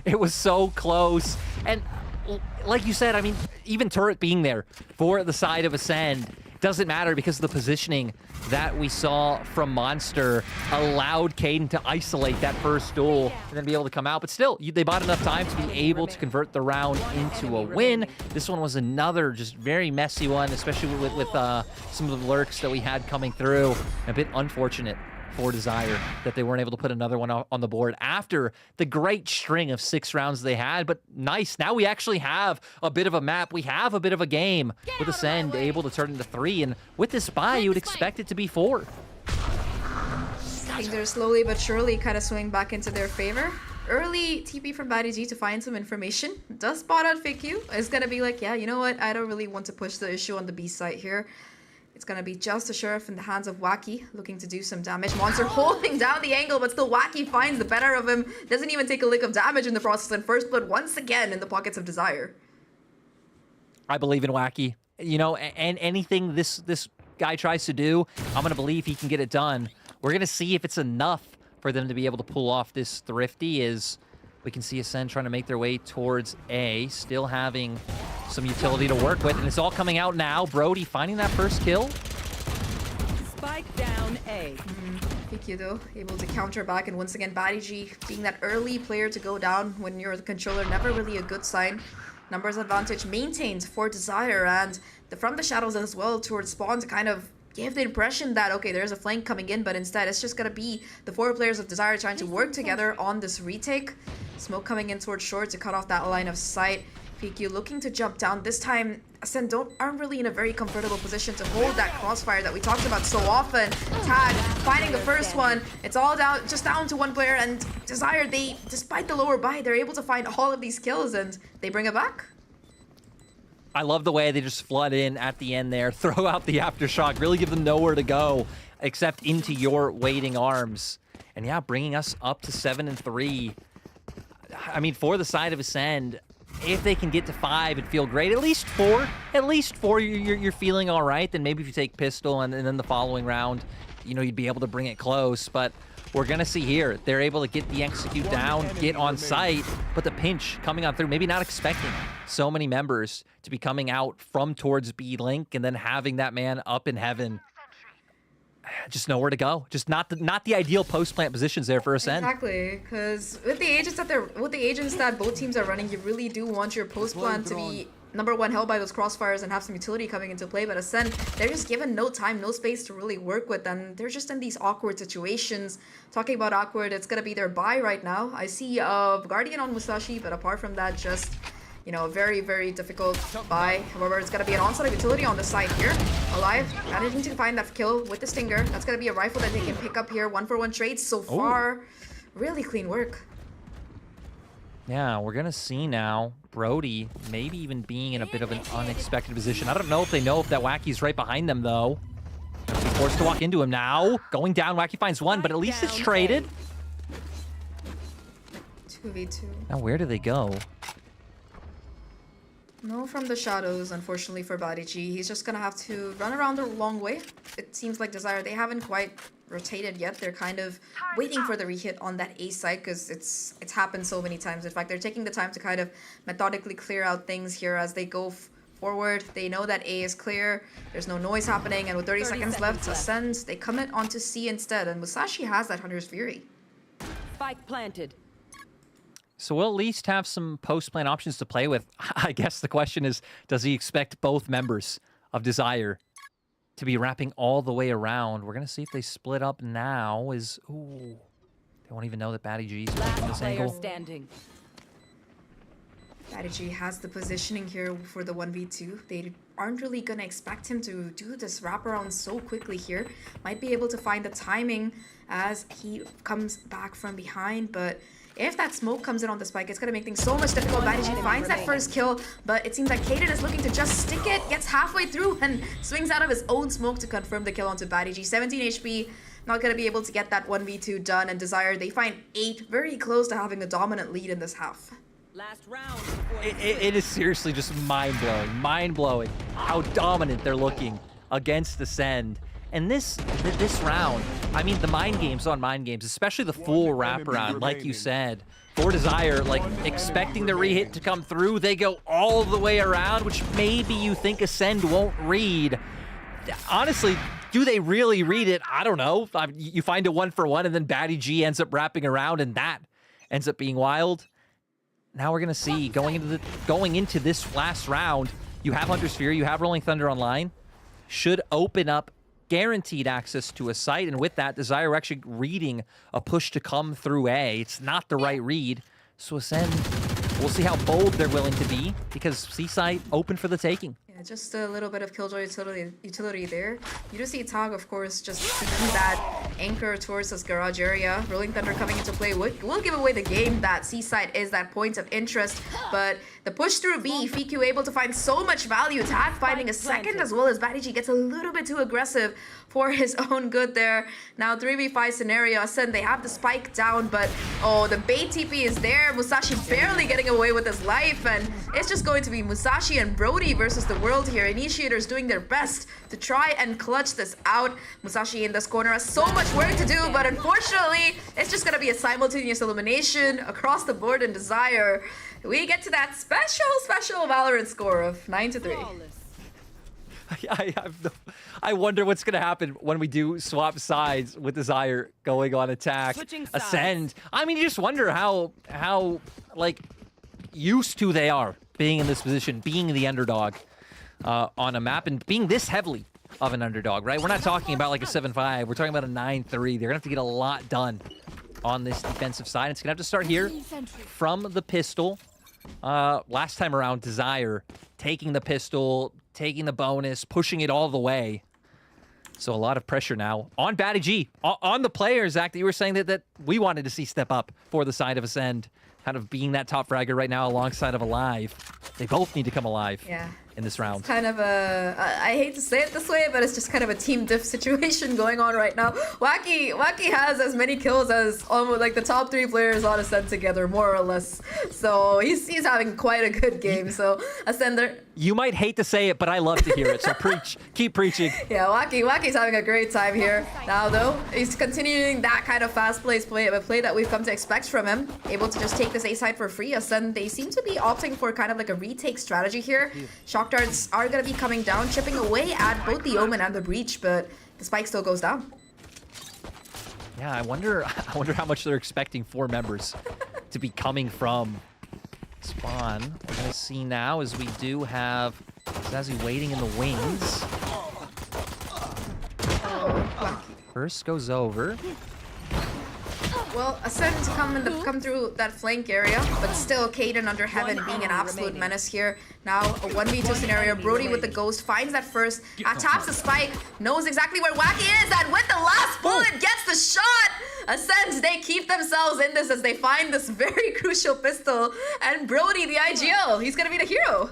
It was so close. And like you said, I mean, even turret being there for the side of Ascend doesn't matter because of the positioning that we saw from Monster allowed Kaden to isolate that first duel and then be able to come out. But still, they bought enough time to be able to convert the round into a win. This one was another just very messy one, especially with some of the lurks that we had coming through. A bit unfortunate for Desire that they weren't able to put another one on the board after the great string of 6 rounds they had. But nice, now we actually have a bit of a map. We have a bit of a game with Ascend able to turn into 3, and with this buy, you would expect it to be 4. Things are slowly but surely kind of swinging back into their favor. Early TP from BaddyG to find some information. Does spot out FAQ. It's gonna be like, yeah, you know what? I don't really want to push the issue on the B site here. It's gonna be just a Sheriff in the hands of Wacky, looking to do some damage. Monster holding down the angle, but still Wacky finds the better of him. Doesn't even take a lick of damage in the process, and first blood once again in the pockets of Desire. I believe in Wacky. You know, and anything this guy tries to do, I'm gonna believe he can get it done. We're gonna see if it's enough for them to be able to pull off this Thrifty. As we can see Ascend trying to make their way towards A, still having some utility to work with, and it's all coming out now. Brody finding that first kill. Spike down A. PQ though, able to counter back, and once again BaddyG being that early player to go down when you're the controller, never really a good sign. Numbers advantage maintained for Desire, and from the shadows as well towards Spawn to kind of give the impression that, okay, there's a flank coming in, but instead it's just gonna be the 4 players of Desire trying to work together on this retake. Smoke coming in towards short to cut off that line of sight. PQ looking to jump down. This time, Ascend aren't really in a very comfortable position to hold that crossfire that we talked about so often. Tag finding the first one. It's all down to 1 player, and Desire, they, despite the lower buy, they're able to find all of these kills, and they bring it back. I love the way they just flood in at the end there, throw out the aftershock, really give them nowhere to go except into your waiting arms. And yeah, bringing us up to 7-3. I mean, for the side of Ascend, if they can get to 5 and feel great, at least 4, you're feeling all right. Then maybe if you take pistol and then the following round, you know, you'd be able to bring it close. But we're going to see here, they're able to get the execute down, get on site, but the pinch coming on through, maybe not expecting so many members to be coming out from towards B Link and then having that man up in heaven. Just nowhere to go. Just not the ideal post-plant positions there for Ascend. Exactly, because with the agents that both teams are running, you really do want your post-plant to be #1 held by those crossfires and have some utility coming into play. But Ascend, they're just given no time, no space to really work with, and they're just in these awkward situations. Talking about awkward, it's gonna be their buy right now. I see Guardian on Musashi, but apart from that, just, you know, very, very difficult buy. However, it's gonna be an onslaught of utility on the side here. Alive, managing to find that kill with the Stinger. That's gonna be a rifle that they can pick up here. 1-for-1 trades so far. Really clean work. Yeah, we're gonna see now Brody maybe even being in a bit of an unexpected position. I don't know if they know if that Wacky's right behind them though. Gonna be forced to walk into him now. Going down, Wacky finds 1, but at least it's traded. 2v2. Now where do they go? No from the shadows, unfortunately for BaddyG. He's just gonna have to run around the long way. It seems like Desire, they haven't quite rotated yet. They're kind of waiting for the rehit on that A side because it's happened so many times. In fact, they're taking the time to kind of methodically clear out things here as they go forward. They know that A is clear. There's no noise happening, and with 30 seconds left to Ascend, they commit onto C instead, and Musashi has that Hunter's Fury. Spike planted. So we'll at least have some post-plan options to play with. I guess the question is, does he expect both members of Desire to be wrapping all the way around? We're going to see if they split up now. Ooh, they won't even know that BaddyG is making this angle. Standing. BaddyG has the positioning here for the 1v2. They aren't really going to expect him to do this wraparound so quickly here. Might be able to find the timing as he comes back from behind, but if that smoke comes in on the spike, it's going to make things so much difficult. BaddyG finds that first kill, but it seems like Kaden is looking to just stick it, gets halfway through, and swings out of his own smoke to confirm the kill onto BaddyG. 17 HP, not going to be able to get that 1v2 done, and Desire, they find 8, very close to having a dominant lead in this half. Last round. It is seriously just mind-blowing how dominant they're looking against Ascend. And this round, I mean, the mind games on mind games, especially the full wraparound, like you said, for Desire, like expecting the re-hit to come through, they go all the way around, which maybe you think Ascend won't read. Honestly, do they really read it? I don't know. You find a 1-for-1 and then Batty G ends up wrapping around and that ends up being wild. Now we're gonna see going into this last round, you have Hunter's Fury, you have Rolling Thunder online, should open up guaranteed access to a site, and with that, Desire are actually reading a push to come through A. It's not the right read, so Ascend, we'll see how bold they're willing to be, because C site open for the taking. Yeah, just a little bit of Killjoy utility there. You do see Tog, of course, just seeing that anchor towards this garage area. Rolling Thunder coming into play will give away the game. That C-side is that point of interest, but the push through B, FIQ able to find so much value. Tag finding a second as well as Batty G gets a little bit too aggressive for his own good there. Now 3v5 scenario, Ascend, they have the spike down, but oh, the bait TP is there. Musashi barely getting away with his life, and it's just going to be Musashi and Brody versus the world here. Initiators doing their best to try and clutch this out. Musashi in this corner has so much work to do, but unfortunately, it's just gonna be a simultaneous elimination across the board in Desire. We get to that special Valorant score of 9-3. I wonder what's going to happen when we do swap sides with Desire going on attack. Ascend. I mean, you just wonder how like used to they are being in this position, being the underdog on a map, and being this heavily of an underdog, right? We're not talking about like a 7-5. We're talking about a 9-3. They're going to have to get a lot done on this defensive side. It's going to have to start here from the pistol. Last time around, Desire taking the pistol, taking the bonus, pushing it all the way. So a lot of pressure now on Batty G, on the players, Zach, that you were saying that we wanted to see step up for the side of Ascend, kind of being that top fragger right now alongside of Alive. They both need to come alive in this round. It's kind of a, I hate to say it this way, but it's just kind of a team diff situation going on right now. Wacky has as many kills as almost like the top 3 players on Ascend together, more or less. So he's having quite a good game. So Ascend, you might hate to say it, but I love to hear it. So preach, keep preaching. Yeah, Wacky's having a great time here. Now though, he's continuing that kind of fast-paced play that we've come to expect from him. Able to just take this A side for free. Ascend, they seem to be opting for kind of like a retake strategy here. Shock darts are gonna be coming down, chipping away at both the Omen and the Breach, but the spike still goes down. Yeah, I wonder how much they're expecting 4 members to be coming from spawn. We're gonna see now as we do have Zazzy waiting in the wings. First goes over. Well, Ascend to come through that flank area, but still Kaden under Heaven being an absolute menace here. Now a 1v2 scenario. Brody with the ghost finds that first, taps the spike, knows exactly where Wacky is, and with the last bullet gets the shot. Ascend, they keep themselves in this as they find this very crucial pistol, and Brody, the IGL, he's gonna be the hero.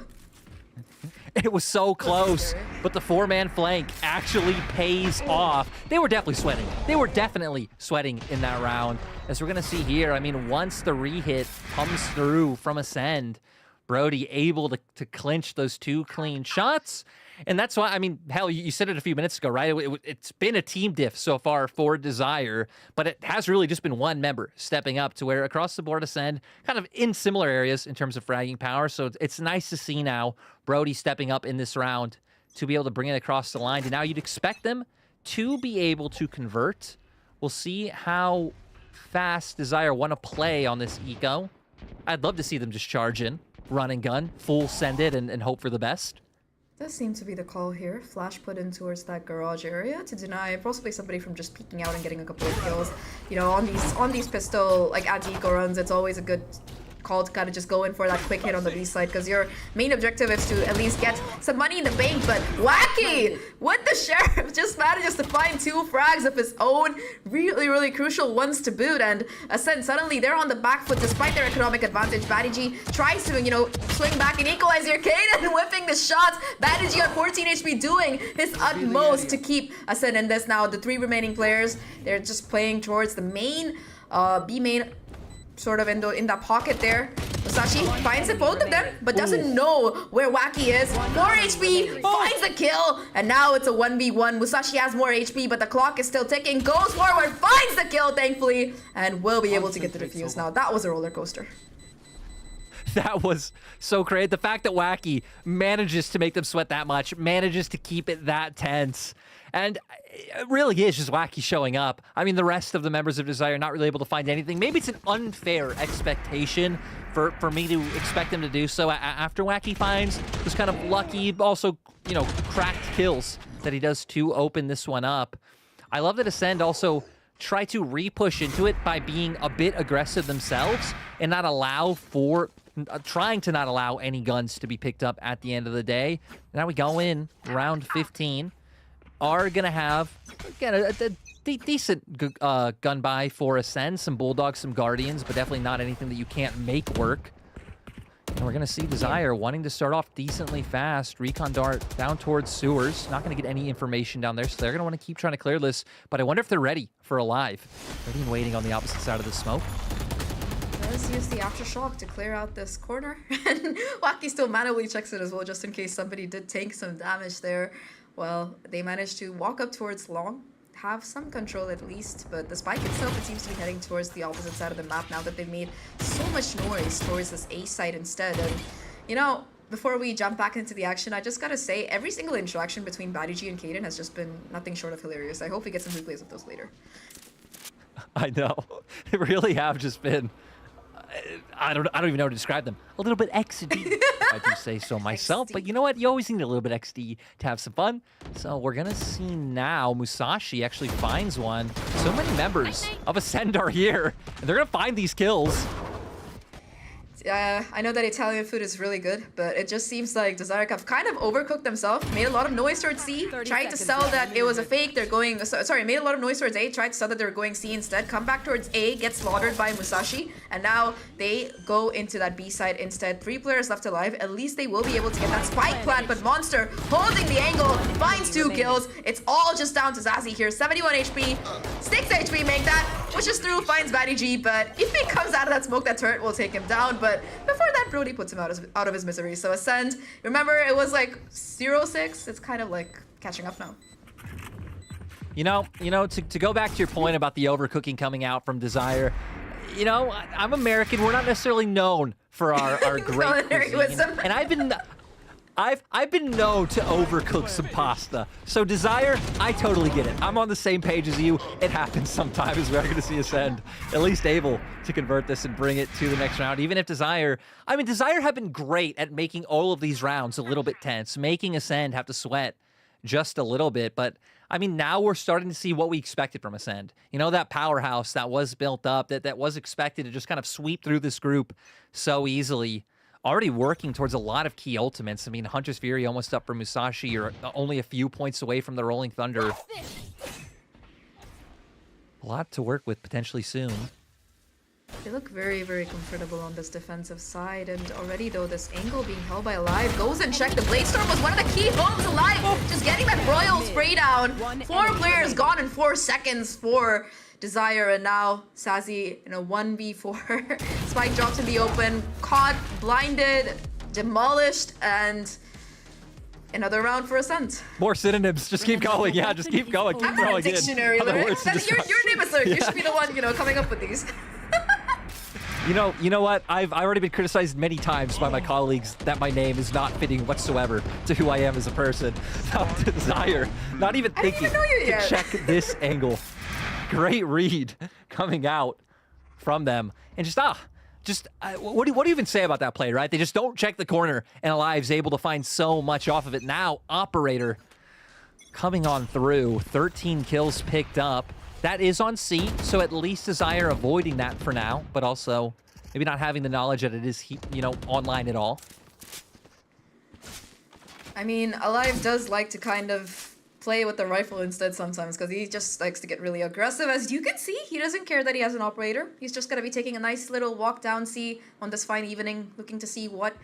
It was so close, but the 4-man flank actually pays off. They were definitely sweating. They were definitely sweating in that round. As we're going to see here, I mean, once the re-hit comes through from Ascend, Brody able to clinch those 2 clean shots. And that's why, I mean, hell, you said it a few minutes ago, right? It's been a team diff so far for Desire, but it has really just been one member stepping up to where across the board Ascend, kind of in similar areas in terms of fragging power. So it's nice to see now Brody stepping up in this round to be able to bring it across the line. And now you'd expect them to be able to convert. We'll see how fast Desire want to play on this eco. I'd love to see them just charge in, run and gun, full send it, and hope for the best. Does seem to be the call here. Flash put in towards that garage area to deny possibly somebody from just peeking out and getting a couple of kills. You know, on these pistol like anti-eco runs, it's always a good call to kind of just go in for that quick hit on the B side, because your main objective is to at least get some money in the bank. But Wacky with the Sheriff just manages to find 2 frags of his own, really crucial ones to boot, and Ascend suddenly they're on the back foot despite their economic advantage. Batty G tries to, you know, swing back and equalize your Kaden, whipping the shots. Batty G on 14 HP doing his utmost to keep Ascend in this. Now the 3 remaining players, they're just playing towards the main B main, sort of in that pocket there. Musashi finds both of them, but doesn't know where Wacky is. 4 HP, finds the kill, and now it's a 1v1. Musashi has more HP, but the clock is still ticking. Goes forward, finds the kill, thankfully, and will be able to get the defuse now. That was a roller coaster. That was so great. The fact that Wacky manages to make them sweat that much, manages to keep it that tense. And it really is just Wacky showing up. I mean, the rest of the members of Desire not really able to find anything. Maybe it's an unfair expectation for me to expect them to do so after Wacky finds this kind of lucky, also, you know, cracked kills that he does to open this one up. I love that Ascend also try to re-push into it by being a bit aggressive themselves and not allow for... trying to not allow any guns to be picked up at the end of the day. Now we go in round 15. Are going to have, again, a decent gun buy for Ascend. Some Bulldogs, some Guardians, but definitely not anything that you can't make work. And we're going to see Desire wanting to start off decently fast. Recon Dart down towards Sewers. Not going to get any information down there, so they're going to want to keep trying to clear this. But I wonder if they're ready for Alive. Ready and waiting on the opposite side of the smoke. Does use the Aftershock to clear out this corner. And Wacky still manually checks it as well, just in case somebody did take some damage there. Well, they managed to walk up towards Long, have some control at least, but the spike itself, it seems to be heading towards the opposite side of the map now that they've made so much noise towards this A site instead. And, you know, before we jump back into the action, I just gotta say, every single interaction between Badiji and Kaden has just been nothing short of hilarious. I hope we get some replays of those later. I know. They really have just been... I don't even know how to describe them. A little bit XD, I do say so myself. But you know what? You always need a little bit XD to have some fun. So we're going to see now Musashi actually finds one. So many members of Ascend are here. And they're going to find these kills. I know that Italian food is really good, but it just seems like Desire have kind of overcooked themselves, made a lot of noise towards C, tried to sell that it was a fake, they're going, sorry, made a lot of noise towards A, tried to sell that they're going C instead, come back towards A, get slaughtered by Musashi, and now they go into that B side instead. 3 players left alive, at least they will be able to get that spike plant, but Monster holding the angle, finds 2 kills. It's all just down to Zazie here, 71 HP, 6 HP, make that, pushes through, finds Badiji, but if he comes out of that smoke, that turret will take him down, but before that, Brody puts him out of his misery. So Ascend, remember, it was like 0-6. It's kind of like catching up now. You know, to go back to your point about the overcooking coming out from Desire, you know, I'm American. We're not necessarily known for our great cuisine. And I've been known to overcook some pasta. So Desire, I totally get it. I'm on the same page as you. It happens sometimes. We're going to see Ascend at least able to convert this and bring it to the next round. Even if Desire, I mean, Desire have been great at making all of these rounds a little bit tense, making Ascend have to sweat just a little bit. But I mean, now we're starting to see what we expected from Ascend. You know, that powerhouse that was built up, that was expected to just kind of sweep through this group so easily. Already working towards a lot of key ultimates. I mean, Hunter's Fury almost up for Musashi. You're only a few points away from the Rolling Thunder. A lot to work with potentially soon. They look very, very comfortable on this defensive side, and already though this angle being held by Alive goes and check. The Bladestorm was one of the key homes. Alive just getting that royal spray down. 4 players gone in 4 seconds for Desire, and now Zazie in a 1v4. Spike drops in the open, caught, blinded, demolished, and another round for Ascent. More synonyms. Just keep going. Yeah, just keep going. Keep I'm not a dictionary. Your name is Lurk. Yeah. You should be the one, you know, coming up with these. You know what? I've already been criticized many times by my colleagues that my name is not fitting whatsoever to who I am as a person. Now, Desire, not even thinking to check this angle. Great read coming out from them. And what do you even say about that play, right? They just don't check the corner, and Alive's able to find so much off of it. Now, Operator coming on through. 13 kills picked up. That is on C, so at least Desire avoiding that for now, but also maybe not having the knowledge that it is, you know, online at all. I mean, Alive does like to kind of play with the rifle instead sometimes because he just likes to get really aggressive. As you can see, he doesn't care that he has an operator. He's just gonna be taking a nice little walk down C on this fine evening, looking to see what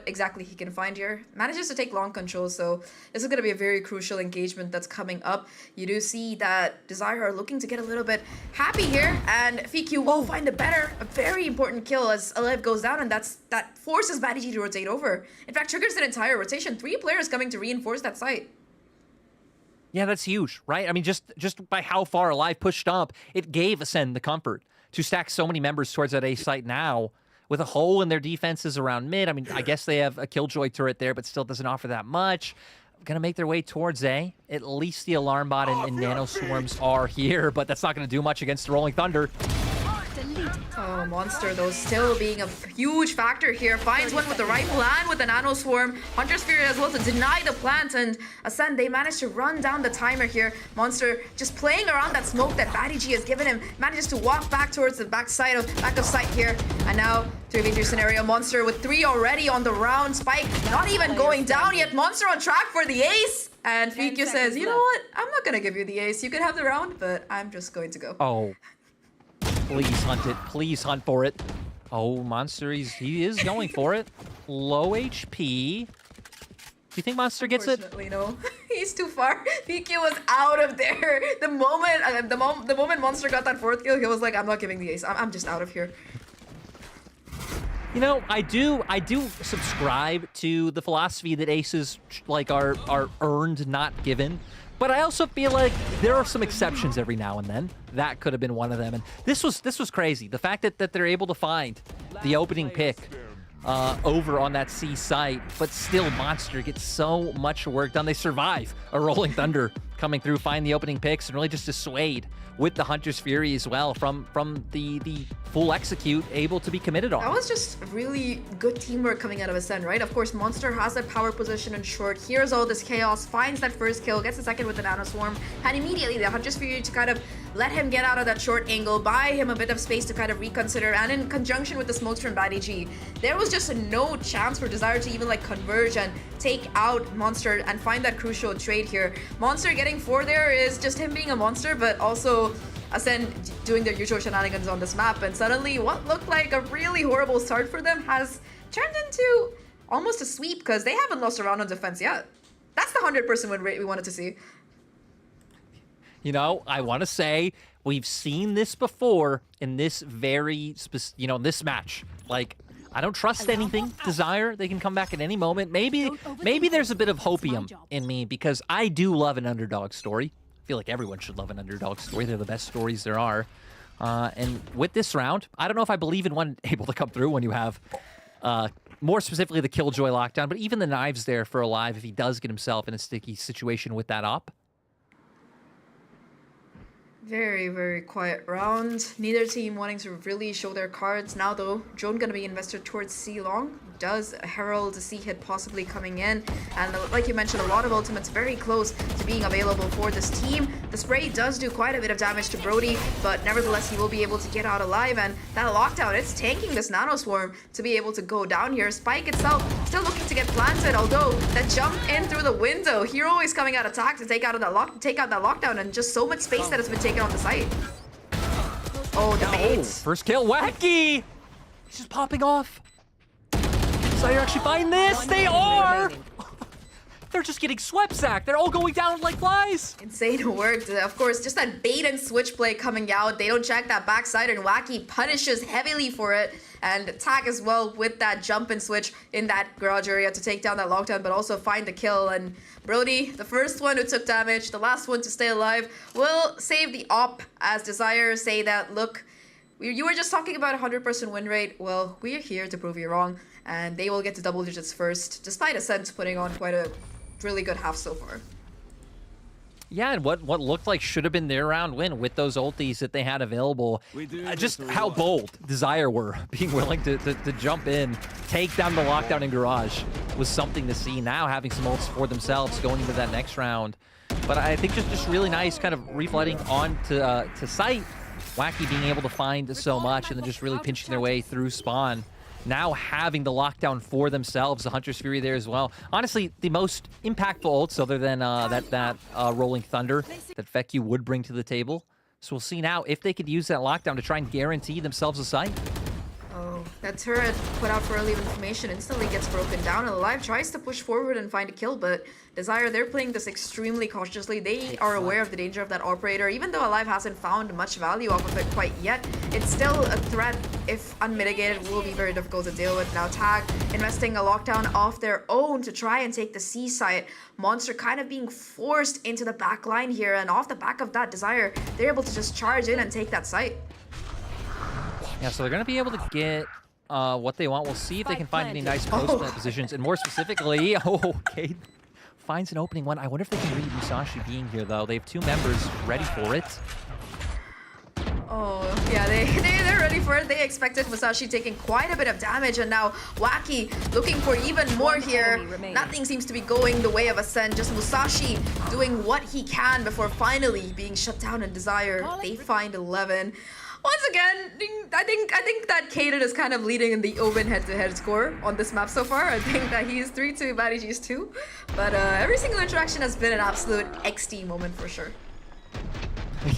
exactly he can find here. Manages to take long control, so this is gonna be a very crucial engagement that's coming up. You do see that Desire are looking to get a little bit happy here, and VQ will find a very important kill as Alev goes down, and that forces Badigi to rotate over. In fact, triggers an entire rotation. 3 players coming to reinforce that site. Yeah, that's huge, right? I mean, just by how far Alive pushed up, it gave Ascend the comfort to stack so many members towards that A site now with a hole in their defenses around mid. I mean, I guess they have a Killjoy turret there, but still doesn't offer that much. Going to make their way towards A. At least the Alarm Bot and Nano Swarms are here, but that's not going to do much against the Rolling Thunder. Oh, Monster, though, still being a huge factor here. Finds one with the rifle and with the Nano Swarm. Hunter's Fury as well to deny the plant, and Ascend, they managed to run down the timer here. Monster just playing around that smoke that Badigi has given him. Manages to walk back towards the back of sight here. And now, 3v3 scenario. Monster with 3 already on the round. Spike not even going down yet. Monster on track for the ace. And VQ says, you know what? I'm not going to give you the ace. You can have the round, but I'm just going to go. Oh. Please hunt it. Please hunt for it. Oh, Monster, he is going for it. Low HP. Do you think Monster gets it? Unfortunately, no. He's too far. VQ was out of there. The moment Monster got that 4th kill, he was like, I'm not giving the ace. I'm just out of here. You know, I do subscribe to the philosophy that aces like are earned, not given. But I also feel like there are some exceptions every now and then. That could have been one of them. And this was crazy. The fact that they're able to find the opening pick over on that C site, but still Monster gets so much work done. They survive a Rolling Thunder coming through, find the opening picks, and really just dissuade with the Hunter's Fury as well from the full execute, able to be committed on. That was just really good teamwork coming out of Ascend, right? Of course, Monster has that power position in short, hears all this chaos, finds that first kill, gets the second with the Nano Swarm, and immediately the Hunter's Fury to kind of let him get out of that short angle, buy him a bit of space to kind of reconsider, and in conjunction with the smokes from Badigi, there was just no chance for Desire to even like converge and take out Monster and find that crucial trade here. Monster getting 4 there is just him being a monster, but also Ascend doing their usual shenanigans on this map, and suddenly what looked like a really horrible start for them has turned into almost a sweep because they haven't lost a round on defense yet. That's the 100% win rate we wanted to see. You know, I want to say we've seen this before in this very, this match. Like, I don't trust anything. Desire, they can come back at any moment. Maybe there's a bit of hopium in me because I do love an underdog story. I feel like everyone should love an underdog story. They're the best stories there are. And with this round, I don't know if I believe in one able to come through when you have, more specifically, the Killjoy lockdown, but even the knives there for Alive if he does get himself in a sticky situation with that op. Very, very quiet round. Neither team wanting to really show their cards. Now though, drone gonna be invested towards C long. Does herald the C hit possibly coming in. And like you mentioned, a lot of ultimates very close to being available for this team. The spray does do quite a bit of damage to Brody, but nevertheless he will be able to get out alive. And that lockdown, it's tanking this Nano Swarm to be able to go down here. Spike itself still looking to get planted, although that jump in through the window. Hero is coming out attack to take out that lockdown, and just so much space that has been taken on the site. Oh, the bait. First kill, Wacky! He's just popping off. So you're actually finding this? They are! They're just getting swept, Zach. They're all going down like flies. Insane work. Of course, just that bait and switch play coming out. They don't check that backside, and Wacky punishes heavily for it. And attack as well with that jump and switch in that garage area to take down that lockdown, but also find the kill. And Brody, the first one who took damage, the last one to stay alive, will save the op as Desire say that, look, you were just talking about 100% win rate. Well, we're here to prove you wrong. And they will get to double digits first, despite Ascent putting on quite a really good half so far. Yeah, and what looked like should have been their round win with those ultis that they had available. Just how bold Desire were, being willing to jump in, take down the lockdown in Garage was something to see. Now having some ults for themselves going into that next round. But I think just really nice kind of reflooding on to site. Wacky being able to find so much and then just really pinching their way through spawn. now having the lockdown for themselves, the Hunter's Fury there as well. Honestly, the most impactful ults other than that Rolling Thunder that Vecchio would bring to the table. So we'll see now if they could use that lockdown to try and guarantee themselves a site. Oh, that turret put out for early information instantly gets broken down, and Alive tries to push forward and find a kill, but Desire, they're playing this extremely cautiously. They are aware of the danger of that operator. Even though Alive hasn't found much value off of it quite yet, it's still a threat. If unmitigated, will be very difficult to deal with. Now Tag investing a lockdown off their own to try and take the C site. Monster kind of being forced into the back line here, and off the back of that, Desire, they're able to just charge in and take that site. Yeah, so they're going to be able to get what they want. We'll see if they can find any nice post positions. And more specifically, Cade finds an opening one. I wonder if they can read Musashi being here, though. They have 2 members ready for it. Oh, yeah, they're ready for it. They expected Musashi taking quite a bit of damage, and now Wacky looking for even more here. Nothing seems to be going the way of Ascend. Just Musashi doing what he can before finally being shut down in Desire. They find 11. Once again, I think that Kaden is kind of leading in the Omen head-to-head score on this map so far. I think that he's 3-2, Baddy is 2. But every single interaction has been an absolute XD moment for sure.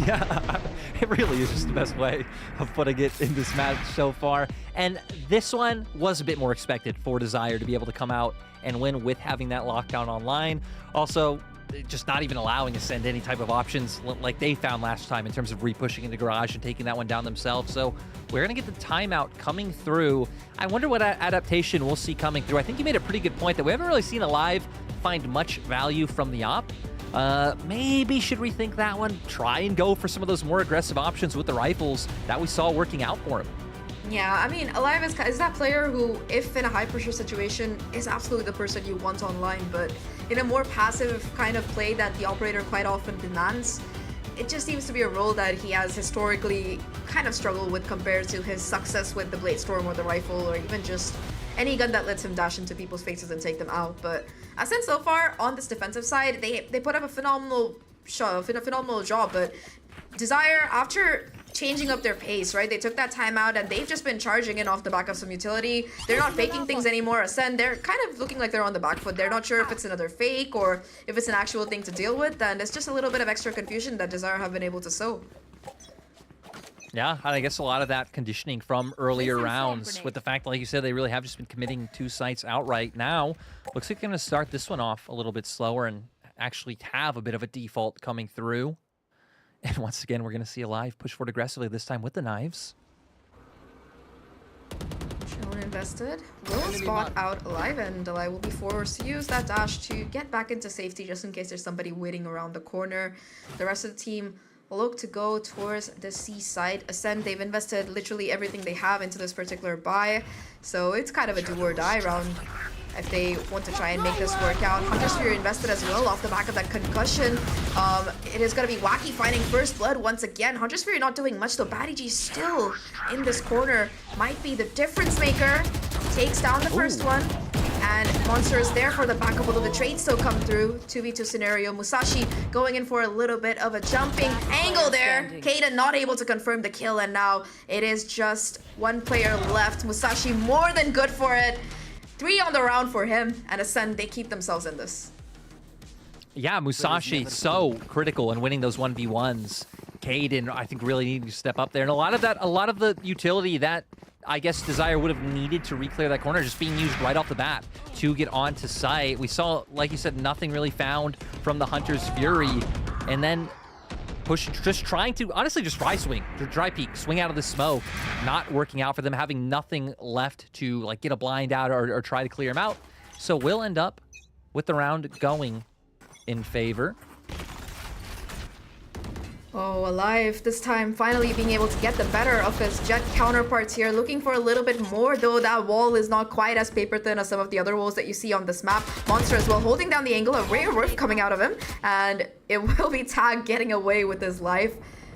Yeah, it really is just the best way of putting it in this match so far. And this one was a bit more expected for Desire to be able to come out and win with having that lockdown online. Also, just not even allowing Ascend any type of options like they found last time in terms of repushing into Garage and taking that one down themselves. So we're going to get the timeout coming through. I wonder what adaptation we'll see coming through. I think you made a pretty good point that we haven't really seen Alive find much value from the op. Maybe should rethink that one. Try and go for some of those more aggressive options with the rifles that we saw working out for him. Yeah, I mean, Alive is that player who, if in a high-pressure situation, is absolutely the person you want online, but in a more passive kind of play that the operator quite often demands, it just seems to be a role that he has historically kind of struggled with compared to his success with the Blade Storm or the rifle, or even just any gun that lets him dash into people's faces and take them out. But Ascend so far on this defensive side, they put up a phenomenal job, but Desire, after changing up their pace, right? They took that time out and they've just been charging in off the back of some utility. They're not faking things anymore. Ascend, they're kind of looking like they're on the back foot. They're not sure if it's another fake or if it's an actual thing to deal with, and it's just a little bit of extra confusion that Desire have been able to sow. Yeah, I guess a lot of that conditioning from earlier rounds with the fact, like you said, they really have just been committing 2 sites outright. Now, looks like they're going to start this one off a little bit slower and actually have a bit of a default coming through. And once again, we're going to see Alive push forward aggressively, this time with the knives. Chillin invested. Will spot out Alive, and Alive will be forced to use that dash to get back into safety just in case there's somebody waiting around the corner. The rest of the team look to go towards the C site. Ascend, they've invested literally everything they have into this particular buy, so it's kind of a do or die round if they want to try and make this work out. Hunter's Fury invested as well off the back of that concussion. It is going to be Wacky finding first blood once again. Hunter's Fury not doing much though. Baddy G still in this corner. Might be the difference maker. Takes down the first one. And Monster is there for the backup, although the trades still come through. 2v2 scenario. Musashi going in for a little bit of a jumping angle there. Kaden not able to confirm the kill, and now it is just one player left. Musashi more than good for it. 3 on the round for him, and Ascend, they keep themselves in this. Yeah, Musashi so critical in winning those 1v1s. Kaden, I think, really needing to step up there. And a lot of the utility that I guess Desire would have needed to re-clear that corner just being used right off the bat to get onto site. We saw, like you said, nothing really found from the Hunter's Fury. And then push, just trying to, honestly, just dry peek, swing out of the smoke. Not working out for them, having nothing left to like get a blind out or try to clear him out. So we'll end up with the round going in favor. Oh, Alive this time finally being able to get the better of his Jet counterparts here. Looking for a little bit more, though that wall is not quite as paper thin as some of the other walls that you see on this map. Monster as well holding down the angle, a rare roof coming out of him, and it will be Tag getting away with his life.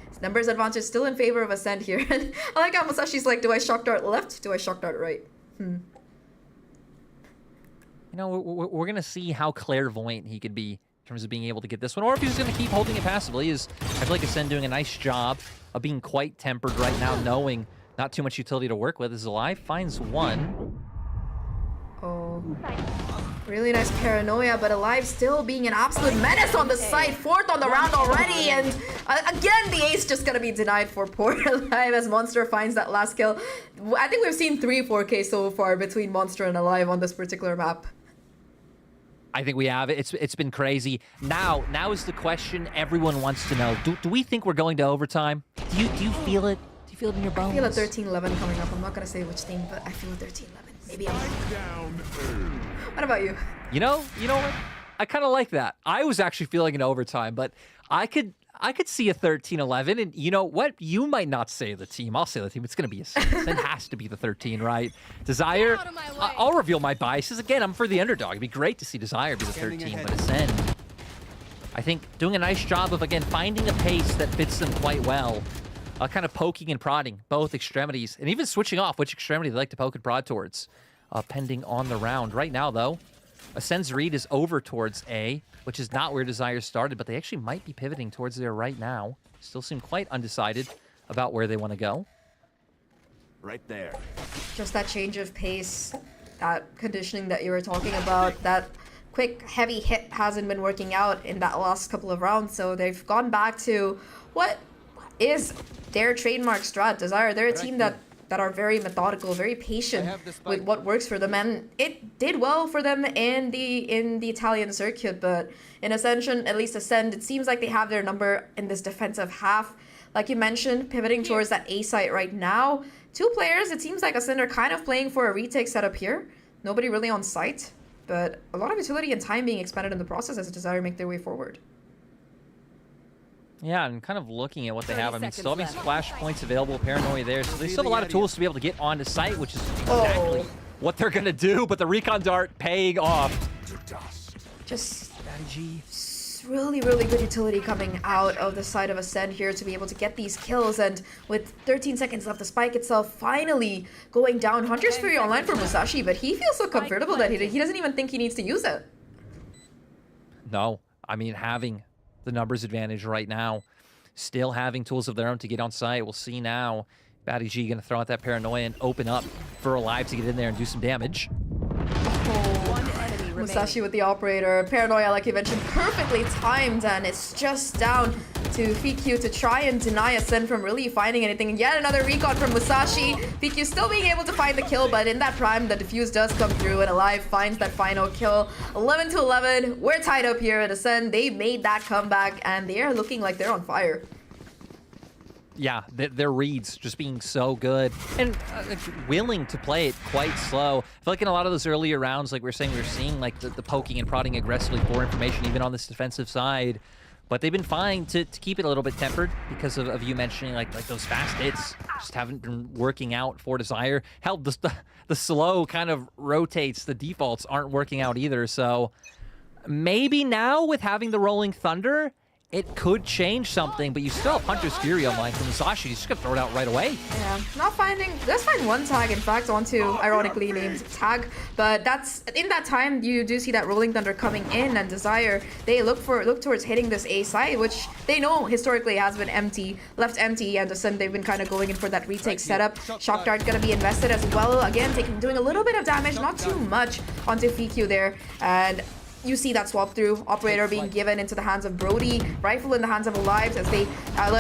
His numbers advantage still in favor of Ascend here. And I like how Musashi's like, do I shock dart left? Do I shock dart right? You know, we're going to see how clairvoyant he could be in terms of being able to get this one, or if he's going to keep holding it passively. I feel like Ascend doing a nice job of being quite tempered right now, knowing Not too much utility to work with as Alive finds one. Oh, really nice paranoia, but Alive still being an absolute menace on the site. 4th on the round already, and again, the ace just gonna be denied for poor Alive as Monster finds that last kill. I think we've seen 3 4K so far between Monster and Alive on this particular map. I think we have it. It's been crazy. Now is the question everyone wants to know. Do we think we're going to overtime? Do you feel it? Do you feel it in your bones? I feel a 13-11 coming up. I'm not gonna say which team, but I feel a 13-11. Maybe I'm wrong. What about you? You know what? I kind of like that. I was actually feeling an overtime, but I could see a 13-11, and you know what? You might not say the team. I'll say the team. It's going to be a Ascend. It has to be the 13, right? Desire, I'll reveal my biases. Again, I'm for the underdog. It'd be great to see Desire be the 13, but Ascend, I think, doing a nice job of, again, finding a pace that fits them quite well. Kind of poking and prodding both extremities, and even switching off which extremity they like to poke and prod towards, pending on the round. Right now, though, Ascend's read is over towards A, which is not where Desire started, but they actually might be pivoting towards there right now. Still seem quite undecided about where they want to go. Right there. Just that change of pace, that conditioning that you were talking about, that quick, heavy hit hasn't been working out in that last couple of rounds, so they've gone back to what is their trademark strat. Desire, they're a team that are very methodical, very patient with what works for them, and it did well for them in the Italian circuit. But in Ascension, at least Ascend, it seems like they have their number in this defensive half. Like you mentioned, pivoting towards that A site right now. 2 players, it seems like Ascend are kind of playing for a retake setup here. Nobody really on site, but a lot of utility and time being expended in the process as Desire make their way forward. Yeah, and kind of looking at what they have. I mean, still having splash points available, paranoia there. So they still have a lot of tools to be able to get onto site, which is exactly what they're going to do. But the recon dart paying off. Just strategy. Really, really good utility coming out of the side of Ascend here to be able to get these kills. And with 13 seconds left, the spike itself finally going down. Hunter's Fury online for Musashi, but he feels so comfortable that he doesn't even think he needs to use it. No, I mean, having the numbers advantage right now, still having tools of their own to get on site. We'll see now. Batty G going to throw out that paranoia and open up for Alive to get in there and do some damage. Musashi with the operator. Paranoia, like you mentioned, perfectly timed, and it's just down to VQ to try and deny Ascend from really finding anything. And yet another recon from Musashi. VQ still being able to find the kill, but in that prime, the defuse does come through, and Alive finds that final kill. 11-11. We're tied up here at Ascend. They made that comeback, and they are looking like they're on fire. Yeah, their reads just being so good and willing to play it quite slow. I feel like in a lot of those earlier rounds, like we were saying, we were seeing like the poking and prodding aggressively for information, even on this defensive side. But they've been fine to keep it a little bit tempered because of you mentioning like those fast hits just haven't been working out for Desire. Hell, the slow kind of rotates, the defaults aren't working out either. So maybe now with having the Rolling Thunder, it could change something, but you still have Hunter's Fury online from Musashi. He's just gonna throw it out right away. Yeah, not finding. Let's find one tag, in fact, onto ironically named tag. But that's in that time you do see that Rolling Thunder coming in, and Desire, they look towards hitting this A side, which they know historically has been left empty, and Ascend, they've been kind of going in for that retake setup. Shock Dart gonna be invested as well. Again, doing a little bit of damage, not too much onto VQ there, and you see that swap through. Operator being given into the hands of Brody. Rifle in the hands of Alive as they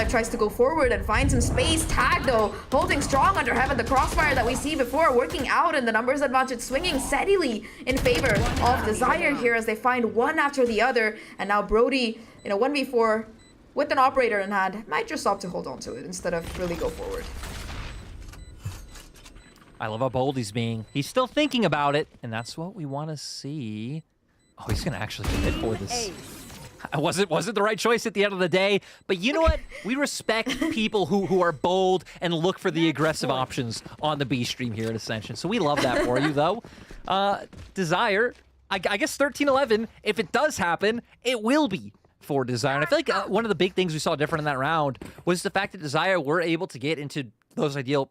tries to go forward and find some space. Tag though, holding strong under heaven. The crossfire that we see before working out, and the numbers advantage swinging steadily in favor of Desire here as they find one after the other. And now Brody in a 1v4 with an operator in hand might just opt to hold on to it instead of really go forward. I love how bold he's being. He's still thinking about it, and that's what we want to see. Oh, he's going to actually commit for this. Wasn't the right choice at the end of the day, but you know what? We respect people who are bold and look for the aggressive options on the B stream here at Ascension. So we love that for you, though. Desire, I guess 13-11, if it does happen, it will be for Desire. And I feel like one of the big things we saw different in that round was the fact that Desire were able to get into those ideal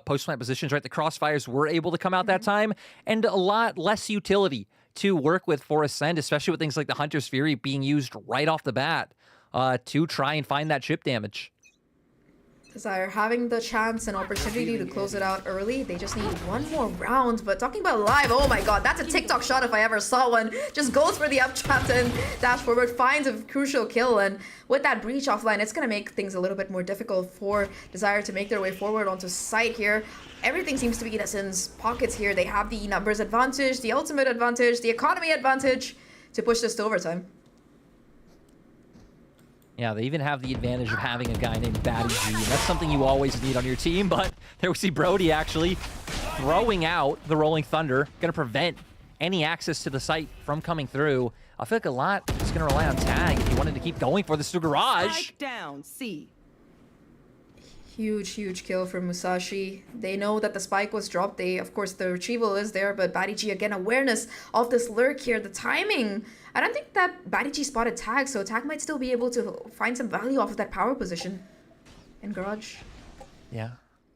post-plant positions, right? The crossfires were able to come out that time, and a lot less utility to work with for Ascend, especially with things like the Hunter's Fury being used right off the bat to try and find that chip damage. Desire having the chance and opportunity to close it out early. They just need one more round. But talking about live, oh my god, that's a TikTok shot if I ever saw one. Just goes for the up trap and dash forward, finds a crucial kill. And with that breach offline, it's going to make things a little bit more difficult for Desire to make their way forward onto site here. Everything seems to be in Ascen's pockets here. They have the numbers advantage, the ultimate advantage, the economy advantage to push this to overtime. Yeah, they even have the advantage of having a guy named Batty G, and that's something you always need on your team, but there we see Brody actually throwing out the Rolling Thunder, going to prevent any access to the site from coming through. I feel like a lot is going to rely on Tag if he wanted to keep going for this to Garage. Spike down, C. Huge kill from Musashi. They know that the spike was dropped. Of course, the retrieval is there, but Batty G, again, awareness of this lurk here, the timing. I don't think that Batty G spotted Tag, so Tag might still be able to find some value off of that power position in Garage. Yeah,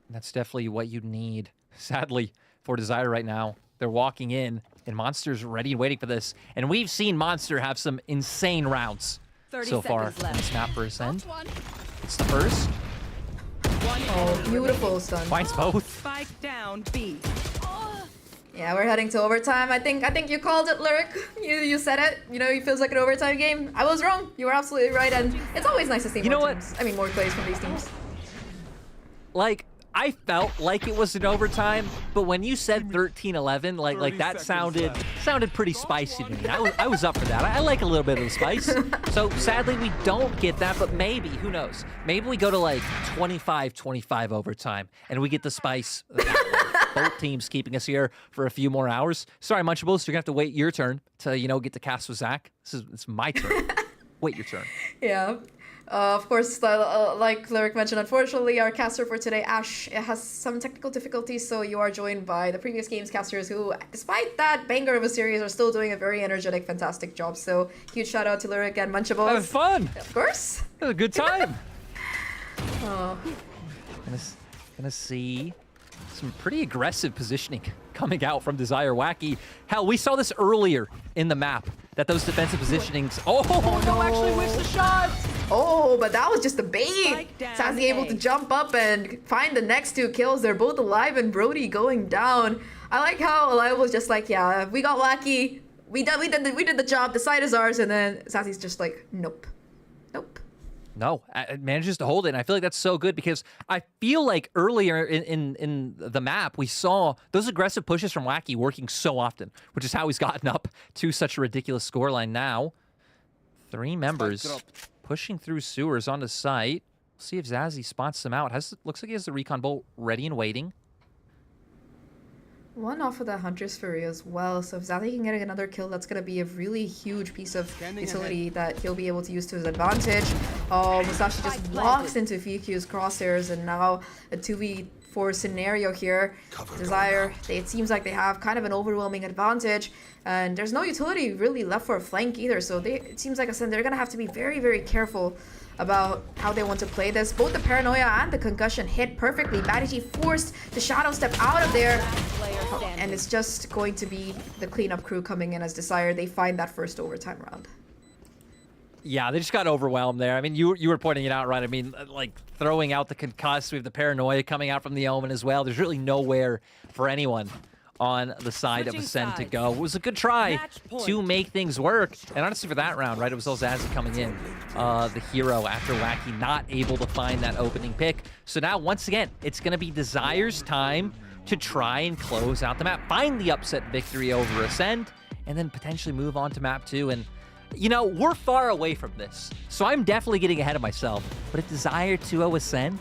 that's definitely what you need, sadly, for Desire right now. They're walking in, and Monster's ready and waiting for this. And we've seen Monster have some insane rounds so far in this map for Ascend. It's the first. Oh, beautiful stun. Finds both. Spike down, B. Yeah, we're heading to overtime. I think you called it, Lyric. You said it. You know, it feels like an overtime game. I was wrong. You were absolutely right, and it's always nice to see more teams. I mean, more plays from these teams. Like, I felt like it was an overtime, but when you said 13-11, like that sounded pretty spicy to me. I was up for that. I like a little bit of the spice. So sadly, we don't get that, but maybe, who knows? Maybe we go to like 25-25 overtime, and we get the spice that way. Both teams keeping us here for a few more hours. Sorry, Munchables, you're gonna have to wait your turn to, you know, get to cast with Zach. It's my turn. Wait your turn. Yeah. Of course, like Lyric mentioned, unfortunately, our caster for today, Ash, has some technical difficulties, so you are joined by the previous game's casters who, despite that banger of a series, are still doing a very energetic, fantastic job. So, huge shout out to Lyric and Munchables. That was fun! Of course! That was a good time! Oh. Gonna see some pretty aggressive positioning coming out from Desire Wacky. Hell, we saw this earlier in the map, that those defensive positionings... Oh, no, actually missed the shot! Oh, but that was just a bait. Sassy able to jump up and find the next two kills. They're both alive and Brody going down. I like how Alive was just like, yeah, we got Wacky. We did the job. The site is ours. And then Sassy's just like, nope. Nope. No, it manages to hold it, and I feel like that's so good because I feel like earlier in the map, we saw those aggressive pushes from Wacky working so often, which is how he's gotten up to such a ridiculous scoreline now. 3 members pushing through sewers onto site. We'll see if Zazzy spots them out. Looks like he has the recon bolt ready and waiting. One off of the Hunter's Fury as well, so if Zazzy can get another kill, that's going to be a really huge piece of utility that he'll be able to use to his advantage. Oh, Musashi just walks into Fuku's crosshairs, and now a 2v4 scenario here. Desire, it seems like they have kind of an overwhelming advantage, and there's no utility really left for a flank either, so it seems like they're going to have to be very, very careful about how they want to play this. Both the Paranoia and the Concussion hit perfectly. Batty G forced the Shadow Step out of there. And it's just going to be the cleanup crew coming in as Desire. They find that first overtime round. Yeah, they just got overwhelmed there. I mean, you were pointing it out, right? I mean, like, throwing out the Concuss, we have the Paranoia coming out from the Omen as well. There's really nowhere for anyone on the side of Ascend to go. It was a good try to make things work. And honestly, for that round, right, it was all Zazzy coming in, the hero, after Wacky not able to find that opening pick. So now, once again, it's going to be Desire's time to try and close out the map, find the upset victory over Ascend, and then potentially move on to map 2. And, you know, we're far away from this, so I'm definitely getting ahead of myself. But if Desire 2-0 Ascend,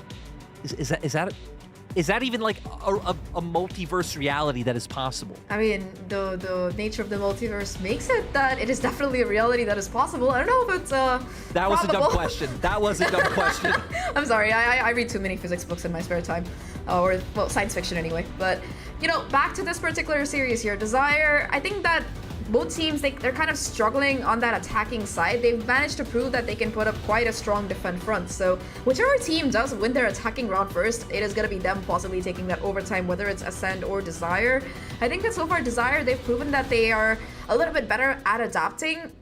is that even like a multiverse reality that is possible? I mean, the nature of the multiverse makes it that it is definitely a reality that is possible. I don't know if it's That was probable. A dumb question. That was a dumb question. I'm sorry, I read too many physics books in my spare time. Or, well, science fiction anyway. But, you know, back to this particular series here. Desire, I think that both teams, they're kind of struggling on that attacking side. They've managed to prove that they can put up quite a strong defense front. So whichever team does win their attacking round first, it is going to be them possibly taking that overtime, whether it's Ascend or Desire. I think that so far Desire, they've proven that they are a little bit better at adapting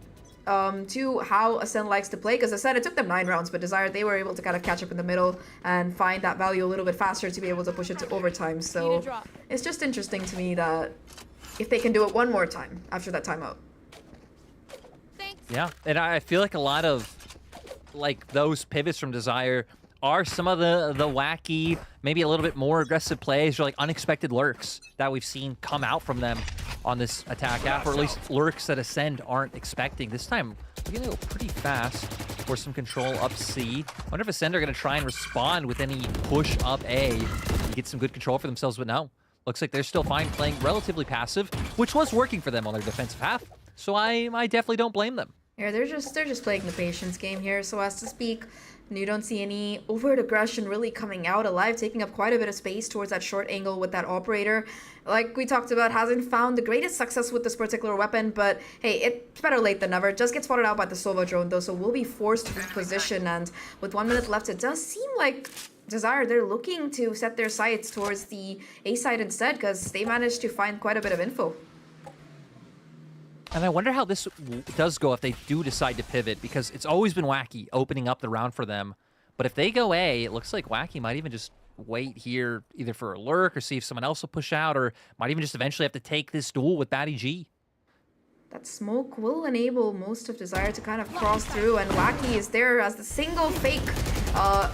to how Ascend likes to play, because Ascend, it took them 9 rounds, but Desire, they were able to kind of catch up in the middle and find that value a little bit faster to be able to push it to overtime. So it's just interesting to me that if they can do it one more time after that timeout. Yeah, and I feel like a lot of like those pivots from Desire are some of the wacky, maybe a little bit more aggressive plays or like unexpected lurks that we've seen come out from them on this attack app, or at least lurks that Ascend aren't expecting. This time, we're gonna go pretty fast for some control up C. Wonder if Ascend are gonna try and respond with any push up A and get some good control for themselves, but no. Looks like they're still fine playing relatively passive, which was working for them on their defensive half. So I definitely don't blame them. Yeah, they're just playing the patience game here, so as to speak. And you don't see any overt aggression really coming out. Alive taking up quite a bit of space towards that short angle with that operator. Like we talked about, hasn't found the greatest success with this particular weapon, but hey, it's better late than never. Just gets spotted out by the Sova drone though, so we'll be forced to reposition. And with 1 minute left, it does seem like Desire, they're looking to set their sights towards the A side instead, because they managed to find quite a bit of info. And I wonder how this does go if they do decide to pivot, because it's always been Wacky opening up the round for them. But if they go A, it looks like Wacky might even just wait here either for a lurk or see if someone else will push out, or might even just eventually have to take this duel with Batty G. That smoke will enable most of Desire to kind of cross through, and Wacky is there as the single fake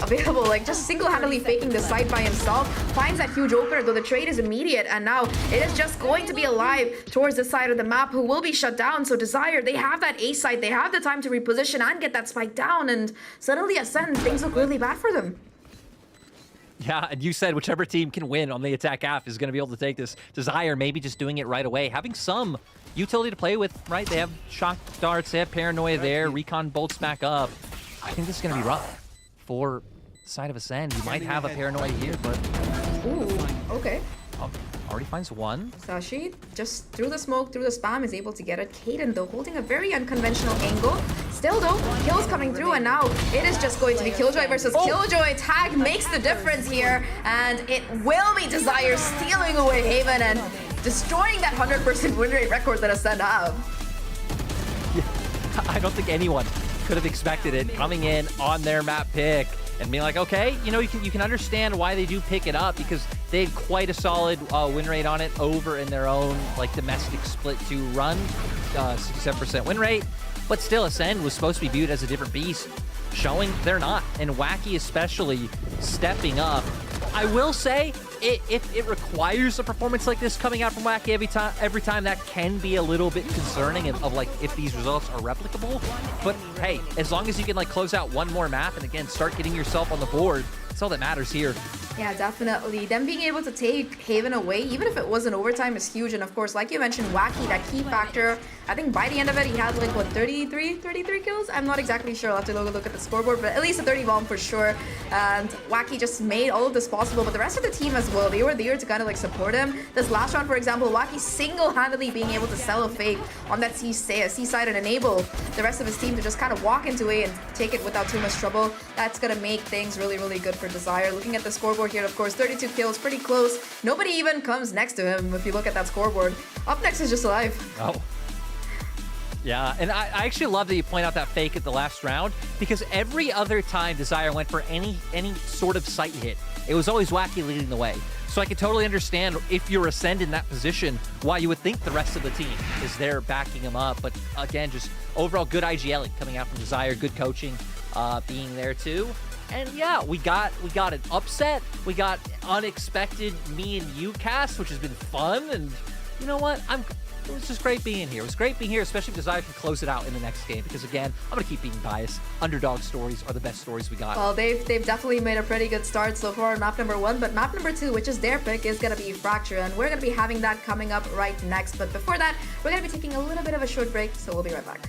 available, like just single-handedly faking the site by himself. Finds that huge opener, though the trade is immediate, and now it is just going to be Alive towards the side of the map who will be shut down. So Desire, they have that A site, they have the time to reposition and get that spike down, and suddenly Ascend, things look really bad for them. Yeah, and you said whichever team can win on the attack half is going to be able to take this. Desire maybe just doing it right away, having some utility to play with, right? They have shock darts, they have paranoia there, recon bolts back up. I think this is going to be rough for the side of Ascend. You might have a paranoia here, but... Ooh, okay. Oh, already finds one. Sashi, just through the smoke, through the spam, is able to get it. Kaden, though, holding a very unconventional angle. Still, though, kills coming through, and now it is just going to be Killjoy versus Killjoy. Tag makes the difference here, and it will be Desire stealing away Haven and destroying that 100% win rate record that Ascend have. Yeah, I don't think anyone could have expected it coming in on their map pick and being like, okay, you know, you can understand why they do pick it up, because they had quite a solid win rate on it over in their own like domestic split 2 run, 67% win rate. But still, Ascend was supposed to be viewed as a different beast, showing they're not, and Wacky especially stepping up. I will say, if it requires a performance like this coming out from Wacky every time, that can be a little bit concerning of like if these results are replicable. But hey, as long as you can like close out one more map and again start getting yourself on the board, that's all that matters here. Yeah, definitely. Them being able to take Haven away, even if it wasn't overtime, is huge. And of course, like you mentioned, Wacky, that key factor. I think by the end of it, he had like, what, 33 kills? I'm not exactly sure. I'll have to look at the scoreboard, but at least a 30 bomb for sure. And Wacky just made all of this possible, but the rest of the team as well, they were there to kind of like support him. This last round, for example, Wacky single-handedly being able to sell a fake on that C side and enable the rest of his team to just kind of walk into it and take it without too much trouble. That's going to make things really, really good for Desire. Looking at the scoreboard here, of course, 32 kills, pretty close. Nobody even comes next to him if you look at that scoreboard. Up next is just Alive. Oh. Yeah, and I actually love that you point out that fake at the last round, because every other time Desire went for any sort of sight hit, it was always Wacky leading the way. So I can totally understand if you're Ascend in that position, why you would think the rest of the team is there backing him up. But again, just overall good IGLing coming out from Desire, good coaching being there too. And yeah, we got an upset. We got unexpected me and you cast, which has been fun. And you know what? It was just great being here. It was great being here, especially if Desire can close it out in the next game. Because again, I'm gonna keep being biased. Underdog stories are the best stories we got. Well, they've definitely made a pretty good start so far on map number 1, but map number 2, which is their pick, is gonna be Fracture, and we're gonna be having that coming up right next. But before that, we're gonna be taking a little bit of a short break, so we'll be right back.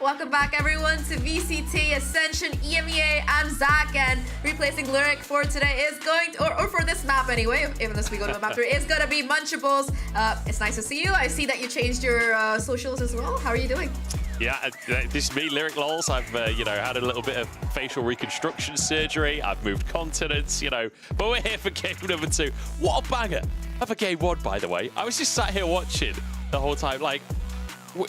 Welcome back, everyone, to VCT Ascension EMEA. I'm Zach, and replacing Lyric for today is going to, or for this map anyway, even though we go to a map 3, is going to be Munchables. It's nice to see you. I see that you changed your socials as well. How are you doing? Yeah, this is me, Lyric Lols. I've, had a little bit of facial reconstruction surgery. I've moved continents, but we're here for game number 2. What a banger of a game 1, by the way. I was just sat here watching the whole time, like,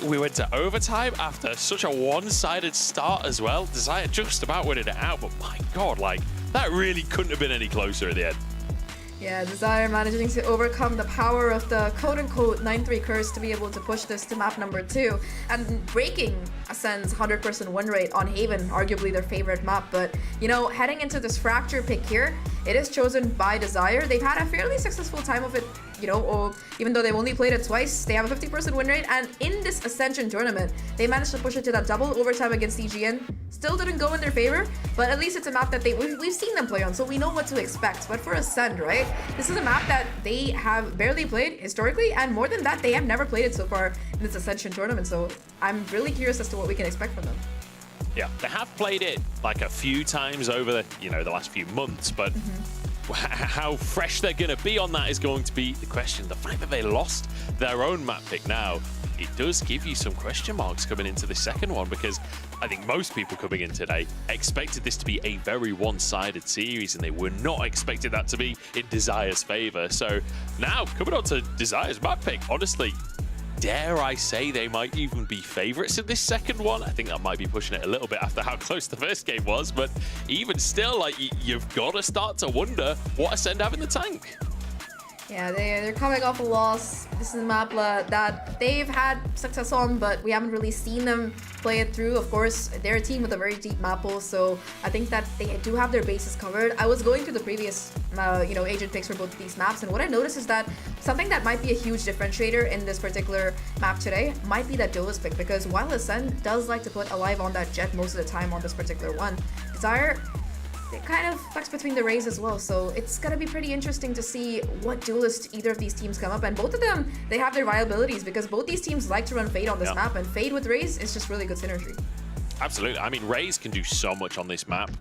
we went to overtime after such a one-sided start as well. Desire just about winning it out, but my God, like, that really couldn't have been any closer at the end. Yeah, Desire managing to overcome the power of the quote-unquote 9-3 curse to be able to push this to map number 2 and breaking Ascend's 100% win rate on Haven, arguably their favorite map. But, heading into this Fracture pick here, it is chosen by Desire. They've had a fairly successful time of it, even though they've only played it twice. They have a 50% win rate, and in this Ascension tournament, they managed to push it to that double overtime against CGN. Still didn't go in their favor, but at least it's a map that we've seen them play on, so we know what to expect. But for Ascend, right, this is a map that they have barely played historically, and more than that, they have never played it so far in this Ascension tournament. So I'm really curious as to what we can expect from them. Yeah, they have played it like a few times over the, the last few months, but how fresh they're going to be on that is going to be the question. The fact that they lost their own map pick now, it does give you some question marks coming into the second one, because I think most people coming in today expected this to be a very one-sided series, and they were not expecting that to be in Desire's favor. So now, coming on to Desire's map pick, honestly, dare I say they might even be favorites in this second one. I think that might be pushing it a little bit after how close the first game was, but even still, like, you've got to start to wonder what Ascend have in the tank. Yeah, they're coming off a loss. This is a map that they've had success on, but we haven't really seen them play it through. Of course, they're a team with a very deep map pool, so I think that they do have their bases covered. I was going through the previous, agent picks for both of these maps, and what I noticed is that something that might be a huge differentiator in this particular map today might be that Duelist pick, because while Ascend does like to put Alive on that Jet most of the time on this particular one, Desire, they kind of flex between the Rays as well, so it's gonna be pretty interesting to see what duelist either of these teams come up, and both of them, they have their viabilities, because both these teams like to run Fade on this map, and Fade with Rays is just really good synergy. Absolutely. I mean, Rays can do so much on this map,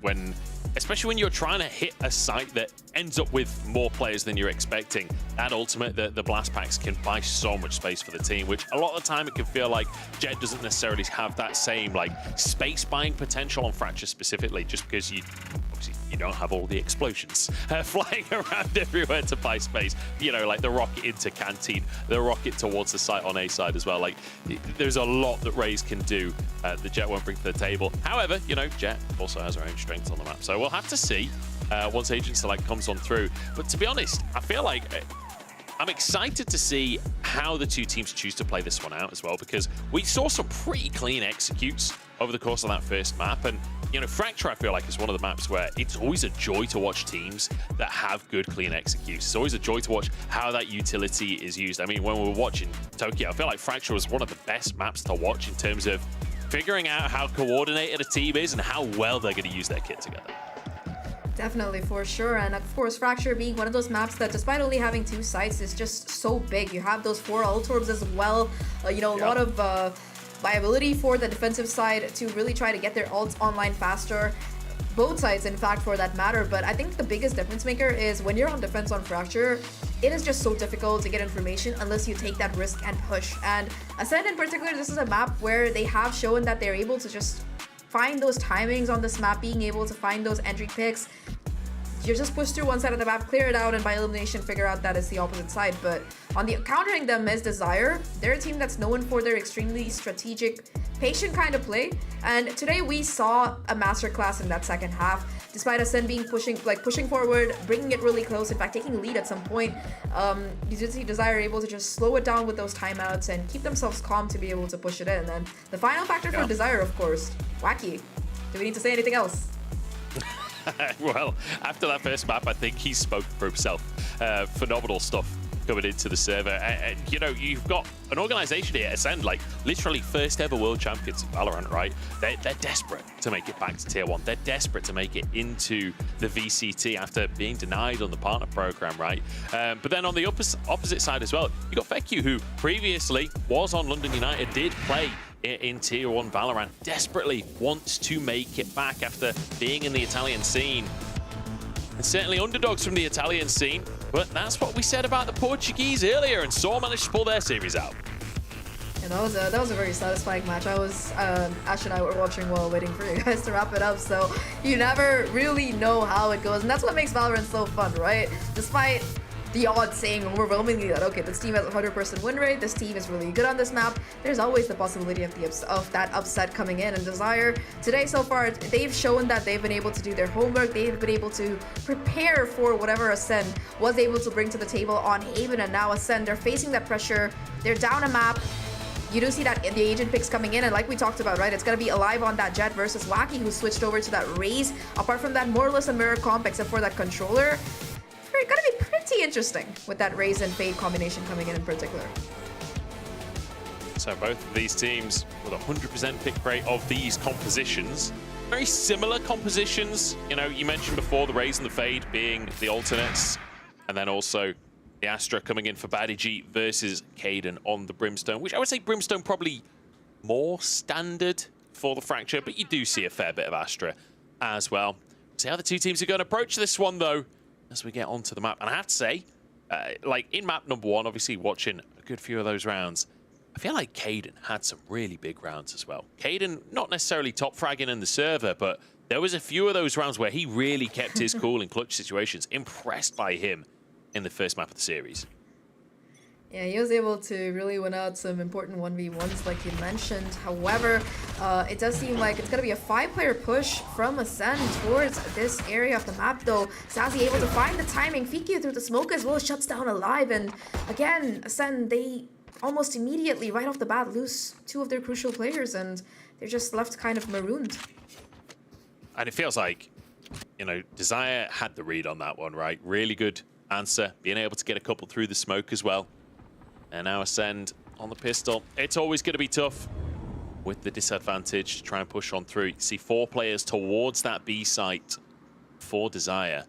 especially when you're trying to hit a site that ends up with more players than you're expecting. That ultimate, the blast packs can buy so much space for the team, which a lot of the time it can feel like Jet doesn't necessarily have that same space buying potential on Fracture specifically, just because you don't have all the explosions flying around everywhere to buy space. Like the rocket into Canteen, the rocket towards the site on A side as well. Like, there's a lot that Rays can do the Jet won't bring to the table. However, Jet also has her own strengths on the map, so we'll have to see once Agent Select comes on through. But to be honest, I feel like I'm excited to see how the two teams choose to play this one out as well, because we saw some pretty clean executes over the course of that first map. And, Fracture, I feel like, is one of the maps where it's always a joy to watch teams that have good, clean executes. It's always a joy to watch how that utility is used. I mean, when we were watching Tokyo, I feel like Fracture was one of the best maps to watch in terms of figuring out how coordinated a team is and how well they're going to use their kit together. Definitely, for sure. And of course, Fracture being one of those maps that, despite only having 2 sites, is just so big. You have those 4 ult orbs as well. A lot of viability for the defensive side to really try to get their ults online faster. Both sides, in fact, for that matter. But I think the biggest difference maker is when you're on defense on Fracture, it is just so difficult to get information unless you take that risk and push. And Ascend in particular, this is a map where they have shown that they're able to just find those timings on this map, being able to find those entry picks. You just push through one side of the map, clear it out, and by elimination figure out that it's the opposite side. But on the countering them is Desire. They're a team that's known for their extremely strategic, patient kind of play. And today we saw a masterclass in that second half. Despite Ascend being pushing forward, bringing it really close, in fact taking lead at some point, you did see Desire able to just slow it down with those timeouts and keep themselves calm to be able to push it in. And the final factor for Desire, of course, Wacky. Do we need to say anything else? Well, after that first map, I think he spoke for himself. Phenomenal stuff coming into the server. And you've got an organization here, Ascend, literally first ever world champions in VALORANT, right? They're desperate to make it back to Tier 1. They're desperate to make it into the VCT after being denied on the partner program, right? But then on the opposite side as well, you got Feku, who previously was on London United, did play in Tier 1 Valorant. Desperately wants to make it back after being in the Italian scene. And certainly underdogs from the Italian scene, but that's what we said about the Portuguese earlier, and Saw managed to pull their series out. Yeah, that was a very satisfying match. I was Ash and I were watching while waiting for you guys to wrap it up, so you never really know how it goes, and that's what makes Valorant so fun, right? Despite the odds saying overwhelmingly that, okay, this team has a 100% win rate, this team is really good on this map, there's always the possibility of that upset coming in. And Desire, today so far, they've shown that they've been able to do their homework, they've been able to prepare for whatever Ascend was able to bring to the table on Haven, and now Ascend, they're facing that pressure, they're down a map. You do see that the agent picks coming in, and like we talked about, right, it's going to be Alive on that Jet versus Wacky, who switched over to that Raze. Apart from that, more or less a mirror comp, except for that controller. It's going to be pretty interesting with that Raze and Fade combination coming in particular. So both of these teams with 100% pick rate of these compositions. Very similar compositions. You know, you mentioned before the Raze and the Fade being the alternates, and then also the Astra coming in for Badiji versus Kaden on the Brimstone, which I would say Brimstone probably more standard for the Fracture, but you do see a fair bit of Astra as well. See how the two teams are going to approach this one, though, as we get onto the map. And I have to say, like in map number 1, obviously watching a good few of those rounds, I feel like Kaden had some really big rounds as well. Kaden, not necessarily top fragging in the server, but there was a few of those rounds where he really kept his cool in clutch situations. Impressed by him in the first map of the series. Yeah, he was able to really win out some important 1v1s like you mentioned. However, it does seem like it's going to be a 5-player push from Ascend towards this area of the map, though. Sassy able to find the timing. Fiki through the smoke as well, shuts down Alive. And again, Ascend, they almost immediately, right off the bat, lose 2 of their crucial players, and they're just left kind of marooned. And it feels like, you know, Desire had the read on that one, right? Really good answer, being able to get a couple through the smoke as well. And now Ascend on the pistol. It's always going to be tough with the disadvantage to try and push on through. You see 4 players towards that B site for Desire.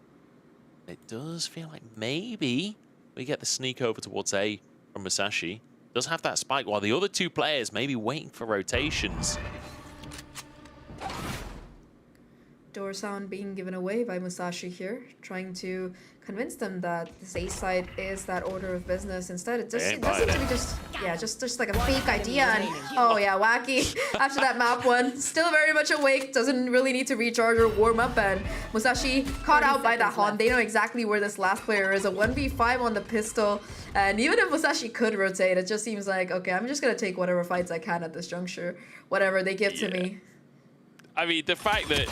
It does feel like maybe we get the sneak over towards A from Musashi. Does have that spike, while the other 2 players may be waiting for rotations. Door sound being given away by Musashi here, trying to convince them that this A side is that order of business. Instead, it just does seem to be just like a fake idea. And oh yeah, Wacky after that map one, still very much awake, doesn't really need to recharge or warm up. And Musashi caught out by that Hon. They know exactly where this last player is. A 1v5 on the pistol. And even if Musashi could rotate, it just seems like, okay, I'm just gonna take whatever fights I can at this juncture, whatever they give to me. I mean, the fact that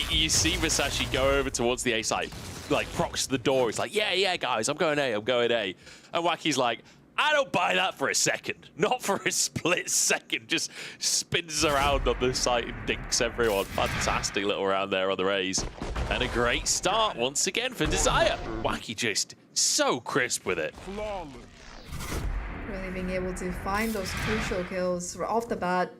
you see Musashi go over towards the A site, like procs the door, he's like, yeah, guys, I'm going A, I'm going A. And Wacky's like, I don't buy that for a second. Not for a split second. Just spins around on the site and dinks everyone. Fantastic little round there on the Raze. And a great start once again for Desire. Wacky just so crisp with it. Really being able to find those crucial kills off the bat.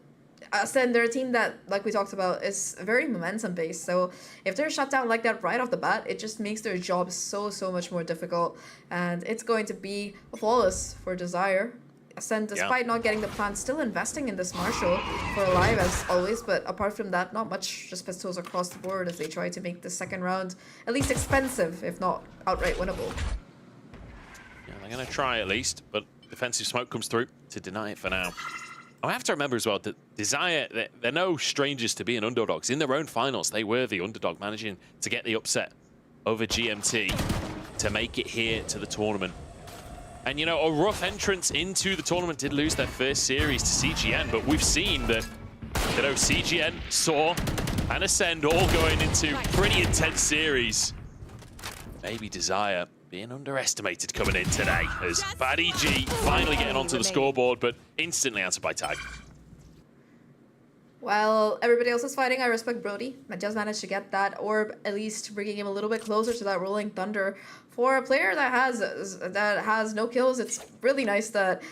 Ascend, they're a team that, like we talked about, is very momentum-based. So if they're shut down like that right off the bat, it just makes their job so much more difficult. And it's going to be flawless for Desire. Ascend, despite not getting the plant, still investing in this Marshall for Alive as always. But apart from that, not much, just pistols across the board as they try to make the second round at least expensive, if not outright winnable. Yeah, they're going to try at least, but defensive smoke comes through to deny it for now. I have to remember as well that Desire, they're no strangers to being underdogs. In their own finals, they were the underdog, managing to get the upset over GMT to make it here to the tournament. And, you know, a rough entrance into the tournament, did lose their first series to CGN, but we've seen that, you know, CGN, Saw, and Ascend all going into pretty intense series. Maybe Desire being underestimated coming in today as Badiji finally getting onto the scoreboard, but instantly answered by Tag. While everybody else is fighting, I respect Brody. I just managed to get that orb, at least bringing him a little bit closer to that Rolling Thunder. For a player that has no kills, it's really nice that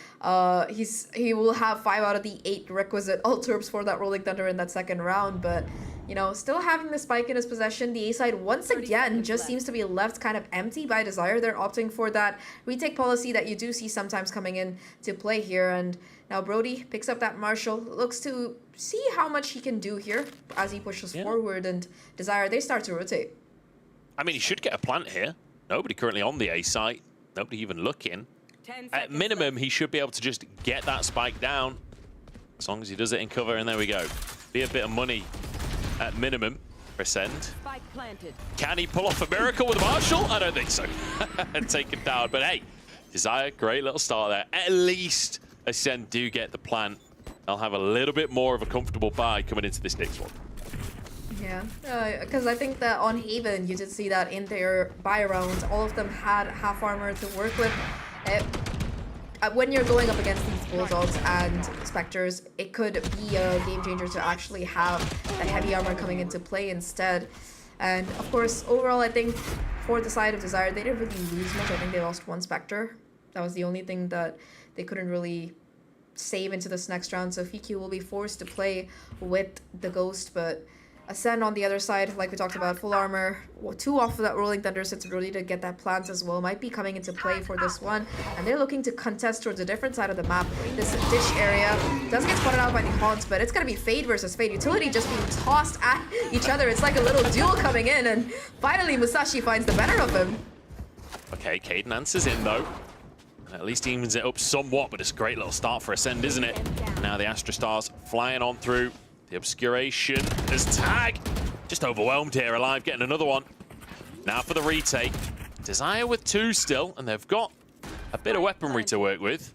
he will have 5 out of the 8 requisite ult orbs for that Rolling Thunder in that second round. But you know, still having the spike in his possession. The A side once again just seems to be left kind of empty by Desire. They're opting for that retake policy that you do see sometimes coming in to play here. And now Brody picks up that Marshall, looks to see how much he can do here as he pushes forward, and Desire, they start to rotate. I mean, he should get a plant here. Nobody currently on the A site. Nobody even looking. At minimum, he should be able to just get that spike down. As long as he does it in cover, and there we go. Be a bit of money at minimum for Ascend. Can he pull off a miracle with Marshall? I don't think so. And take it down. But hey, Desire, great little start there. At least Ascend do get the plant. They'll have a little bit more of a comfortable buy coming into this next one. Yeah, because I think that on Haven, you did see that in their buy rounds, all of them had half armor to work with. When you're going up against these Bulldogs and Spectres, it could be a game changer to actually have that heavy armor coming into play instead. And of course, overall, I think for the side of Desire, they didn't really lose much. I think they lost one Spectre. That was the only thing that they couldn't really save into this next round. So VQ will be forced to play with the Ghost, but Ascend on the other side, like we talked about, full armor, 2 off of that Rolling Thunder, so it's really to get that plant as well. Might be coming into play for this one, and they're looking to contest towards a different side of the map. This dish area does get spotted out by the Haunts, but it's gonna be Fade versus Fade. Utility just being tossed at each other. It's like a little duel coming in, and finally Musashi finds the better of him. Okay, Caden answers in though. At least evens it up somewhat, but it's a great little start for Ascend, isn't it? Now the Astra Stars flying on through. The Obscuration, there's Tag. Just overwhelmed here, Alive getting another one. Now for the retake. Desire with 2 still, and they've got a bit of weaponry to work with.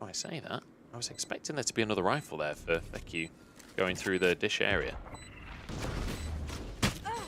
Oh, I say that. I was expecting there to be another rifle there for VQ going through the dish area.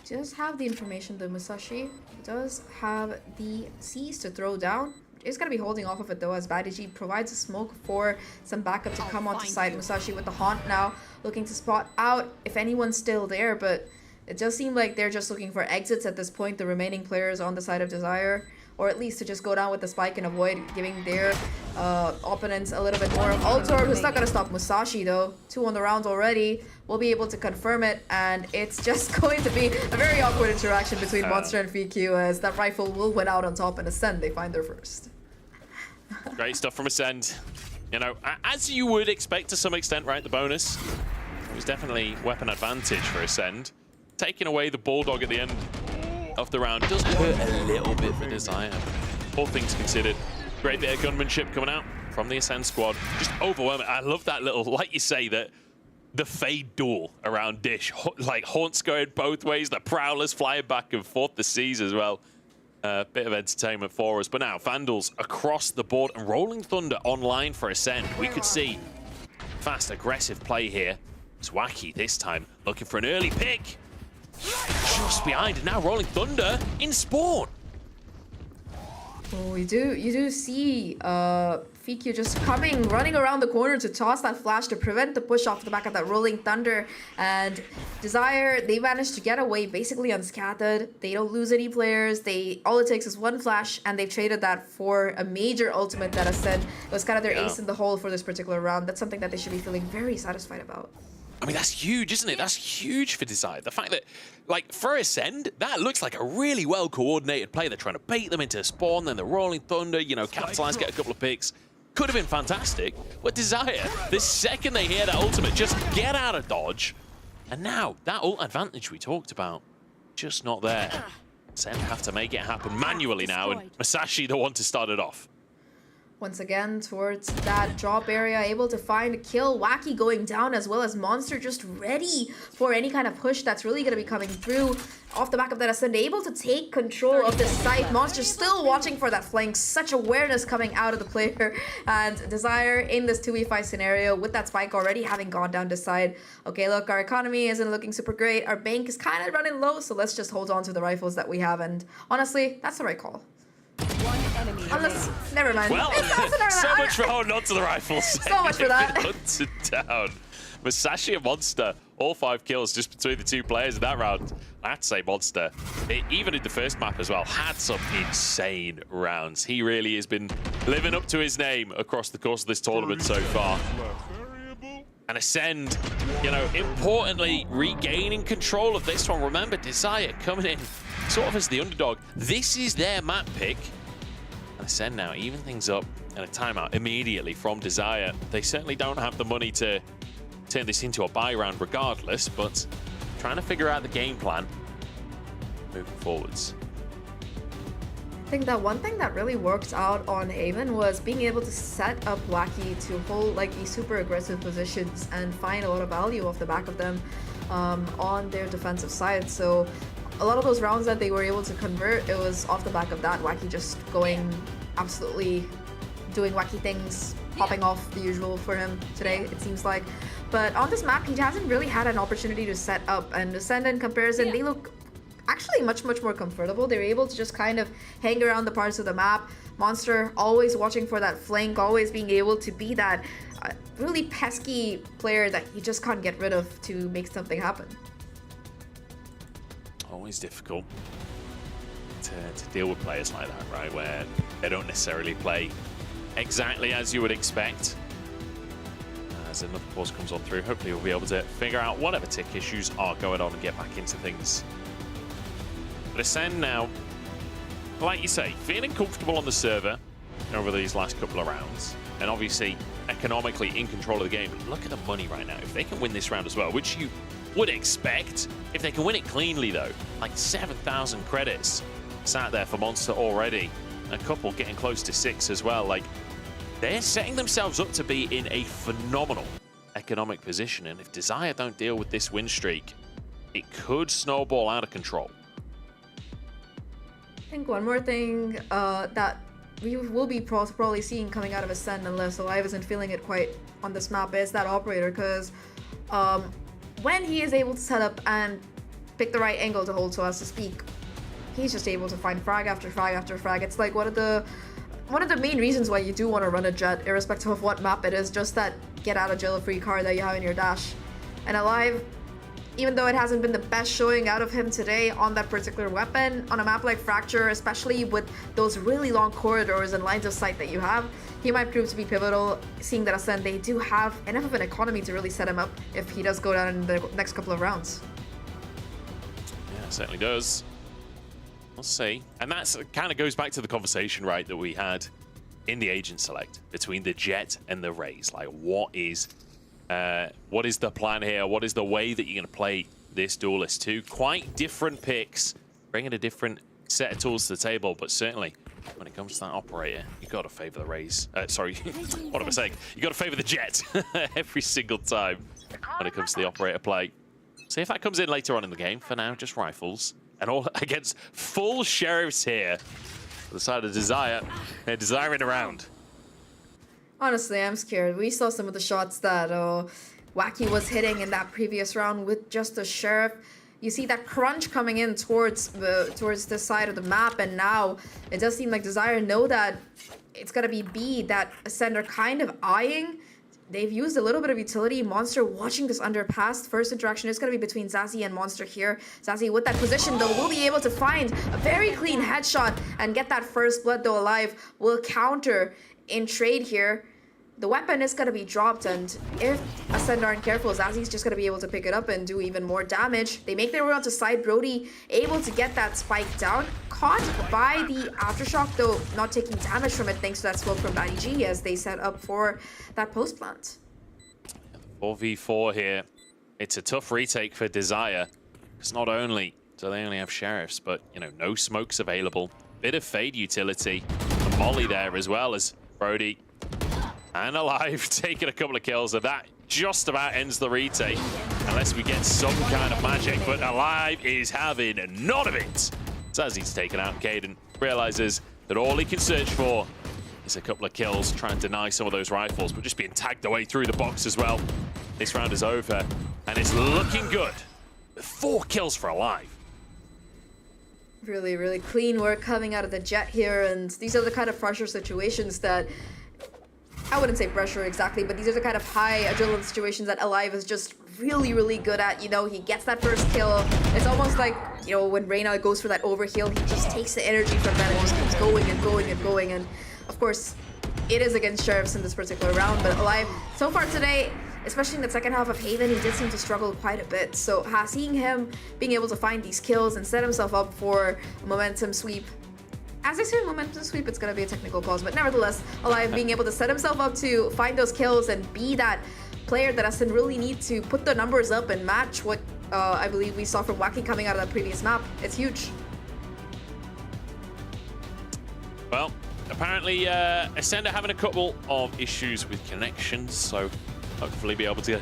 Does have the information, the Musashi. Does have the C's to throw down. He's going to be holding off of it though, as Badiji provides a smoke for some backup to come onto site. Musashi with the Haunt now, looking to spot out if anyone's still there, but it does seem like they're just looking for exits at this point, the remaining players on the side of Desire, or at least to just go down with the spike and avoid giving their opponents a little bit more. Altor, who's not going to stop Musashi though. 2 on the round already. We'll be able to confirm it, and it's just going to be a very awkward interaction between Monster and VQ, as that rifle will win out on top, and Ascend, they find their first. Great stuff from Ascend. You know, as you would expect to some extent, right? The bonus. It was definitely weapon advantage for Ascend. Taking away the Bulldog at the end of the round does hurt a little bit for Desire. All things considered. Great bit of gunmanship coming out from the Ascend squad. Just overwhelming. I love that little, like you say, that the Fade duel around Dish. Like Haunts going both ways, the Prowlers flying back and forth, the Seas as well. Bit of entertainment for us. But now, Vandals across the board and Rolling Thunder online for Ascend. We could see fast, aggressive play here. Zwacky this time looking for an early pick. Just behind, and now Rolling Thunder in spawn. Oh, you do see VQ just running around the corner to toss that flash to prevent the push off the back of that Rolling Thunder. And Desire, they managed to get away basically unscathed. They don't lose any players. All it takes is 1 flash, and they've traded that for a major ultimate that Ascend was kind of their ace in the hole for this particular round. That's something that they should be feeling very satisfied about. I mean, that's huge, isn't it? That's huge for Desire. The fact that, like, for Ascend, that looks like a really well-coordinated play. They're trying to bait them into spawn, then the Rolling Thunder, you know, capitalize, get a couple of picks. Could have been fantastic. But Desire, the second they hear that ultimate, just get out of dodge. And now, that ult advantage we talked about, just not there. Ascend have to make it happen manually now, and Musashi the one to start it off. Once again, towards that drop area, able to find a kill. Wacky going down, as well as Monster just ready for any kind of push that's really going to be coming through. Off the back of that Ascend, able to take control of the site. Monster still watching for that flank. Such awareness coming out of the player. And Desire in this 2v5 scenario with that spike already having gone down, decide, okay, look, our economy isn't looking super great. Our bank is kind of running low, so let's just hold on to the rifles that we have. And honestly, that's the right call. Unless, never mind. Well, so much for holding on to the rifles. So much for that. Hunted down. Musashi and Monster, all 5 kills just between the 2 players in that round. I have to say, Monster, even in the first map as well, had some insane rounds. He really has been living up to his name across the course of this tournament so far. And Ascend, you know, importantly, regaining control of this one. Remember, Desire coming in sort of as the underdog. This is their map pick. And Ascend now even things up and a timeout immediately from Desire. They certainly don't have the money to turn this into a buy round regardless, but trying to figure out the game plan moving forwards. I think that one thing that really worked out on Haven was being able to set up Wacky to hold like these super aggressive positions and find a lot of value off the back of them on their defensive side. So a lot of those rounds that they were able to convert, it was off the back of that. Wacky just going absolutely doing wacky things, popping off the usual for him today, it seems like. But on this map, he hasn't really had an opportunity to set up, and Ascend in comparison, they look actually much more comfortable. They're able to just kind of hang around the parts of the map. Monster always watching for that flank, always being able to be that really pesky player that you just can't get rid of to make something happen. Always difficult to deal with players like that, right? Where they don't necessarily play exactly as you would expect. As another course comes on through, hopefully we'll be able to figure out whatever tick issues are going on and get back into things. But Ascend now, like you say, feeling comfortable on the server over these last couple of rounds. And obviously, economically in control of the game. But look at the money right now. If they can win this round as well, which you would expect, if they can win it cleanly though, like 7,000 credits sat there for Monster already. A couple getting close to 6 as well. Like, they're setting themselves up to be in a phenomenal economic position. And if Desire don't deal with this win streak, it could snowball out of control. I think one more thing that we will be probably seeing coming out of Ascend, unless Alive isn't feeling it quite on this map, is that operator, because when he is able to set up and pick the right angle to hold, so as to speak, he's just able to find frag after frag after frag. It's like one of the main reasons why you do want to run a Jet, irrespective of what map it is, just that get out of jail free card that you have in your dash. And Alive, even though it hasn't been the best showing out of him today on that particular weapon, on a map like Fracture, especially with those really long corridors and lines of sight that you have, he might prove to be pivotal, seeing that Ascend, they do have enough of an economy to really set him up if he does go down in the next couple of rounds. Yeah, it certainly does. We'll see. And that kind of goes back to the conversation, right, that we had in the agent select between the Jet and the Raze. Like, what is the plan here? What is the way that you're going to play this Duelist 2? Quite different picks, bringing a different set of tools to the table, but certainly when it comes to that operator, you've got to favor the Raze. Sorry, what am I saying? You've got to favor the Jet every single time when it comes to the operator play. See if that comes in later on in the game. For now, just rifles. And all against full sheriffs here. For the side of Desire. They're desiring around. Honestly, I'm scared. We saw some of the shots that Wacky was hitting in that previous round with just the sheriff. You see that crunch coming in towards this side of the map, and now it does seem like Desire know that it's gonna be B that Ascend are kind of eyeing. They've used a little bit of utility. Monster watching this underpass. First interaction is going to be between Zazie and Monster here. Zazie with that position though will be able to find a very clean headshot and get that first blood though alive. Will counter in trade here. The weapon is going to be dropped, and if Ascend aren't careful, Zazie's just going to be able to pick it up and do even more damage. They make their way onto side. Brody able to get that spike down. Caught by the Aftershock, though not taking damage from it thanks to that smoke from Matty G as they set up for that post plant. 4v4 here. It's a tough retake for Desire, because not only do they only have sheriffs, but, you know, no smokes available. Bit of fade utility. A molly there as well as Brody and Alive taking a couple of kills, and that just about ends the retake unless we get some kind of magic. But Alive is having none of it. So as he's taken out, Caden realizes that all he can search for is a couple of kills, trying to deny some of those rifles, but just being tagged away through the box as well. This round is over, and it's looking good. 4 kills for Alive. Really, really clean work coming out of the Jet here, and these are the kind of pressure situations that I wouldn't say pressure exactly, but these are the kind of high adrenaline situations that Alive is just really, really good at. You know, he gets that first kill. It's almost like, you know, when Reyna goes for that overheal, he just takes the energy from that and just keeps going and going and going. And of course, it is against Sheriffs in this particular round, but Alive, so far today, especially in the second half of Haven, he did seem to struggle quite a bit. So seeing him being able to find these kills and set himself up for a momentum sweep. As I say momentum sweep, it's going to be a technical pause, but nevertheless, Alive being able to set himself up to find those kills and be that player that Ascend really need to put the numbers up and match what I believe we saw from Wacky coming out of that previous map. It's huge. Well, apparently Ascend are having a couple of issues with connections, so hopefully be able to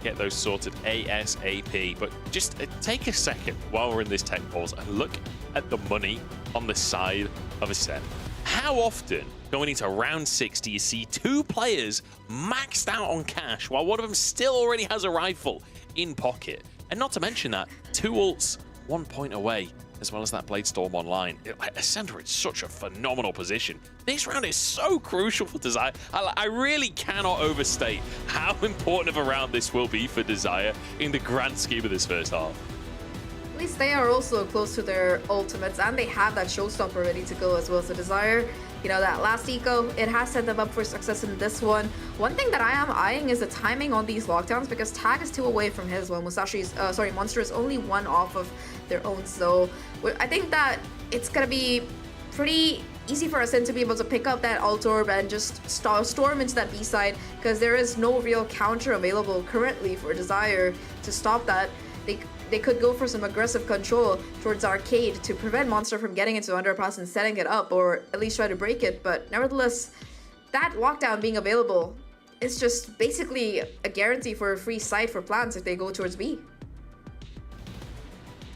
get those sorted ASAP. But just take a second while we're in this tech pause and look at the money on the side of Ascend. How often going into round 6 do you see 2 players maxed out on cash while one of them still already has a rifle in pocket? And not to mention that, 2 ults, 1 point away, as well as that Blade Storm online. Ascend are in such a phenomenal position. This round is so crucial for Desire. I really cannot overstate how important of a round this will be for Desire in the grand scheme of this first half. At least they are also close to their ultimates, and they have that showstopper ready to go as well as the Desire. You know, that last eco, it has set them up for success in this one. One thing that I am eyeing is the timing on these lockdowns, because Tag is 2 away from his, while Monster is only 1 off of their own. So I think that it's gonna be pretty easy for Ascend to be able to pick up that Alt Orb and just storm into that B side, because there is no real counter available currently for Desire to stop that. They could go for some aggressive control towards Arcade to prevent Monster from getting into Underpass and setting it up, or at least try to break it. But nevertheless, that lockdown being available is just basically a guarantee for a free site for plants if they go towards B.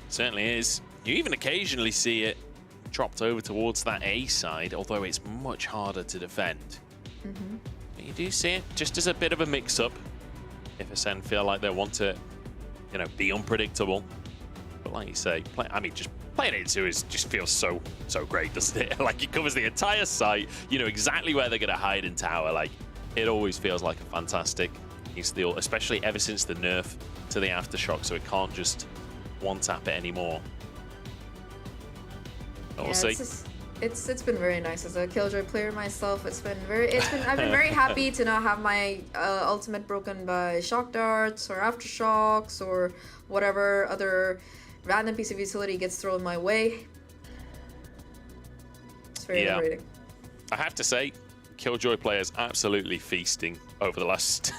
Certainly is. You even occasionally see it dropped over towards that A side, although it's much harder to defend. But you do see it just as a bit of a mix-up if Ascend feel like they want to, you know, be unpredictable. But like you say, just playing it into just feels so great, doesn't it? Like, it covers the entire site. You know exactly where they're going to hide in tower. Like, it always feels like a fantastic use of the ult, especially ever since the nerf to the aftershock, so it can't just one-tap it anymore. But we'll see. It's been very nice as a Killjoy player myself. I've been very happy to not have my ultimate broken by shock darts or aftershocks or whatever other random piece of utility gets thrown my way. It's very liberating. I have to say, Killjoy players absolutely feasting over the last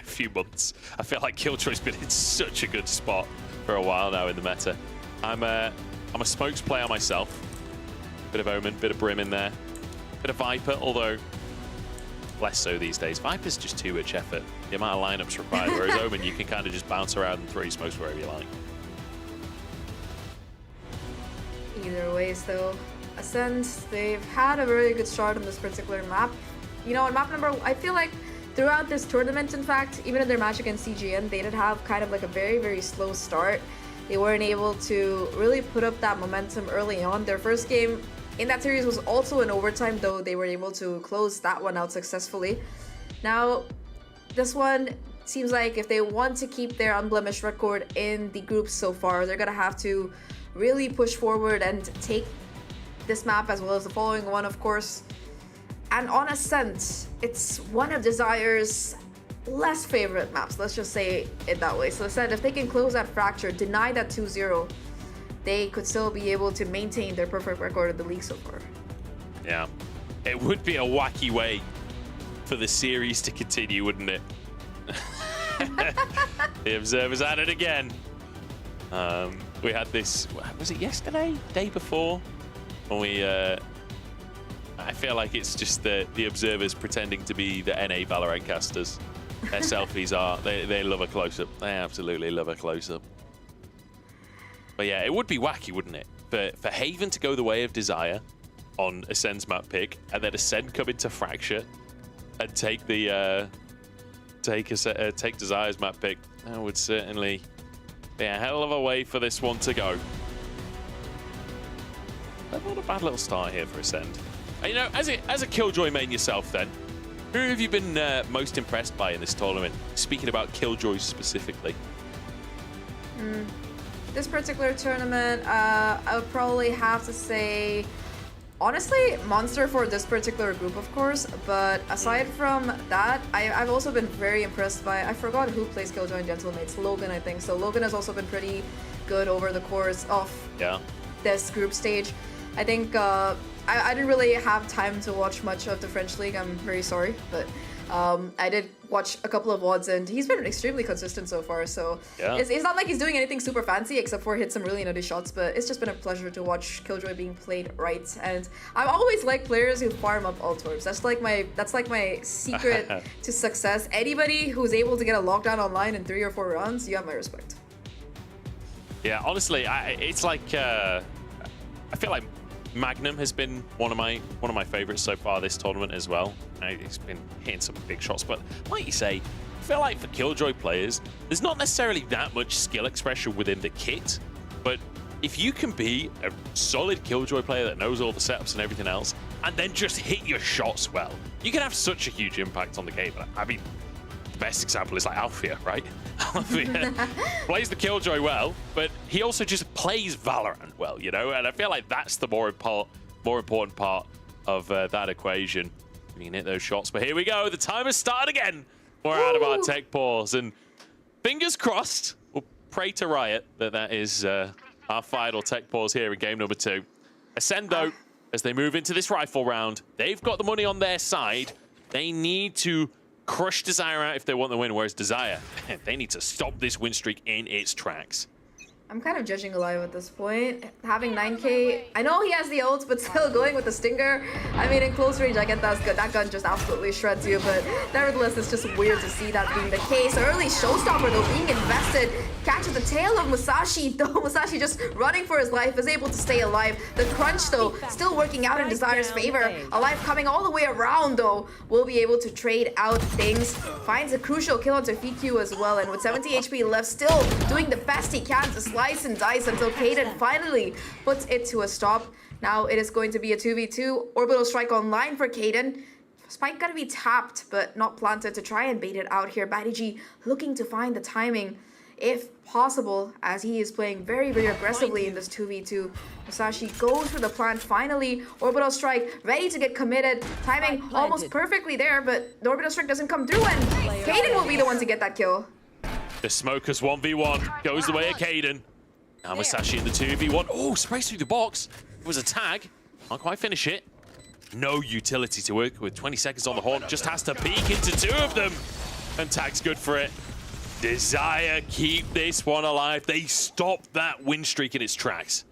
few months. I feel like Killjoy's been in such a good spot for a while now in the meta. I'm a smokes player myself. Bit of Omen, bit of Brim in there, bit of Viper, although less so these days. Viper's just too much effort, the amount of lineups required, whereas Omen, you can kind of just bounce around and 3 smokes wherever you like. Either ways though, Ascend, they've had a very good start on this particular map. You know, on map number, I feel like throughout this tournament, in fact, even in their match against CGN, they did have kind of like a very slow start. They weren't able to really put up that momentum early on. Their first game in that series was also in overtime, though they were able to close that one out successfully. Now, this one seems like if they want to keep their unblemished record in the groups so far, they're gonna have to really push forward and take this map as well as the following one, of course. And on Ascent, it's one of Desire's less favorite maps, let's just say it that way. So Ascent, if they can close that Fracture, deny that 2-0, they could still be able to maintain their perfect record in the league so far. Yeah, it would be a wacky way for the series to continue, wouldn't it? The Observers at it again. We had this, was it yesterday? Day before? When we, I feel like it's just the Observers pretending to be the NA Valorant casters. Their selfies are, they love a close-up. They absolutely love a close-up. But yeah, it would be wacky, wouldn't it? For Haven to go the way of Desire on Ascend's map pick, and then Ascend come into Fracture and take the take Desire's map pick. That would certainly be a hell of a way for this one to go. But not a bad little start here for Ascend. And, you know, as a Killjoy main yourself, then, who have you been most impressed by in this tournament? Speaking about Killjoys specifically. This particular tournament, I would probably have to say honestly, Monster for this particular group, of course, but aside from that, I've also been very impressed by, I forgot who plays Killjoy and Gentlemates, Logan, I think. So Logan has also been pretty good over the course of this group stage. I think I didn't really have time to watch much of the French League, I'm very sorry, but I did watch a couple of VODs and he's been extremely consistent so far, so it's not like he's doing anything super fancy except for hit some really nutty shots, but it's just been a pleasure to watch Killjoy being played right. And I always like players who farm up alt orbs. That's like my secret to success. Anybody who's able to get a lockdown online in 3 or 4 rounds, you have my respect. Yeah, honestly, it's like I feel like Magnum has been one of my favorites so far this tournament as well. He's been hitting some big shots, but like you say, I feel like for Killjoy players, there's not necessarily that much skill expression within the kit, but if you can be a solid Killjoy player that knows all the setups and everything else, and then just hit your shots well, you can have such a huge impact on the game. I mean, the best example is like Althea, right? Althea plays the Killjoy well, but he also just plays Valorant well, you know? And I feel like that's the more important part of that equation. You can hit those shots, but here we go. The time has started again. We're out of our tech pause, and fingers crossed, we'll pray to Riot that is our final tech pause here in game number 2. Ascendo, as they move into this rifle round, they've got the money on their side. They need to crush Desire out if they want the win, whereas Desire, they need to stop this win streak in its tracks. I'm kind of judging Alive at this point. Having 9k, I know he has the ult, but still going with the Stinger. I mean, in close range, I get that's good. That gun just absolutely shreds you, but nevertheless, it's just weird to see that being the case. Early showstopper, though, being invested. Catches the tail of Musashi, though. Musashi just running for his life, is able to stay alive. The crunch, though, still working out in Desire's favor. Alive coming all the way around, though, will be able to trade out things. Finds a crucial kill onto VQ as well, and with 70 HP left, still doing the best he can to slice and dice until Kaden finally puts it to a stop. Now it is going to be a 2v2. Orbital strike online for Kaden. Spike gonna be tapped, but not planted to try and bait it out here. Badiji looking to find the timing, if possible, as he is playing very, very aggressively in this 2v2. Musashi goes for the plant finally. Orbital strike ready to get committed. Timing almost perfectly there, but the orbital strike doesn't come through, and Kaden will be the one to get that kill. The Smokers 1v1 goes the way of Kaden. Now Musashi in the 2v1. Oh, sprays through the box. It was a tag. Can't quite finish it. No utility to work with. 20 seconds on the horn. Just has to peek into 2 of them. And tag's good for it. Desire keep this one alive. They stopped that win streak in its tracks.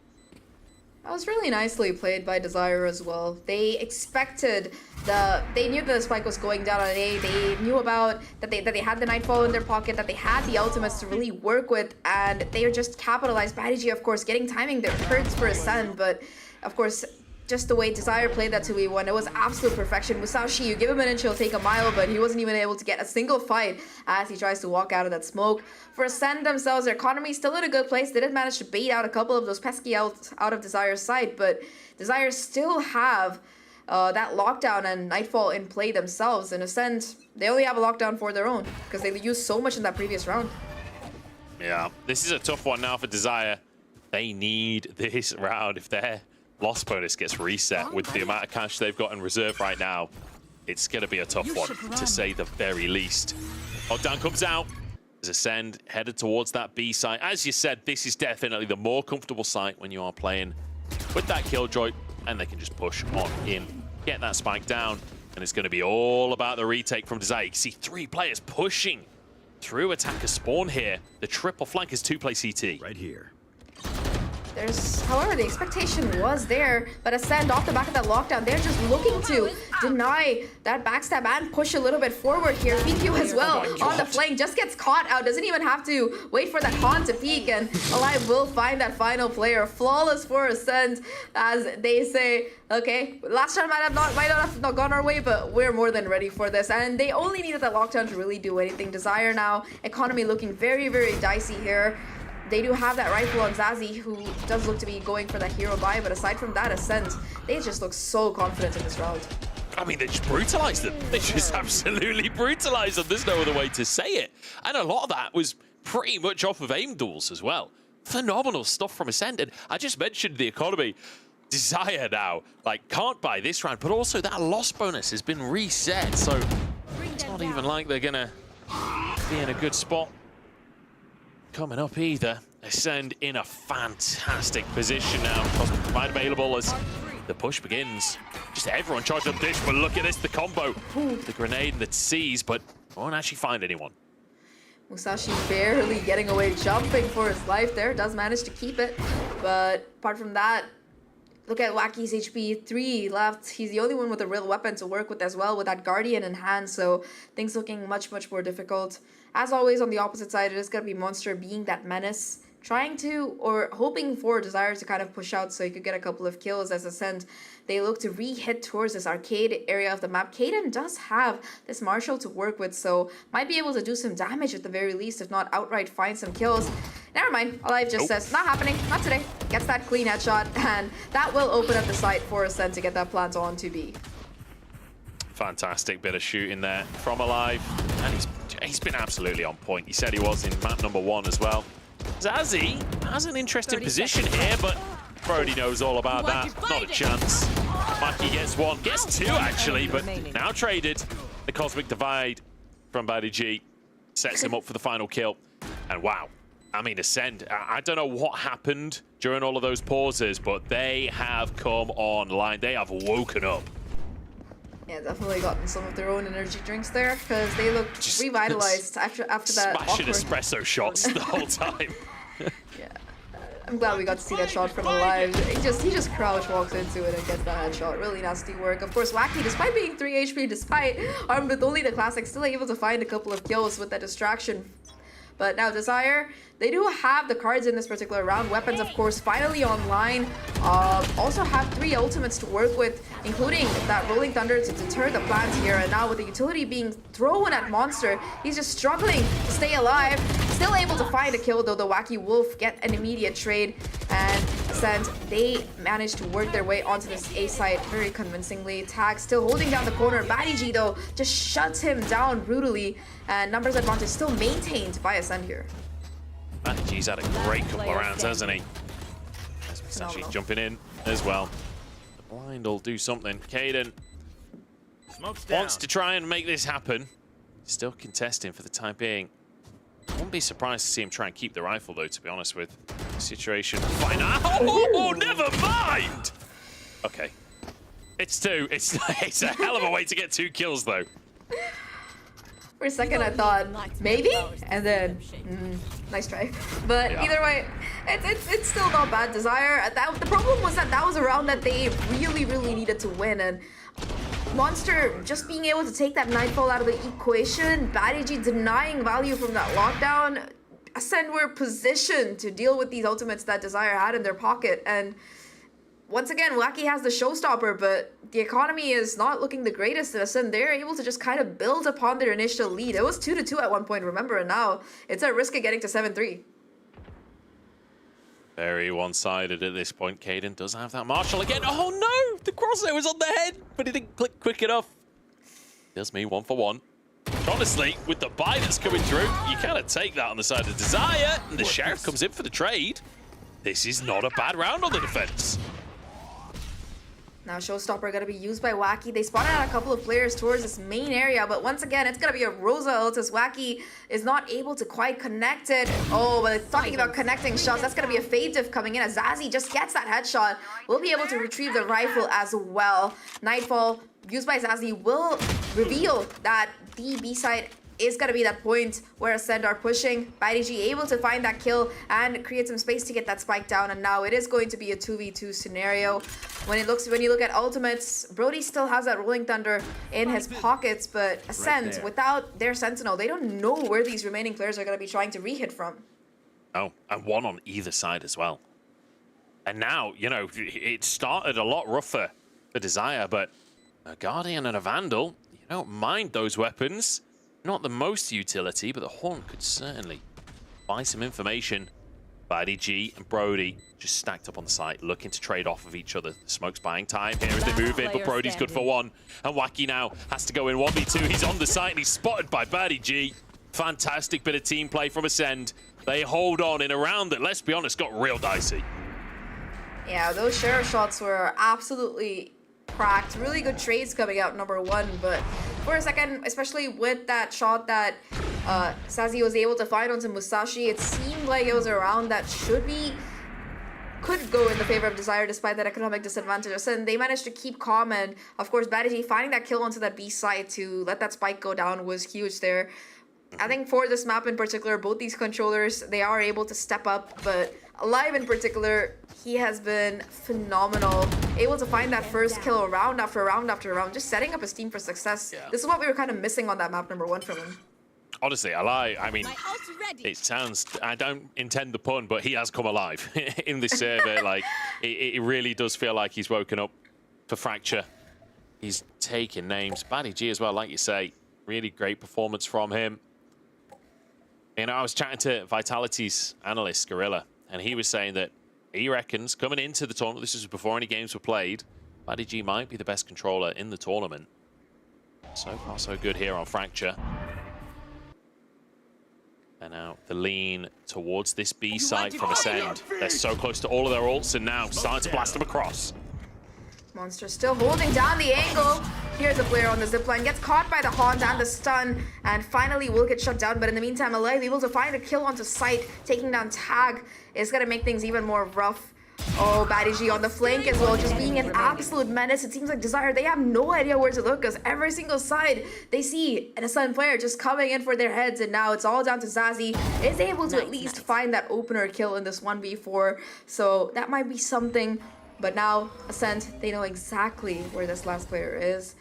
That was really nicely played by Desire as well. They expected they knew that the spike was going down on A. They knew about that they had the Nightfall in their pocket, that they had the ultimates to really work with, and they just capitalized. Badiji, of course, getting timing there hurts for Ascend, but of course, just the way Desire played that 2v1, it was absolute perfection. Musashi, you give him an inch, he'll take a mile, but he wasn't even able to get a single fight as he tries to walk out of that smoke. For Ascend themselves, their economy still in a good place. They did manage to bait out a couple of those pesky outs out of Desire's side, but Desire still have that lockdown and Nightfall in play themselves. And Ascend, they only have a lockdown for their own because they used so much in that previous round. Yeah, this is a tough one now for Desire. They need this round. If their loss bonus gets reset with the amount of cash they've got in reserve right now, it's going to be a tough one, to say the very least. Lockdown comes out. As Ascend headed towards that B site. As you said, this is definitely the more comfortable site when you are playing with that Killjoy, and they can just push on in, get that spike down, and it's going to be all about the retake from Desire. You can see 3 players pushing through attacker spawn here. The triple flank is 2-play CT. Right here. However, the expectation was there, but Ascend off the back of that lockdown, they're just looking to deny that backstab and push a little bit forward here. PQ as well on the flank, just gets caught out, doesn't even have to wait for that con to peek, and Alive will find that final player. Flawless for Ascend, as they say, okay, last time might not have gone our way, but we're more than ready for this. And they only needed that lockdown to really do anything. Desire now, economy looking very, very dicey here. They do have that rifle on Zazie, who does look to be going for that hero buy, but aside from that, Ascend, they just look so confident in this round. I mean, they just brutalized them. They just absolutely brutalized them. There's no other way to say it. And a lot of that was pretty much off of aim duels as well. Phenomenal stuff from Ascend. And I just mentioned the economy. Desire now, like, can't buy this round, but also that loss bonus has been reset, so it's not even like they're gonna be in a good spot coming up either. Ascend in a fantastic position now. Cosmic Divide available as the push begins. Just everyone charged up this, but look at this, the combo. The grenade that sees, but won't actually find anyone. Musashi barely getting away, jumping for his life there, does manage to keep it. But apart from that, look at Wacky's HP, 3 left. He's the only one with a real weapon to work with as well, with that Guardian in hand, so things looking much, much more difficult. As always, on the opposite side, it is going to be Monster being that menace, trying to, or hoping for Desire to kind of push out so he could get a couple of kills as Ascend. They look to re-hit towards this arcade area of the map. Kaden does have this Marshall to work with, so might be able to do some damage at the very least, if not outright find some kills. Never mind, Alive just says, not happening, not today. Gets that clean headshot, and that will open up the site for Ascend to get that plant on to B. Fantastic bit of shooting there from Alive, and he's been absolutely on point. He said he was in map number 1 as well. Zazzy has an interesting position here, but Brody knows all about that. Not a chance. Maki gets 1, gets 2 actually, but now traded. The Cosmic Divide from BaddyG sets him up for the final kill. And wow, I mean, Ascend, I don't know what happened during all of those pauses, but they have come online. They have woken up. Yeah, definitely gotten some of their own energy drinks there, because they look revitalized after that Smashing awkward espresso shots the whole time. Yeah, I'm glad we got to see that shot from Alive. He just crouch walks into it and gets that headshot. Really nasty work. Of course, Wacky, despite being 3 HP, despite armed with only the classic, still able to find a couple of kills with that distraction. But now Desire, they do have the cards in this particular round. Weapons, of course, finally online. Also have 3 ultimates to work with, including that Rolling Thunder to deter the plant here. And now with the utility being thrown at Monster, he's just struggling to stay alive. Still able to find a kill, though the Wacky Wolf get an immediate trade. And Ascend, they managed to work their way onto this A site very convincingly. Tag still holding down the corner. BaddyG, though, just shuts him down brutally. And numbers advantage still maintained by Ascend here. BaddyG's had a great couple of rounds, hasn't he? Musashi jumping in as well. The blind will do something. Kaden wants to try and make this happen. Still contesting for the time being. Wouldn't be surprised to see him try and keep the rifle, though, to be honest with the situation. Fine. Oh, never mind! Okay. It's 2. It's a hell of a way to get 2 kills, though. For a second, I thought, maybe? And then, nice try. But either way, it's still not bad. Desire, the problem was that was a round that they really, really needed to win. And Monster just being able to take that Nightfall out of the equation, BaddyG denying value from that lockdown, Ascend were positioned to deal with these ultimates that Desire had in their pocket. And once again, Wacky has the showstopper, but the economy is not looking the greatest. And they're able to just kind of build upon their initial lead. It was 2-2 at one point, remember, and now it's at risk of getting to 7-3. Very one-sided at this point. Kaden does have that Marshall again. Oh no! The crosshair was on the head, but he didn't click quick enough. Does me 1 for 1. Honestly, with the buy that's coming through, you cannot take that on the side of Desire. And the Sheriff comes in for the trade. This is not a bad round on the defense. Now Showstopper gonna be used by Wacky. They spotted out a couple of players towards this main area, but once again, it's gonna be a Rosa ult as Wacky is not able to quite connect it. Oh, but it's talking about connecting shots. That's gonna be a fade diff coming in as Zazzy just gets that headshot. We'll be able to retrieve the rifle as well. Nightfall used by Zazzy will reveal that the B side is going to be that point where Ascend are pushing. BaddyG able to find that kill and create some space to get that spike down, and now it is going to be a 2v2 scenario. When you look at ultimates, Brody still has that Rolling Thunder in his pockets, but Ascend, without their Sentinel, they don't know where these remaining players are going to be trying to re-hit from. Oh, and 1 on either side as well. And now, you know, it started a lot rougher for Desire, but a Guardian and a Vandal, you don't mind those weapons. Not the most utility, but the Horn could certainly buy some information. BaddyG and Brody just stacked up on the site, looking to trade off of each other. The Smoke's buying time here as they move in, but Brody's good for 1. And Wacky now has to go in 1v2. He's on the site and he's spotted by BaddyG. Fantastic bit of team play from Ascend. They hold on in a round that, let's be honest, got real dicey. Yeah, those sheriff shots were absolutely cracked. Really good trades coming out, number one. But for a second, especially with that shot that Sazi was able to find onto Musashi, it seemed like it was a round that could go in the favor of Desire despite that economic disadvantage. And they managed to keep calm, and of course Badiji finding that kill onto that B side to let that spike go down was huge there. I think for this map in particular, both these controllers, they are able to step up, but Alive in particular, he has been phenomenal. Able to find that first kill round after round after round, just setting up his team for success. Yeah. This is what we were kind of missing on that map number one from him. Honestly, I mean, it sounds, I don't intend the pun, but he has come alive in this server. Like, it really does feel like he's woken up for Fracture. He's taking names. Baddy G as well, like you say, really great performance from him. You know, I was chatting to Vitality's analyst, Gorilla, and he was saying that he reckons coming into the tournament, this is before any games were played, Baddy G might be the best controller in the tournament. So far, so good here on Fracture. And now the lean towards this B side from Ascend. They're so close to all of their ults, and now starting to blast them across. Monster still holding down the angle. Here's a player on the zipline, gets caught by the haunt and the stun, and finally will get shut down. But in the meantime, Alive able to find a kill onto site, taking down Tag is gonna make things even more rough. Oh, Baddy G on the flank as well, just being an absolute menace. It seems like Desire, they have no idea where to look, because every single side they see an Ascend player just coming in for their heads, and now it's all down to Zazie. Is able to at least find that opener kill in this 1v4, so that might be something. But now, Ascend, they know exactly where this last player is.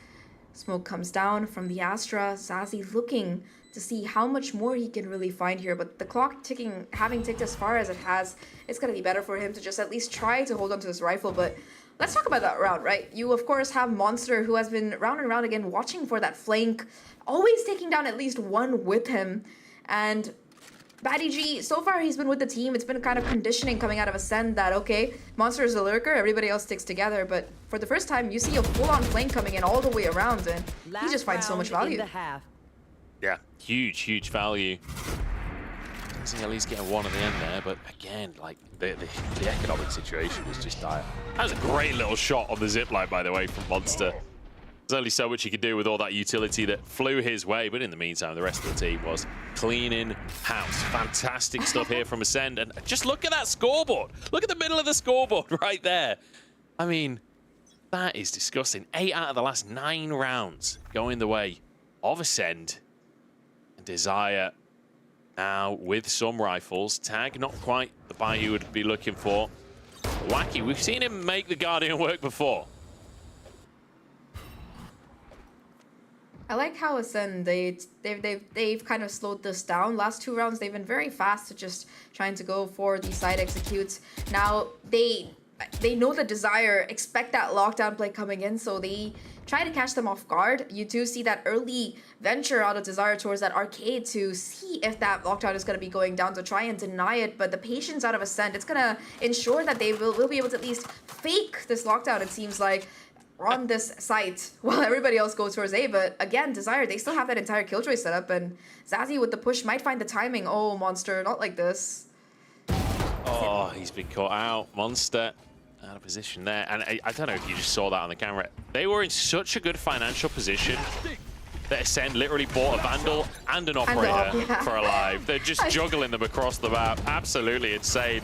Smoke comes down from the Astra. Zazie looking to see how much more he can really find here. But the clock ticking, having ticked as far as it has, it's going to be better for him to just at least try to hold on to his rifle. But let's talk about that round, right? You, of course, have Monster, who has been round and round again, watching for that flank, always taking down at least one with him. And Baddy G, so far he's been with the team. It's been kind of conditioning coming out of Ascend that, okay, Monster is a lurker, everybody else sticks together. But for the first time, you see a full-on flank coming in all the way around, and he just finds so much value. Yeah, huge value. At least getting one at the end there, but again, like, the economic situation was just dire. That was a great little shot on the zipline, by the way, from Monster. There's only so much he could do with all that utility that flew his way, but in the meantime, the rest of the team was cleaning house. Fantastic stuff here from Ascend, and just look at that scoreboard. Look at the middle of the scoreboard right there. I mean, that is disgusting. 8 out of the last 9 rounds going the way of Ascend. And Desire now with some rifles. Tag, not quite the buy you would be looking for. Wacky, we've seen him make the Guardian work before. I like how Ascend, they've kind of slowed this down. Last 2 rounds, they've been very fast to just trying to go for the side executes. Now, they know the Desire, expect that lockdown play coming in, so they try to catch them off guard. You do see that early venture out of Desire towards that arcade to see if that lockdown is going to be going down, to try and deny it. But the patience out of Ascend, it's going to ensure that they will be able to at least fake this lockdown, it seems like, on this site while everybody else goes towards A. But again, Desire, they still have that entire killjoy set up, and Zazie with the push might find the timing. Oh, Monster, not like this. Oh, he's been caught out. Monster out of position there. And I don't know if you just saw that on the camera. They were in such a good financial position that Ascend literally bought a Vandal and an Operator for Alive. They're just juggling them across the map. Absolutely insane.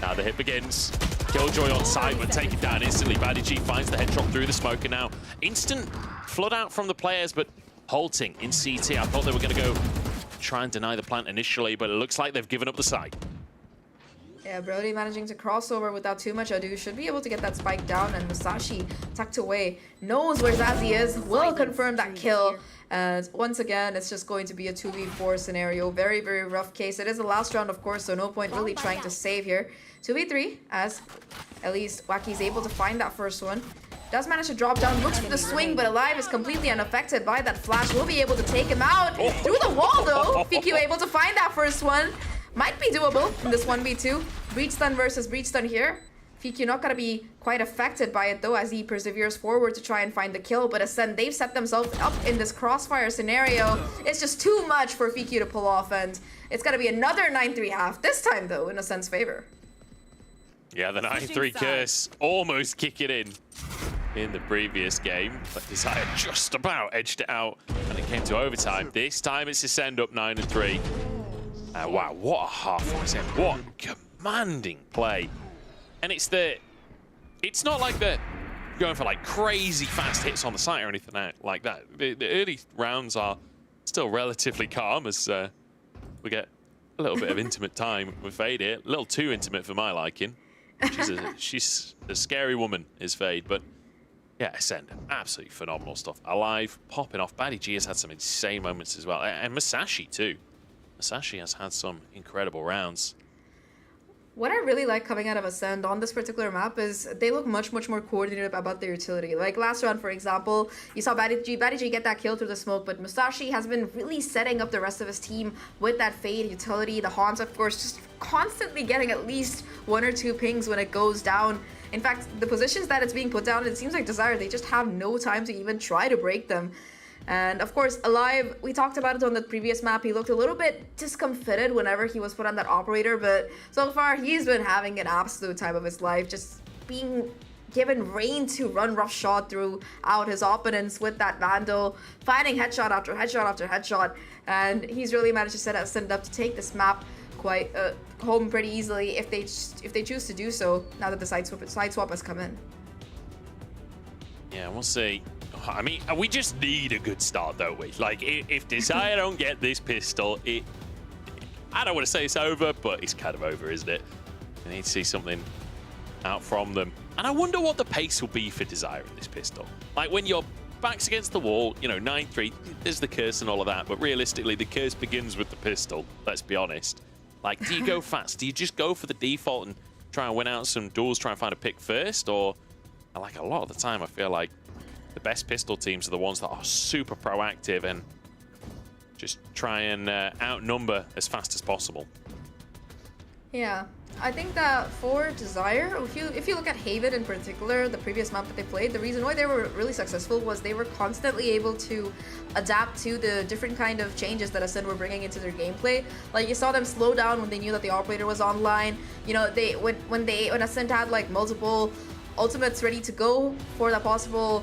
Now the hit begins. Killjoy on side, but taken down instantly. Baddy G finds the headshot through the smoke, and now instant flood out from the players, but halting in CT. I thought they were going to go try and deny the plant initially, but it looks like they've given up the site. Yeah, Brody managing to cross over without too much ado. Should be able to get that spike down, and Musashi tucked away. Knows where Zazie is, will confirm that kill. And once again, it's just going to be a 2v4 scenario. Very, very rough case. It is the last round, of course, so no point really trying to save here. 2v3, as at least Wacky's able to find that first one. Does manage to drop down, looks for the swing, but Alive is completely unaffected by that flash. Will be able to take him out through the wall, though. FIKU able to find that first one. Might be doable in this 1v2. Breach stun versus breach stun here. FIKU not going to be quite affected by it, though, as he perseveres forward to try and find the kill. But Ascend, they've set themselves up in this crossfire scenario. It's just too much for FIKU to pull off, and it's going to be another 9-3 half. This time, though, in Ascend's favor. Yeah, the 9-3 curse almost kicking in the previous game, but Desire just about edged it out, and it came to overtime. This time it's Ascend up 9-3. Wow, what a half from Ascend. What commanding play. And it's not like they're going for like crazy fast hits on the site or anything like that. The early rounds are still relatively calm as we get a little bit of intimate time with Fade here. A little too intimate for my liking. She's a scary woman, is Fade, but yeah, Ascend, absolutely phenomenal stuff. Alive, popping off. Baddie G has had some insane moments as well. And Masashi too. Masashi has had some incredible rounds. What I really like coming out of Ascend on this particular map is they look much more coordinated about their utility. Like last round, for example, you saw Baddie G get that kill through the smoke, but Musashi has been really setting up the rest of his team with that Fade utility. The Hans, of course, just constantly getting at least 1 or 2 pings when it goes down. In fact, the positions that it's being put down, it seems like Desire, they just have no time to even try to break them. And of course, Alive, we talked about it on the previous map, he looked a little bit discomfited whenever he was put on that operator, but so far he's been having an absolute time of his life, just being given reign to run rough shot throughout his opponents with that Vandal, finding headshot after headshot after headshot, and he's really managed to set it up to take this map quite home pretty easily if they choose to do so, now that the side swap has come in. Yeah, we'll see. I mean, we just need a good start, don't we? Like, if Desire don't get this pistol, I don't want to say it's over, but it's kind of over, isn't it? We need to see something out from them. And I wonder what the pace will be for Desire in this pistol. Like, when your back's against the wall, you know, 9-3, there's the curse and all of that, but realistically, the curse begins with the pistol, let's be honest. Like, do you go fast? Do you just go for the default and try and win out some duels, try and find a pick first? Or, like, a lot of the time, I feel like the best pistol teams are the ones that are super proactive and just try and outnumber as fast as possible. Yeah, I think that for Desire, if you look at Haven in particular, the previous map that they played, the reason why they were really successful was they were constantly able to adapt to the different kind of changes that Ascend were bringing into their gameplay. Like, you saw them slow down when they knew that the operator was online. You know, when Ascend had like multiple ultimates ready to go for that possible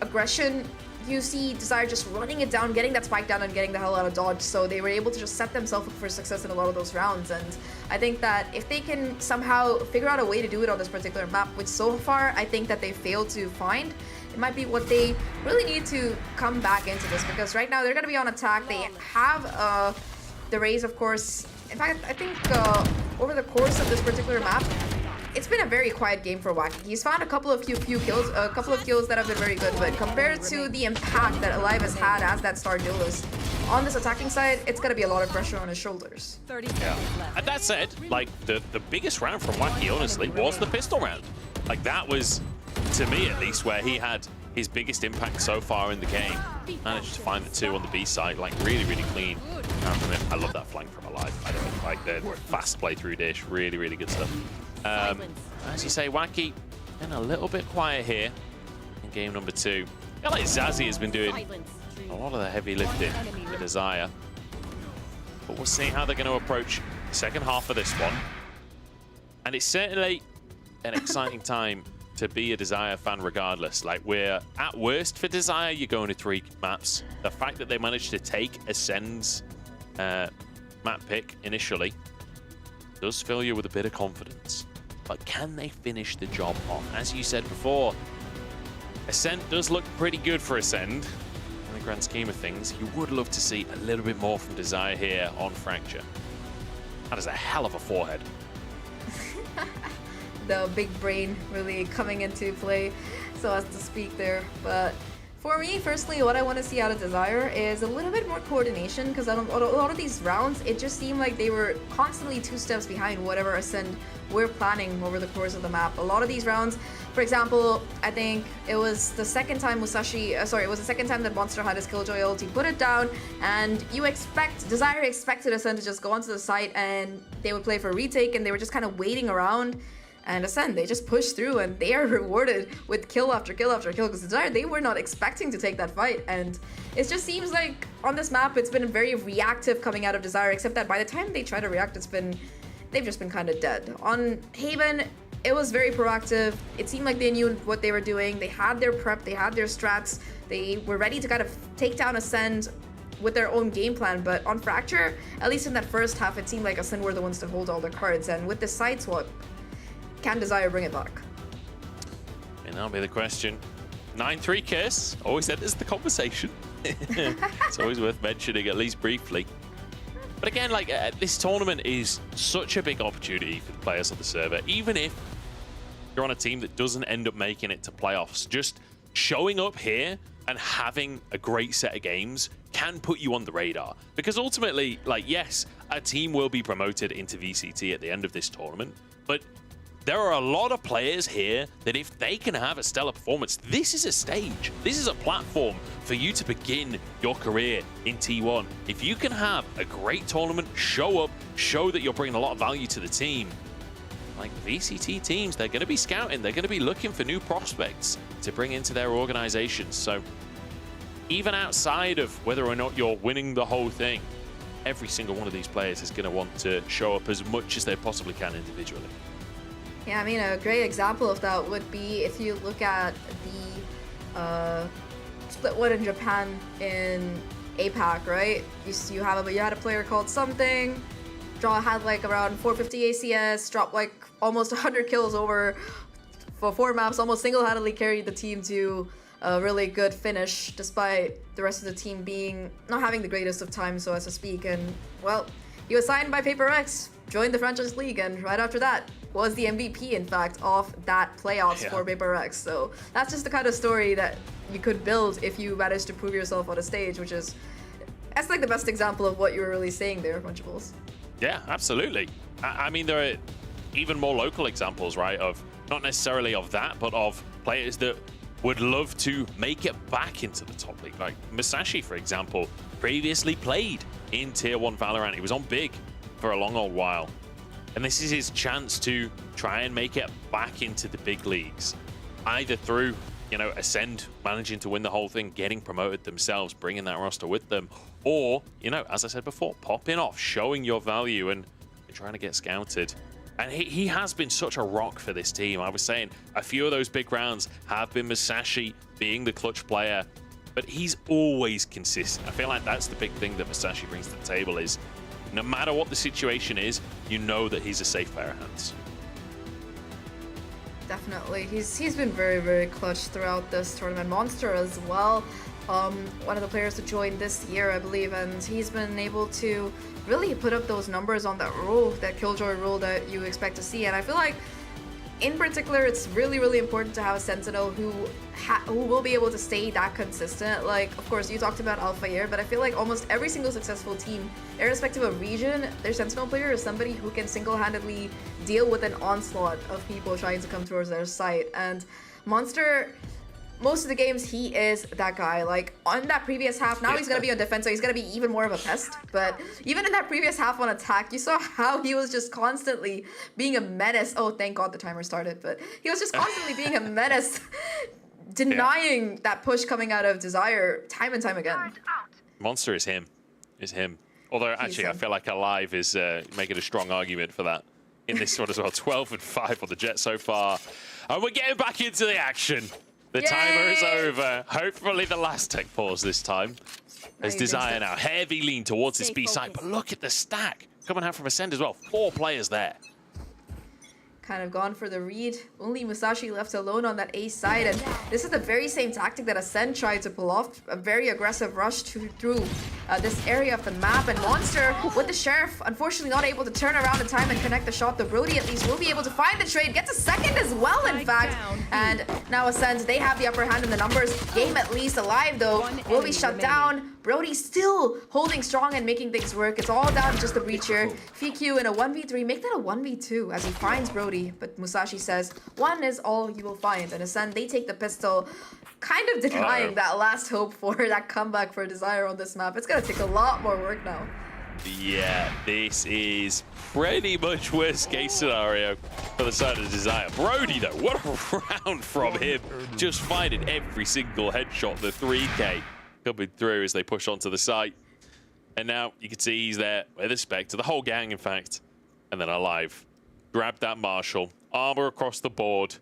aggression, you see Desire just running it down, getting that spike down, and getting the hell out of dodge. So they were able to just set themselves up for success in a lot of those rounds. And I think that if they can somehow figure out a way to do it on this particular map, which so far I think that they failed to find, it might be what they really need to come back into this. Because right now they're going to be on attack. They have the Raze, of course. In fact, I think over the course of this particular map, it's been a very quiet game for Wacky. He's found a couple of kills that have been very good, but compared to the impact that Alive has had as that star duelist on this attacking side, it's gonna be a lot of pressure on his shoulders. 30 seconds left. And that said, like, the biggest round from Wacky, honestly, was the pistol round. Like, that was, to me at least, where he had his biggest impact so far in the game. Managed to find the 2 on the B side, like, really clean. I love that flank from Alive. I don't like the fast playthrough dish. Really good stuff. As you say, Wacky been a little bit quiet here in game number 2. I feel like Zazie has been doing a lot of the heavy lifting with Desire. But we'll see how they're going to approach the second half of this one. And it's certainly an exciting time to be a Desire fan regardless. Like, we're at worst for Desire, you're going to 3 maps. The fact that they managed to take Ascend's map pick initially does fill you with a bit of confidence. But can they finish the job off? As you said before, Ascend does look pretty good for Ascend. In the grand scheme of things, you would love to see a little bit more from Desire here on Fracture. That is a hell of a forehead. The big brain really coming into play, so as to speak there. But for me, personally, what I want to see out of Desire is a little bit more coordination, because a lot of these rounds, it just seemed like they were constantly 2 steps behind whatever Ascend were planning over the course of the map. A lot of these rounds, for example, I think it was the second time it was the second time that Monster had his Killjoy ulti, put it down, and Desire expected Ascend to just go onto the site and they would play for retake, and they were just kind of waiting around. And Ascend, they just push through and they are rewarded with kill after kill after kill, because Desire, they were not expecting to take that fight. And it just seems like on this map, it's been very reactive coming out of Desire, except that by the time they try to react, it's been they've just been kind of dead. On Haven, it was very proactive. It seemed like they knew what they were doing. They had their prep, they had their strats. They were ready to kind of take down Ascend with their own game plan, but on Fracture, at least in that first half, it seemed like Ascend were the ones to hold all the cards, and with the side swap, can Desire bring it back? And that'll be the question. 9-3 Kiss, always enters the conversation. It's always worth mentioning, at least briefly. But again, like, this tournament is such a big opportunity for the players on the server. Even if you're on a team that doesn't end up making it to playoffs, just showing up here and having a great set of games can put you on the radar. Because ultimately, like, yes, a team will be promoted into VCT at the end of this tournament, but there are a lot of players here that if they can have a stellar performance, this is a stage. This is a platform for you to begin your career in T1. If you can have a great tournament, show up, show that you're bringing a lot of value to the team, like VCT teams, they're going to be scouting, they're going to be looking for new prospects to bring into their organizations. So even outside of whether or not you're winning the whole thing, every single one of these players is going to want to show up as much as they possibly can individually. Yeah, I mean, a great example of that would be if you look at the split one in Japan in APAC, right? You had a player called something, had like around 450 ACS, dropped like almost 100 kills over for 4 maps, almost single-handedly carried the team to a really good finish, despite the rest of the team not having the greatest of times, so as to speak. And well, he was signed by Paper X, joined the franchise league, and right after that was the MVP, in fact, of that playoffs for Paper X. So that's just the kind of story that you could build if you manage to prove yourself on a stage, that's like the best example of what you were really saying there, Punchables. Yeah, absolutely. I mean, there are even more local examples, right, of not necessarily of that, but of players that would love to make it back into the top league. Like Musashi, for example, previously played in Tier 1 Valorant. He was on Big for a long old while. And this is his chance to try and make it back into the big leagues, either through, you know, Ascend managing to win the whole thing, getting promoted themselves, bringing that roster with them, or, you know, as I said before, popping off, showing your value and trying to get scouted. And he has been such a rock for this team. I was saying a few of those big rounds have been Musashi being the clutch player, but he's always consistent. I feel like that's the big thing that Musashi brings to the table is no matter what the situation is, you know that he's a safe pair of hands. Definitely. He's been very, very clutch throughout this tournament. Monster as well. One of the players to join this year, I believe, and he's been able to really put up those numbers on that rule, that Killjoy rule that you expect to see. And I feel like, in particular, it's really, really important to have a Sentinel who will be able to stay that consistent. Like, of course, you talked about Alphair, but I feel like almost every single successful team, irrespective of region, their Sentinel player is somebody who can single-handedly deal with an onslaught of people trying to come towards their site. And Monster, most of the games, he is that guy. Like, on that previous half, now he's going to be on defense, so he's going to be even more of a pest. But even in that previous half on attack, you saw how he was just constantly being a menace. Oh, thank God the timer started. But he was just constantly being a menace, denying that push coming out of Desire time and time again. Monster is him. Although, actually, I feel like Alive is making a strong argument for that in this one as well. 12-5 on the Jet so far. And we're getting back into the action. The timer is over. Hopefully the last tech pause this time. As Desire now heavy lean towards his B side, but look at the stack coming out from Ascend as well. 4 players there. Kind of gone for the read. Only Musashi left alone on that A side, and this is the very same tactic that Ascend tried to pull off. A very aggressive rush through this area of the map, and Monster with the Sheriff, unfortunately not able to turn around in time and connect the shot. The Brody at least will be able to find the trade, gets a second as well, in fact. And now Ascend, they have the upper hand in the numbers. Game at least alive though, will be shut down. Brody still holding strong and making things work. It's all down to just the breacher. FQ in a 1v3, make that a 1v2 as he finds Brody. But Musashi says, 1 is all you will find. And Ascend, they take the pistol, kind of denying that last hope for that comeback for Desire on this map. It's gonna take a lot more work now. Yeah, this is pretty much worst case scenario for the side of Desire. Brody though, what a round from him. Just finding every single headshot, the 3K coming through as they push onto the site. And now you can see he's there with the Spectre, the whole gang in fact. And then Alive. Grab that Marshall. Armor across the board.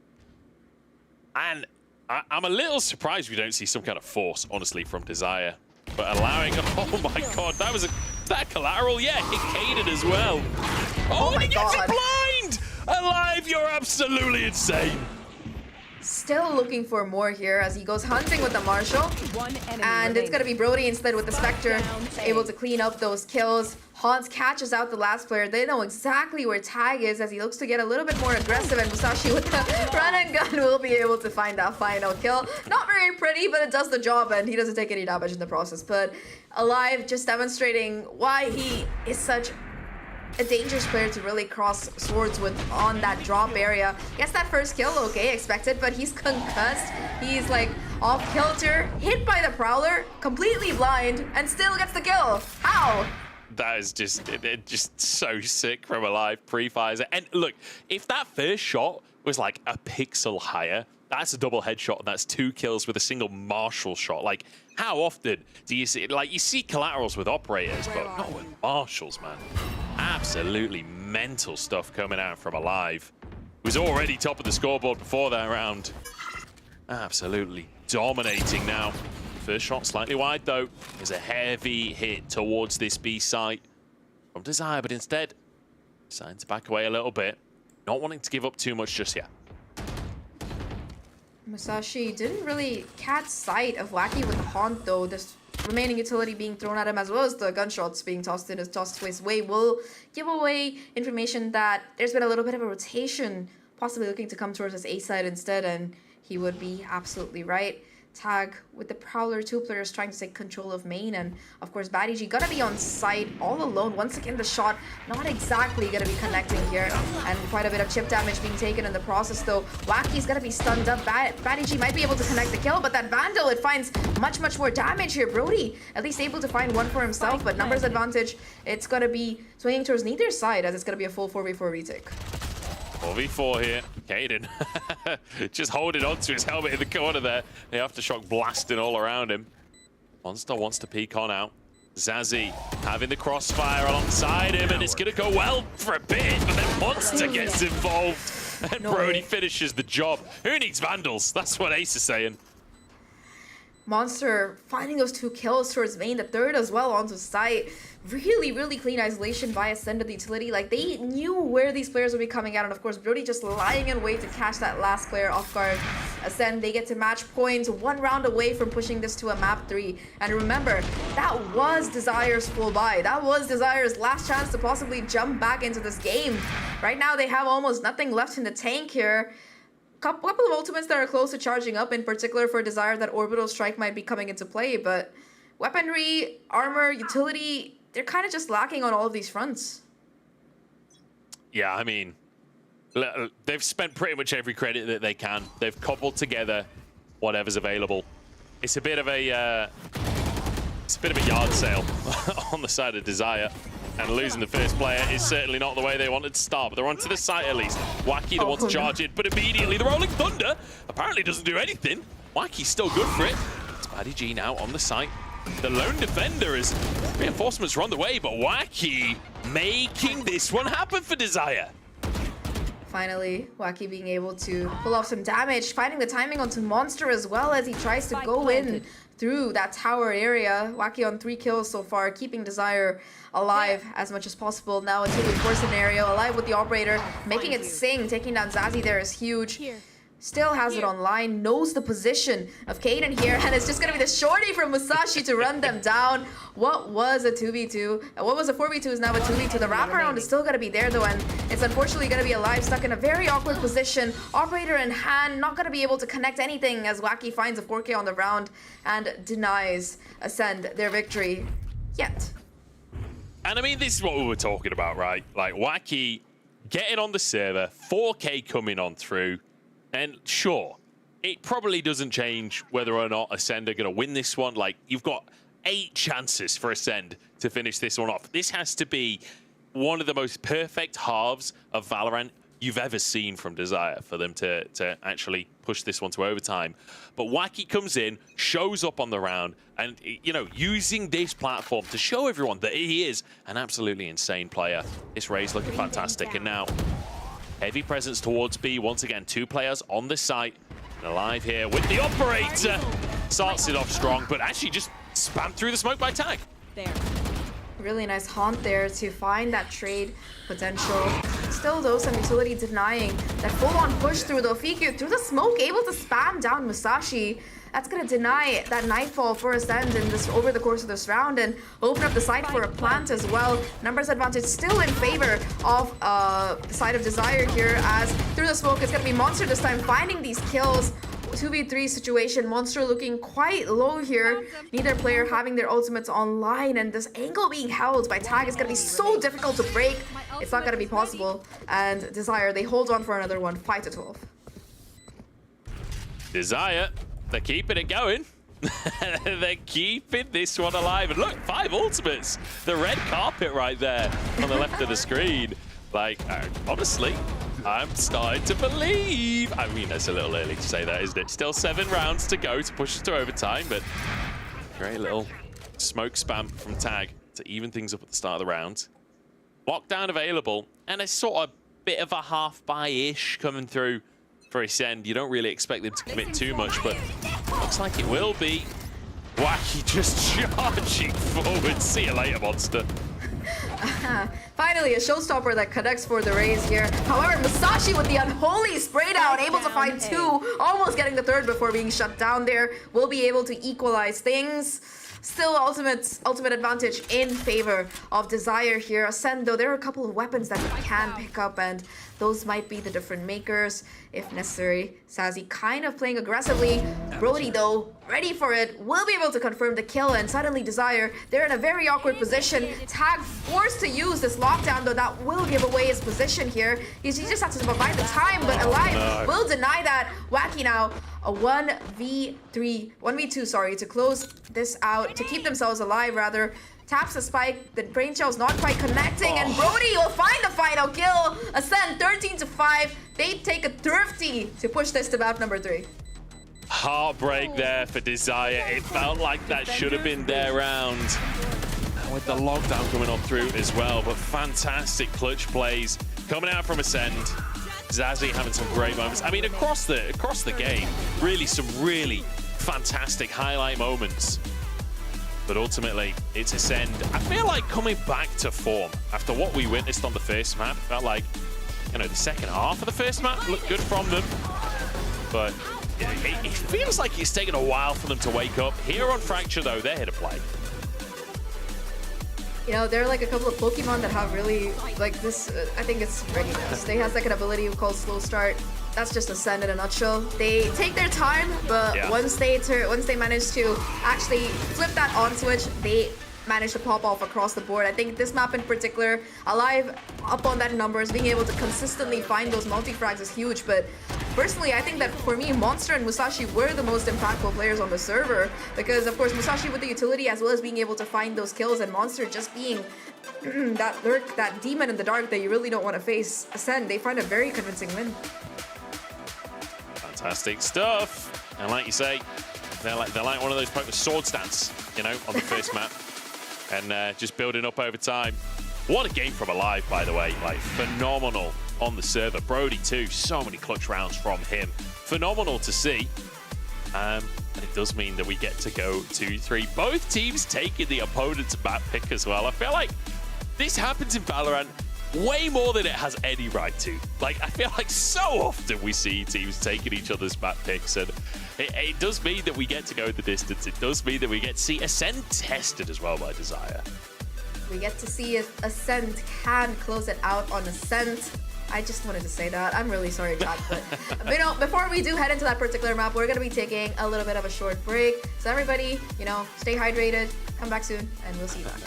And I'm a little surprised we don't see some kind of force, honestly, from Desire. But allowing... Oh my god, that collateral? Yeah, hit Kaden as well. Oh, and he gets it blind! Alive, you're absolutely insane. Still looking for more here as he goes hunting with the Marshall. And it's going to be Brody instead with the Spectre, able to clean up those kills. Hans catches out the last player. They know exactly where Tag is as he looks to get a little bit more aggressive, and Musashi with the run and gun will be able to find that final kill. Not very pretty, but it does the job, and he doesn't take any damage in the process. But Alive just demonstrating why he is such a dangerous player to really cross swords with on that drop area. Gets that first kill, okay, expected, but he's concussed. He's like off kilter, hit by the Prowler, completely blind, and still gets the kill. How? That is just so sick from Alive pre-fires. And look, if that first shot was like a pixel higher, that's a double headshot, and that's 2 kills with a single Marshall shot. Like, how often do you see, like, you see collaterals with operators, but not with Marshalls, man. Absolutely mental stuff coming out from Alive. He was already top of the scoreboard before that round. Absolutely dominating now. First shot slightly wide, though. There's a heavy hit towards this B site from Desire, but instead, deciding to back away a little bit. Not wanting to give up too much just yet. Musashi didn't really catch sight of Wacky with the Haunt, though. This remaining utility being thrown at him, as well as the gunshots being tossed in his way, will give away information that there's been a little bit of a rotation, possibly looking to come towards his A side instead, and he would be absolutely right. Tag with the Prowler, 2 players trying to take control of main, and of course BaddyG gonna be on site all alone. Once again, the shot not exactly gonna be connecting here, and quite a bit of chip damage being taken in the process, though. Wacky's gonna be stunned up. BaddyG might be able to connect the kill, but that Vandal, it finds much more damage here. Brody at least able to find one for himself, but numbers advantage, it's gonna be swinging towards neither side, as it's gonna be a full 4v4 retake. 4v4 here. Kaden just holding on to his helmet in the corner there. The aftershock blasting all around him. Monster wants to peek on out. Zazzy having the crossfire alongside him, and it's going to go well for a bit, but then Monster gets involved, and Brody finishes the job. Who needs Vandals? That's what Ace is saying. Monster finding those 2 kills towards main, the third as well onto site. Really clean isolation by Ascended utility. Like, they knew where these players would be coming out, and of course Brody just lying in wait to catch that last player off guard. Ascend, they get to match points, 1 round away from pushing this to a map 3. And remember, that was Desire's full buy. That was Desire's last chance to possibly jump back into this game. Right now they have almost nothing left in the tank here. Couple of ultimates that are close to charging up, in particular for Desire, that Orbital Strike might be coming into play, but weaponry, armor, utility, they're kind of just lacking on all of these fronts. Yeah, I mean, they've spent pretty much every credit that they can. They've cobbled together whatever's available. It's a bit of a yard sale on the side of Desire. And losing the first player is certainly not the way they wanted to start, but they're onto the site at least. Wacky the one to charge it, but immediately the Rolling Thunder apparently doesn't do anything. Wacky's still good for it. It's BaddyG now on the site. The lone defender is reinforcements are on the way, but Wacky making this one happen for Desire. Finally, Wacky being able to pull off some damage, finding the timing onto Monster as well as he tries to go in through that tower area. Wacky on 3 kills so far, keeping Desire alive as much as possible. Now a 2v4 scenario, Alive with the operator, making it sing. Taking down Zazzy there is huge. Still has it online, knows the position of Kaden here, and it's just gonna be the shorty from Musashi to run them down. What was a 2v2? What was a 4v2 is now a 2v2. The wraparound is still gonna be there though, and it's unfortunately gonna be Alive stuck in a very awkward position. Operator in hand, not gonna be able to connect anything as Wacky finds a 4K on the round and denies Ascend their victory yet. And I mean, this is what we were talking about, right? Like, Wacky getting on the server, 4K coming on through, and sure, it probably doesn't change whether or not Ascend are going to win this one. Like, you've got 8 chances for Ascend to finish this one off. This has to be one of the most perfect halves of Valorant you've ever seen from Desire for them to actually push this one to overtime. But Wacky comes in, shows up on the round, and, you know, using this platform to show everyone that he is an absolutely insane player. This Ray's looking fantastic, and now heavy presence towards B. Once again, 2 players on the site. And alive here with the operator. Starts it off strong, but actually just spammed through the smoke by Tag. There. Really nice haunt there to find that trade potential. Still though, some utility denying that full-on push through the Fikyu, through the smoke, able to spam down Musashi. That's gonna deny that Nightfall for Ascend in this over the course of this round and open up the side for a plant as well. Numbers advantage still in favor of the side of Desire here, as through the smoke it's gonna be Monster this time finding these kills. 2v3 situation, Monster looking quite low here. Neither player having their ultimates online, and this angle being held by Tag is gonna be so difficult to break. It's not gonna be possible. And Desire, they hold on for another one, 5-12. Desire, they're keeping it going. They're keeping this one alive. And look, 5 ultimates. The red carpet right there on the left of the screen. Like, honestly, I'm starting to believe. I mean, it's a little early to say that, isn't it? Still 7 rounds to go to push us to overtime, but great little smoke spam from Tag to even things up at the start of the round. Lockdown available, and a sort of bit of a half-buy-ish coming through for Ascend. You don't really expect them to commit too much, but looks like it will be. Wacky just charging forward. See you later, Monster. Finally, a showstopper that connects for the Rays here. However, Musashi with the unholy spray down, able to find 2, almost getting the 3rd before being shut down there. Will be able to equalize things. Still ultimate advantage in favor of Desire here. Ascend, though, there are a couple of weapons that we can pick up, and those might be the different makers if necessary. Sazi kind of playing aggressively. Brody, though, ready for it, will be able to confirm the kill, and suddenly Desire, they're in a very awkward position. Tag forced to use this lockdown, though that will give away his position here. He just has to provide the time, but Alive will deny that. Wacky now, a 1v2, sorry, to close this out, to keep themselves alive, rather. Taps the spike, the brain shell's not quite connecting, and Brody will find the final kill. Ascend 13-5. They take a thrifty to push this to map number 3. Heartbreak there for Desire. It felt like that should have been their round. And with the lockdown coming on through as well, but fantastic clutch plays coming out from Ascend. Zazzy having some great moments. I mean, across the game, really some really fantastic highlight moments. But ultimately, it's Ascend. I feel like coming back to form after what we witnessed on the first map. Felt like, you know, the second half of the first map looked good from them. But it feels like it's taken a while for them to wake up. Here on Fracture, though, they're here to play. You know, there are like a couple of Pokemon that have really, like this, I think it's readiness. They have like an ability called Slow Start. That's just Ascend in a nutshell. They take their time, but once they manage to actually flip that on switch, they manage to pop off across the board. I think this map in particular, Alive up on that numbers, being able to consistently find those multi-frags is huge, but personally, I think that for me, Monster and Musashi were the most impactful players on the server, because of course Musashi with the utility as well as being able to find those kills, and Monster just being that lurk, that demon in the dark that you really don't want to face. Ascend, they find a very convincing win. Fantastic stuff. And like you say, they're like one of those sword stance, you know, on the first map. And just building up over time. What a game from Alive, by the way. Like, phenomenal on the server. Brody, too. So many clutch rounds from him. Phenomenal to see. And it does mean that we get to go 2-3. Both teams taking the opponent's map pick as well. I feel like this happens in VALORANT way more than it has any right to. Like, I feel like so often we see teams taking each other's map picks, and it does mean that we get to go the distance. It does mean that we get to see Ascend tested as well by Desire. We get to see if Ascend can close it out on Ascend. I just wanted to say that. I'm really sorry, Jack, but you know, before we do head into that particular map, we're going to be taking a little bit of a short break. So everybody, you know, stay hydrated, come back soon, and we'll see you back.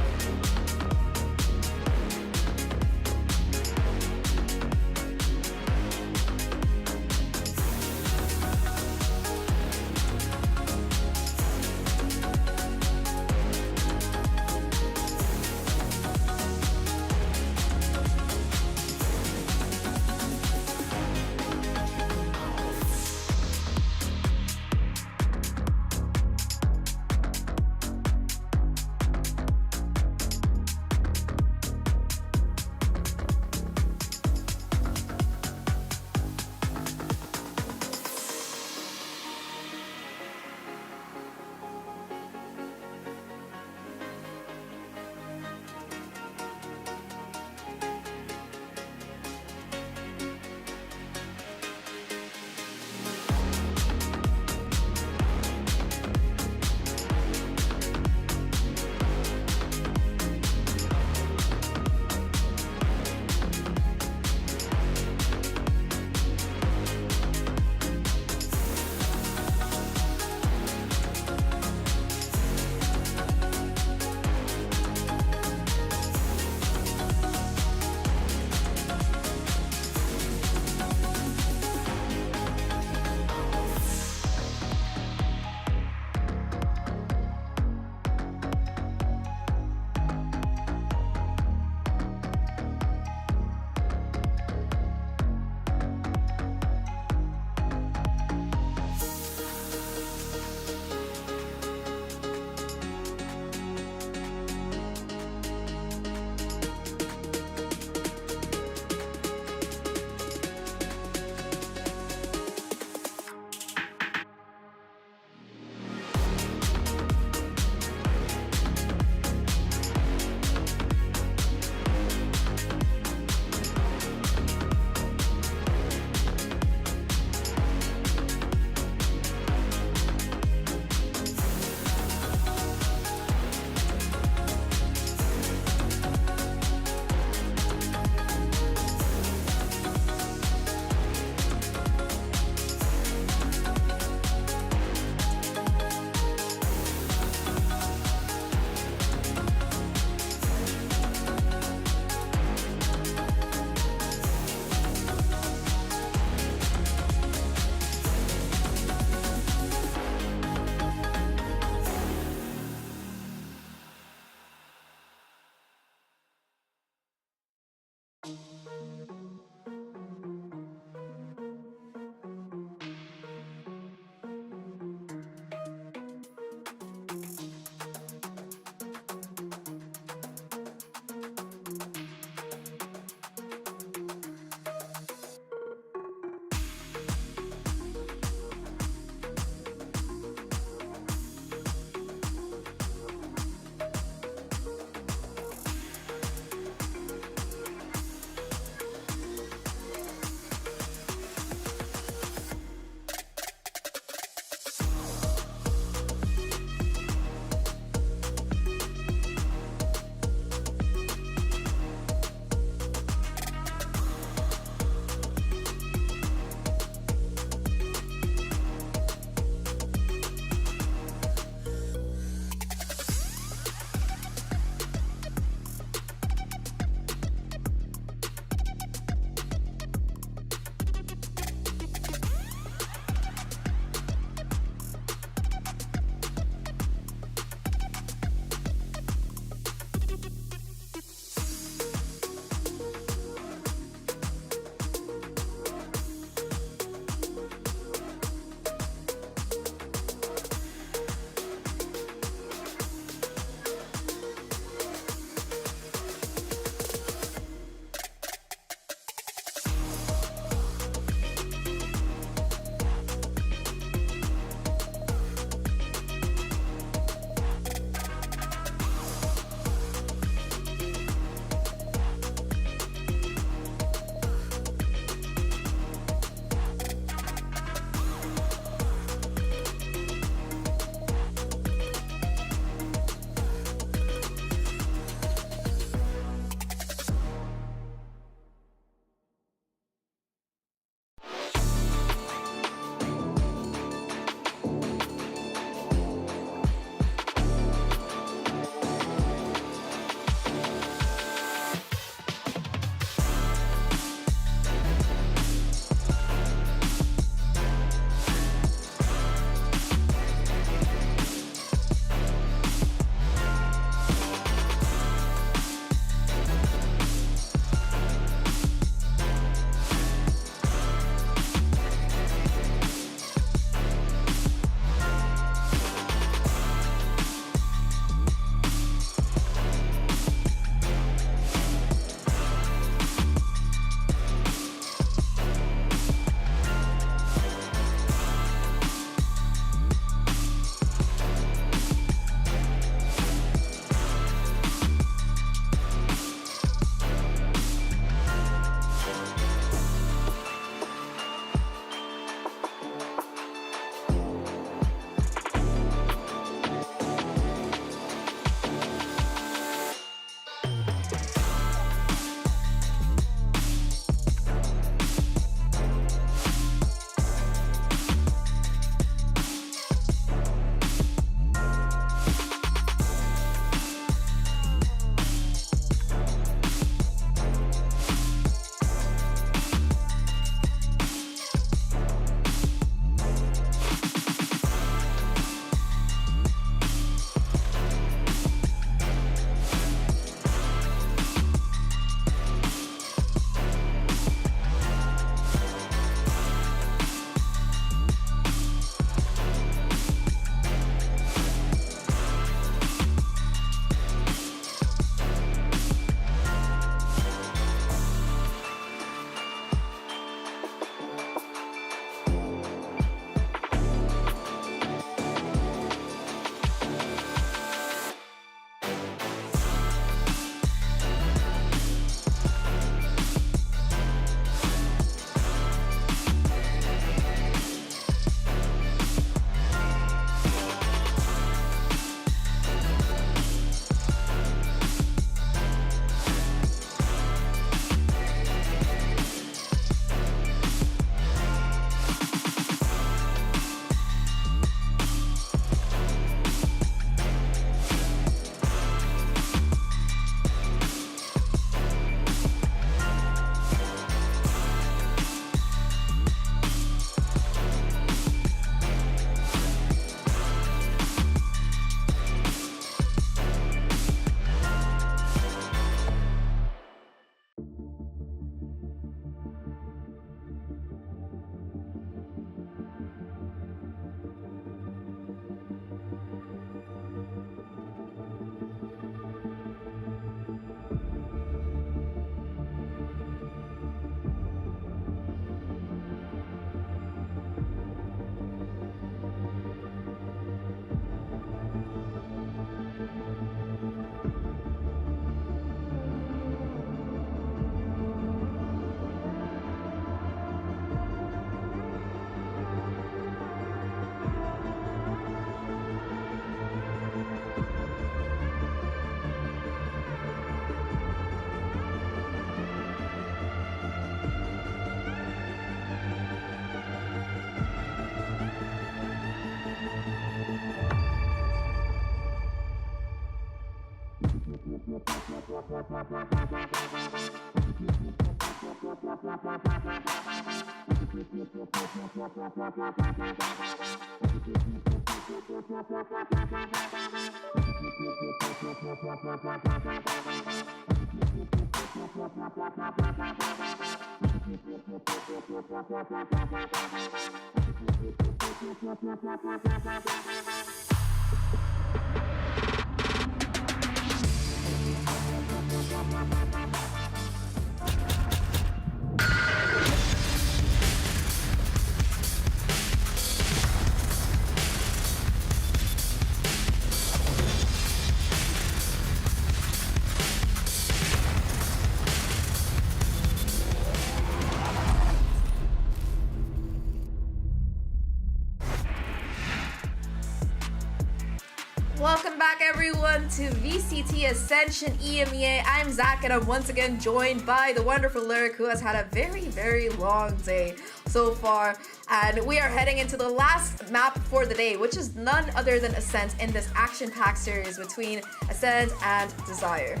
Welcome back, everyone, to VCT Ascension EMEA. I'm Zach, and I'm once again joined by the wonderful Lyric, who has had a very, very long day so far. And we are heading into the last map for the day, which is none other than Ascent in this action-packed series between Ascent and Desire.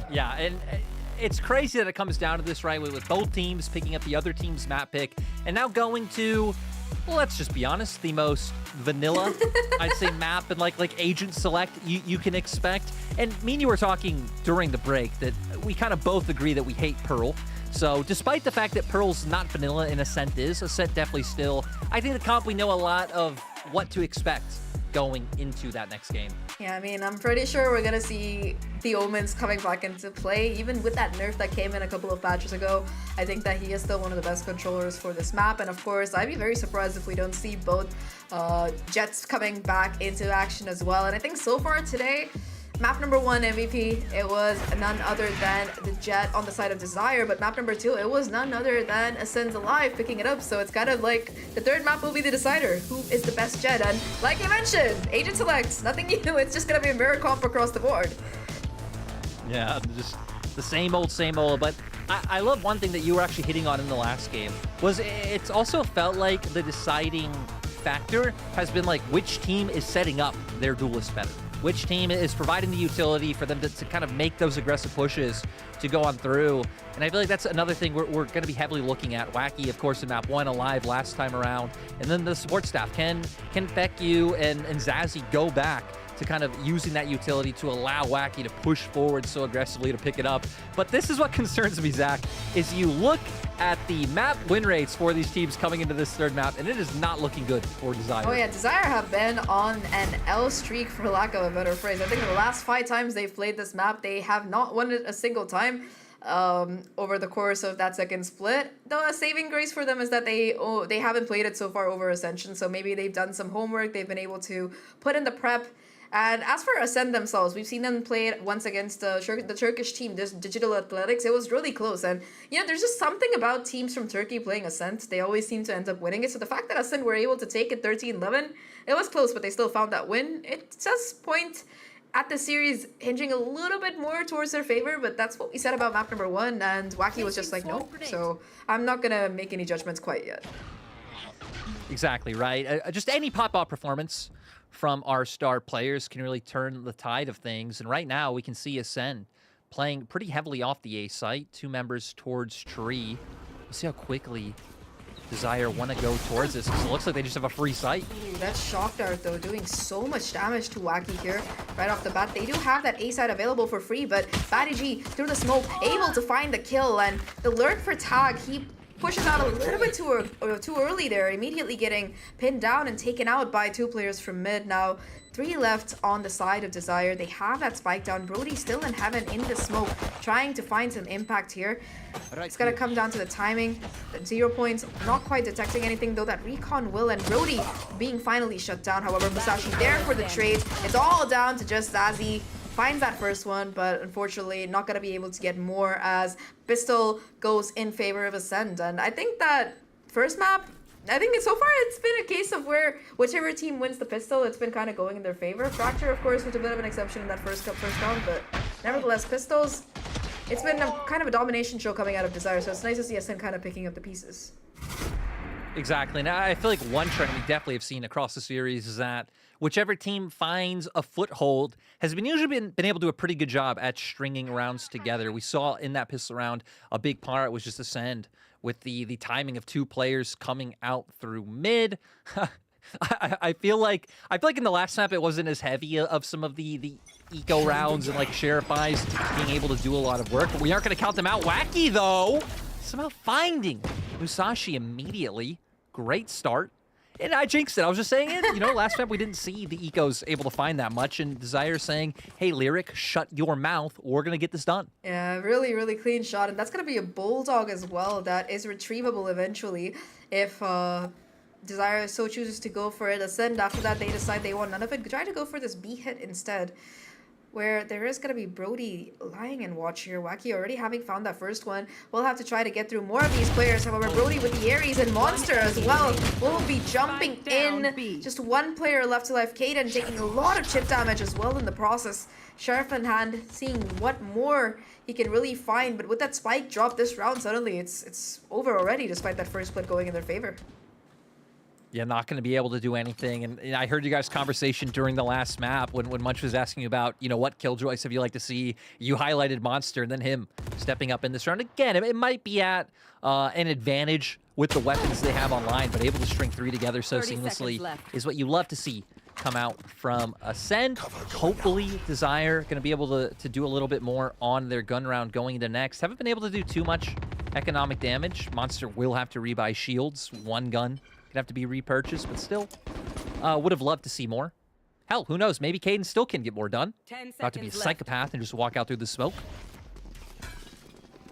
Yeah, and it's crazy that it comes down to this, right? With both teams picking up the other team's map pick, and now going to, well, let's just be honest, the most vanilla, I'd say, map and like agent select you can expect. And me and you were talking during the break that we kind of both agree that we hate Pearl. So despite the fact that Pearl's not vanilla and Ascent is, Ascent definitely still, I think the comp, we know a lot of what to expect going into that next game. Yeah, I mean, I'm pretty sure we're gonna see the Omens coming back into play, even with that nerf that came in a couple of patches ago. I think that he is still one of the best controllers for this map, and of course, I'd be very surprised if we don't see both Jets coming back into action as well. And I think so far today, map number 1 MVP, it was none other than the Jet on the side of Desire, but map number 2, it was none other than Ascend Alive picking it up. So it's kind of like the third map will be the decider. Who is the best Jet? And like you mentioned, Agent Select, nothing new. It's just gonna be a mirror comp across the board. Yeah, just the same old, but I love one thing that you were actually hitting on in the last game, was it's also felt like the deciding factor has been like which team is setting up their duelist better. Which team is providing the utility for them to kind of make those aggressive pushes to go on through. And I feel like that's another thing we're going to be heavily looking at. Wacky, of course, in map 1, Alive last time around. And then the support staff. Can Fekyu and Zazzy go back to kind of using that utility to allow Wacky to push forward so aggressively to pick it up? But this is what concerns me, Zach, is you look at the map win rates for these teams coming into this third map, and it is not looking good for Desire. Oh yeah, Desire have been on an L streak, for lack of a better phrase. I think in the last 5 times they've played this map, they have not won it a single time over the course of that second split. The saving grace for them is that they haven't played it so far over Ascension, so maybe they've done some homework, they've been able to put in the prep. And as for Ascend themselves, we've seen them play it once against the Turkish team, this Digital Athletics. It was really close. And, you know, there's just something about teams from Turkey playing Ascent. They always seem to end up winning it. So the fact that Ascend were able to take it 13-11, it was close, but they still found that win. It does point at the series hinging a little bit more towards their favor, but that's what we said about map number 1. And Wacky was just like, nope. So I'm not going to make any judgments quite yet. Exactly, right? Just any pop-out performance from our star players can really turn the tide of things. And right now we can see Ascend playing pretty heavily off the A site. 2 members towards tree. We'll see how quickly Desire want to go towards this, because it looks like they just have a free site. Ooh, that shock dart though, doing so much damage to Wacky here right off the bat. They do have that A side available for free, but Batty G through the smoke able to find the kill, and the lurk for Tag, he pushes out a little bit too early there, immediately getting pinned down and taken out by 2 players from mid. Now 3 left on the side of Desire. They have that spike down. Brody still in heaven in the smoke, trying to find some impact here. It's gonna come down to the timing. 0 points, not quite detecting anything though. That recon will, and Brody being finally shut down. However, Musashi there for the trade. It's all down to just Zazzy. Finds that first one, but unfortunately not going to be able to get more as Pistol goes in favor of Ascend. And I think that first map, I think so far it's been a case of where whichever team wins the Pistol, it's been kind of going in their favor. Fracture, of course, was a bit of an exception in that first round, but nevertheless, Pistols, it's been kind of a domination show coming out of Desire, so it's nice to see Ascend kind of picking up the pieces. Exactly. And I feel like one trend we definitely have seen across the series is that whichever team finds a foothold has usually been able to do a pretty good job at stringing rounds together. We saw in that pistol round a big part was just Ascend with the timing of 2 players coming out through mid. I feel like in the last map it wasn't as heavy of some of the eco rounds and like Sheriff Eyes being able to do a lot of work, but we aren't going to count them out. Wacky though, somehow finding Musashi immediately. Great start. And I jinxed it. I was just saying it. You know, last map we didn't see the ecos able to find that much, and Desire saying, hey, Lyric, shut your mouth. We're going to get this done. Yeah, really, really clean shot. And that's going to be a Bulldog as well that is retrievable eventually if Desire so chooses to go for it. Ascend, after that, they decide they want none of it. Try to go for this B hit instead, where there is going to be Brody lying in watch here. Wacky already having found that first one. We'll have to try to get through more of these players. However, Brody with the Ares and Monster as well will be jumping in. Just one player left alive. Kaden taking a lot of chip damage as well in the process. Sheriff in hand, seeing what more he can really find. But with that spike drop this round, suddenly it's over already, despite that first split going in their favor. Yeah, not going to be able to do anything. And I heard you guys' conversation during the last map when Munch was asking about, you know, what killjoys have you like to see. You highlighted Monster and then him stepping up in this round. Again, it might be at an advantage with the weapons they have online, but able to string 3 together so seamlessly is what you love to see come out from Ascend. Hopefully, Desire going to be able to do a little bit more on their gun round going into next. Haven't been able to do too much economic damage. Monster will have to rebuy shields. One gun have to be repurchased, but still would have loved to see more. Hell, who knows? Maybe Caden still can get more done. About to be a psychopath and just walk out through the smoke.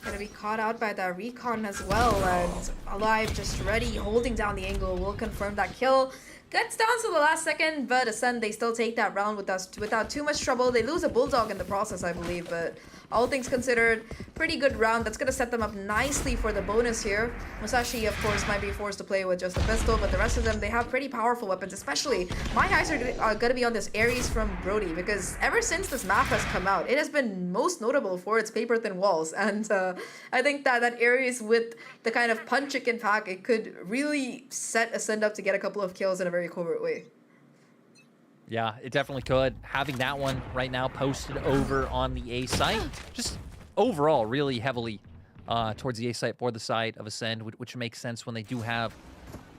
Gonna be caught out by that recon as well, and Alive just ready, holding down the angle, will confirm that kill. Gets down to the last second, but Ascend, they still take that round without too much trouble. They lose a Bulldog in the process, I believe, but all things considered, pretty good round. That's going to set them up nicely for the bonus here. Musashi, of course, might be forced to play with just a pistol, but the rest of them, they have pretty powerful weapons, especially my eyes are going to be on this Ares from Brody, because ever since this map has come out, it has been most notable for its paper-thin walls, and I think that Ares with the kind of punch it can pack, it could really set Ascend up to get a couple of kills in a very covert way. Yeah, it definitely could. Having that one right now posted over on the A site, just overall really heavily towards the A site for the side of Ascend, which makes sense when they do have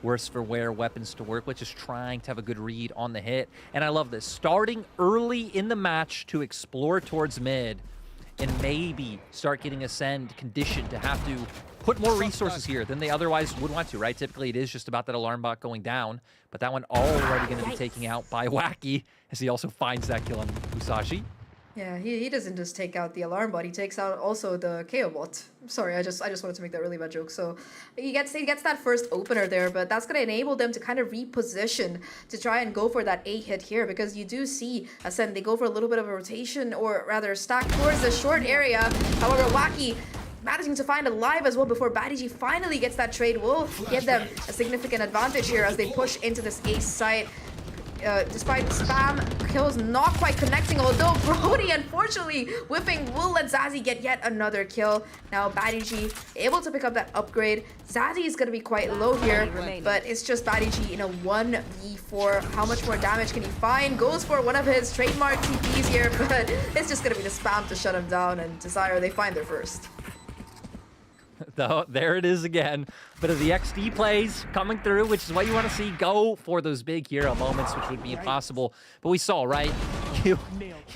worse for wear weapons to work with, just trying to have a good read on the hit. And I love this. Starting early in the match to explore towards mid and maybe start getting Ascend conditioned to have to put more resources here than they otherwise would want to, right? Typically, it is just about that alarm bot going down, but that one already going to be taken out by Wacky as he also finds that kill on Musashi. Yeah, he doesn't just take out the alarm bot, he takes out also the KO bot. Sorry, I just wanted to make that really bad joke. So he gets that first opener there, but that's going to enable them to kind of reposition to try and go for that A hit here, because you do see Ascend, they go for a little bit of a rotation, or rather stack towards the short area. However, Wacky managing to find Alive as well before Badiji finally gets that trade will give them a significant advantage here as they push into this ace site. Despite spam kills not quite connecting, although Brody unfortunately whipping will let Zazie get yet another kill. Now Badiji able to pick up that upgrade. Zazie is going to be quite low here, but it's just Badiji in a 1v4. How much more damage can he find? Goes for one of his trademark TPs here, but it's just going to be the spam to shut him down, and Desire, they find their first. There it is again. Bit of the XD plays coming through, which is what you want to see. Go for those big hero moments, which would be impossible. But we saw, right? You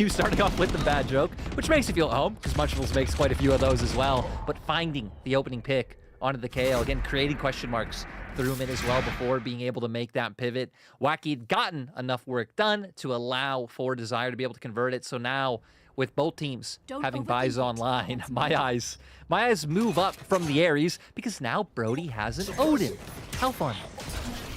starting off with the bad joke, which makes you feel at home, because Munchables makes quite a few of those as well. But finding the opening pick onto the KO, again, creating question marks through him in as well before being able to make that pivot. Wacky had gotten enough work done to allow for Desire to be able to convert it. So now, with both teams having buys online, my eyes move up from the Ares because now Brody has an Odin. How fun.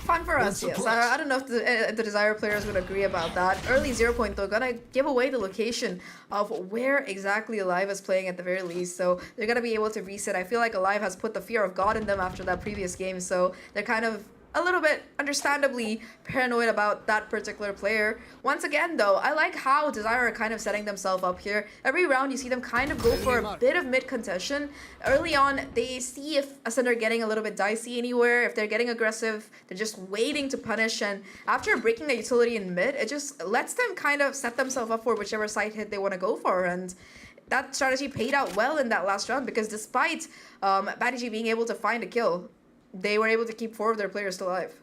Fun for us, yes. I don't know if the Desire players would agree about that. Early 0 point though, gonna give away the location of where exactly Alive is playing at the very least, so they're gonna be able to reset. I feel like Alive has put the fear of God in them after that previous game, so they're kind of a little bit understandably paranoid about that particular player. Once again though, I like how Desire are kind of setting themselves up here. Every round you see them kind of go for a bit of mid contention. Early on, they see if Ascend are getting a little bit dicey anywhere, if they're getting aggressive, they're just waiting to punish, and after breaking the utility in mid, it just lets them kind of set themselves up for whichever side hit they want to go for, and that strategy paid out well in that last round because despite Badigi being able to find a kill, they were able to keep 4 of their players still alive.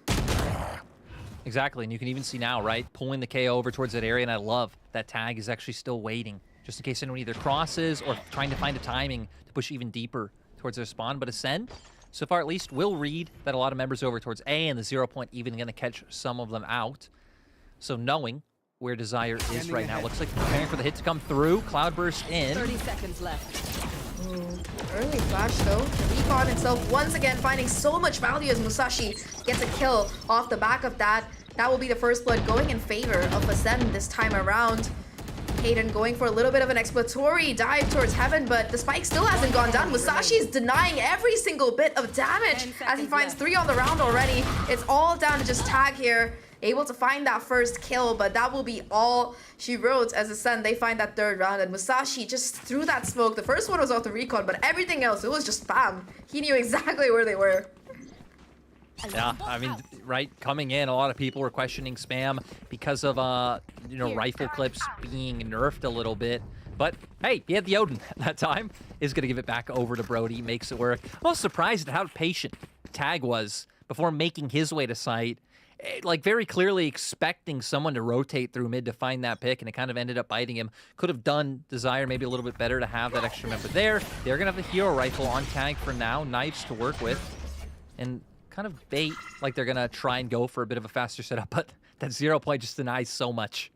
Exactly, and you can even see now, right? Pulling the KO over towards that area, and I love that Tag is actually still waiting, just in case anyone either crosses or trying to find a timing to push even deeper towards their spawn. But Ascend, so far at least, will read that a lot of members over towards A, and the 0 point even going to catch some of them out. So knowing where Desire is right now, looks like preparing for the hit to come through. Cloudburst in. 30 seconds left. Early flash though. Recon itself once again finding so much value as Musashi gets a kill off the back of that. That will be the first blood going in favor of Ascend this time around. Hayden going for a little bit of an exploratory dive towards Heaven, but the spike still hasn't gone down. Musashi is denying every single bit of damage as he finds 3 on the round already. It's all down to just Tag here. Able to find that first kill, but that will be all she wrote as Ascend. They find that 3rd round, and Musashi just threw that smoke. The first one was off the recon, but everything else, it was just spam. He knew exactly where they were. Yeah, I mean, right, coming in, a lot of people were questioning spam because of, you know, rifle clips being nerfed a little bit. But, hey, he had the Odin that time. Is going to give it back over to Brody, makes it work. I was surprised at how patient Tag was before making his way to site. Like, very clearly expecting someone to rotate through mid to find that pick, and it kind of ended up biting him. Could have done Desire maybe a little bit better to have that extra member there. They're going to have the hero rifle on Tag for now, knives to work with, and kind of bait, like they're going to try and go for a bit of a faster setup, but that 0 point just denies so much.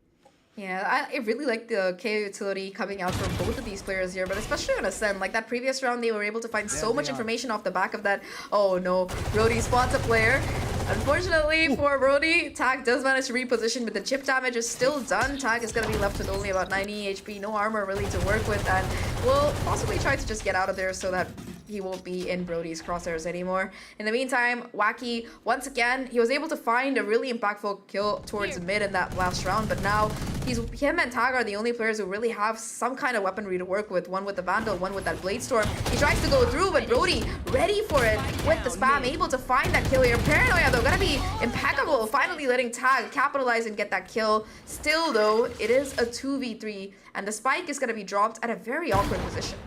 Yeah, I really like the KO utility coming out from both of these players here, but especially on Ascend. Like that previous round, they were able to find so much information off the back of that. Oh no, Brody spots a player. Unfortunately for Brody, Tag does manage to reposition, but the chip damage is still done. Tag is going to be left with only about 90 HP, no armor really to work with, and will possibly try to just get out of there so that he won't be in Brody's crosshairs anymore. In the meantime, Wacky, once again, he was able to find a really impactful kill towards mid in that last round, but now him and Tag are the only players who really have some kind of weaponry to work with. One with the Vandal, one with that Blade Storm. He tries to go through, but Brody ready for it with the spam, able to find that kill here. Paranoia, though, gonna be impeccable, finally letting Tag capitalize and get that kill. Still, though, it is a 2v3, and the spike is gonna be dropped at a very awkward position.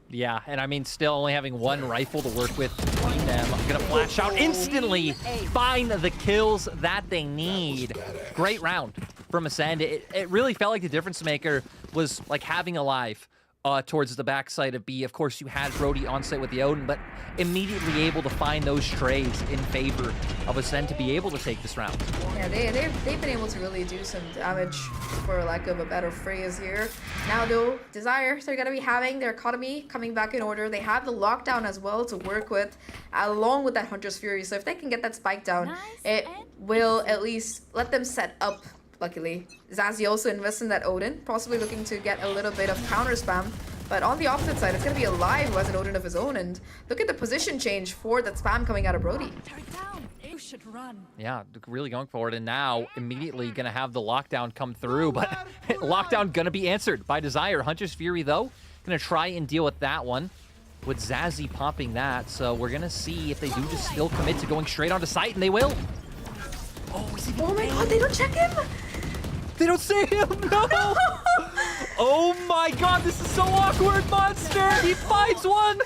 Yeah, and I mean, still only having one rifle to work with between them. I'm gonna flash out instantly, find the kills that they need. Great round from Ascend. It really felt like the difference maker was like having Alive towards the backside of B. Of course, you had Brody on site with the Odin, but immediately able to find those trades in favor of Ascend to be able to take this round. Yeah, they've been able to really do some damage, for lack of a better phrase here. Now, though, Desire, they're going to be having their economy coming back in order. They have the lockdown as well to work with, along with that Hunter's Fury. So if they can get that spike down, it will at least let them set up. Luckily, Zazie also invests in that Odin, possibly looking to get a little bit of counter spam. But on the opposite side, it's going to be Alive who has an Odin of his own. And look at the position change for that spam coming out of Brody. You should run. Yeah, really going forward. And now immediately going to have the lockdown come through. But lockdown going to be answered by Desire. Hunter's Fury, though, going to try and deal with that one, with Zazie popping that. So we're going to see if they do just still commit to going straight onto site, and they will. Oh my god, they don't check him! They don't see him, no! Oh my god, this is so awkward, Monster! He finds one!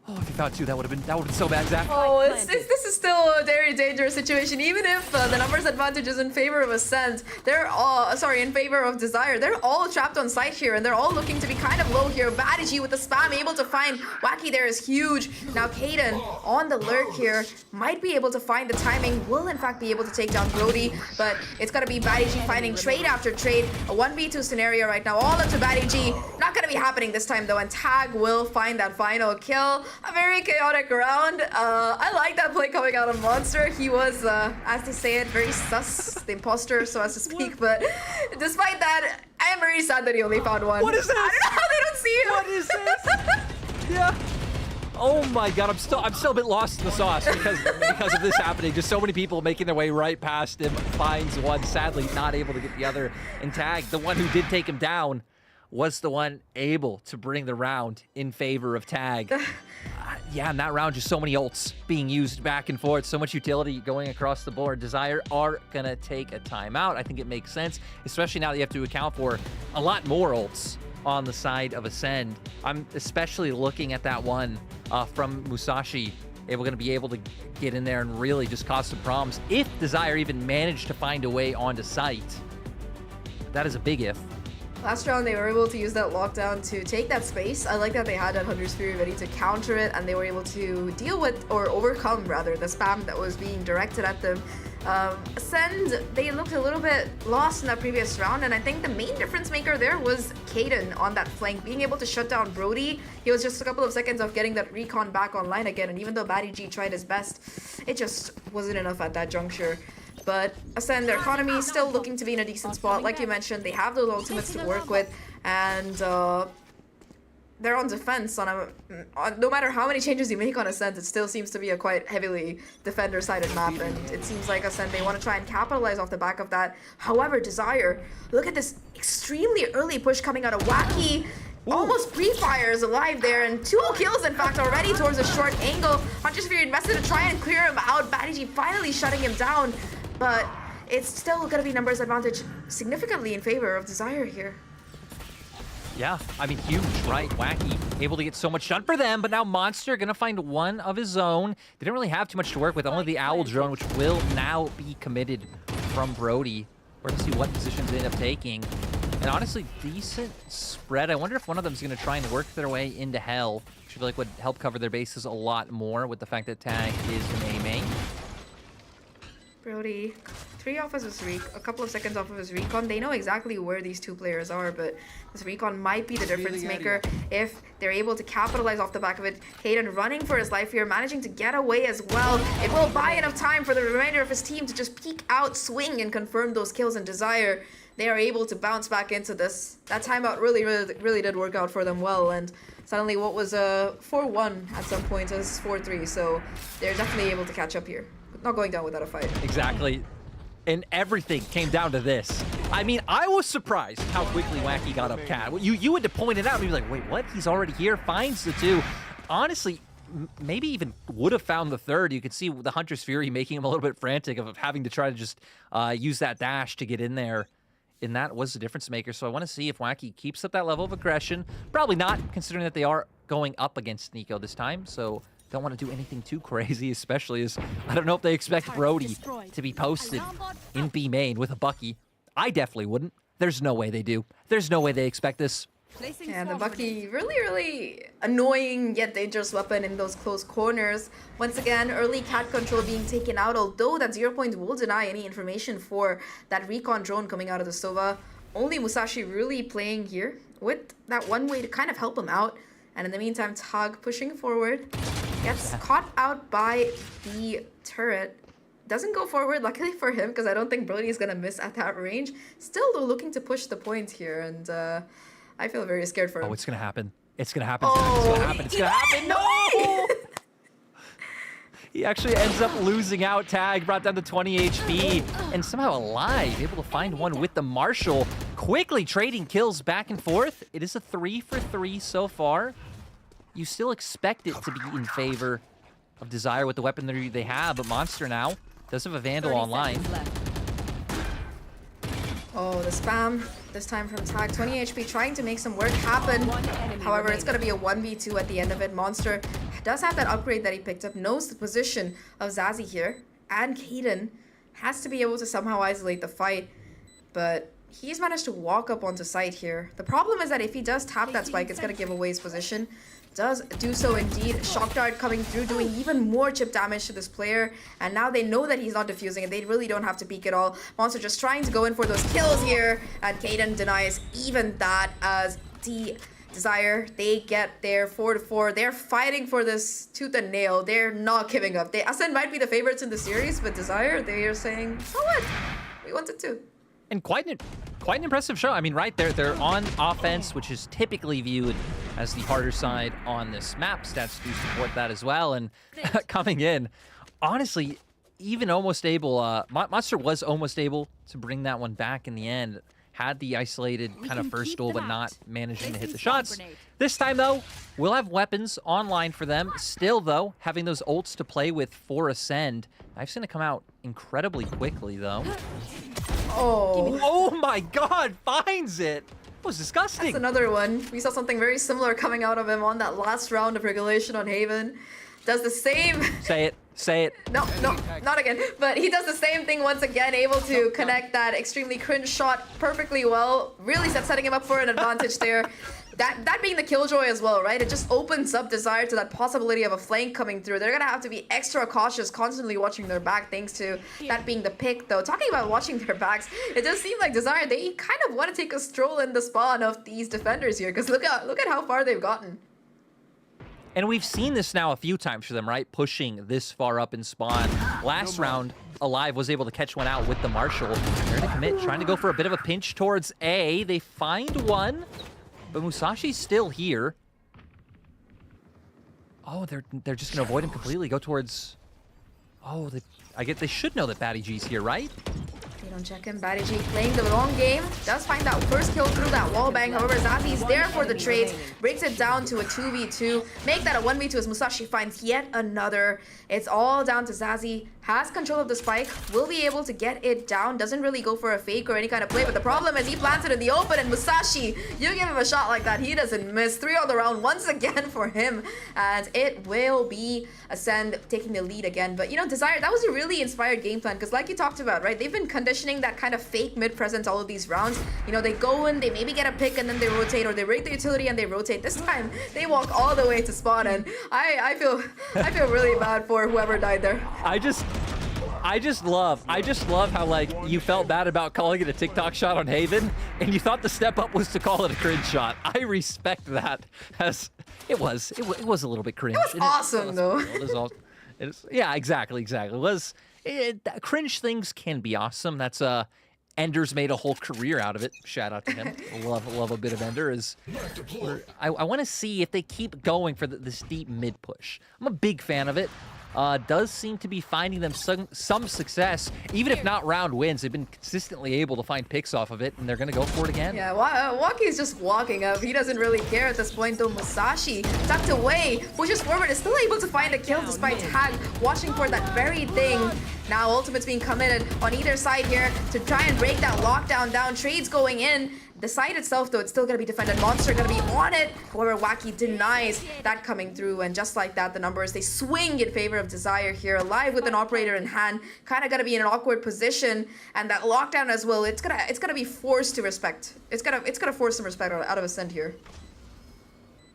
Oh, if he found two, that would have been so bad, Zach. Oh, this is still a very dangerous situation. Even if the numbers advantage is in favor of Ascent, they're all, in favor of Desire. They're all trapped on site here, and they're all looking to be kind of low here. Badigi with the spam, able to find Wacky there is huge. Now Kaden on the lurk here, might be able to find the timing, will in fact be able to take down Brody, but it's gonna be Badigi finding trade after trade. A 1v2 scenario right now, all up to Badigi. Not gonna be happening this time though, and Tag will find that final kill. A very chaotic round. I like that play coming out of Monster. He was, as they say it, very sus, the imposter, so as to speak. But despite that, I am very sad that he only found one. What is this? I don't know how they don't see him. What is this? Yeah. Oh my god, I'm still a bit lost in the sauce because of this happening. Just so many people making their way right past him. Finds one, sadly not able to get the other in tag. The one who did take him down was the one able to bring the round in favor of tag. Yeah, in that round, just so many ults being used back and forth, so much utility going across the board. Desire are gonna take a timeout. I think it makes sense, especially now that you have to account for a lot more ults on the side of Ascend. I'm especially looking at that one from Musashi, going to be able to get in there and really just cause some problems. If Desire even managed to find a way onto site, that is a big if. Last round, they were able to use that lockdown to take that space. I like that they had that Hunter's Fury ready to counter it, and they were able to deal with, or overcome rather, the spam that was being directed at them. Ascend, they looked a little bit lost in that previous round, and I think the main difference maker there was Kaden on that flank, being able to shut down Brody. He was just a couple of seconds of getting that recon back online again, and even though Batty G tried his best, it just wasn't enough at that juncture. But Ascend, their economy is still looking to be in a decent spot. Like you mentioned, they have those ultimates to work with, and they're on defense. No matter how many changes you make on Ascend, it still seems to be a quite heavily defender-sided map, and it seems like Ascend, they want to try and capitalize off the back of that. However, Desire, look at this extremely early push coming out of Wacky. Almost pre-fires alive there, and 2 kills in fact already towards a short angle. Hunter's Fury invested to try and clear him out. Batty G finally shutting him down, but it's still going to be numbers advantage significantly in favor of Desire here. Yeah, I mean, huge, right? Wacky able to get so much done for them, but now Monster gonna find one of his own. They didn't really have too much to work with, only the Owl drone, which will now be committed from Brody. We're gonna see what positions they end up taking. And honestly, decent spread. I wonder if one of them is gonna try and work their way into Hell, which I feel like would help cover their bases a lot more with the fact that Tag is an A main. Brody, 3 off of his a couple of seconds off of his recon. They know exactly where these 2 players are, but this recon might be the difference maker if they're able to capitalize off the back of it. Kaden running for his life here, managing to get away as well. It will buy enough time for the remainder of his team to just peek out, swing, and confirm those kills. And Desire, they are able to bounce back into this. That timeout really did work out for them well, and suddenly what was a 4-1 at some point is 4-3, so they're definitely able to catch up here. Not going down without a fight. Exactly. And everything came down to this. I mean, I was surprised how quickly Wacky got up Cat. You had to point it out and be like, wait, what? He's already here, finds the 2. Honestly, maybe even would have found the 3rd. You could see the Hunter's Fury making him a little bit frantic of having to try to just use that dash to get in there. And that was the difference maker. So I want to see if Wacky keeps up that level of aggression. Probably not, considering that they are going up against Nico this time. So don't want to do anything too crazy, especially as I don't know if they expect Brody to be posted in B main with a Bucky. I definitely wouldn't. There's no way they do. There's no way they expect this. And the Bucky, really annoying yet dangerous weapon in those close corners. Once again, early cat control being taken out, although that 0 point will deny any information for that recon drone coming out of the Sova. Only Musashi really playing here with that one way to kind of help him out. And in the meantime, Tag pushing forward, gets caught out by the turret. Doesn't go forward, luckily for him, because I don't think Brody is going to miss at that range. Still, though, looking to push the point here, and I feel very scared for him. Oh, it's going to happen. It's going to happen. Oh, it's going to happen. It's going to happen. No! He actually ends up losing out. Tag brought down to 20 HP and somehow alive, able to find one with the Marshall. Quickly trading kills back and forth. It is a 3-for-3 so far. You still expect it to be in favor of Desire with the weaponry they have, but Monster now does have a Vandal online. Oh, the spam, this time from Tag. 20 HP, trying to make some work happen. However, it's going to be a 1v2 at the end of it. Monster does have that upgrade that he picked up, knows the position of Zazie here, and Kaden has to be able to somehow isolate the fight, but he's managed to walk up onto site here. The problem is that if he does tap that spike, it's going to give away his position. Does do so indeed. Shock Dart coming through, doing even more chip damage to this player. And now they know that he's not defusing it. They really don't have to peek at all. Monster just trying to go in for those kills here. And Kaden denies even that as Desire, they get their 4-4. They're fighting for this tooth and nail. They're not giving up. Ascend might be the favorites in the series, but Desire, they are saying, so what? We wanted to. And quite quite an impressive show. I mean, right, they're on offense, which is typically viewed as the harder side on this map. Stats do support that as well. And coming in, honestly, even almost able, Monster was almost able to bring that one back in the end. Had the isolated kind of first duel, but not managing to hit the shots. This time, though, we'll have weapons online for them. Still, though, having those ults to play with for Ascend. I've seen it come out incredibly quickly, though. Oh my God, finds it. That was disgusting. That's another one. We saw something very similar coming out of him on that last round of regulation on Haven. Does the same. Say it. Say it. No, not again. But he does the same thing once again, able to connect that extremely cringe shot perfectly well. Really setting him up for an advantage there. That being the killjoy as well, right? It just opens up Desire to that possibility of a flank coming through. They're gonna have to be extra cautious, constantly watching their back, thanks to that being the pick, though. Talking about watching their backs, it does seem like Desire, they kind of want to take a stroll in the spawn of these defenders here, because look at how far they've gotten. And we've seen this now a few times for them, right? Pushing this far up in spawn. Last round, Alive was able to catch one out with the Marshall. They're gonna commit, trying to go for a bit of a pinch towards A. They find one, but Musashi's still here. Oh, they're just gonna avoid him completely. Go towards. Oh, they should know that Batty G's here, right? They don't check him. Batty G playing the long game. Does find that first kill through that wallbang. However, Zazzy's there for the trades. Breaks it down to a 2v2. Make that a 1v2 as Musashi finds yet another. It's all down to Zazzy. Has control of the spike. Will be able to get it down. Doesn't really go for a fake or any kind of play. But the problem is he plants it in the open. And Musashi, you give him a shot like that, he doesn't miss. 3 on the round once again for him. And it will be Ascend taking the lead again. But, you know, Desire, that was a really inspired game plan. Because like you talked about, right? They've been conditioning that kind of fake mid presence all of these rounds. You know, they go in, they maybe get a pick and then they rotate, or they rig the utility and they rotate. This time they walk all the way to spawn, and I feel really bad for whoever died there. I just love how, like, you felt bad about calling it a TikTok shot on Haven, and you thought the step up was to call it a cringe shot. I respect that, as it was a little bit cringe. It was awesome, though. Yeah, exactly. Cringe things can be awesome. That's Ender's made a whole career out of it. Shout out to him. Love a bit of Ender. I want to see if they keep going for this deep mid push. I'm a big fan of it. Does seem to be finding them some success. Even if not round wins, they've been consistently able to find picks off of it, and they're going to go for it again. Yeah, Waki's just walking up. He doesn't really care at this point, though. Musashi, tucked away, pushes forward, is still able to find a kill despite Tag watching for that very thing. Now ultimate's being committed on either side here to try and break that lockdown down. Trades going in. The site itself, though, it's still going to be defended. Monster going to be on it. However, Waki denies that coming through. And just like that, the numbers, they swing in favor of Desire here. Alive with an operator in hand. Kind of going to be in an awkward position. And that lockdown as well, it's gonna be forced to respect. It's gonna force some respect out of Ascend here.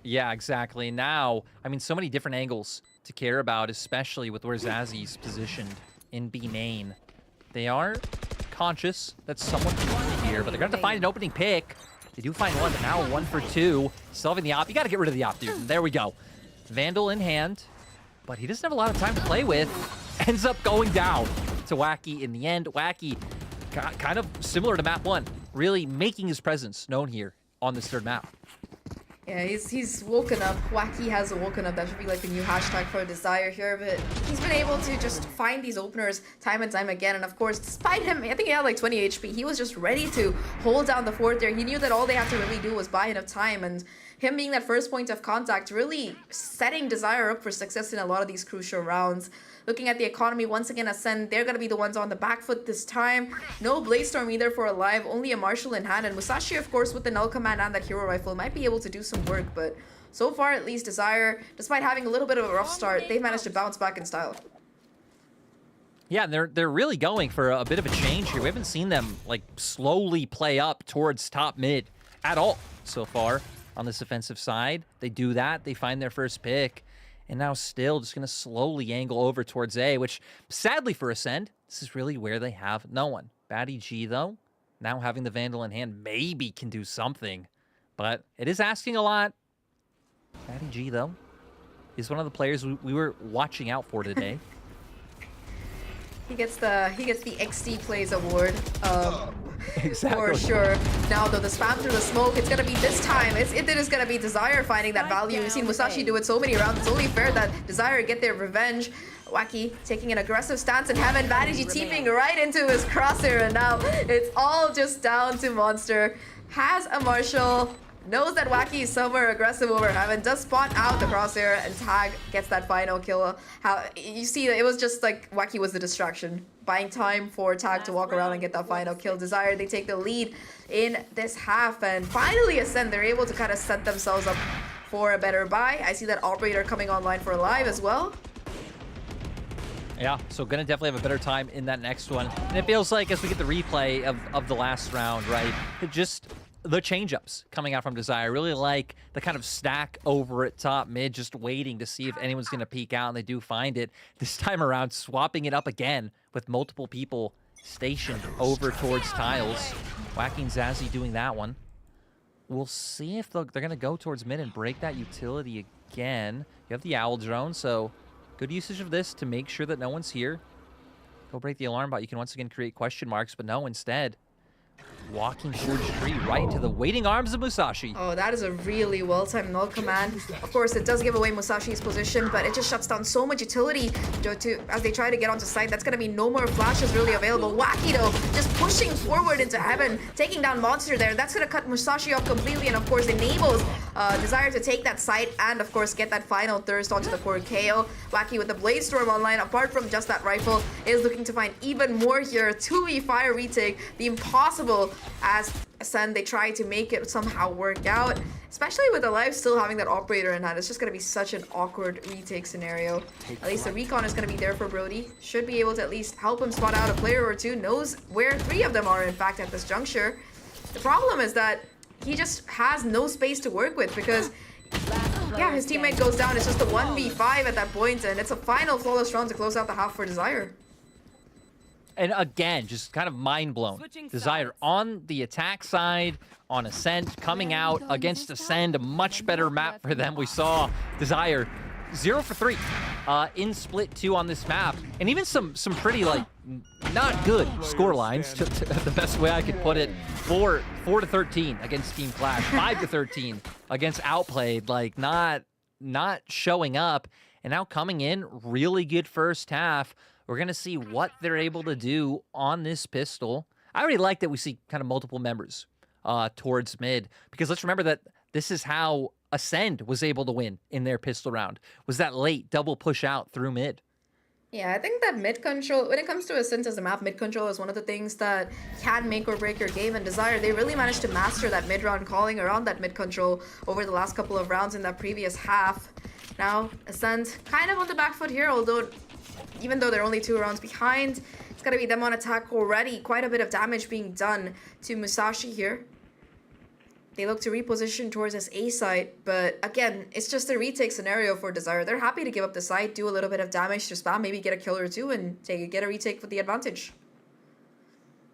Yeah, exactly. Now, I mean, so many different angles to care about, especially with where Zazzy's positioned in B main. They are conscious that someone can be here, but they're going to have to find an opening pick. They do find one, but now 1 for 2. Still having the op. You got to get rid of the op, dude. There we go. Vandal in hand, but he doesn't have a lot of time to play with. Ends up going down to Wacky in the end. Wacky, kind of similar to map 1, really making his presence known here on this third map. Yeah, he's woken up. Wacky has woken up. That should be like the new hashtag for Desire here. But he's been able to just find these openers time and time again. And of course, despite him, I think he had like 20 HP. He was just ready to hold down the fort there. He knew that all they had to really do was buy enough time. And him being that first point of contact, really setting Desire up for success in a lot of these crucial rounds. Looking at the economy, once again, Ascend, they're going to be the ones on the back foot this time. No Blaze Storm either for Alive, only a Marshall in hand. And Musashi, of course, with the Null Command and that Hero Rifle, might be able to do some work. But so far, at least, Desire, despite having a little bit of a rough start, they've managed to bounce back in style. Yeah, they're really going for a bit of a change here. We haven't seen them, like, slowly play up towards top mid at all so far on this offensive side. They do that. They find their first pick. And now still just going to slowly angle over towards A, which sadly for Ascend, this is really where they have no one. Batty G, though, now having the Vandal in hand, maybe can do something. But it is asking a lot. Batty G, though, is one of the players we were watching out for today. He gets the XD Plays award. Exactly. For sure. Now though, the spam through the smoke, it's gonna be this time. It is gonna be Desire finding that value. We've seen Musashi do it so many rounds. It's only fair that Desire get their revenge. Wacky taking an aggressive stance in heaven. Vanity teeping right into his crosshair, and now it's all just down to Monster. Has a Marshall, knows that Wacky is somewhere aggressive over heaven, does spot out the crosshair, and Tag gets that final kill. How you see it was just like Wacky was the distraction, buying time for Tag to walk around and get that final kill. Desire, they take the lead in this half, and finally Ascend, they're able to kind of set themselves up for a better buy. I see that Operator coming online for Alive as well. Yeah, so gonna definitely have a better time in that next one. And it feels like as we get the replay of the last round, right, just the change-ups coming out from Desire. I really like the kind of stack over at top mid, just waiting to see if anyone's gonna peek out, and they do find it. This time around, swapping it up again with multiple people stationed over towards tiles. Wacky and Zazzy doing that one. We'll see if they're gonna go towards mid and break that utility again. You have the Owl drone, so good usage of this to make sure that no one's here. Go break the alarm bot. You can once again create question marks, but no, instead, walking towards tree right into the waiting arms of Musashi. Oh, that is a really well-timed null command. Of course, it does give away Musashi's position, but it just shuts down so much utility as they try to get onto site. That's going to be no more flashes really available. Wacky, though, just pushing forward into heaven, taking down Monster there. That's going to cut Musashi off completely, and of course, enables Desire to take that site and, of course, get that final thirst onto the core KO. Wacky with the Blaze Storm online, apart from just that rifle, is looking to find even more here. 2v5 retake, the impossible, as Ascend, they try to make it somehow work out, especially with Alive still having that Operator in hand. It's just going to be such an awkward retake scenario. At least the recon is going to be there for Brody. Should be able to at least help him spot out a player or two. Knows where 3 of them are, in fact, at this juncture. The problem is that he just has no space to work with because, yeah, his teammate goes down. It's just a 1v5 at that point, and it's a final flawless round to close out the half for Desire. And again, just kind of mind blown. Desire on the attack side, on Ascent, coming out against Ascend, a much better map for them. We saw Desire 0 for 3 in split 2 on this map, and even some pretty like not good score lines. The best way I could put it: 4 to 13 against Team Clash, 5 to 13 against Outplayed. Like not showing up, and now coming in really good first half. We're going to see what they're able to do on this pistol. I already like that we see kind of multiple members towards mid, because let's remember that this is how Ascend was able to win in their pistol round, was that late double push out through mid. Yeah, I think that mid control, when it comes to Ascent as a map, mid control is one of the things that can make or break your game. And Desire, they really managed to master that mid round calling around that mid control over the last couple of rounds in that previous half. Now, Ascent kind of on the back foot here, although even though they're only 2 rounds behind, it's going to be them on attack already. Quite a bit of damage being done to Musashi here. They look to reposition towards this A site, but again, it's just a retake scenario for Desire. They're happy to give up the site, do a little bit of damage to spam, maybe get a kill or 2, and get a retake for the advantage.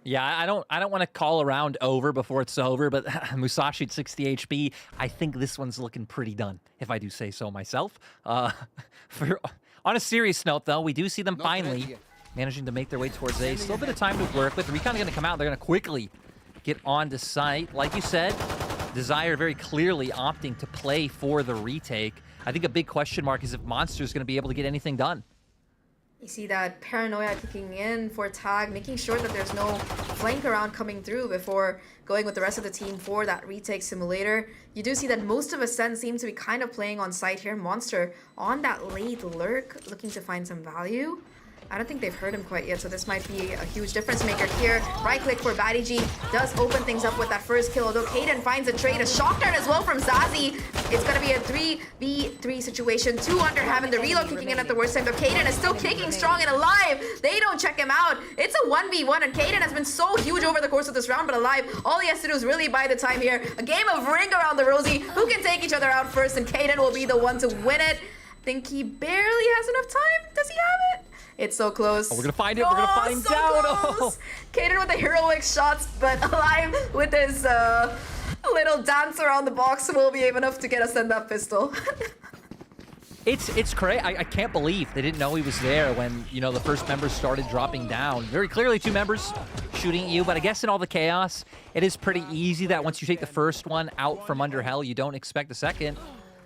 Yeah, I don't want to call a round over before it's over, but Musashi at 60 HP, I think this one's looking pretty done, if I do say so myself. On a serious note, though, we do see them finally managing to make their way towards A. Still a bit of time to work with. Recon is going to come out. They're going to quickly get onto site. Like you said, Desire very clearly opting to play for the retake. I think a big question mark is if Monster is going to be able to get anything done. You see that paranoia kicking in for Tag, making sure that there's no flank around coming through before going with the rest of the team for that retake simulator. You do see that most of Ascend seem to be kind of playing on site here. Monster on that late lurk, looking to find some value. I don't think they've heard him quite yet, so this might be a huge difference maker here. Right click for Batty G does open things up with that first kill, although Kaden finds a trade. A shock dart as well from Zazzy. It's going to be a 3v3 situation. 2 under heaven. The reload kicking in at the worst time, but Kaden is still kicking strong and Alive. They don't check him out. It's a 1v1, and Kaden has been so huge over the course of this round, but Alive, all he has to do is really buy the time here. A game of ring around the rosy. Who can take each other out first, and Kaden will be the one to win it. I think he barely has enough time. Does he have it? It's so close. Oh, we're gonna find it. We're gonna find out. Oh. Kaden with the heroic shots, but Alive with his little dance around the box will be enough to get us in that pistol. It's crazy. I can't believe they didn't know he was there when, you know, the first members started dropping down. Very clearly 2 members shooting at you, but I guess in all the chaos, it is pretty easy that once you take the first one out from under hell, you don't expect the second.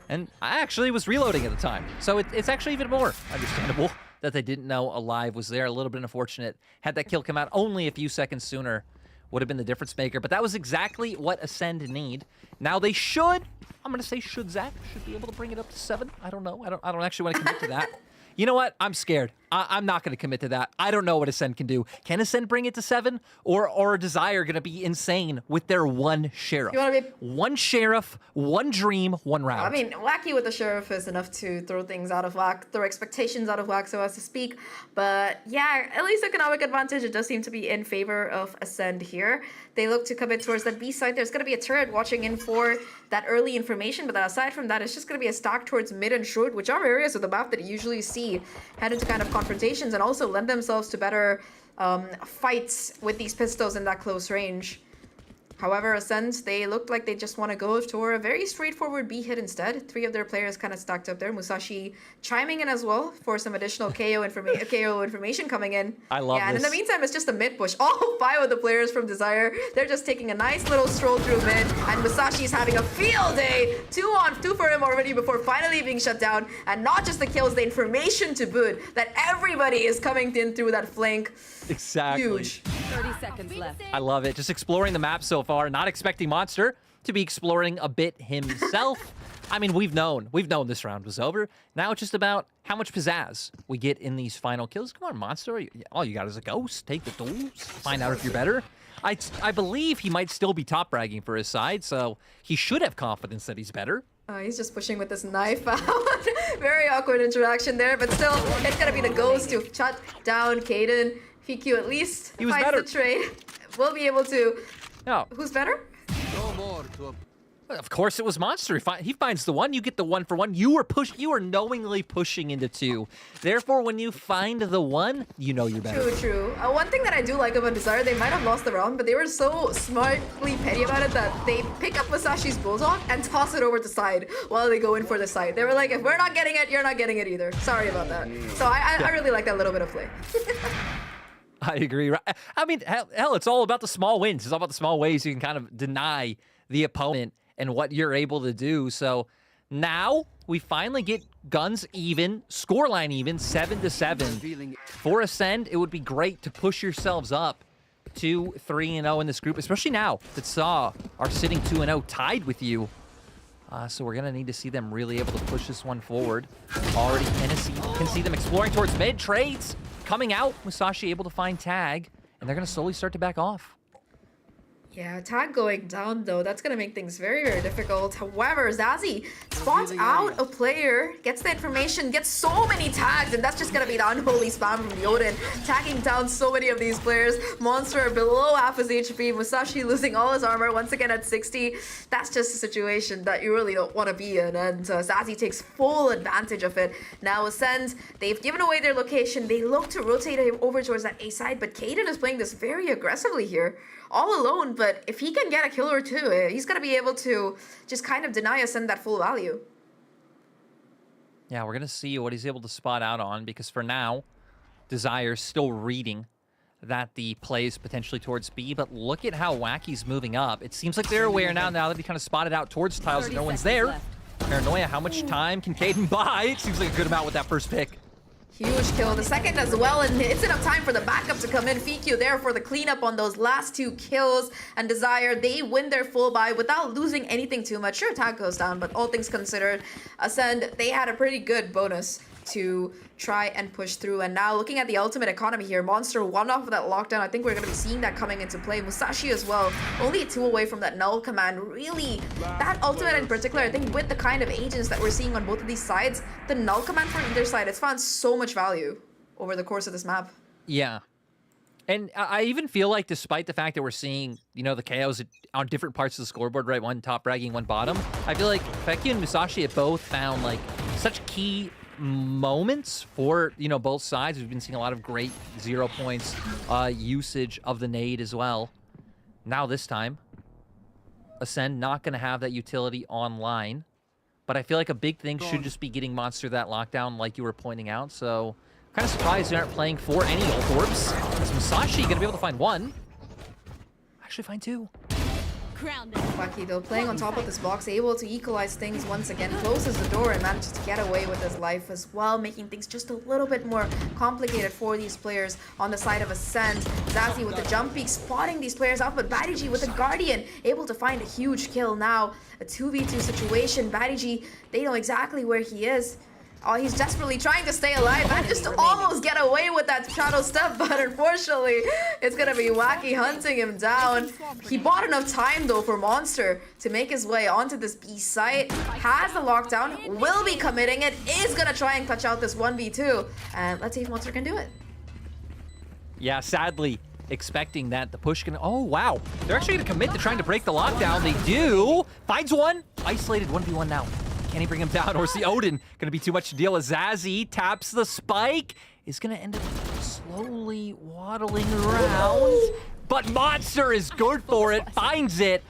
And I actually was reloading at the time, so it's actually even more understandable that they didn't know Alive was there. A little bit unfortunate. Had that kill come out only a few seconds sooner, would have been the difference maker, but that was exactly what Ascend need. Now they should, I'm gonna say Zach should be able to bring it up to 7. I don't know, I don't actually want to commit to that. You know what? I'm scared. I'm not going to commit to that. I don't know what Ascend can do. Can Ascend bring it to 7? Or Desire going to be insane with their one Sheriff? One Sheriff, one Dream, one round. I mean, Wacky with the Sheriff is enough to throw things out of whack, throw expectations out of whack, so as to speak. But yeah, at least economic advantage, it does seem to be in favor of Ascend here. They look to commit towards that B side. There's going to be a turret watching in for that early information, but aside from that, it's just going to be a stack towards mid and short, which are areas of the map that you usually see head into kind of confrontations and also lend themselves to better fights with these pistols in that close range. However, Ascend, they looked like they just want to go for a very straightforward B hit instead. 3 of their players kind of stacked up there. Musashi chiming in as well for some additional KO information coming in. I love this. And in the meantime, it's just a mid push. All 5 of the players from Desire, they're just taking a nice little stroll through mid, and Musashi's having a field day. 2 on 2 for him already before finally being shut down. And not just the kills, the information to boot, that everybody is coming in through that flank. Exactly. Huge. 30 seconds left. I love it. Just exploring the map so far. Not expecting Monster to be exploring a bit himself. I mean, we've known this round was over. Now it's just about how much pizzazz we get in these final kills. Come on, Monster. All you got is a ghost. Take the tools. Find out if you're better. I believe he might still be top bragging for his side, so he should have confidence that he's better. He's just pushing with this knife out. Very awkward interaction there, but still, it's gonna be the ghost to shut down Kaden. VQ at least he was finds better. the trade. We'll be able to... No. Who's better? Of course it was Monster. He finds the one. You get the 1 for 1. You are knowingly pushing into 2. Therefore, when you find the 1, you know you're better. True. One thing that I do like about Desire, they might have lost the round, but they were so smartly petty about it that they pick up Musashi's Bulldog and toss it over to side while they go in for the side. They were like, if we're not getting it, you're not getting it either. Sorry about that. So I really like that little bit of play. I agree. I mean, hell, it's all about the small wins. It's all about the small ways you can kind of deny the opponent and what you're able to do. So now we finally get guns even, scoreline even, 7-7. For Ascend, it would be great to push yourselves up to 3-0 in this group, especially now that Saw are sitting 2-0 tied with you. So we're going to need to see them really able to push this one forward. Already can see them exploring towards mid. Trades coming out. Musashi able to find Tag, and they're going to slowly start to back off. Yeah, Tag going down though, that's gonna make things very, very difficult. However, Zazie spots out a player, gets the information, gets so many tags, and that's just gonna be the unholy spam from Yoden, tagging down so many of these players. Monster below half his HP, Musashi losing all his armor once again at 60. That's just a situation that you really don't want to be in, and Zazie takes full advantage of it. Now Ascend, they've given away their location, they look to rotate him over towards that A side, but Kaden is playing this very aggressively here. All alone, but if he can get a kill or 2, he's going to be able to just kind of deny Ascend that full value. Yeah, we're going to see what he's able to spot out on, because for now, Desire's still reading that the play is potentially towards B, but look at how Wacky's moving up. It seems like they're aware now that he kind of spotted out towards tiles and no one's there. Left. Paranoia, how much time can Kaden buy? It seems like a good amount with that first pick. Huge kill, the second as well, and it's enough time for the backup to come in. FQ there for the cleanup on those last 2 kills, and Desire, they win their full buy without losing anything too much. Sure, Tag goes down, but all things considered, Ascend, they had a pretty good bonus to try and push through. And now looking at the ultimate economy here, Monster 1 off of that lockdown. I think we're going to be seeing that coming into play. Musashi as well, only 2 away from that null command. Really, that ultimate in particular, I think with the kind of agents that we're seeing on both of these sides, the null command for either side, it's found so much value over the course of this map. Yeah. And I even feel like, despite the fact that we're seeing, you know, the KOs on different parts of the scoreboard, right? One top bragging, one bottom. I feel like Feki and Musashi have both found, like, such key moments for, you know, both sides. We've been seeing a lot of great 0 points usage of the nade as well. Now this time, Ascend not going to have that utility online, but I feel like a big thing should just be getting Monster that lockdown, like you were pointing out. So kind of surprised they aren't playing for any ult orbs. Is Musashi going to be able to find one? actually find 2. Wacky though, playing on top of this box, able to equalize things once again, closes the door and manages to get away with his life as well, making things just a little bit more complicated for these players on the side of Ascend. Zazie with the jump peek, spotting these players out, but Badiji with the Guardian, able to find a huge kill now. A 2v2 situation, Badiji, they know exactly where he is. Oh, he's desperately trying to stay alive and just almost get away with that shadow step, but unfortunately, it's gonna be Wacky hunting him down. He bought enough time though for Monster to make his way onto this B site. Has the lockdown, will be committing it, is gonna try and clutch out this 1v2, and let's see if Monster can do it. Yeah, sadly, expecting that the push can... Oh, wow. They're actually gonna commit to trying to break the lockdown. They do. Finds one. Isolated 1v1 now. Can he bring him down, or is the Odin gonna be too much to deal with? Zazie taps the spike, is gonna end up slowly waddling around, but Monster is good for it, finds it,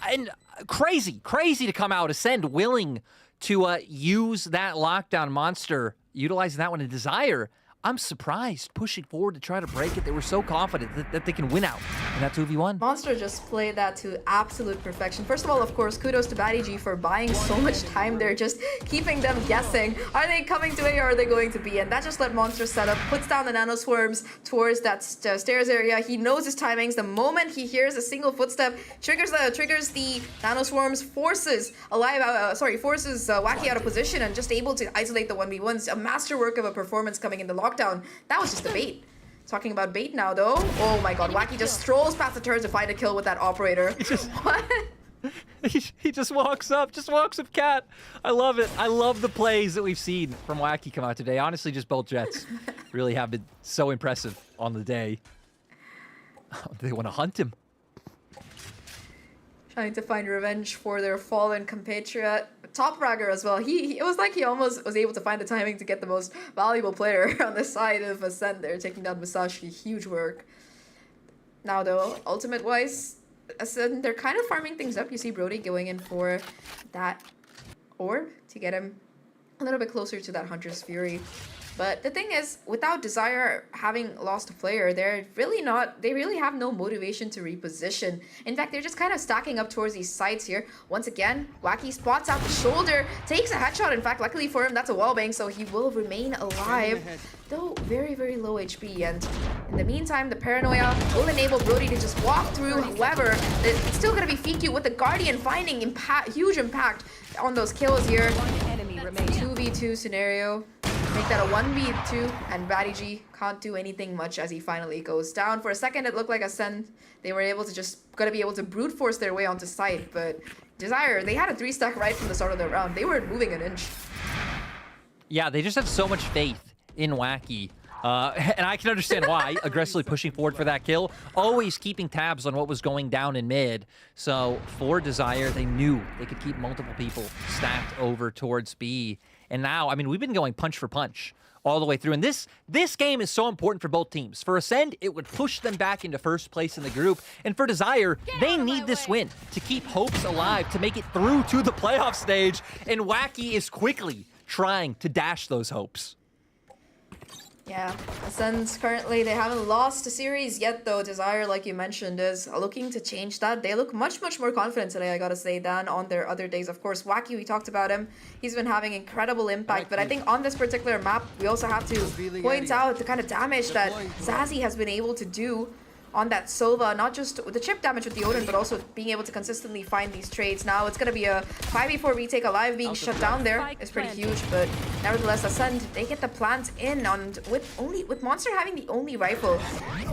and crazy to come out. Ascend willing to use that lockdown. Monster utilizing that one in Desire. I'm surprised, pushing forward to try to break it. They were so confident that they can win out in that 2v1. Monster just played that to absolute perfection. First of all, of course, kudos to Badiji for buying so much time there, just keeping them guessing. Are they coming to A or are they going to B? And that just let Monster set up, puts down the nano swarms towards that stairs area. He knows his timings. The moment he hears a single footstep, triggers the nano swarms, forces Wacky out of position and just able to isolate the 1v1s. A masterwork of a performance coming in the lockdown. That was just a bait. Talking about bait now, though. Oh my god, Wacky just strolls past the turret to find a kill with that operator. What? He just walks up cat. I love it. I love the plays that we've seen from Wacky come out today. Honestly, just both Jets really have been so impressive on the day. They want to hunt him. Trying to find revenge for their fallen compatriot. Top fragger as well. It was like he almost was able to find the timing to get the most valuable player on the side of Ascend there, taking down Musashi. Huge work. Now though, ultimate wise, Ascend, they're kind of farming things up. You see Brody going in for that orb to get him a little bit closer to that Hunter's Fury. But the thing is, without Desire having lost a player, they really have no motivation to reposition. In fact, they're just kind of stacking up towards these sites here. Once again, Wacky spots out the shoulder, takes a headshot. In fact, luckily for him, that's a wallbang, so he will remain alive. Though very, very low HP. And in the meantime, the paranoia will enable Brody to just walk through. However, it's still going to be Fiku with the Guardian finding huge impact on those kills here. 2v2 scenario. Make that a 1v2, and Badiji can't do anything much as he finally goes down. For a second, it looked like Ascend, they were gonna be able to brute force their way onto site, but Desire, they had a 3-stack right from the start of the round. They weren't moving an inch. Yeah, they just have so much faith in Wacky. And I can understand why, aggressively pushing forward for that kill, always keeping tabs on what was going down in mid. So for Desire, they knew they could keep multiple people stacked over towards B. And now, I mean, we've been going punch for punch all the way through. And this game is so important for both teams. For Ascend, it would push them back into first place in the group. And for Desire, they need this win to keep hopes alive, to make it through to the playoff stage. And Wacky is quickly trying to dash those hopes. Yeah, Ascend currently, they haven't lost a series yet though. Desire, like you mentioned, is looking to change that. They look much more confident today, I gotta say, than on their other days. Of course, Wacky, we talked about him. He's been having incredible impact, but I think on this particular map, we also have to point out the kind of damage that Zazie has been able to do on that Sova, not just with the chip damage with the Odin, but also being able to consistently find these trades. Now it's gonna be a 5v4 retake. Alive being shut down there is pretty huge, but nevertheless, Ascend, they get the plant in, and with Monster having the only rifle,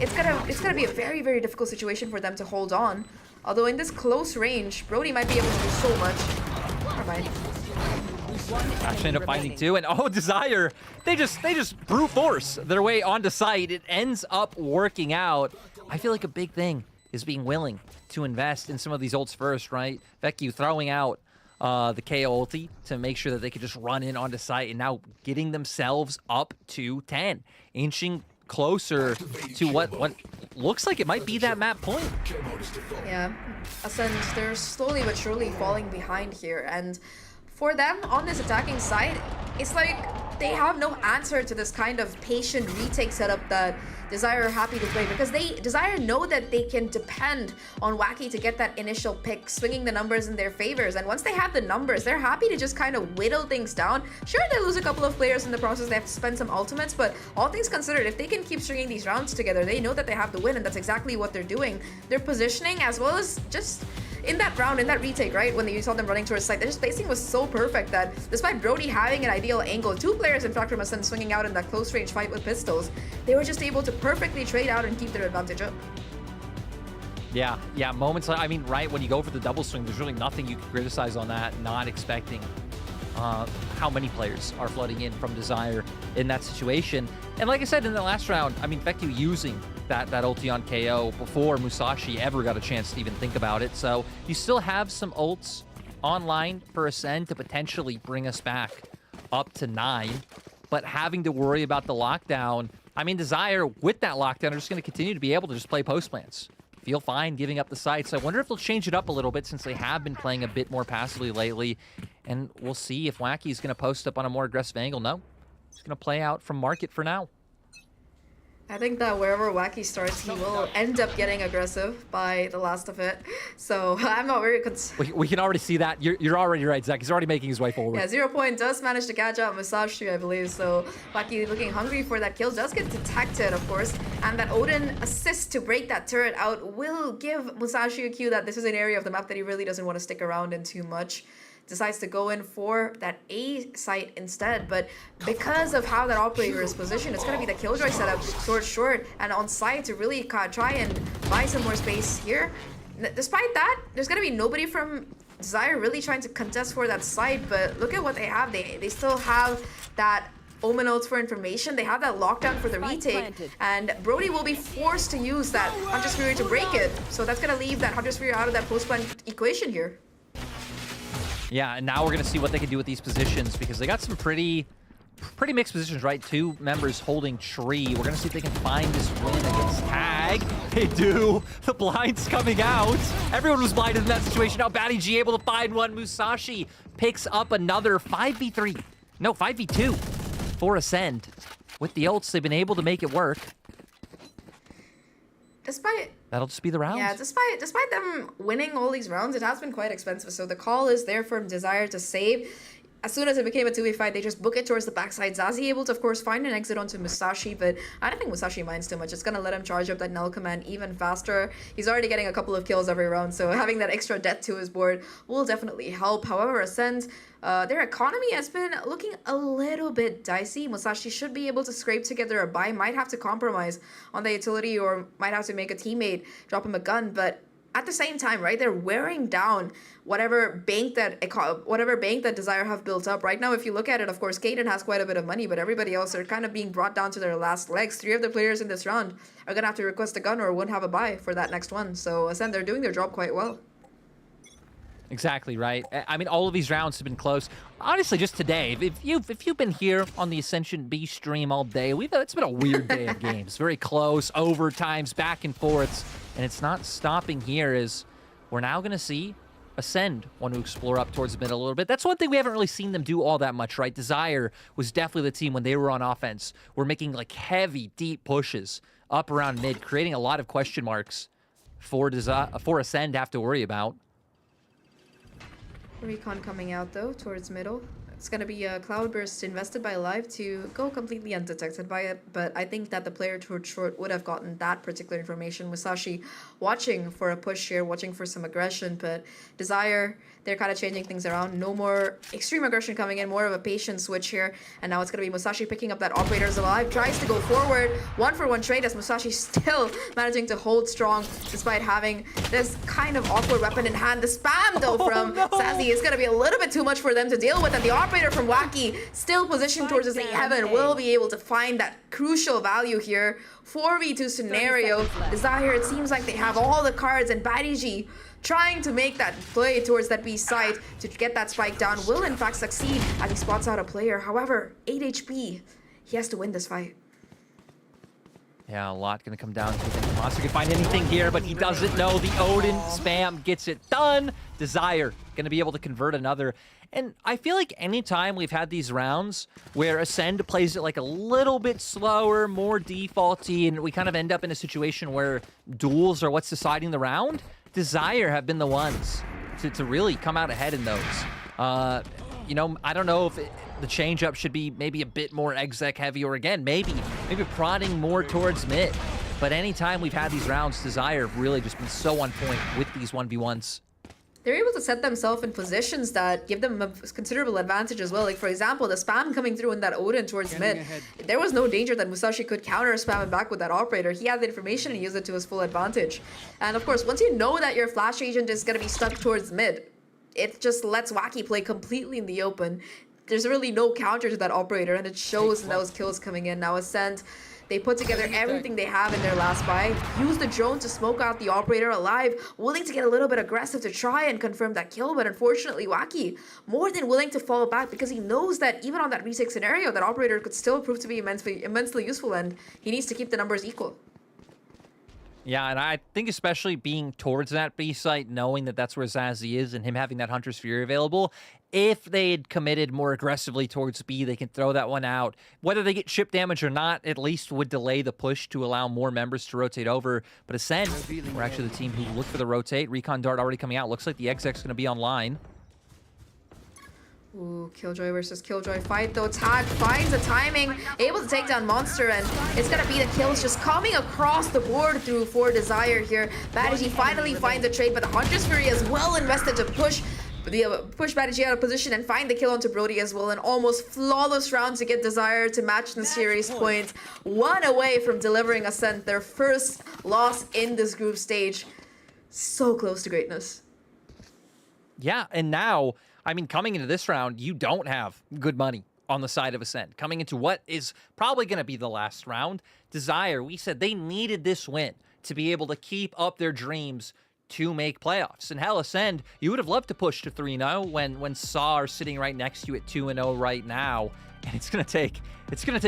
it's gonna be a very difficult situation for them to hold on. Although in this close range, Brody might be able to do so much. Never mind. Actually end up finding 2, and oh, Desire, they just brute force their way onto site. It ends up working out. I feel like a big thing is being willing to invest in some of these ults first, right? Vecchio throwing out the KO ulti to make sure that they could just run in onto site, and now getting themselves up to 10, inching closer to what looks like it might be that map point. Yeah, Ascend, they're slowly but surely falling behind here, and for them on this attacking side, it's like they have no answer to this kind of patient retake setup that Desire are happy to play because Desire know that they can depend on Wacky to get that initial pick, swinging the numbers in their favors. And once they have the numbers, they're happy to just kind of whittle things down. Sure, they lose a couple of players in the process, they have to spend some ultimates, but all things considered, if they can keep stringing these rounds together, they know that they have the win, and that's exactly what they're doing. They're positioning as well as just in that round, in that retake, right, when you saw them running towards site, their spacing was so perfect that despite Brody having an ideal angle, 2 players in fact from Ascend swinging out in that close range fight with pistols, they were just able to perfectly trade out and keep their advantage up. Yeah, moments like, I mean, right, when you go for the double swing, there's really nothing you can criticize on that, not expecting how many players are flooding in from Desire in that situation. And like I said in the last round, I mean, Vectu using that ulti on KO before Musashi ever got a chance to even think about it. So you still have some ults online for Ascend to potentially bring us back up to 9. But having to worry about the lockdown, I mean, Desire with that lockdown are just going to continue to be able to just play post plans. Feel fine giving up the sites. I wonder if they'll change it up a little bit since they have been playing a bit more passively lately. And we'll see if Wacky's going to post up on a more aggressive angle. No, it's going to play out from market for now. I think that wherever Wacky starts, he will end up getting aggressive by the last of it. So I'm not very concerned. We can already see that. You're already right, Zach. He's already making his way forward. Yeah, 0 Point does manage to catch out Musashi, I believe. So Wacky looking hungry for that kill. Does get detected, of course. And that Odin assist to break that turret out will give Musashi a cue that this is an area of the map that he really doesn't want to stick around in too much. Decides to go in for that A site instead, but because of how that operator is positioned, it's going to be the Killjoy setup towards short and on site to really try and buy some more space here. Despite that, there's going to be nobody from Desire really trying to contest for that site, but look at what they have. They still have that Omen ults for information. They have that lockdown for the retake, and Brody will be forced to use that Hunter Sphere to break it. So that's going to leave that Hunter Sphere out of that post-plan equation here. Yeah, and now we're going to see what they can do with these positions because they got some pretty mixed positions, right? 2 members holding tree. We're going to see if they can find this win against Tag. They do. The blind's coming out. Everyone was blinded in that situation. Now Batty G able to find one. Musashi picks up another 5v3. No, 5v2 for Ascend. With the ults, they've been able to make it work. That'll just be the round. Yeah, despite them winning all these rounds, it has been quite expensive. So the call is there for Desire to save. As soon as it became a 2v5, they just book it towards the backside. Zazie able to, of course, find an exit onto Musashi, but I don't think Musashi minds too much. It's going to let him charge up that null command even faster. He's already getting a couple of kills every round, so having that extra death to his board will definitely help. However, Ascend, their economy has been looking a little bit dicey. Musashi should be able to scrape together a buy, might have to compromise on the utility or might have to make a teammate drop him a gun, but at the same time, right, they're wearing down whatever bank that Desire have built up. Right now, if you look at it, of course, Kaden has quite a bit of money, but everybody else are kind of being brought down to their last legs. 3 of the players in this round are going to have to request a gun or won't have a buy for that next one. So, Ascend, they're doing their job quite well. Exactly right. I mean, all of these rounds have been close. Honestly, just today, if you've been here on the Ascension B stream all day, it's been a weird day of games. Very close, overtimes, back and forths, and it's not stopping here. As we're now going to see Ascend want to explore up towards the middle a little bit. That's one thing we haven't really seen them do all that much, right? Desire was definitely the team when they were on offense. We're making like heavy, deep pushes up around mid, creating a lot of question marks for Ascend to have to worry about. Recon coming out though towards middle. It's going to be a Cloudburst invested by Live to go completely undetected by it, but I think that the player towards short would have gotten that particular information. Musashi watching for a push here, watching for some aggression, but Desire, they're kind of changing things around. No more extreme aggression coming in, more of a patient switch here, and now it's going to be Musashi picking up that Operators Alive, tries to go forward, 1-for-1 trade as Musashi still managing to hold strong despite having this kind of awkward weapon in hand. The spam though from Sassy is going to be a little bit too much for them to deal with, and the Operator from Wacky still positioned towards his A-Heaven will be able to find that crucial value here. 4v2 scenario. Desire, it seems like they have all the cards, and Badiji trying to make that play towards that B side to get that spike down will in fact succeed as he spots out a player. However, 8 HP. He has to win this fight. Yeah, a lot going to come down to if Monster can find anything here, but he doesn't know. The Odin spam gets it done. Desire going to be able to convert another. And I feel like anytime we've had these rounds where Ascend plays it like a little bit slower, more defaulty, and we kind of end up in a situation where duels are what's deciding the round, Desire have been the ones to really come out ahead in those. You know, I don't know if the change-up should be maybe a bit more exec heavy, or again, maybe prodding more towards mid. But anytime we've had these rounds, Desire have really just been so on point with these 1v1s. They're able to set themselves in positions that give them a considerable advantage as well. Like, for example, the spam coming through in that Odin towards mid. There was no danger that Musashi could counter spam it back with that operator. He had the information and used it to his full advantage. And of course, once you know that your flash agent is going to be stuck towards mid, it just lets Wacky play completely in the open. There's really no counter to that operator, and it shows in those kills coming in. Now Ascend, they put together everything they have in their last buy, use the drone to smoke out the operator alive, willing to get a little bit aggressive to try and confirm that kill, but unfortunately Wacky more than willing to fall back because he knows that even on that retake scenario, that operator could still prove to be immensely useful, and he needs to keep the numbers equal. Yeah, and I think especially being towards that B site, knowing that that's where Zazzy is and him having that Hunter's Fury available, if they had committed more aggressively towards B, they can throw that one out. Whether they get chip damage or not, at least would delay the push to allow more members to rotate over. But Ascend, we're actually the team who looked for the rotate. Recon Dart already coming out. Looks like the exec's going to be online. Ooh, Killjoy versus Killjoy fight though. Tag finds the timing, able to take down Monster, and it's gonna be the kills just coming across the board through for Desire here. Badigi finally finds the trade, but the Hunter's Fury is well invested to push Badigi out of position and find the kill onto Brody as well. An almost flawless round to get Desire to match the series points. One away from delivering Ascent their first loss in this group stage. So close to greatness. Yeah, and now, I mean, coming into this round, you don't have good money on the side of Ascend. Coming into what is probably going to be the last round, Desire, we said they needed this win to be able to keep up their dreams to make playoffs. And hell, Ascend, you would have loved to push to 3-0 when Saw are sitting right next to you at 2-0 right now. And it's gonna take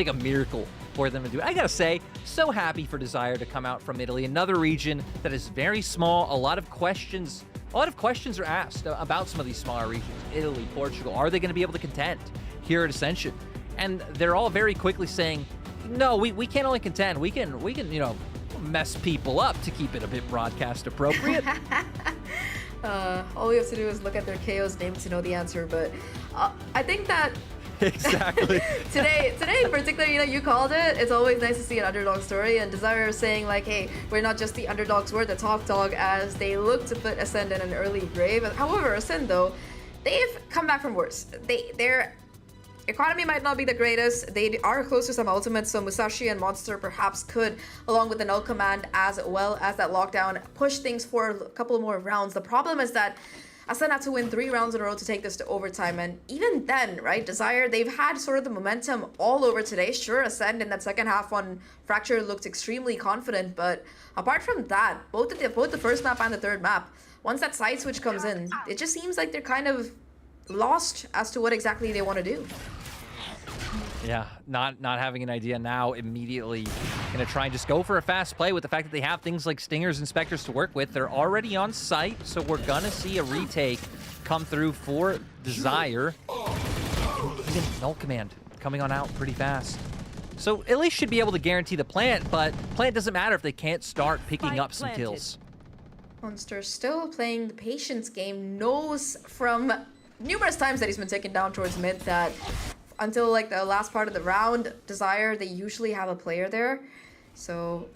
a miracle for them to do it. I gotta say, so happy for Desire to come out from Italy, another region that is very small. A lot of questions are asked about some of these smaller regions. Italy, Portugal, are they going to be able to contend here at Ascension? And they're all very quickly saying, no, we can't only contend. We can, you know, mess people up to keep it a bit broadcast appropriate. All we have to do is look at their KO's name to know the answer, but I think that exactly. today in particular, you know, you called it. It's always nice to see an underdog story, and Desire is saying like, hey, we're not just the underdogs, we're the top dog, as they look to put Ascend in an early grave. However, Ascend though, they've come back from worse. Their economy might not be the greatest. They are close to some ultimates, so Musashi and Monster perhaps could, along with the null command as well as that lockdown, push things for a couple more rounds. The problem is that Ascend had to win 3 rounds in a row to take this to overtime, and even then, right, Desire, they've had sort of the momentum all over today. Sure, Ascend in that second half on Fracture looked extremely confident, but apart from that, both the first map and the third map, once that side switch comes in, it just seems like they're kind of lost as to what exactly they want to do. Yeah, not having an idea now, immediately going to try and just go for a fast play with the fact that they have things like Stingers and Spectres to work with. They're already on site, so we're going to see a retake come through for Desire. And even Null Command coming on out pretty fast. So at least should be able to guarantee the plant, but plant doesn't matter if they can't start picking up some kills. Monster still playing the patience game, knows from numerous times that he's been taken down towards mid that until like the last part of the round, Desire, they usually have a player there. So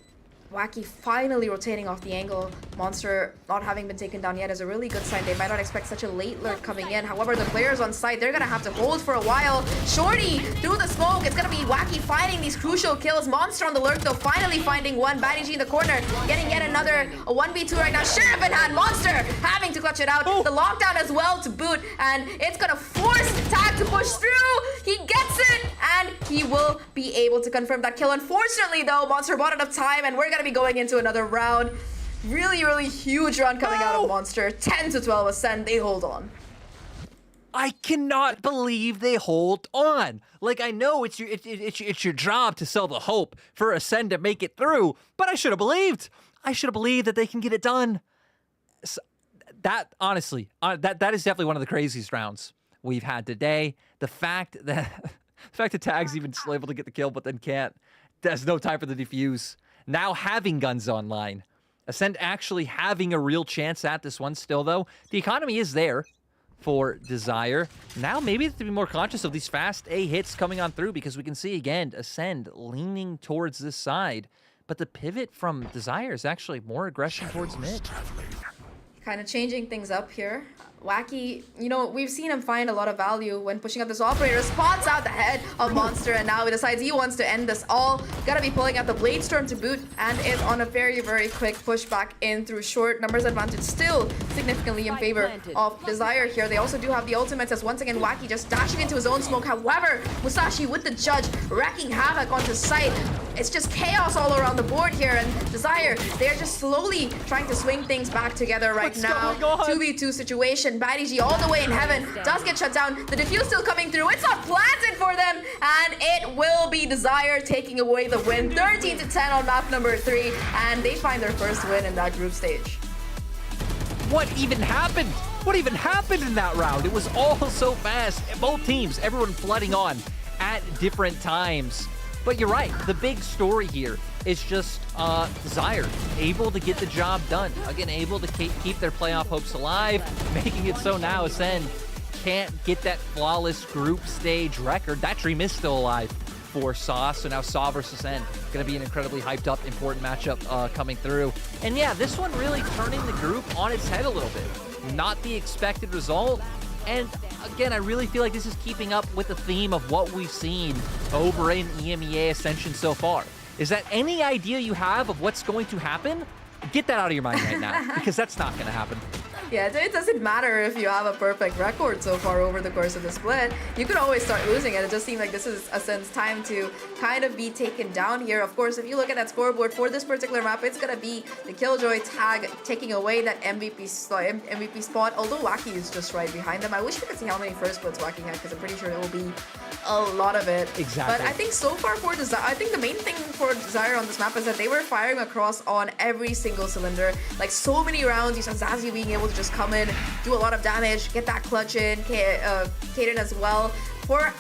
Wacky finally rotating off the angle. Monster not having been taken down yet is a really good sign. They might not expect such a late lurk coming in. However, the players on site, they're gonna have to hold for a while. Shorty through the smoke. It's gonna be Wacky finding these crucial kills. Monster on the lurk though, finally finding one. Badigi in the corner, getting yet another 1v2 right now. Sheriff in hand, Monster having to clutch it out. The lockdown as well to boot, and it's gonna force Tag to push through. He gets it, and he will be able to confirm that kill. Unfortunately though, Monster bought enough time, and we're gonna be going into another round. Really huge run coming out of Monster. 10-12 Ascend, they hold on. I cannot believe they hold on. Like, I know it's your job to sell the hope for Ascend to make it through, but I should have believed. I should have believed that they can get it done. So that, honestly, that is definitely one of the craziest rounds we've had today. The fact that Tag's even still able to get the kill, but then can't. There's no time for the defuse. Now having guns online. Ascend actually having a real chance at this one still, though. The economy is there for Desire. Now maybe to be more conscious of these fast A hits coming on through, because we can see again Ascend leaning towards this side, but the pivot from Desire is actually more aggression towards mid. Kind of changing things up here. Wacky, you know, we've seen him find a lot of value when pushing up this operator, spots out the head of Monster, and now he decides he wants to end this all. Gotta be pulling out the Blade Storm to boot, and is on a very, very quick push back in through short. Numbers advantage still significantly in favor of Desire here. They also do have the ultimates, as once again Wacky just dashing into his own smoke. However, Musashi with the Judge wrecking havoc onto site. It's just chaos all around the board here, and Desire, they're just slowly trying to swing things back together right now. 2v2 situation. Batty G all the way in heaven does get shut down. The defuse still coming through. It's not planted for them, and it will be Desire taking away the win. 13-10 on map number 3, and they find their first win in that group stage. What even happened? What even happened in that round? It was all so fast. Both teams, everyone flooding on at different times. But you're right, the big story here is just Desire able to get the job done. Again, able to keep their playoff hopes alive, making it so now Ascend can't get that flawless group stage record. That dream is still alive for Saw, so now Saw versus Ascend gonna be an incredibly hyped up, important matchup coming through. And yeah, this one really turning the group on its head a little bit. Not the expected result. And again, I really feel like this is keeping up with the theme of what we've seen over in EMEA Ascension so far. Is that any idea you have of what's going to happen? Get that out of your mind right now, because that's not going to happen. Yeah, it doesn't matter if you have a perfect record so far over the course of the split. You could always start losing it. It just seems like this is Ascend's time to kind of be taken down here. Of course, if you look at that scoreboard for this particular map, it's going to be the Killjoy Tag taking away that MVP spot, although Wacky is just right behind them. I wish we could see how many first splits Wacky had, because I'm pretty sure it will be a lot of it. Exactly. But I think so far for Desire, I think the main thing for Desire on this map is that they were firing across on every single cylinder. Like, so many rounds, you saw Zazie being able to just come in, do a lot of damage, get that clutch in, Kaden as well. For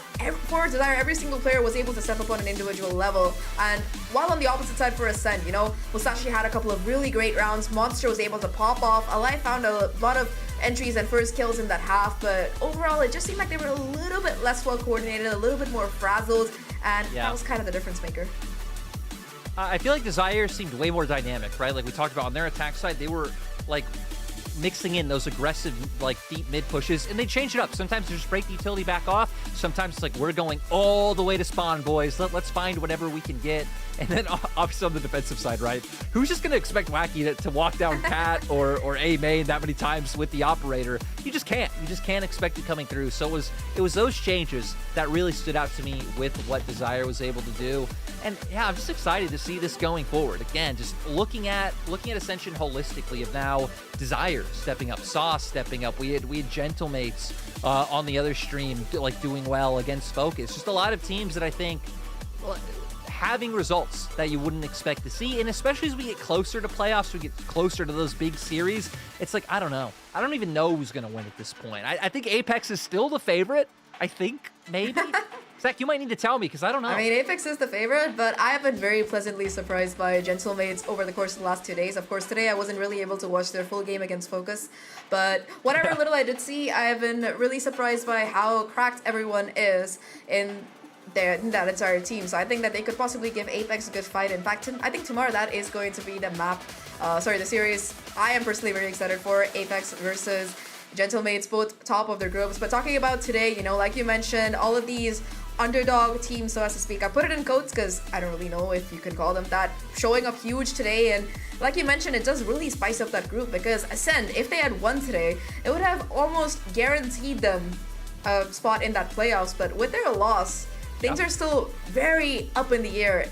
Desire, every single player was able to step up on an individual level. And while on the opposite side for Ascend, you know, Musashi had a couple of really great rounds. Monster was able to pop off. Alai found a lot of entries and first kills in that half, but overall it just seemed like they were a little bit less well coordinated, a little bit more frazzled, and that was kind of the difference maker. I feel like Desire seemed way more dynamic, right? Like we talked about on their attack side, they were like mixing in those aggressive, like, deep mid pushes, and they change it up. Sometimes they just break the utility back off. Sometimes it's like, we're going all the way to spawn, boys. Let's find whatever we can get. And then obviously on the defensive side, right? Who's just going to expect Wacky to walk down Cat or A main that many times with the operator? You just can't. You just can't expect it coming through. So it was those changes that really stood out to me with what Desire was able to do. And yeah, I'm just excited to see this going forward. Again, just looking at Ascension holistically of now Desire stepping up, Sauce stepping up. We had Gentlemates on the other stream like doing well against Focus. Just a lot of teams that I think having results that you wouldn't expect to see, and especially as we get closer to playoffs, we get closer to those big series, it's like, I don't know. I don't even know who's going to win at this point. I think Apex is still the favorite. I think, maybe. Zach, you might need to tell me, because I don't know. I mean, Apex is the favorite, but I have been very pleasantly surprised by Gentlemates over the course of the last 2 days. Of course, today I wasn't really able to watch their full game against Focus, but whatever little I did see, I have been really surprised by how cracked everyone is in that entire team. So I think that they could possibly give Apex a good fight. In fact, I think tomorrow that is going to be the the series I am personally very excited for, Apex versus Gentlemates, both top of their groups. But talking about today, you know, like you mentioned, all of these underdog teams, so as to speak, I put it in quotes because I don't really know if you can call them that, showing up huge today. And like you mentioned, it does really spice up that group, because Ascend, if they had won today, it would have almost guaranteed them a spot in that playoffs. But with their loss, things are still very up in the air.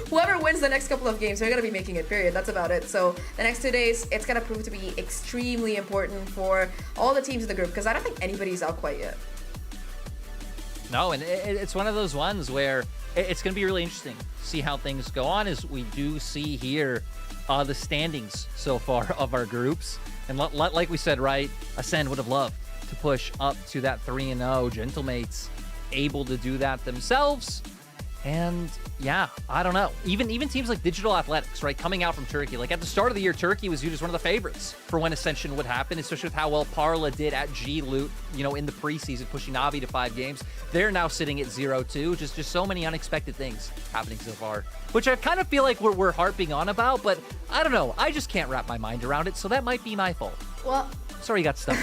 Whoever wins the next couple of games, they're going to be making it, period. That's about it. So the next 2 days, it's going to prove to be extremely important for all the teams in the group, because I don't think anybody's out quite yet. No, and it's one of those ones where it's going to be really interesting to see how things go on, as we do see here the standings so far of our groups. And like we said, right, Ascend would have loved to push up to that 3-0. Gentlemates able to do that themselves. And yeah, I don't know. Even teams like Digital Athletics, right, coming out from Turkey. Like at the start of the year, Turkey was viewed as one of the favorites for when Ascension would happen, especially with how well Parla did at G-Loot, you know, in the preseason, pushing Navi to 5 games. They're now sitting at 0-2. Just so many unexpected things happening so far, which I kind of feel like we're harping on about, but I don't know. I just can't wrap my mind around it, so that might be my fault. Well, sorry you got stuck.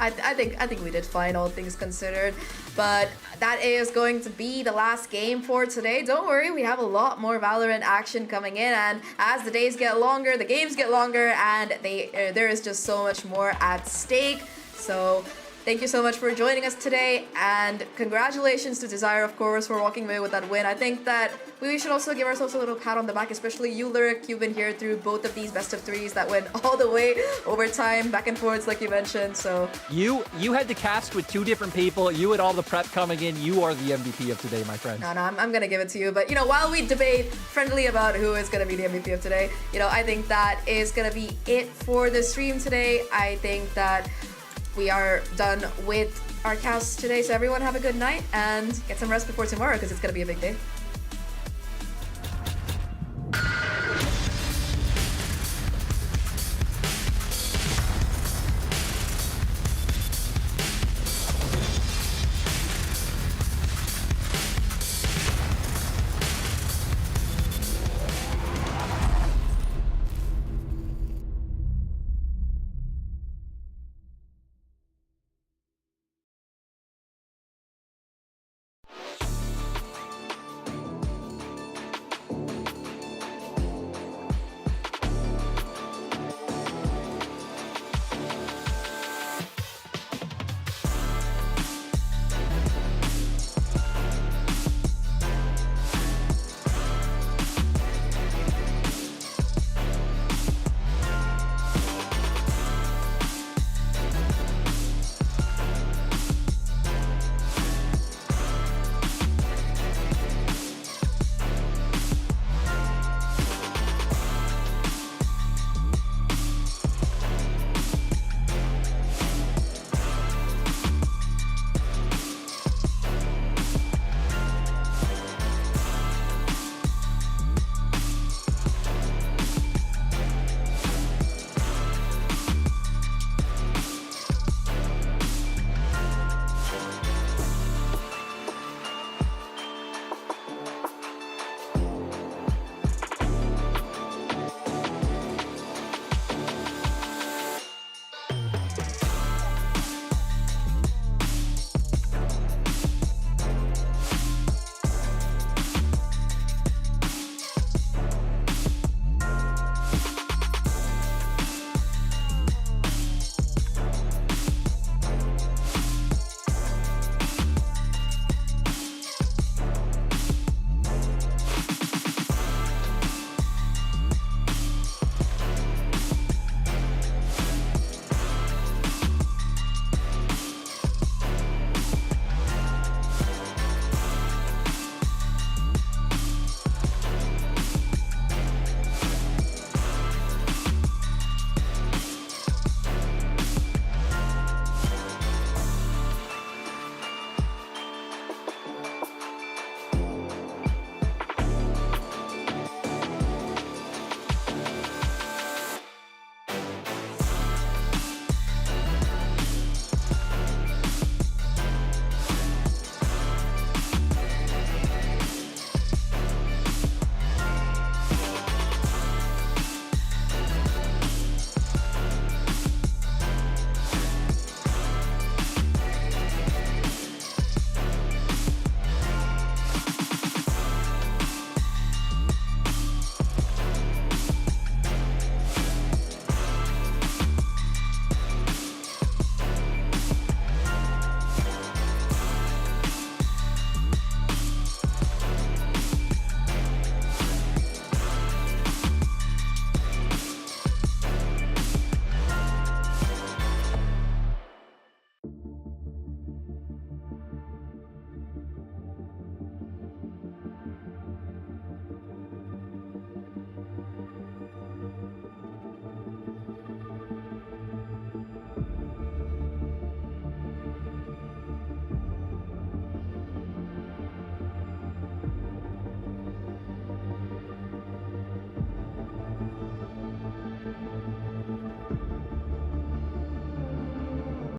I think we did fine, all things considered. But that is going to be the last game for today. Don't worry, we have a lot more Valorant action coming in, and as the days get longer, the games get longer, and there is just so much more at stake. So thank you so much for joining us today, and congratulations to Desire, of course, for walking away with that win. I think that we should also give ourselves a little pat on the back, especially you, Lyric. You've been here through both of these best of 3s that went all the way over time, back and forwards, like you mentioned. So you had to cast with 2 different people. You had all the prep coming in. You are the MVP of today, my friend. No, I'm gonna give it to you. But you know, while we debate friendly about who is gonna be the MVP of today, you know, I think that is gonna be it for the stream today. I think that we are done with our cast today. So everyone have a good night and get some rest before tomorrow, because it's gonna be a big day.